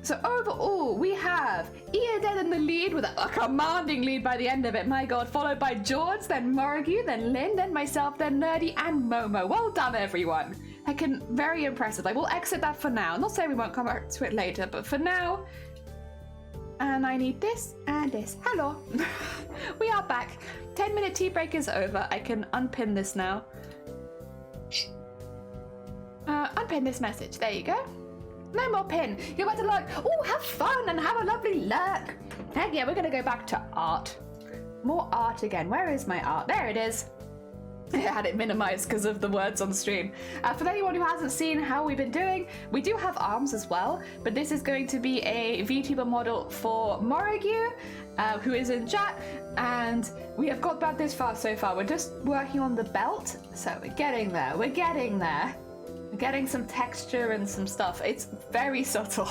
So overall, we have Ian in the lead with a commanding lead by the end of it. My God, followed by George, then Morrigue, then Lynn, then myself, then Nerdy, and Momo. Well done, everyone. Very impressive. We'll exit that for now. Not saying we won't come back to it later, but for now. And I need this and this. Hello. We are back. 10-minute tea break is over. I can unpin this now. Unpin this message. There you go. No more pin. You're about to like, oh, have fun and have a lovely lurk. Heck yeah, we're going to go back to art. More art again. Where is my art? There it is. I had it minimized because of the words on stream. For anyone who hasn't seen how we've been doing, we do have arms as well, but this is going to be a VTuber model for Morrigue, who is in chat, and we have got about this far so far. We're just working on the belt, so we're getting there. We're getting there. We're getting some texture and some stuff. It's very subtle.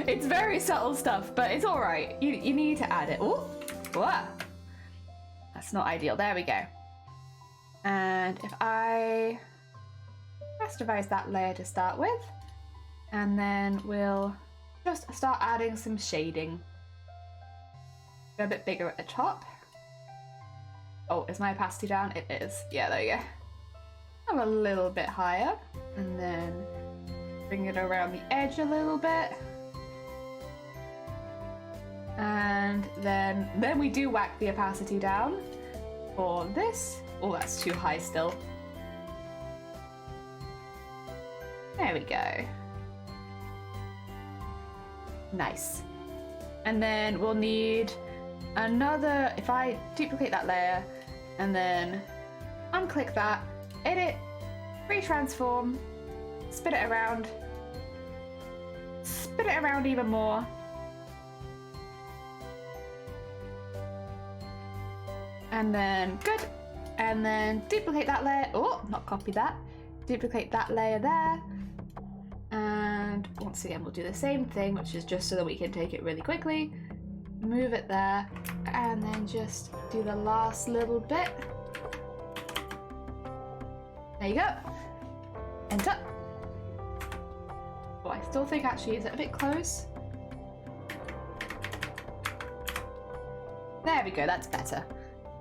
It's very subtle stuff, but it's all right. You need to add it. Oh, wow. That's not ideal. There we go. And if I rasterize that layer to start with, and then we'll just start adding some shading. Go a bit bigger at the top. Oh, is my opacity down? It is. Yeah, there you go. I'm a little bit higher, and then bring it around the edge a little bit. And then we do whack the opacity down for this. Oh, that's too high still. There we go. Nice. And then we'll need another, if I duplicate that layer and then unclick that, edit, retransform, spin it around even more. And then good. And then duplicate that layer. Oh, not copy that. Duplicate that layer there. And once again, we'll do the same thing, which is just so that we can take it really quickly. Move it there. And then just do the last little bit. There you go. Enter. Oh, I still think actually, is it a bit close? There we go, that's better.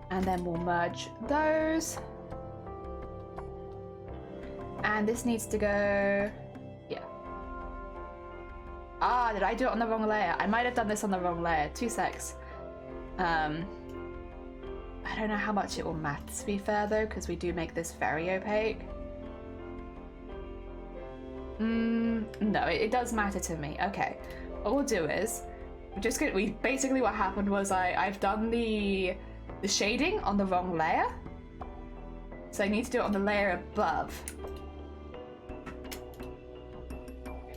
And then we'll merge those. And this needs to go, yeah. Ah, did I do it on the wrong layer? I might have done this on the wrong layer. 2 secs. I don't know how much it will matter, to be fair though, because we do make this very opaque. No, it does matter to me. Okay, what we'll do is, basically what happened was I've done the shading on the wrong layer. So I need to do it on the layer above.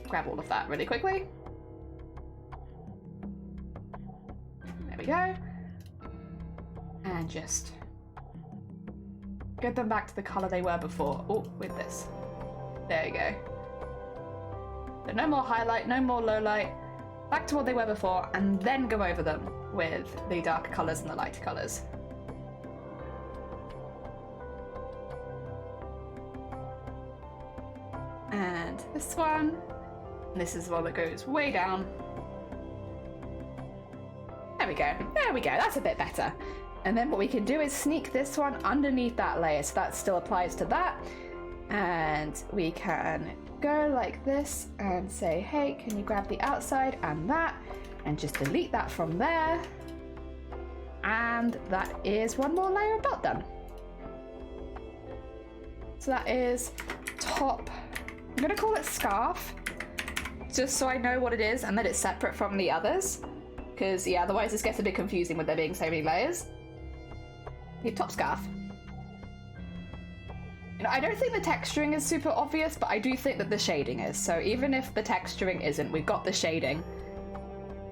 Grab all of that really quickly. There we go. And just get them back to the color they were before. Oh, with this. There you go. So no more highlight, no more low light. Back to what they were before, and then go over them with the darker colors and the lighter colors. And this one. And this is the one that goes way down. There we go. There we go. That's a bit better. And then what we can do is sneak this one underneath that layer, so that still applies to that. And we can go like this and say, hey, can you grab the outside and that, and just delete that from there. And that is one more layer of belt done. So that is top, I'm gonna call it scarf, just so I know what it is and that it's separate from the others. Because yeah, otherwise this gets a bit confusing with there being so many layers. The top scarf. You know, I don't think the texturing is super obvious, but I do think that the shading is. So even if the texturing isn't, we've got the shading.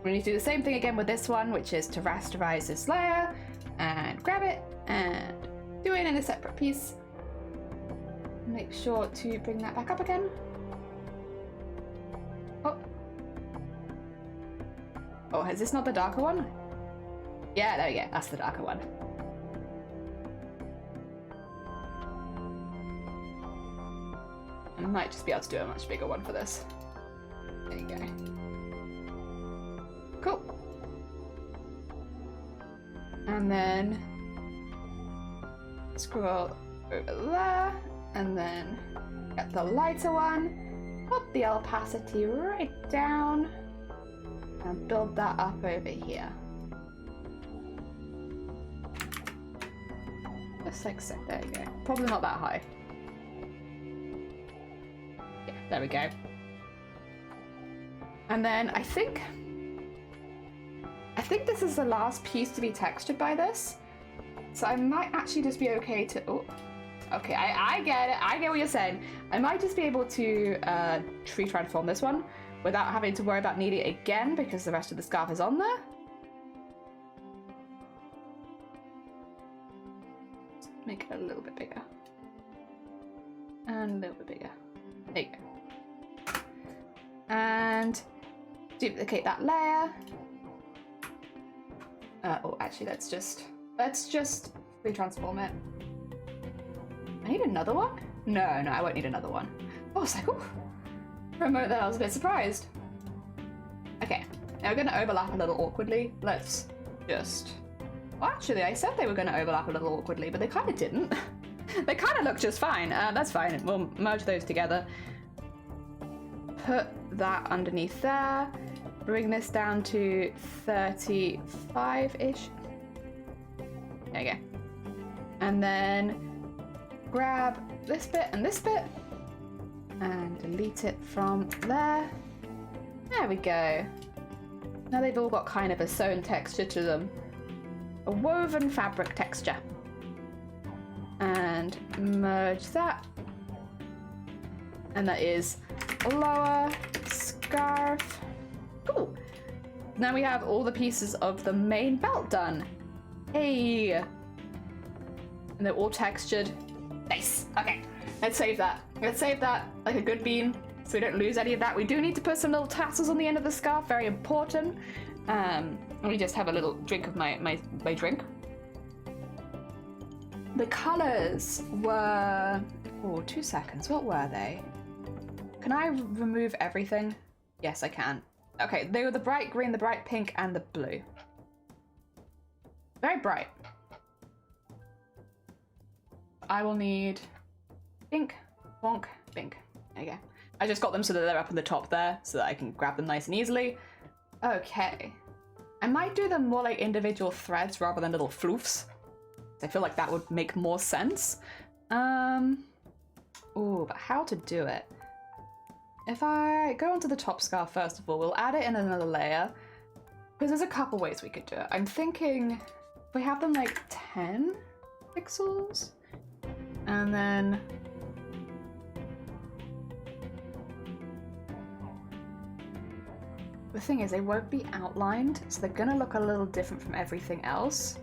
We need to do the same thing again with this one, which is to rasterize this layer and grab it and do it in a separate piece. make sure to bring that back up again. Oh. Oh, is this not the darker one? Yeah, there we go. That's the darker one. I might just be able to do a much bigger one for this. There you go. Cool. And then scroll over there, and then get the lighter one, put the opacity right down, and build that up over here. Just like so, there you go. Probably not that high. Yeah, there we go. And then I think this is the last piece to be textured by this. So I might actually just be okay to, oh, okay, I get it. I get what you're saying. I might just be able to tree transform this one without having to worry about needing it again because the rest of the scarf is on there. Just make it a little bit bigger. And a little bit bigger. There you go. And duplicate that layer. Oh, actually, let's just retransform it. I need another one? No, I won't need another one. Oh, I was like, oh, for a moment there I was a bit surprised. Okay, now we're gonna overlap a little awkwardly. Let's just, well, actually, I said they were gonna overlap a little awkwardly, but they kind of didn't. They kind of look just fine. That's fine, we'll merge those together. Put that underneath there. Bring this down to 35-ish. There you go. And then grab this bit and this bit and delete it from there. There we go. Now they've all got kind of a sewn texture to them. A woven fabric texture. And merge that. And that is lower scarf. Cool. Now we have all the pieces of the main belt done. Hey. And they're all textured. Nice. Okay. Let's save that. Let's save that like a good bean so we don't lose any of that. We do need to put some little tassels on the end of the scarf. Very important. Let me just have a little drink of my drink. The colors were... Oh, 2 seconds. What were they? Can I remove everything? Yes, I can. Okay, they were the bright green, the bright pink, and the blue. Very bright. I will need pink, bonk, pink. There you go. I just got them so that they're up on the top there, so that I can grab them nice and easily. Okay. I might do them more like individual threads rather than little floofs. I feel like that would make more sense. Ooh, but how to do it? If I go onto the top scarf first of all, we'll add it in another layer. Because there's a couple ways we could do it. I'm thinking if we have them like 10 pixels. And then... The thing is, they won't be outlined, so they're gonna look a little different from everything else.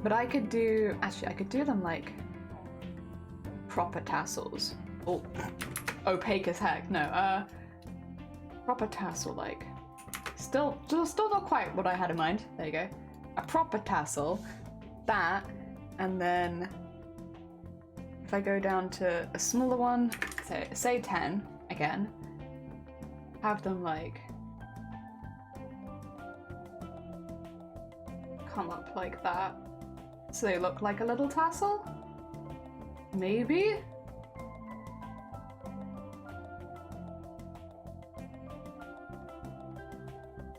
But I could do... Actually, I could do them like... proper tassels. Oh, opaque as heck. No, proper tassel, like. Still not quite what I had in mind. There you go. A proper tassel. That, and then if I go down to a smaller one, so say 10 again, have them like come up like that, so they look like a little tassel. Maybe.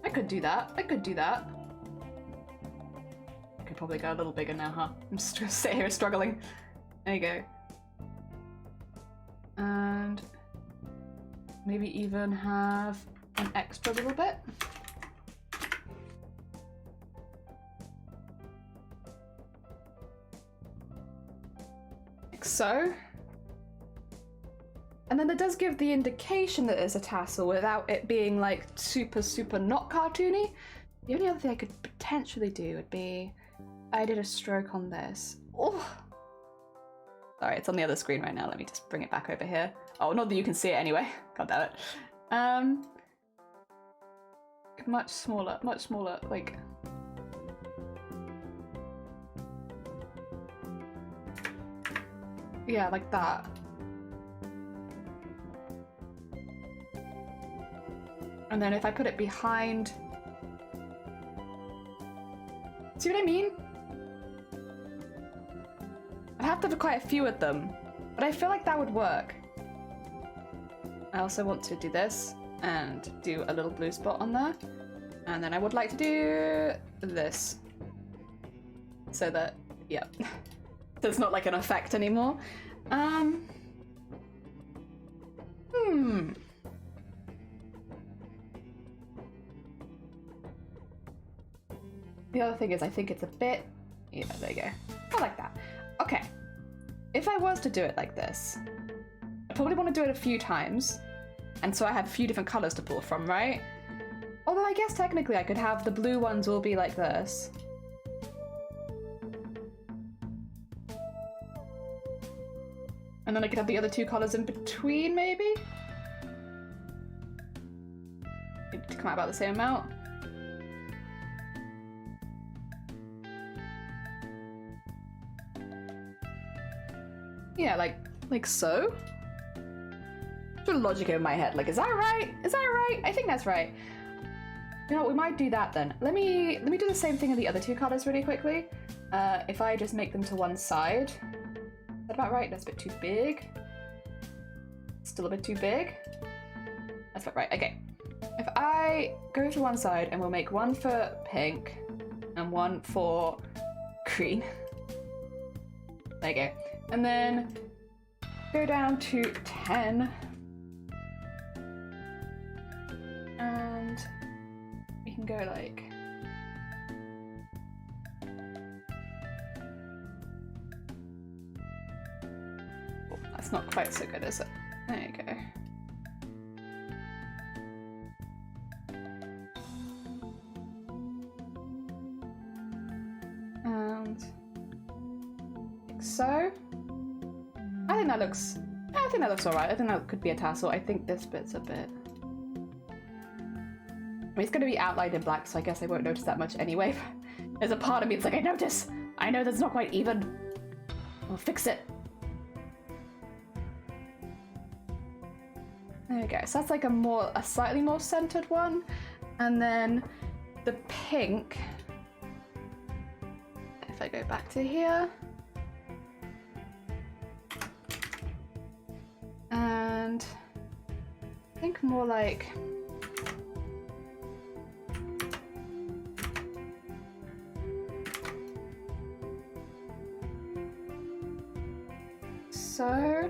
I could do that. I could do that. I could probably go a little bigger now, huh? I'm just gonna sit here struggling. There you go. And maybe even have an extra little bit. Like so. And then it does give the indication that it's a tassel without it being like super not cartoony. The only other thing I could potentially do would be I did a stroke on this. Oh, Sorry, it's on the other screen right now. Let me just bring it back over here. Oh, not that you can see it anyway. God damn it. Much smaller, like... Yeah, like that. And then if I put it behind... See what I mean? I'd have to have quite a few of them, but I feel like that would work. I also want to do this and do a little blue spot on there. And then I would like to do this. So that, yeah, there's not like an effect anymore. The other thing is I think it's a bit, yeah, there you go. I like that. Okay, if I was to do it like this, I probably want to do it a few times. And so I have a few different colors to pull from, right? Although I guess technically I could have the blue ones all be like this. And then I could have the other two colors in between, maybe? To come out about the same amount. Yeah, like so. Sort of logic in my head, like, is that right? Is that right? I think that's right. You know what, we might do that then. Let me do the same thing in the other two colors really quickly. If I just make them to one side. Is that about right? That's a bit too big. Still a bit too big. That's about right. Okay. If I go to one side and we'll make one for pink and one for green. There you go. And then go down to 10. And we can go like... Oh, that's not quite so good, is it? There you go. And like so. I think that looks alright. I think that could be a tassel. I think this bit's a bit... I mean, it's going to be outlined in black, so I guess I won't notice that much anyway. There's a part of me that's like, I notice! I know that's not quite even. I'll fix it. There we go. So that's like a slightly more centered one. And then the pink, if I go back to here, and I think more like so.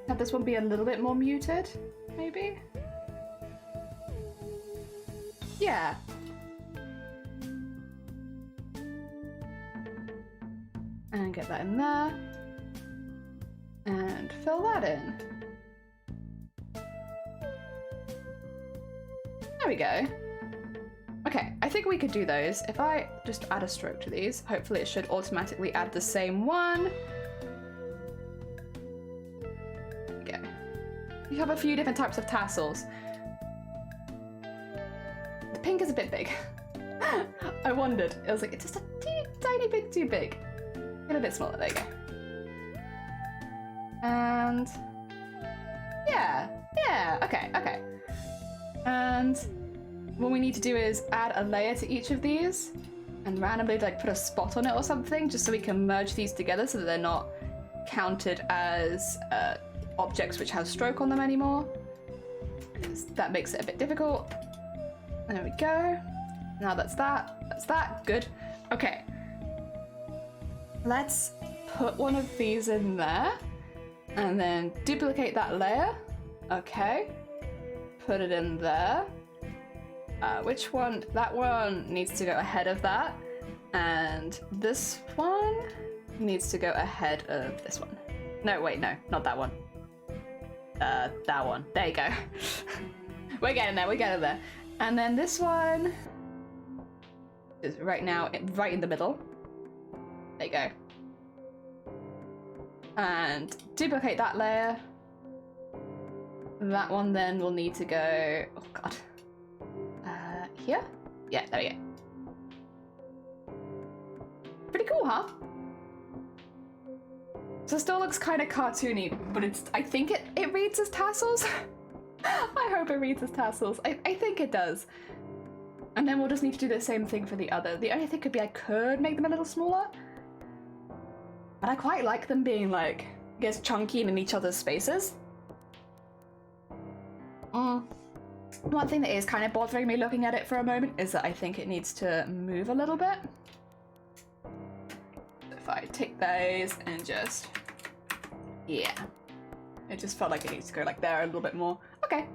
Have this one be a little bit more muted, maybe? Yeah. And get that in there. And fill that in. There we go. Okay, I think we could do those. If I just add a stroke to these, hopefully it should automatically add the same one. You have a few different types of tassels. The pink is a bit big. I wondered. It was like, it's just a tiny bit too big. Get a bit smaller. There you go. And yeah, okay. And what we need to do is add a layer to each of these and randomly like put a spot on it or something, just so we can merge these together so that they're not counted as objects which have stroke on them anymore, because that makes it a bit difficult. There we go. Now that's that, good. Okay, let's put one of these in there and then duplicate that layer. Okay, put it in there. Which one? That one needs to go ahead of that, and this one needs to go ahead of this one. No, wait, no, not that one. That one. There you go. We're getting there. And then this one is right now right in the middle. There you go. And duplicate that layer. That one then will need to go, oh god. Here? Yeah, there we go. Pretty cool, huh? So it still looks kind of cartoony, but I think it reads as tassels. I hope it reads as tassels. I think it does. And then we'll just need to do the same thing for the other. The only thing could be I could make them a little smaller. But I quite like them being like, I guess, chunky and in each other's spaces. One thing that is kind of bothering me looking at it for a moment is that I think it needs to move a little bit. If I take those and just, yeah. It just felt like it needs to go like there a little bit more. Okay.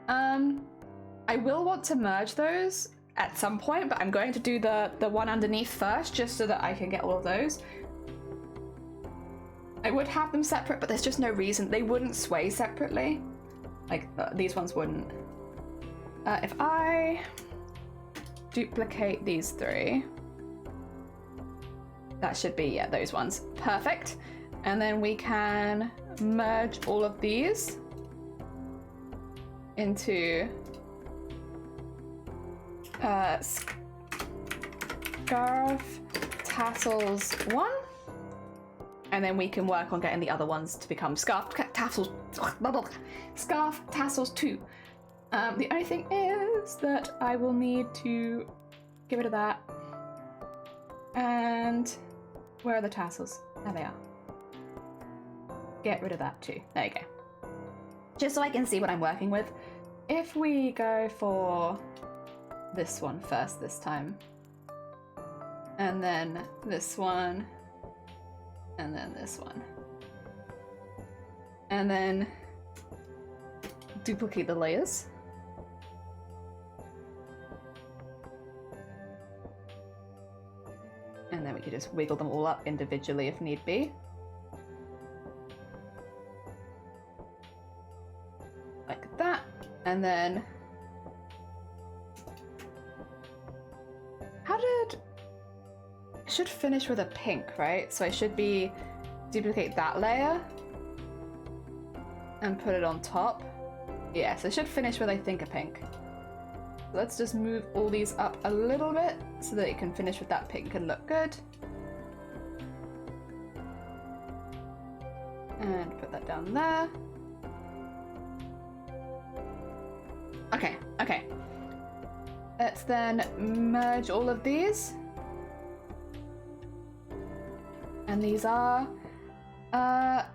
I will want to merge those at some point, but I'm going to do the one underneath first, just so that I can get all of those. I would have them separate, but there's just no reason. They wouldn't sway separately. Like, these ones wouldn't. If I duplicate these three, that should be, yeah, those ones. Perfect. And then we can merge all of these into scarf tassels 1. And then we can work on getting the other ones to become scarf tassels 2. The only thing is that I will need to get rid of that. And where are the tassels? There they are. Get rid of that too. There you go. Just so I can see what I'm working with. If we go for this one first this time, and then this one, and then this one, and then duplicate the layers. And then we could just wiggle them all up individually if need be. Like that. And then... it should finish with a pink, right? So I should duplicate that layer and put it on top. Yeah, so it should finish with, I think, a pink. Let's just move all these up a little bit so that it can finish with that pink and look good. And put that down there. Okay, okay. Let's then merge all of these. And these are... I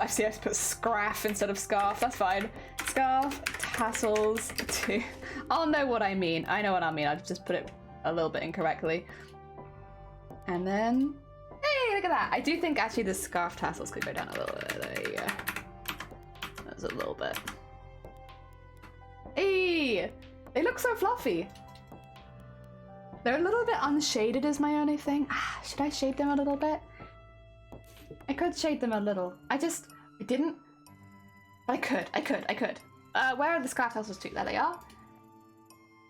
see I have to put scraff instead of scarf, that's fine. Scarf, tassels, 2. I'll know what I mean. I know what I mean, I've just put it a little bit incorrectly. And then, hey, look at that. I do think actually the scarf tassels could go down a little bit. There you go. That's a little bit. Hey, they look so fluffy. They're a little bit unshaded is my only thing. Should I shade them a little bit? I could shade them a little. I didn't. But I could. Where are the scarf tassels too? There they are.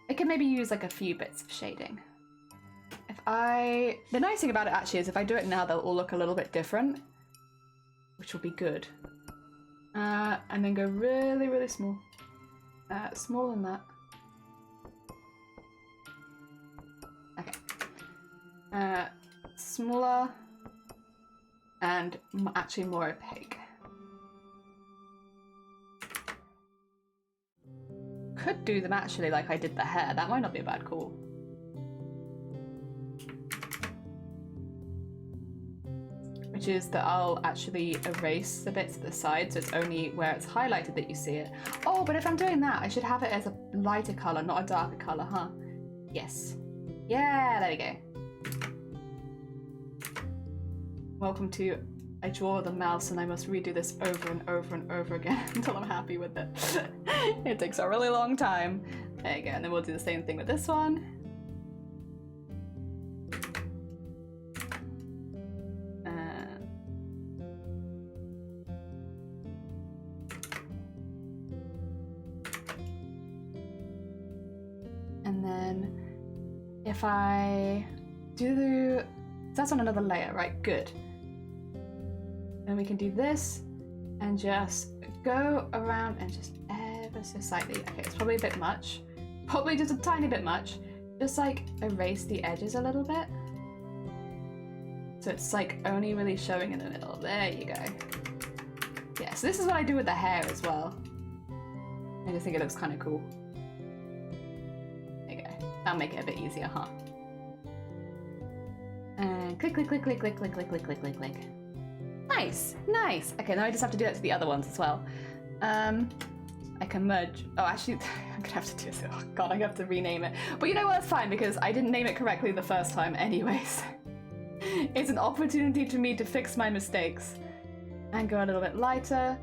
I could maybe use like a few bits of shading. The nice thing about it actually is if I do it now, they'll all look a little bit different, which will be good. And then go really, really small. Smaller than that. Okay. Smaller and actually more opaque. Could do them actually like I did the hair. That might not be a bad call. Which is that I'll actually erase the bits at the side so it's only where it's highlighted that you see it. Oh, but if I'm doing that, I should have it as a lighter colour, not a darker colour, huh? Yes. Yeah, there we go. Welcome to I draw the mouse and I must redo this over and over and over again until I'm happy with it. It takes a really long time. There you go, and then we'll do the same thing with this one. And then if I do... That's on another layer, right? Good. Then we can do this and just go around and just ever so slightly. Okay, it's probably a bit much. Probably just a tiny bit much. Just like erase the edges a little bit. So it's like only really showing in the middle. There you go. Yeah, so this is what I do with the hair as well. I just think it looks kind of cool. There you go. That'll make it a bit easier, huh? And click, click, click, click, click, click, click, click, click, click, click. Nice, nice. Okay, now I just have to do that to the other ones as well. I can merge. Oh, actually, I'm gonna have to do this. Oh god, I'm gonna have to rename it. But you know what? That's fine because I didn't name it correctly the first time, anyways. It's an opportunity for me to fix my mistakes and go a little bit lighter.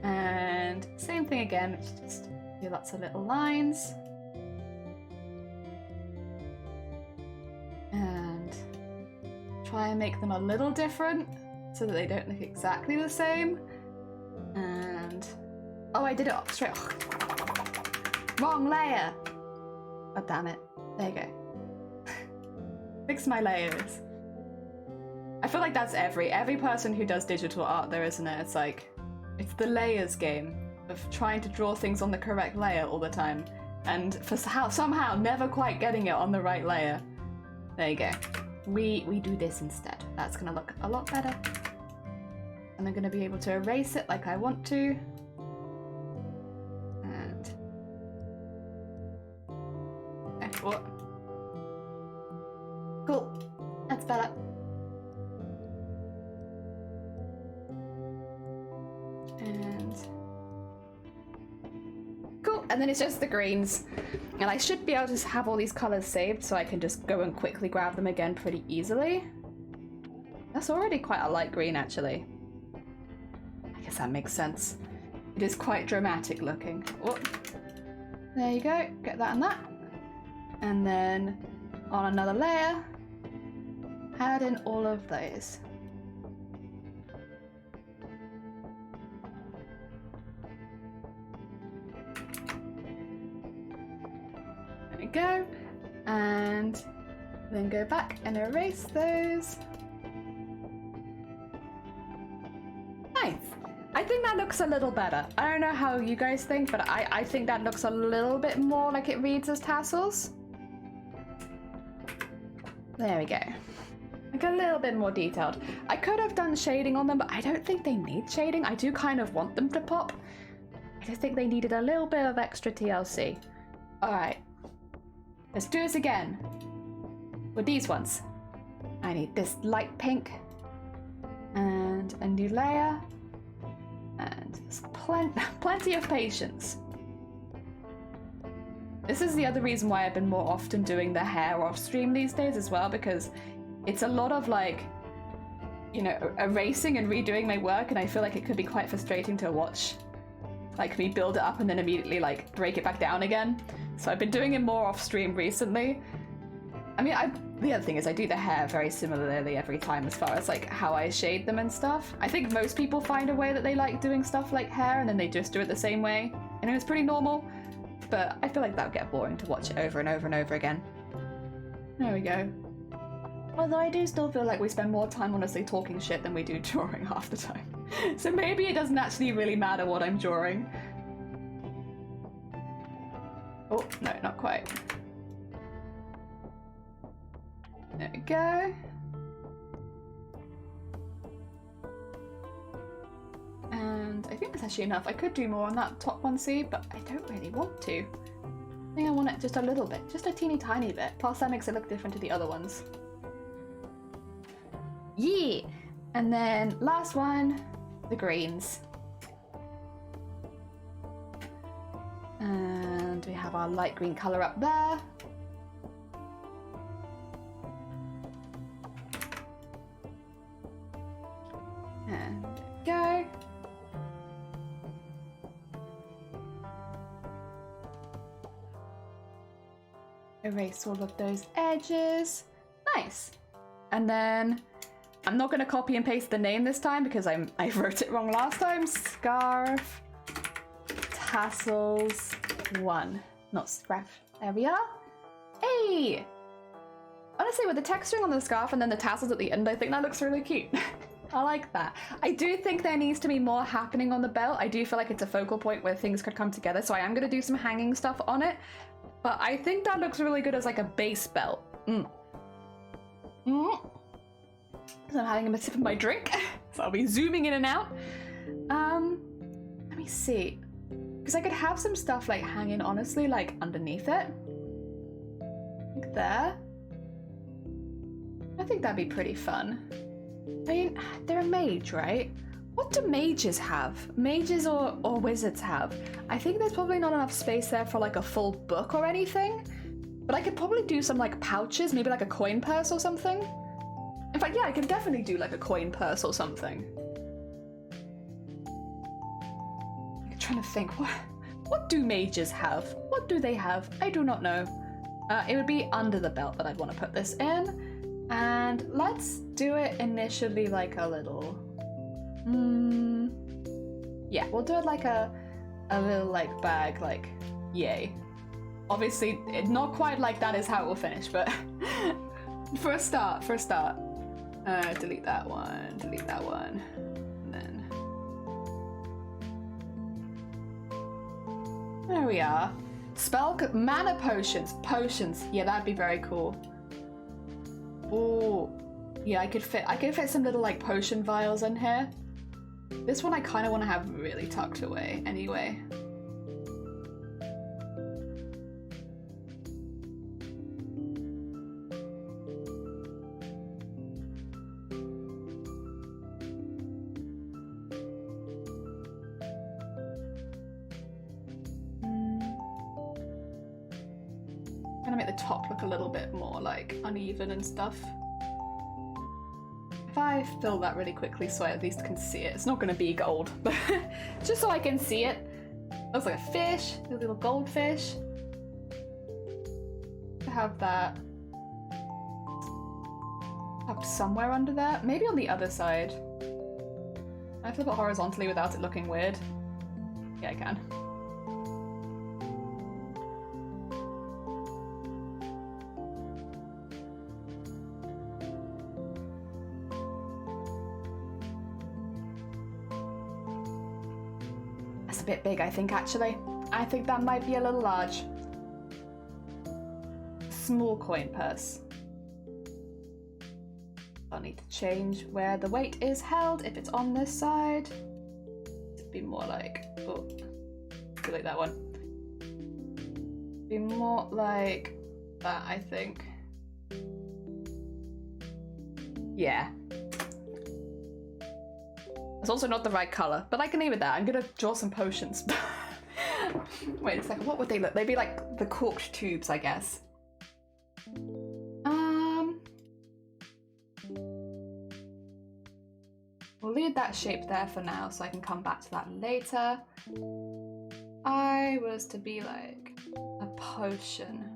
And same thing again. Just do lots of little lines. And try and make them a little different so that they don't look exactly the same. And oh, I did it straight. Wrong layer. Oh damn it. There you go. Fix my layers. I feel like that's every person who does digital art there, isn't it? It's like, it's the layers game of trying to draw things on the correct layer all the time, and for somehow never quite getting it on the right layer. There you go. We do this instead. That's gonna look a lot better. And I'm gonna be able to erase it like I want to. And okay, what? Cool. That's better. And cool, and then it's just the greens, and I should be able to have all these colors saved so I can just go and quickly grab them again pretty easily. That's already quite a light green actually. I guess that makes sense. It is quite dramatic looking. Oh, there you go, get that and that. And then on another layer, add in all of those. Go, and then go back and erase those. Nice. I think that looks a little better. I don't know how you guys think, but I think that looks a little bit more like it reads as tassels. There we go. Like a little bit more detailed. I could have done shading on them, but I don't think they need shading. I do kind of want them to pop. I just think they needed a little bit of extra TLC. All right. Let's do this again with these ones. I need this light pink and a new layer and plenty of patience. This is the other reason why I've been more often doing the hair off stream these days as well, because it's a lot of like, you know, erasing and redoing my work, and I feel like it could be quite frustrating to watch. Like me build it up and then immediately like break it back down again. So I've been doing it more off stream recently. I mean, the other thing is I do the hair very similarly every time as far as like how I shade them and stuff. I think most people find a way that they like doing stuff like hair and then they just do it the same way. And it's pretty normal, but I feel like that would get boring to watch it over and over and over again. There we go. Although I do still feel like we spend more time honestly talking shit than we do drawing half the time. So maybe it doesn't actually really matter what I'm drawing. Oh, no, not quite. There we go. And I think that's actually enough. I could do more on that top one, see, but I don't really want to. I think I want it just a little bit, just a teeny tiny bit. Plus that makes it look different to the other ones. Yeah! And then last one, the greens. And we have our light green colour up there. And there we go. Erase all of those edges. Nice. And then I'm not going to copy and paste the name this time because I wrote it wrong last time. Scarf Tassels 1. Not scrap. There we are. Hey! Honestly, with the texturing on the scarf and then the tassels at the end, I think that looks really cute. I like that. I do think there needs to be more happening on the belt. I do feel like it's a focal point where things could come together, so I am going to do some hanging stuff on it. But I think that looks really good as like a base belt. So I'm having a sip of my drink, so I'll be zooming in and out. Let me see. Because I could have some stuff like hanging, honestly, like underneath it. Like there. I think that'd be pretty fun. I mean, they're a mage, right? What do mages have? Mages or wizards have? I think there's probably not enough space there for like a full book or anything. But I could probably do some like pouches, maybe like a coin purse or something. In fact, yeah, I could definitely do like a coin purse or something. I'm trying to think, what do mages have? What do they have? I do not know. It would be under the belt that I'd want to put this in. And let's do it initially like a little... yeah, we'll do it like a little like bag, like, yay. Obviously, not quite like that is how it will finish, but for a start. Delete that one, and then... There we are. Mana potions, yeah, that'd be very cool. Oh, yeah, I could fit some little like potion vials in here. This one I kind of want to have really tucked away anyway. Gonna make the top look a little bit more like uneven and stuff. If I fill that really quickly so I at least can see it. It's not gonna be gold, but just so I can see it. Looks like a fish, a little goldfish. To have that up somewhere under there. Maybe on the other side. I flip it horizontally without it looking weird. Yeah, I can. Bit big, I think, actually. I think that might be a little large. Small coin purse. I'll need to change where the weight is held if it's on this side. It'd be more like, oh, delete that one. Be more like that, I think. Yeah. It's also not the right color, but I can leave it there. I'm gonna draw some potions. Wait a second, what would they look? They'd be like the corked tubes, I guess. We'll leave that shape there for now so I can come back to that later. I was to be like a potion.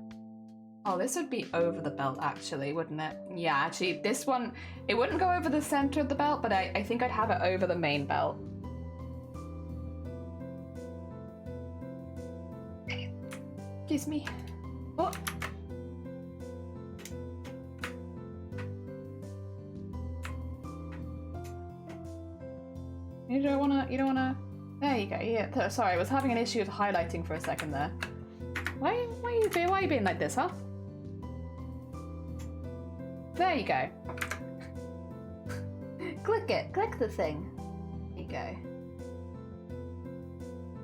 Oh, this would be over the belt actually, wouldn't it? Yeah, actually, this one, it wouldn't go over the center of the belt, but I think I'd have it over the main belt. Excuse me. Oh. You don't wanna, there you go, yeah, sorry, I was having an issue with highlighting for a second there. Why are you being like this, huh? There you go. Click the thing. There you go.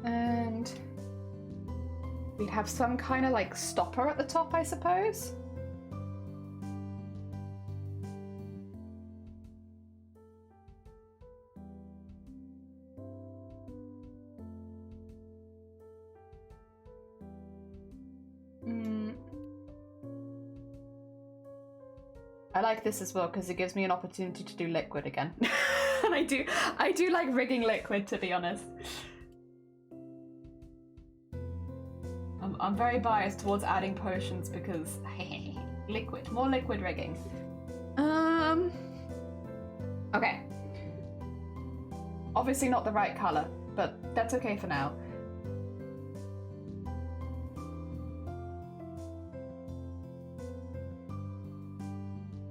And we'd have some kind of like stopper at the top, I suppose. I like this as well because it gives me an opportunity to do liquid again. And I do like rigging liquid, to be honest. I'm very biased towards adding potions because liquid, more liquid rigging. Okay. Obviously not the right color, but that's okay for now.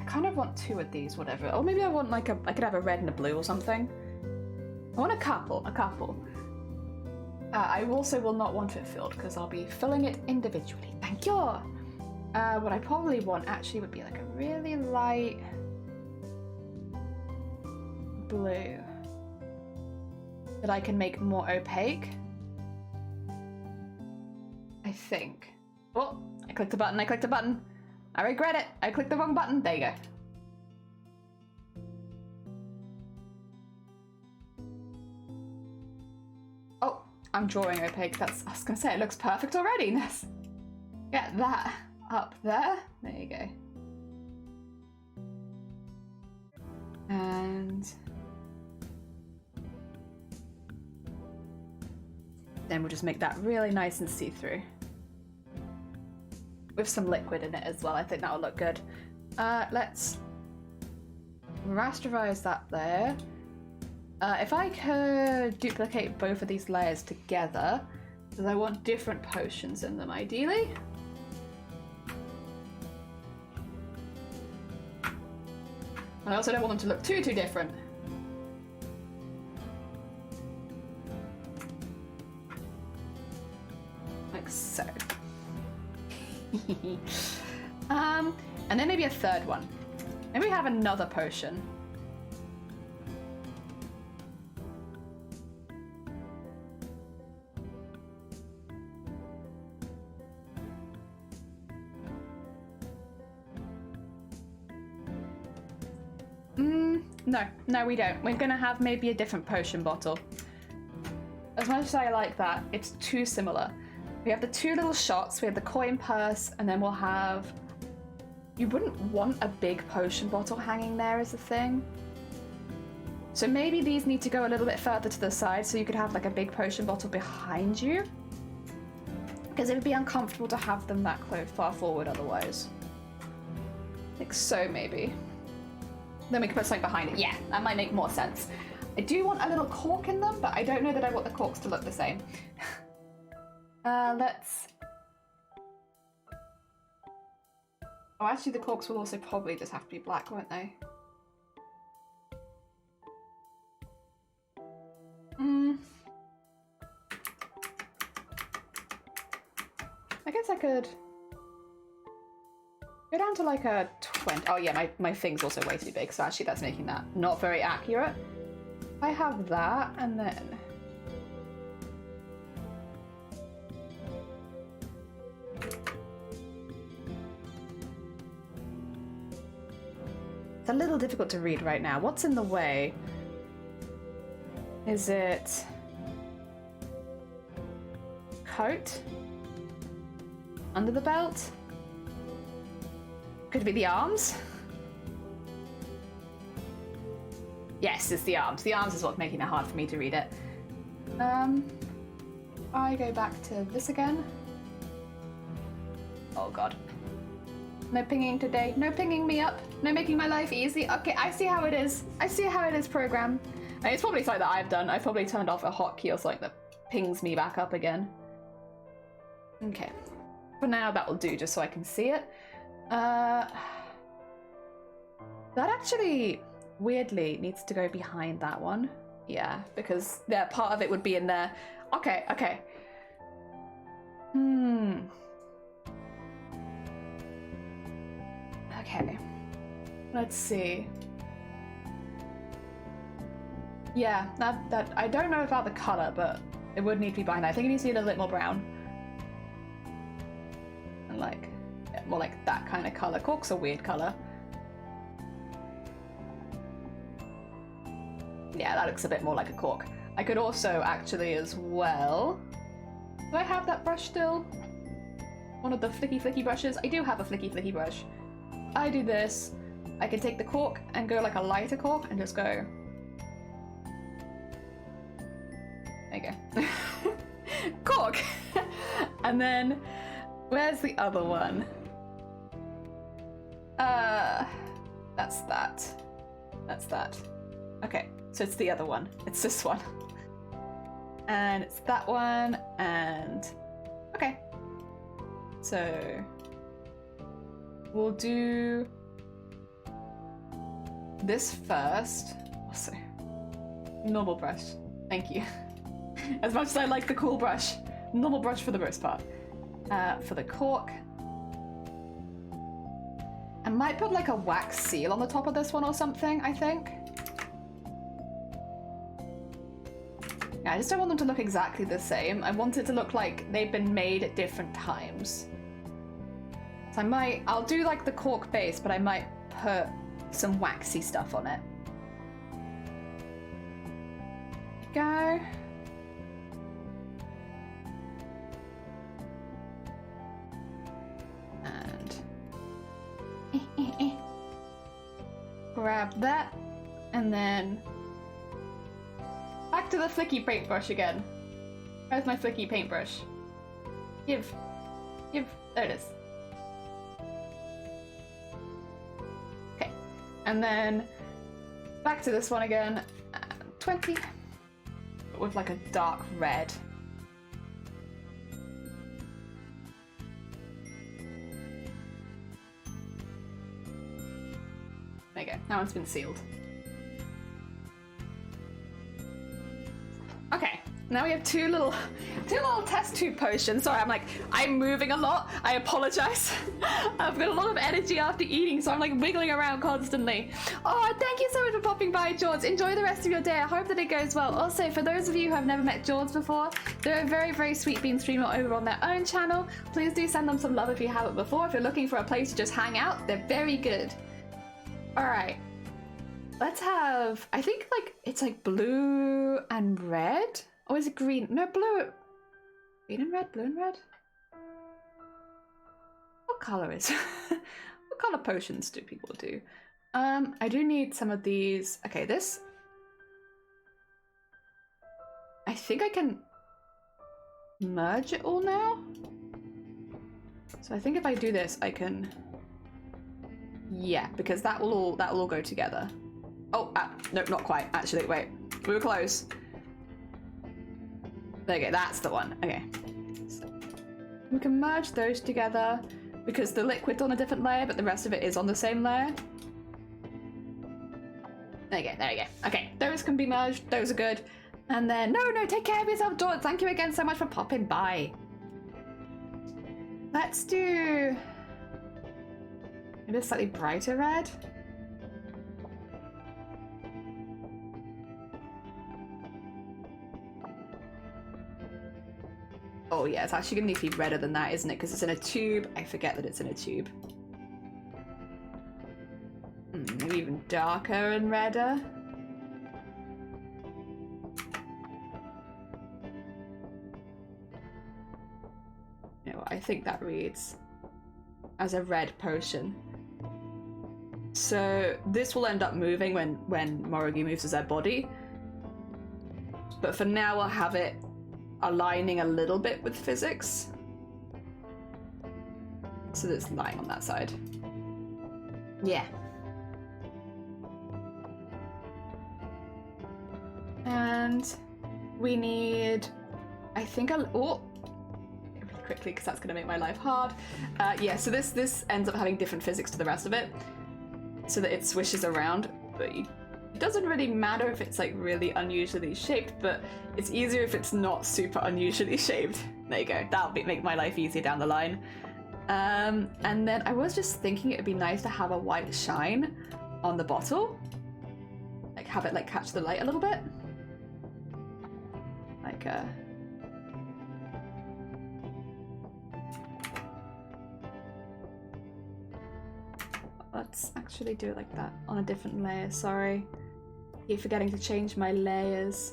kind of want two of these, whatever. Or maybe I want like I could have a red and a blue or something. I want a couple. I also will not want it filled because I'll be filling it individually. Thank you. What I probably want actually would be like a really light blue that I can make more opaque. I think. Oh, I clicked a button. I regret it. I clicked the wrong button. There you go. Oh, I'm drawing opaque. I was gonna say, it looks perfect already. Let's get that up there. There you go. And then we'll just make that really nice and see-through. With some liquid in it as well. I think that'll look good. Let's rasterize that there. If I could duplicate both of these layers together, because I want different potions in them ideally. I also don't want them to look too different. Like so. And then maybe a third one. Maybe we have another potion. No, we don't. We're gonna have maybe a different potion bottle. As much as I like that, it's too similar. We have the two little shots, we have the coin purse, and then we'll have... You wouldn't want a big potion bottle hanging there as a thing. So maybe these need to go a little bit further to the side so you could have like a big potion bottle behind you. Because it would be uncomfortable to have them that close, far forward otherwise. Like so, maybe. Then we can put something behind it. Yeah, that might make more sense. I do want a little cork in them, but I don't know that I want the corks to look the same. Let's... Oh, actually the corks will also probably just have to be black, won't they? I guess I could go down to like a 20. Oh yeah, my thing's also way too big, so actually that's making that not very accurate. I have that, and then... It's a little difficult to read right now. What's in the way? Is it... coat? Under the belt? Could it be the arms? Yes, it's the arms. The arms is what's making it hard for me to read it. I go back to this again. Oh god. No pinging today. No pinging me up. No making my life easy. Okay, I see how it is. I see how it is programmed. I mean, it's probably something that I've done. I've probably turned off a hotkey or something that pings me back up again. Okay. For now, that will do, just so I can see it. That actually, weirdly, needs to go behind that one. Yeah, because part of it would be in there. Okay. Okay. Let's see. Yeah, that I don't know about the color, but it would need to be behind that. I think it needs to be a little bit more brown. And like, yeah, more like that kind of color. Cork's a weird color. Yeah, that looks a bit more like a cork. I could also actually as well... Do I have that brush still? One of the flicky brushes? I do have a flicky brush. I do this. I can take the cork and go like a lighter cork and just go... There you go. Cork! And then, where's the other one? That's that. That's that. Okay, so it's the other one. It's this one. And it's that one, and... Okay. So... We'll do... this first. Also, normal brush. Thank you. As much as I like the cool brush, normal brush for the most part. For the cork. I might put like a wax seal on the top of this one or something, I think. Yeah, I just don't want them to look exactly the same. I want it to look like they've been made at different times. So I'll do like the cork base, but I might put some waxy stuff on it. Go. And grab that, and then back to the flicky paintbrush again. Where's my flicky paintbrush? Give, there it is. Okay, and then back to this one again, 20, but with like a dark red. There you go, that one's been sealed. Okay, now we have two little test tube potions. Sorry, I'm moving a lot. I apologize. I've got a lot of energy after eating, so I'm like wiggling around constantly. Oh, thank you so much for popping by, George. Enjoy the rest of your day. I hope that it goes well. Also, for those of you who have never met George before, they're a very, very sweet bean streamer over on their own channel. Please do send them some love if you haven't before. If you're looking for a place to just hang out, they're very good. All right. Let's have, I think like, it's like blue and red? Or is it green? No, blue. Green and red, blue and red? What color is what color potions do people do? I do need some of these. Okay, this. I think I can merge it all now. So I think if I do this, I can, yeah, because that will all go together. Oh, no, not quite. Actually, wait. We were close. There you go. That's the one. Okay. So we can merge those together because the liquid's on a different layer, but the rest of it is on the same layer. There you go. There you go. Okay. Those can be merged. Those are good. And then, no, take care of yourself, George. Thank you again so much for popping by. Let's do maybe a slightly brighter red. Oh yeah, it's actually gonna need to be redder than that, isn't it? Because it's in a tube. I forget that it's in a tube. Maybe even darker and redder. You know what, I think that reads as a red potion. So this will end up moving when Morogi moves as their body. But for now I'll have it aligning a little bit with physics. So that it's lying on that side. Yeah. And we need, I think really quickly because that's going to make my life hard. Yeah, so this ends up having different physics to the rest of it, so that it swishes around, but it doesn't really matter if it's like really unusually shaped, but it's easier if it's not super unusually shaped. There you go, that'll make my life easier down the line. And then I was just thinking it would be nice to have a white shine on the bottle. Like have it like catch the light a little bit. Like let's actually do it like that on a different layer, sorry. Keep forgetting to change my layers.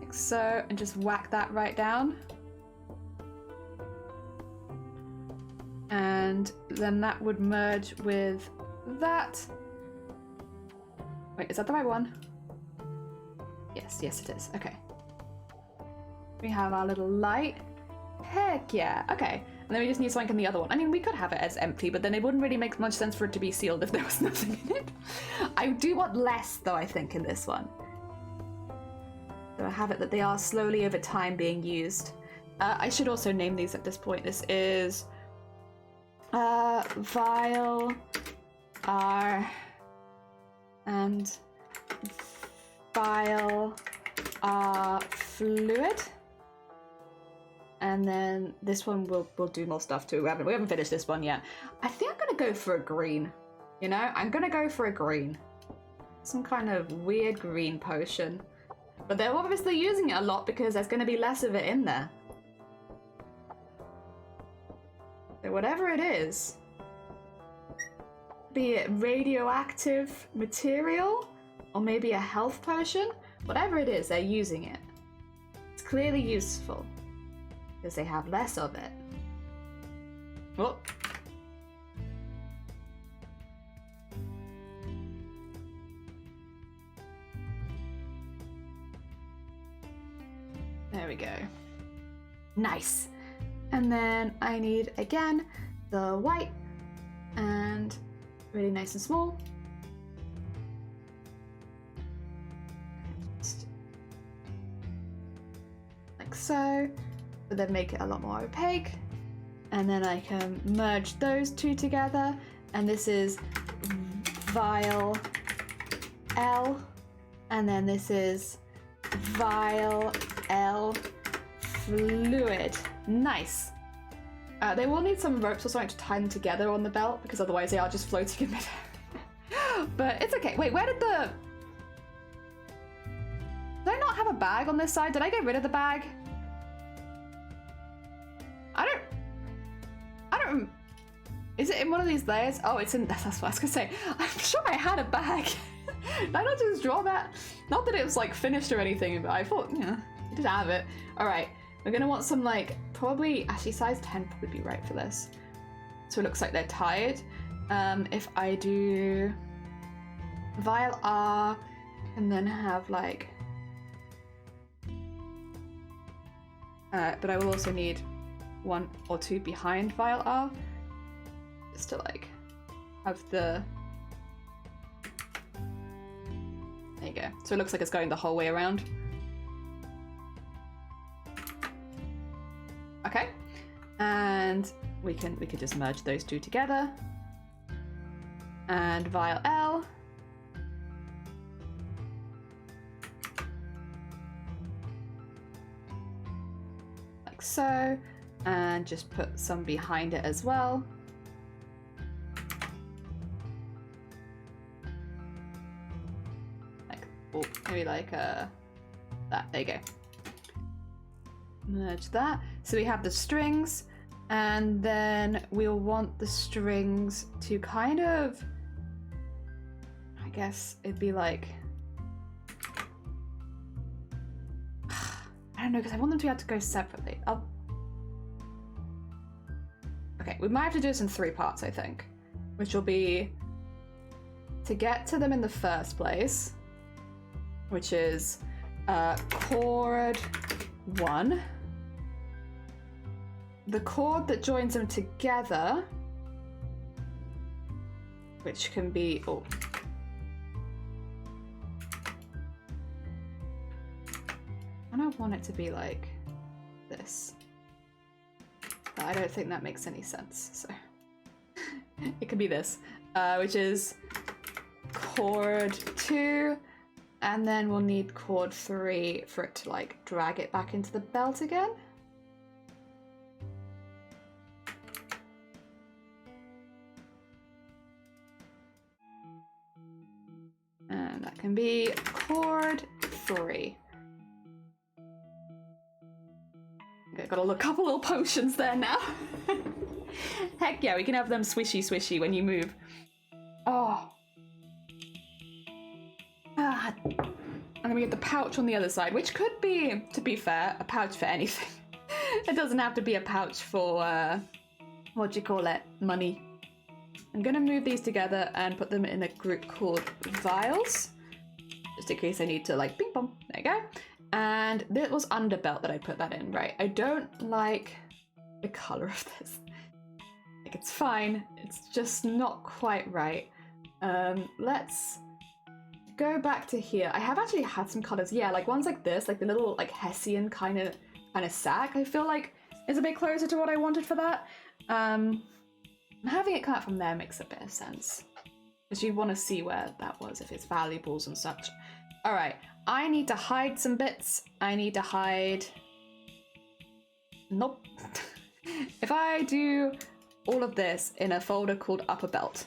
Like so, and just whack that right down. And then that would merge with that. Wait, is that the right one? Yes, it is. Okay. We have our little light. Heck yeah. Okay. And then we just need something in the other one. I mean, we could have it as empty, but then it wouldn't really make much sense for it to be sealed if there was nothing in it. I do want less, though, I think, in this one. So I have it that they are slowly over time being used. I should also name these at this point. This is Vial R and vial our fluid. And then this one we'll do more stuff too. We haven't finished this one yet. I think I'm gonna go for a green. You know, I'm gonna go for a green. Some kind of weird green potion. But they're obviously using it a lot because there's gonna be less of it in there. So whatever it is, be it radioactive material or maybe a health potion, whatever it is, they're using it. It's clearly useful because they have less of it. Oh. There we go. Nice. And then I need, again, the white and really nice and small. Just like so. But then make it a lot more opaque. And then I can merge those two together. And this is vial L. And then this is vial L fluid. Nice. They will need some ropes or something to tie them together on the belt because otherwise they are just floating in midair. But it's okay. Wait, where did the... Did I not have a bag on this side? Did I get rid of the bag? I don't... Is it in one of these layers? Oh, it's in... That's what I was gonna say. I'm sure I had a bag. Did I not just draw that? Not that it was like finished or anything, but I thought, yeah, I did have it. All right. We're gonna want some like, probably, actually size 10 would be right for this. So it looks like they're tied. If I do vial R and then have like, but I will also need 1 or 2 behind vial R just to like have the, there you go. So it looks like it's going the whole way around. Okay, and we can just merge those two together. And vial L. Like so, and just put some behind it as well. Like, oh, maybe like that, there you go. Merge that. So we have the strings, and then we'll want the strings to kind of, I guess it'd be like, I don't know, because I want them to be able to go separately. Okay, we might have to do this in 3 parts, I think, which will be to get to them in the first place, which is chord 1. The chord that joins them together, which can be, oh. I don't want it to be like this, but I don't think that makes any sense, so it could be this, which is chord 2, and then we'll need chord 3 for it to like drag it back into the belt again. And that can be chord 3. Okay, got a couple little potions there now. Heck yeah, we can have them swishy swishy when you move. Oh. Ah. And then we get the pouch on the other side, which could be, to be fair, a pouch for anything. It doesn't have to be a pouch for, what do you call it, money. I'm gonna move these together and put them in a group called vials, just in case I need to like ping pong. There you go. And this was underbelt that I put that in, right? I don't like the color of this. Like, it's fine. It's just not quite right. Let's go back to here. I have actually had some colors. Yeah, like ones like this, like the little like Hessian kind of sack. I feel like is a bit closer to what I wanted for that. Having it come out from there makes a bit of sense. Because you want to see where that was, if it's valuables and such. All right, I need to hide some bits. I need to hide... Nope. If I do all of this in a folder called upper belt,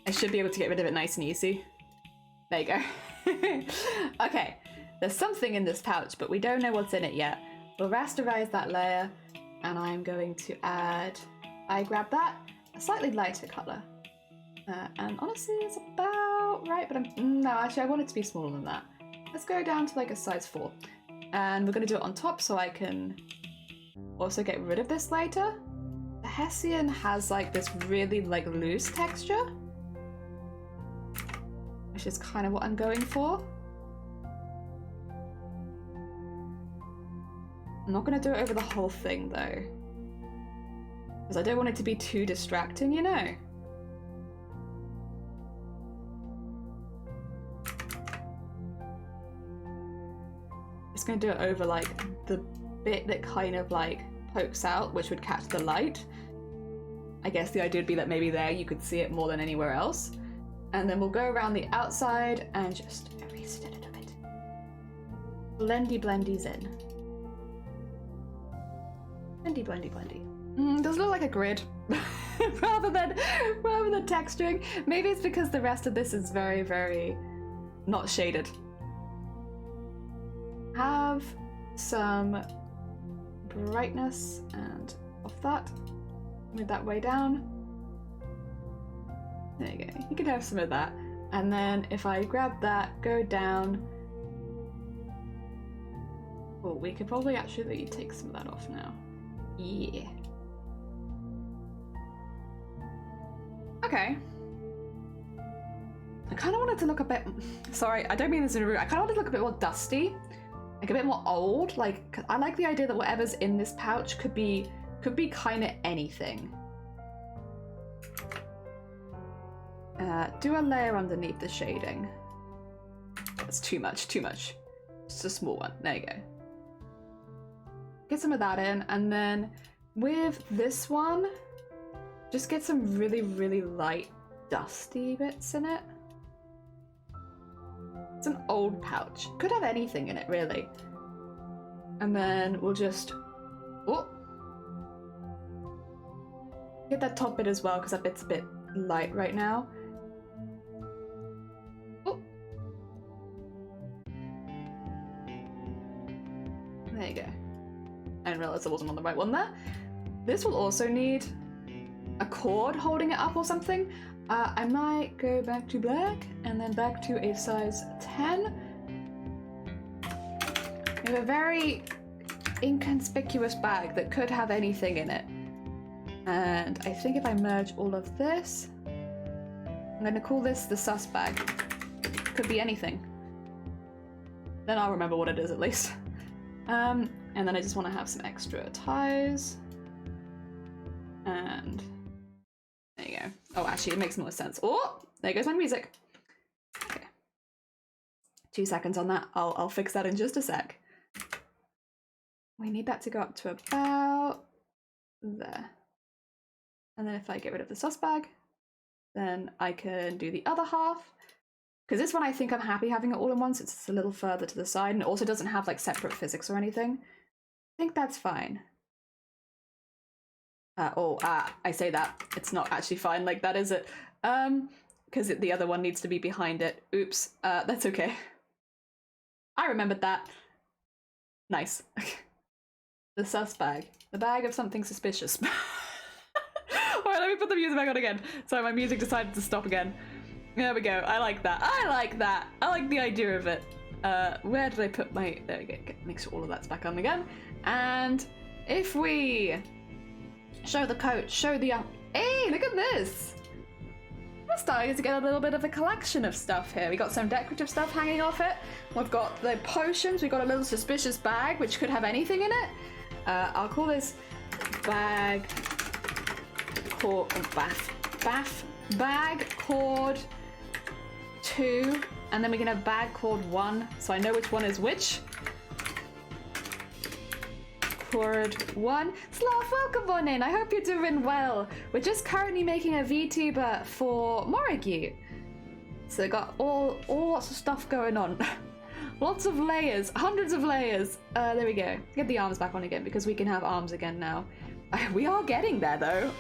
I should be able to get rid of it nice and easy. There you go. Okay, there's something in this pouch, but we don't know what's in it yet. We'll rasterize that layer, and I'm going to add, I grab that, a slightly lighter color. And honestly, it's about right, but no, actually I want it to be smaller than that. Let's go down to like a size 4. And we're gonna do it on top so I can also get rid of this later. The Hessian has like this really like loose texture, which is kind of what I'm going for. I'm not gonna do it over the whole thing though, because I don't want it to be too distracting, you know? Just gonna do it over like the bit that kind of like pokes out, which would catch the light. I guess the idea would be that maybe there you could see it more than anywhere else. And then we'll go around the outside and just erase it a little bit. Blendy blendies in. Blendy blendy blendy. Does it look like a grid rather than texturing? Maybe it's because the rest of this is very, very not shaded. Have some brightness and off that. Move that way down. There you go. You can have some of that. And then if I grab that, go down. Oh, we could probably actually take some of that off now. Yeah. Okay. I kind of wanted to look a bit... Sorry, I don't mean this in a rude... I kind of wanted to look a bit more dusty. Like a bit more old. Like, I like the idea that whatever's in this pouch could be kind of anything. Do a layer underneath the shading. That's too much, too much. Just a small one. There you go. Get some of that in, and then with this one, just get some really, really light, dusty bits in it. It's an old pouch. Could have anything in it, really. And then we'll just... Oh! Get that top bit as well, because that bit's a bit light right now. Oh! There you go. I didn't realize I wasn't on the right one there. This will also need a cord holding it up or something. I might go back to black and then back to a size 10. We have a very inconspicuous bag that could have anything in it. And I think if I merge all of this, I'm going to call this the sus bag. Could be anything. Then I'll remember what it is at least. And then I just want to have some extra ties. And there you go. Oh, actually, it makes more sense. Oh, there goes my music. Okay. 2 seconds on that. I'll fix that in just a sec. We need that to go up to about there. And then if I get rid of the sus bag, then I can do the other half. Because this one, I think I'm happy having it all in one, so it's a little further to the side, and it also doesn't have like separate physics or anything. I think that's fine. I say that. It's not actually fine, like that is it. Because the other one needs to be behind it. Oops, that's okay. I remembered that. Nice. The sus bag. The bag of something suspicious. Alright, let me put the music back on again. Sorry, my music decided to stop again. There we go. I like that. I like that. I like the idea of it. Where did I put my... There we go. Make sure all of that's back on again. And if we show the coat, show the... Hey, look at this! We're starting to get a little bit of a collection of stuff here. We got some decorative stuff hanging off it. We've got the potions. We've got a little suspicious bag, which could have anything in it. I'll call this bag... Bag cord 2, and then we can have bag cord 1, so I know which one is which. Chord 1. Sloth, welcome on in. I hope you're doing well. We're just currently making a VTuber for Morrigue. So got all lots of stuff going on. Lots of layers, hundreds of layers. There we go. Get the arms back on again because we can have arms again now. We are getting there though.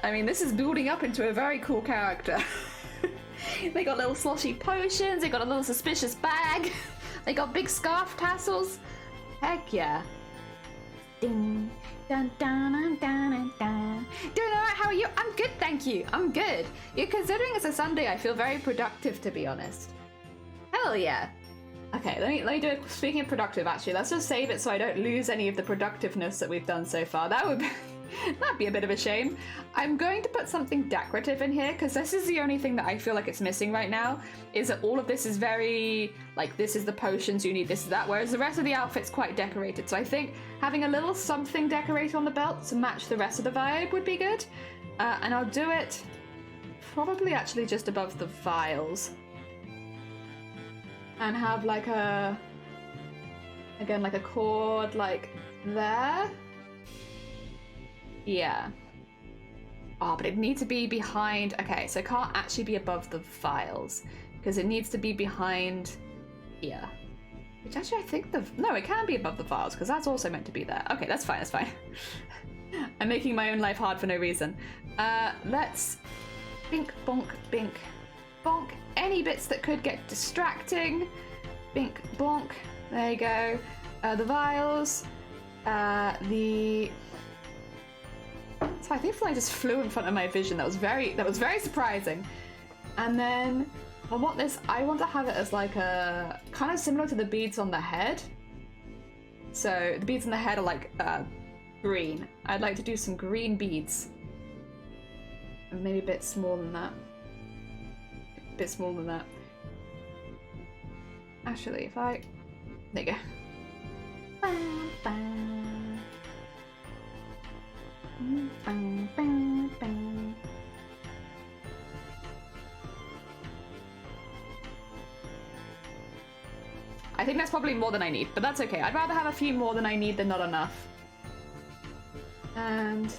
I mean, this is building up into a very cool character. They got little sloshy potions, they got a little suspicious bag, they got big scarf tassels. Heck yeah. Ding. Dun, dun, dun, dun, dun. Doing alright, how are you? I'm good, thank you. I'm good. Yeah, considering it's a Sunday, I feel very productive, to be honest. Hell yeah. Okay, let me do it. Speaking of productive, actually, let's just save it so I don't lose any of the productiveness that we've done so far. That'd be a bit of a shame. I'm going to put something decorative in here because this is the only thing that I feel like it's missing right now, is that all of this is very, like, this is the potions you need, this is that, whereas the rest of the outfit's quite decorated. So I think having a little something decorated on the belt to match the rest of the vibe would be good. And I'll do it probably actually just above the vials. And have like a, again, like a cord like there. Yeah. Oh, but it needs to be behind. Okay, so it can't actually be above the vials because it needs to be behind here. Which actually I think no, it can be above the vials because that's also meant to be there. Okay, that's fine, that's fine. I'm making my own life hard for no reason. Let's bink, bonk, bink, bonk. Any bits that could get distracting. Bink, bonk. There you go. The vials. So I think something just flew in front of my vision. That was very surprising. And then I want to have it as like a kind of similar to the beads on the head. So the beads on the head are like green. I'd like to do some green beads. And maybe a bit smaller than that. A bit smaller than that. Actually, if I... There you go. Bam, bam. Bam, bam, bam. I think that's probably more than I need, but that's okay. I'd rather have a few more than I need than not enough. And...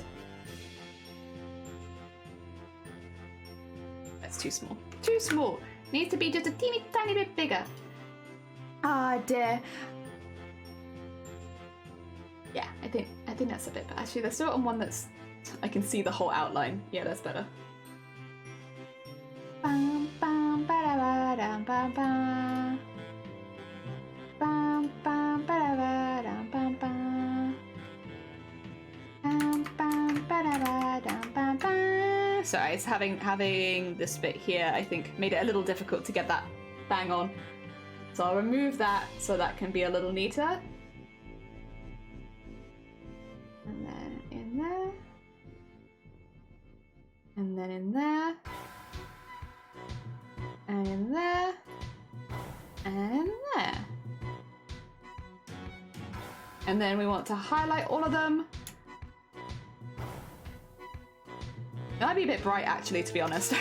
that's too small. Too small! Needs to be just a teeny tiny bit bigger. Ah, dear. Yeah, I think that's a bit better. Actually, there's certain one that's... I can see the whole outline. Yeah, that's better. Bam, bam, ba-da-ba-dam, bam, bam. Bam, bam, ba-da-ba-dam, bam, bam. Bam, bam, ba-da-ba-dam, bam, bam. Sorry, it's having this bit here, I think, made it a little difficult to get that bang on. So I'll remove that so that can be a little neater. And then in there. And then in there. And in there. And in there. And then we want to highlight all of them. That'd be a bit bright actually, to be honest.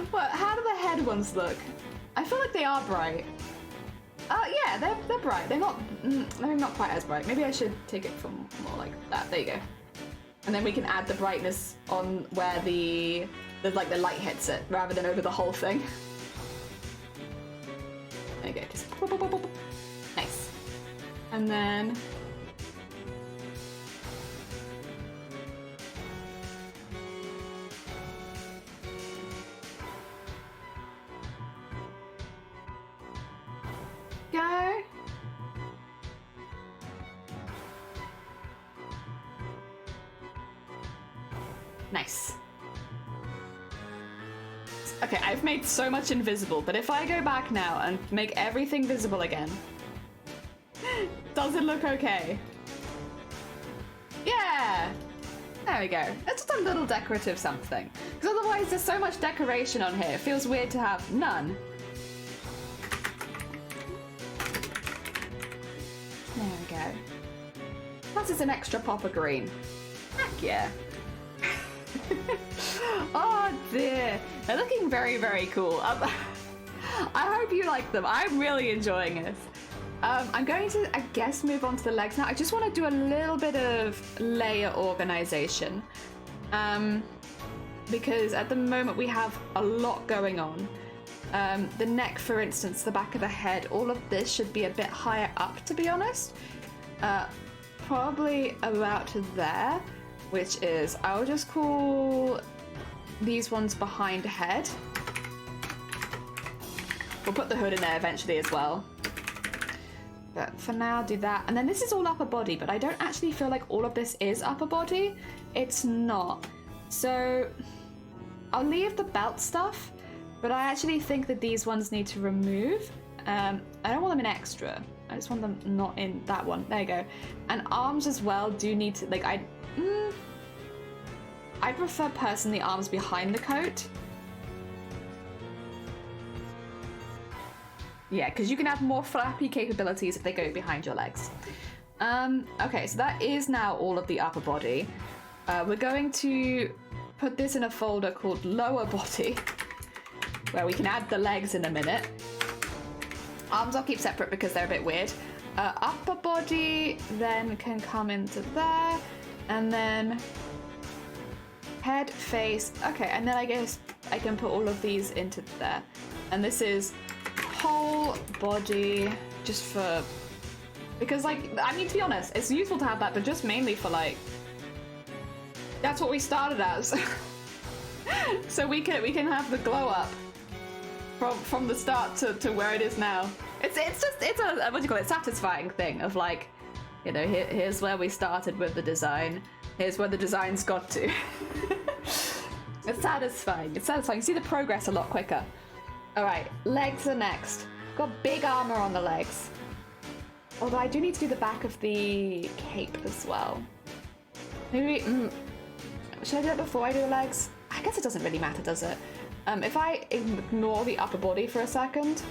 But how do the head ones look? I feel like they are bright. Yeah, they're bright. They're not, maybe not quite as bright. Maybe I should take it from more like that. There you go. And then we can add the brightness on where the light hits it, rather than over the whole thing. There you go. Just boop, boop, boop, boop. Nice. And then. Go. Nice. Okay, I've made so much invisible, but if I go back now and make everything visible again, does it look okay? Yeah! There we go. It's just a little decorative something. Because otherwise there's so much decoration on here, it feels weird to have none. There we go. Plus it's an extra pop of green. Heck yeah. Oh dear. They're looking very, very cool. I hope you like them. I'm really enjoying this. I'm going to, I guess, move on to the legs now. I just want to do a little bit of layer organization. Because at the moment we have a lot going on. The neck, for instance, the back of the head, all of this should be a bit higher up, to be honest. Probably about to there, which is, I'll just call these ones behind head. We'll put the hood in there eventually as well. But for now, do that. And then this is all upper body, but I don't actually feel like all of this is upper body. It's not. So I'll leave the belt stuff, but I actually think that these ones need to remove. I don't want them in extra. I just want them not in that one. There you go. And arms as well do need to, like, I prefer personally arms behind the coat. Yeah, because you can have more flappy capabilities if they go behind your legs. Okay, so that is now all of the upper body. We're going to put this in a folder called lower body, where we can add the legs in a minute. Arms I'll keep separate because they're a bit weird. Upper body then can come into there, and then head, face. Okay, and then I guess I can put all of these into there. And this is whole body, just for, because, like, I mean, to be honest, it's useful to have that, but just mainly for, like, that's what we started as. So we can have the glow up from the start to where it is now. It's a what do you call it, satisfying thing of, like, you know, here's where we started with the design, here's where the design's got to. It's satisfying. It's satisfying. You see the progress a lot quicker. Alright, legs are next. Got big armor on the legs. Although I do need to do the back of the cape as well. Maybe, should I do it before I do the legs? I guess it doesn't really matter, does it? If I ignore the upper body for a second,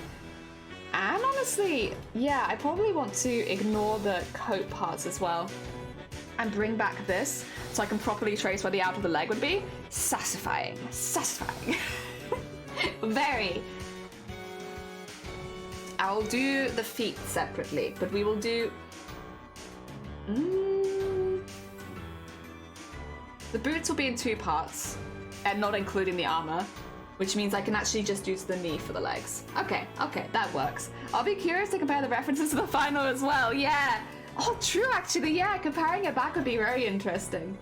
and honestly, yeah, I probably want to ignore the coat parts as well, and bring back this, so I can properly trace where the outer of the leg would be. Satisfying. Satisfying. Very. I'll do the feet separately, but we will do... The boots will be in 2 parts, and not including the armor, which means I can actually just use the knee for the legs. Okay, that works. I'll be curious to compare the references to the final as well, yeah! Oh, true, actually, yeah, comparing it back would be very interesting.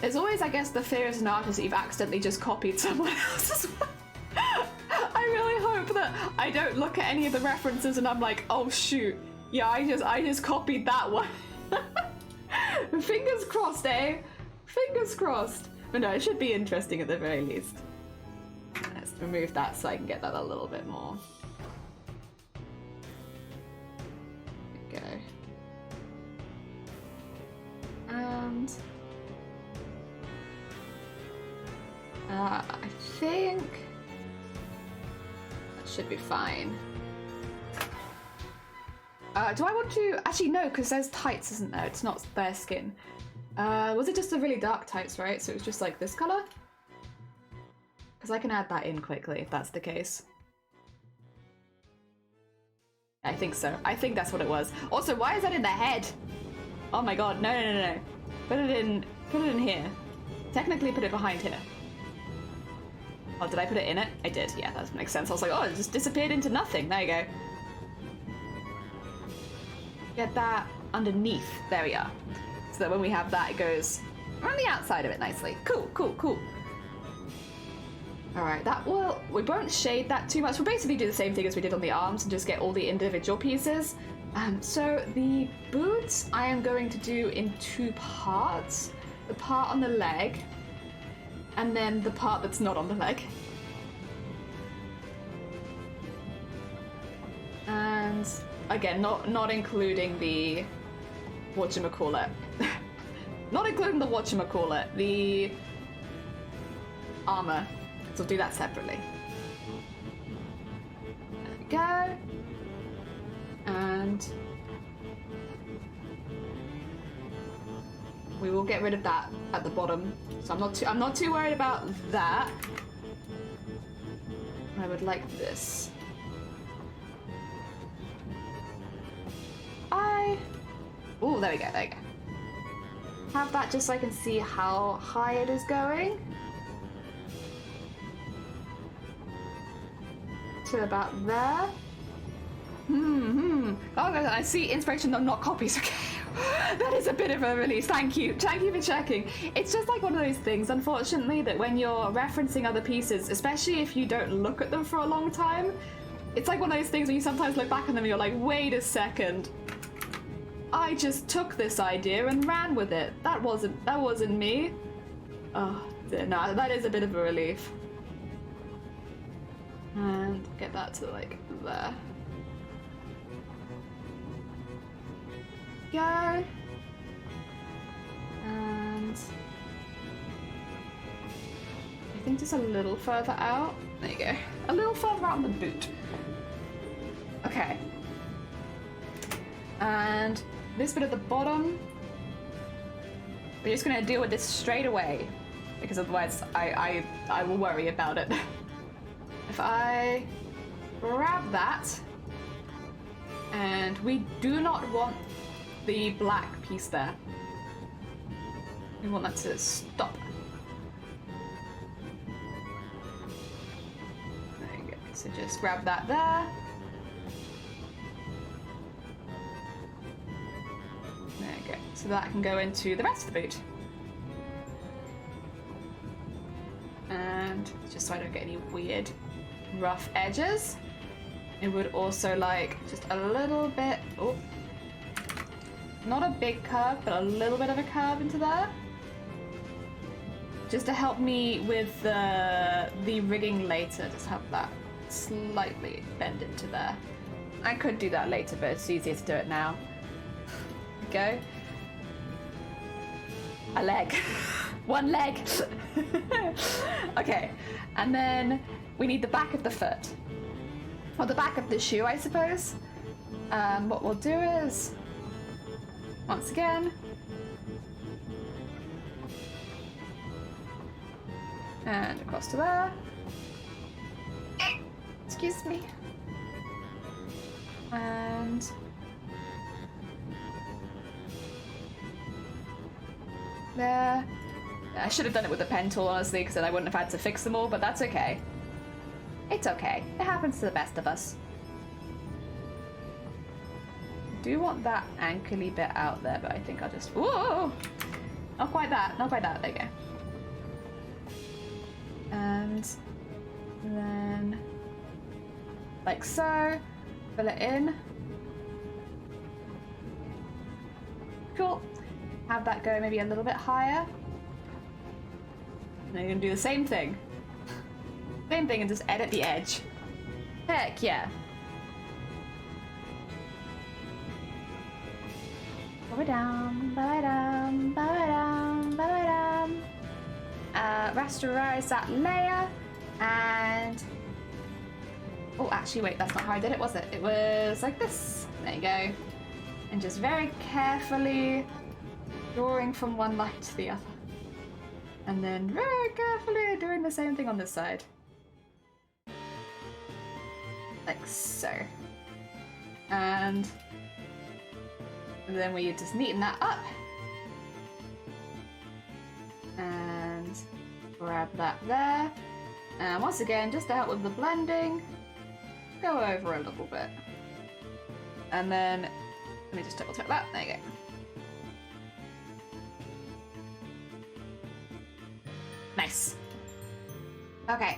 There's always, I guess, the fear as an artist that you've accidentally just copied someone else's work. I really hope that I don't look at any of the references and I'm like, oh shoot, yeah, I just copied that one. Fingers crossed, eh? Fingers crossed. But no, it should be interesting at the very least. Let's remove that so I can get that a little bit more. There we go. And... I think that should be fine. Do I want to... Actually, no, because there's tights, isn't there? It's not bare skin. Was it just the really dark tights, right? So it was just like this color? Because I can add that in quickly if that's the case. I think so. I think that's what it was. Also, why is that in the head? Oh my god, no. Put it in here. Technically put it behind here. Oh, did I put it in it? I did, yeah, that makes sense. I was like, oh, it just disappeared into nothing. There you go. Get that underneath. There we are. So that when we have that, it goes on the outside of it nicely. Cool. Alright, we won't shade that too much. We'll basically do the same thing as we did on the arms and just get all the individual pieces. So the boots I am going to do in 2 parts. The part on the leg, and then the part that's not on the leg. And again, not including the whatchamacallit. Not including the whatchamacallit, the armor. So we'll do that separately. There we go. And we will get rid of that at the bottom. So I'm not too worried about that. I would like this. I... Oh, there we go, there we go. Have that just so I can see how high it is going. To about there. Oh, I see inspiration, no, not copies. Okay, that is a bit of a relief. Thank you for checking. It's just like one of those things, unfortunately, that when you're referencing other pieces, especially if you don't look at them for a long time, it's like one of those things where you sometimes look back on them and you're like, wait a second, I just took this idea and ran with it. That wasn't me. Oh dear, no, that is a bit of a relief. And get that to like there. Go. And I think just a little further out. There you go. A little further out on the boot. Okay. And this bit at the bottom, we're just gonna deal with this straight away, because otherwise I will worry about it. If I grab that, and we do not want the black piece there. We want that to stop. There you go. So just grab that there. There you go. So that can go into the rest of the boot. And just so I don't get any weird rough edges, it would also like just a little bit, oh, not a big curve, but a little bit of a curve into there. Just to help me with the rigging later, just have that slightly bend into there. I could do that later, but it's easier to do it now. Go. A leg. One leg. Okay, and then we need the back of the foot. Or the back of the shoe, I suppose. What we'll do is, once again, and across to there. Excuse me. And there. I should have done it with a pen tool, honestly, because then I wouldn't have had to fix them all, but that's okay. It's okay. It happens to the best of us. I do want that ankly bit out there, but I think I'll just... Whoa! Not quite that. Not quite that. There you go. And then, like so, fill it in. Cool. Have that go maybe a little bit higher. And then you're gonna do the same thing. Same thing and just edit the edge. Heck yeah. Ba-ba-dum, ba-ba-dum, ba-ba-dum, ba-ba-dum. Rasterize that layer and... Oh, actually, wait, that's not how I did it, was it? It was like this. There you go. And just very carefully drawing from one line to the other. And then very carefully doing the same thing on this side. Like so. And then we just neaten that up. And grab that there. And once again, just to help with the blending, go over a little bit. And then, let me just double check that. There you go. Nice. Okay.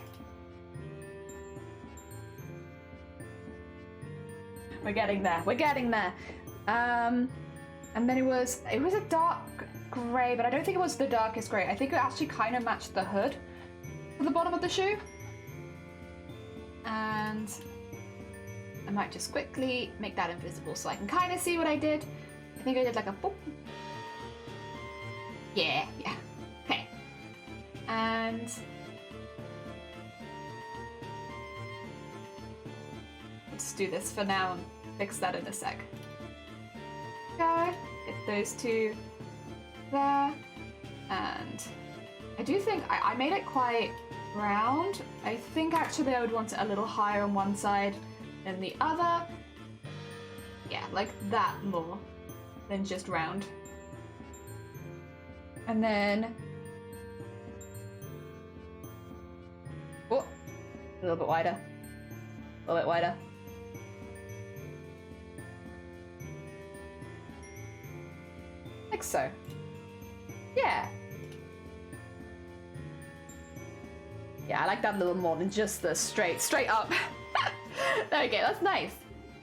We're getting there. We're getting there. And then it was a dark grey, but I don't think it was the darkest grey. I think it actually kind of matched the hood to the bottom of the shoe. And I might just quickly make that invisible so I can kind of see what I did. I think I did like a boop. Yeah. Okay. And let's do this for now and fix that in a sec. Okay, get those two there. And I do think I made it quite round. I think actually I would want it a little higher on one side than the other. Yeah, like that more. then just round. And then... Oh, a little bit wider. A little bit wider. Like so. Yeah. Yeah, I like that a little more than just the straight up. There we go, that's nice.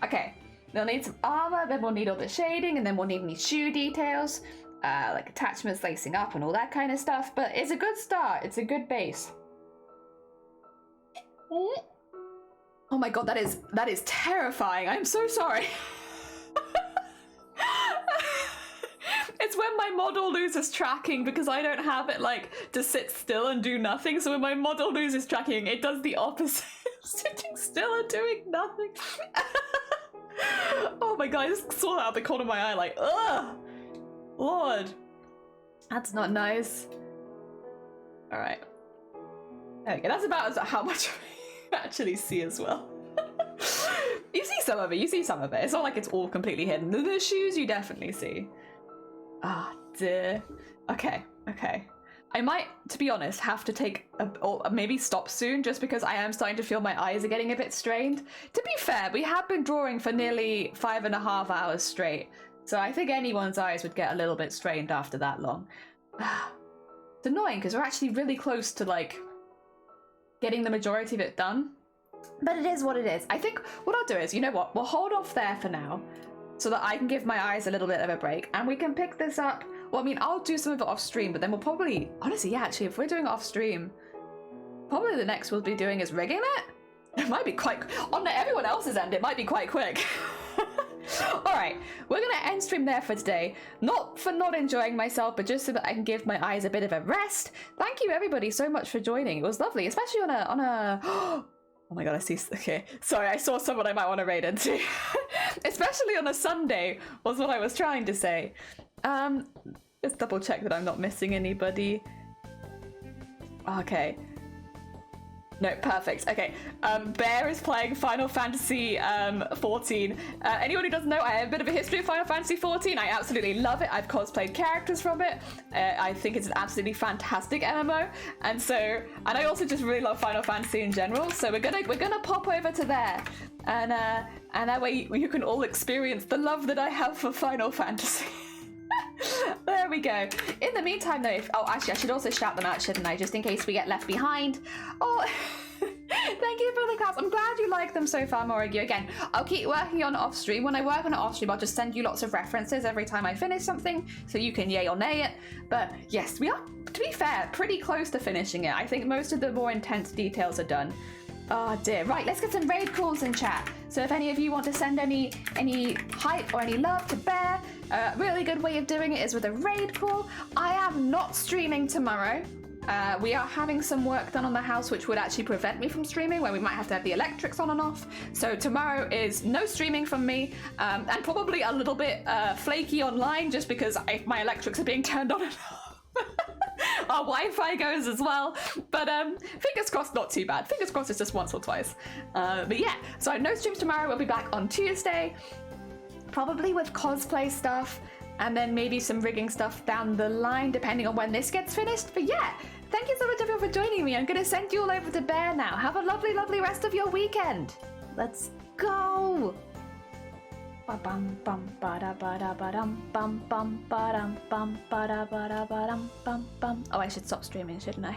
Okay, we'll need some armor, then we'll need all the shading, and then we'll need any shoe details, like attachments lacing up and all that kind of stuff, but it's a good start, it's a good base. Oh my god, that is terrifying. I'm so sorry. It's when my model loses tracking because I don't have it like to sit still and do nothing. So when my model loses tracking, it does the opposite of sitting still and doing nothing. Oh my god, I just saw that out the corner of my eye like, ugh, Lord. That's not nice. All right. There we go, that's about how much I actually see as well. You see some of it, you see some of it. It's not like it's all completely hidden. The shoes you definitely see. Ah, dear. Okay. I might, to be honest, have to take or maybe stop soon just because I am starting to feel my eyes are getting a bit strained. To be fair, we have been drawing for nearly 5.5 hours straight. So I think anyone's eyes would get a little bit strained after that long. It's annoying because we're actually really close to like getting the majority of it done. But it is what it is. I think what I'll do is, you know what, we'll hold off there for now, so that I can give my eyes a little bit of a break and we can pick this up. Well, I mean, I'll do some of it off stream, but then we'll probably, honestly, yeah, actually, if we're doing it off stream, probably the next we'll be doing is rigging it. It might be quite, on everyone else's end, it might be quite quick. All right, we're gonna end stream there for today. Not for not enjoying myself, but just so that I can give my eyes a bit of a rest. Thank you everybody so much for joining. It was lovely, especially on a oh my god, I see, okay. Sorry, I saw someone I might want to raid into. Especially on a Sunday, was what I was trying to say. Let's double check that I'm not missing anybody. Okay. No, perfect. Okay. Bear is playing Final Fantasy 14. Anyone who doesn't know, I have a bit of a history of Final Fantasy 14. I absolutely love it. I've cosplayed characters from it. I think it's an absolutely fantastic MMO. And I also just really love Final Fantasy in general. So we're gonna pop over to there, and that way you can all experience the love that I have for Final Fantasy. There we go. In the meantime though, oh actually I should also shout them out, shouldn't I, just in case we get left behind. Oh, thank you for the cards. I'm glad you like them so far, Morrigu. Again, I'll keep working on off stream. When I work on it off stream, I'll just send you lots of references every time I finish something, so you can yay or nay it. But yes, we are, to be fair, pretty close to finishing it. I think most of the more intense details are done. Oh dear. Right, let's get some raid calls in chat. So if any of you want to send any hype or any love to Bear, a really good way of doing it is with a raid call. I am not streaming tomorrow. We are having some work done on the house which would actually prevent me from streaming, where we might have to have the electrics on and off. So tomorrow is no streaming from me, and probably a little bit flaky online just because my electrics are being turned on and off. Our Wi-Fi goes as well, but fingers crossed not too bad. Fingers crossed it's just once or twice. But yeah, so no streams tomorrow. We'll be back on Tuesday, probably with cosplay stuff, and then maybe some rigging stuff down the line, depending on when this gets finished. But yeah, thank you so much everyone for joining me. I'm going to send you all over to Bear now. Have a lovely, lovely rest of your weekend. Let's go. Oh, I should stop streaming, shouldn't I?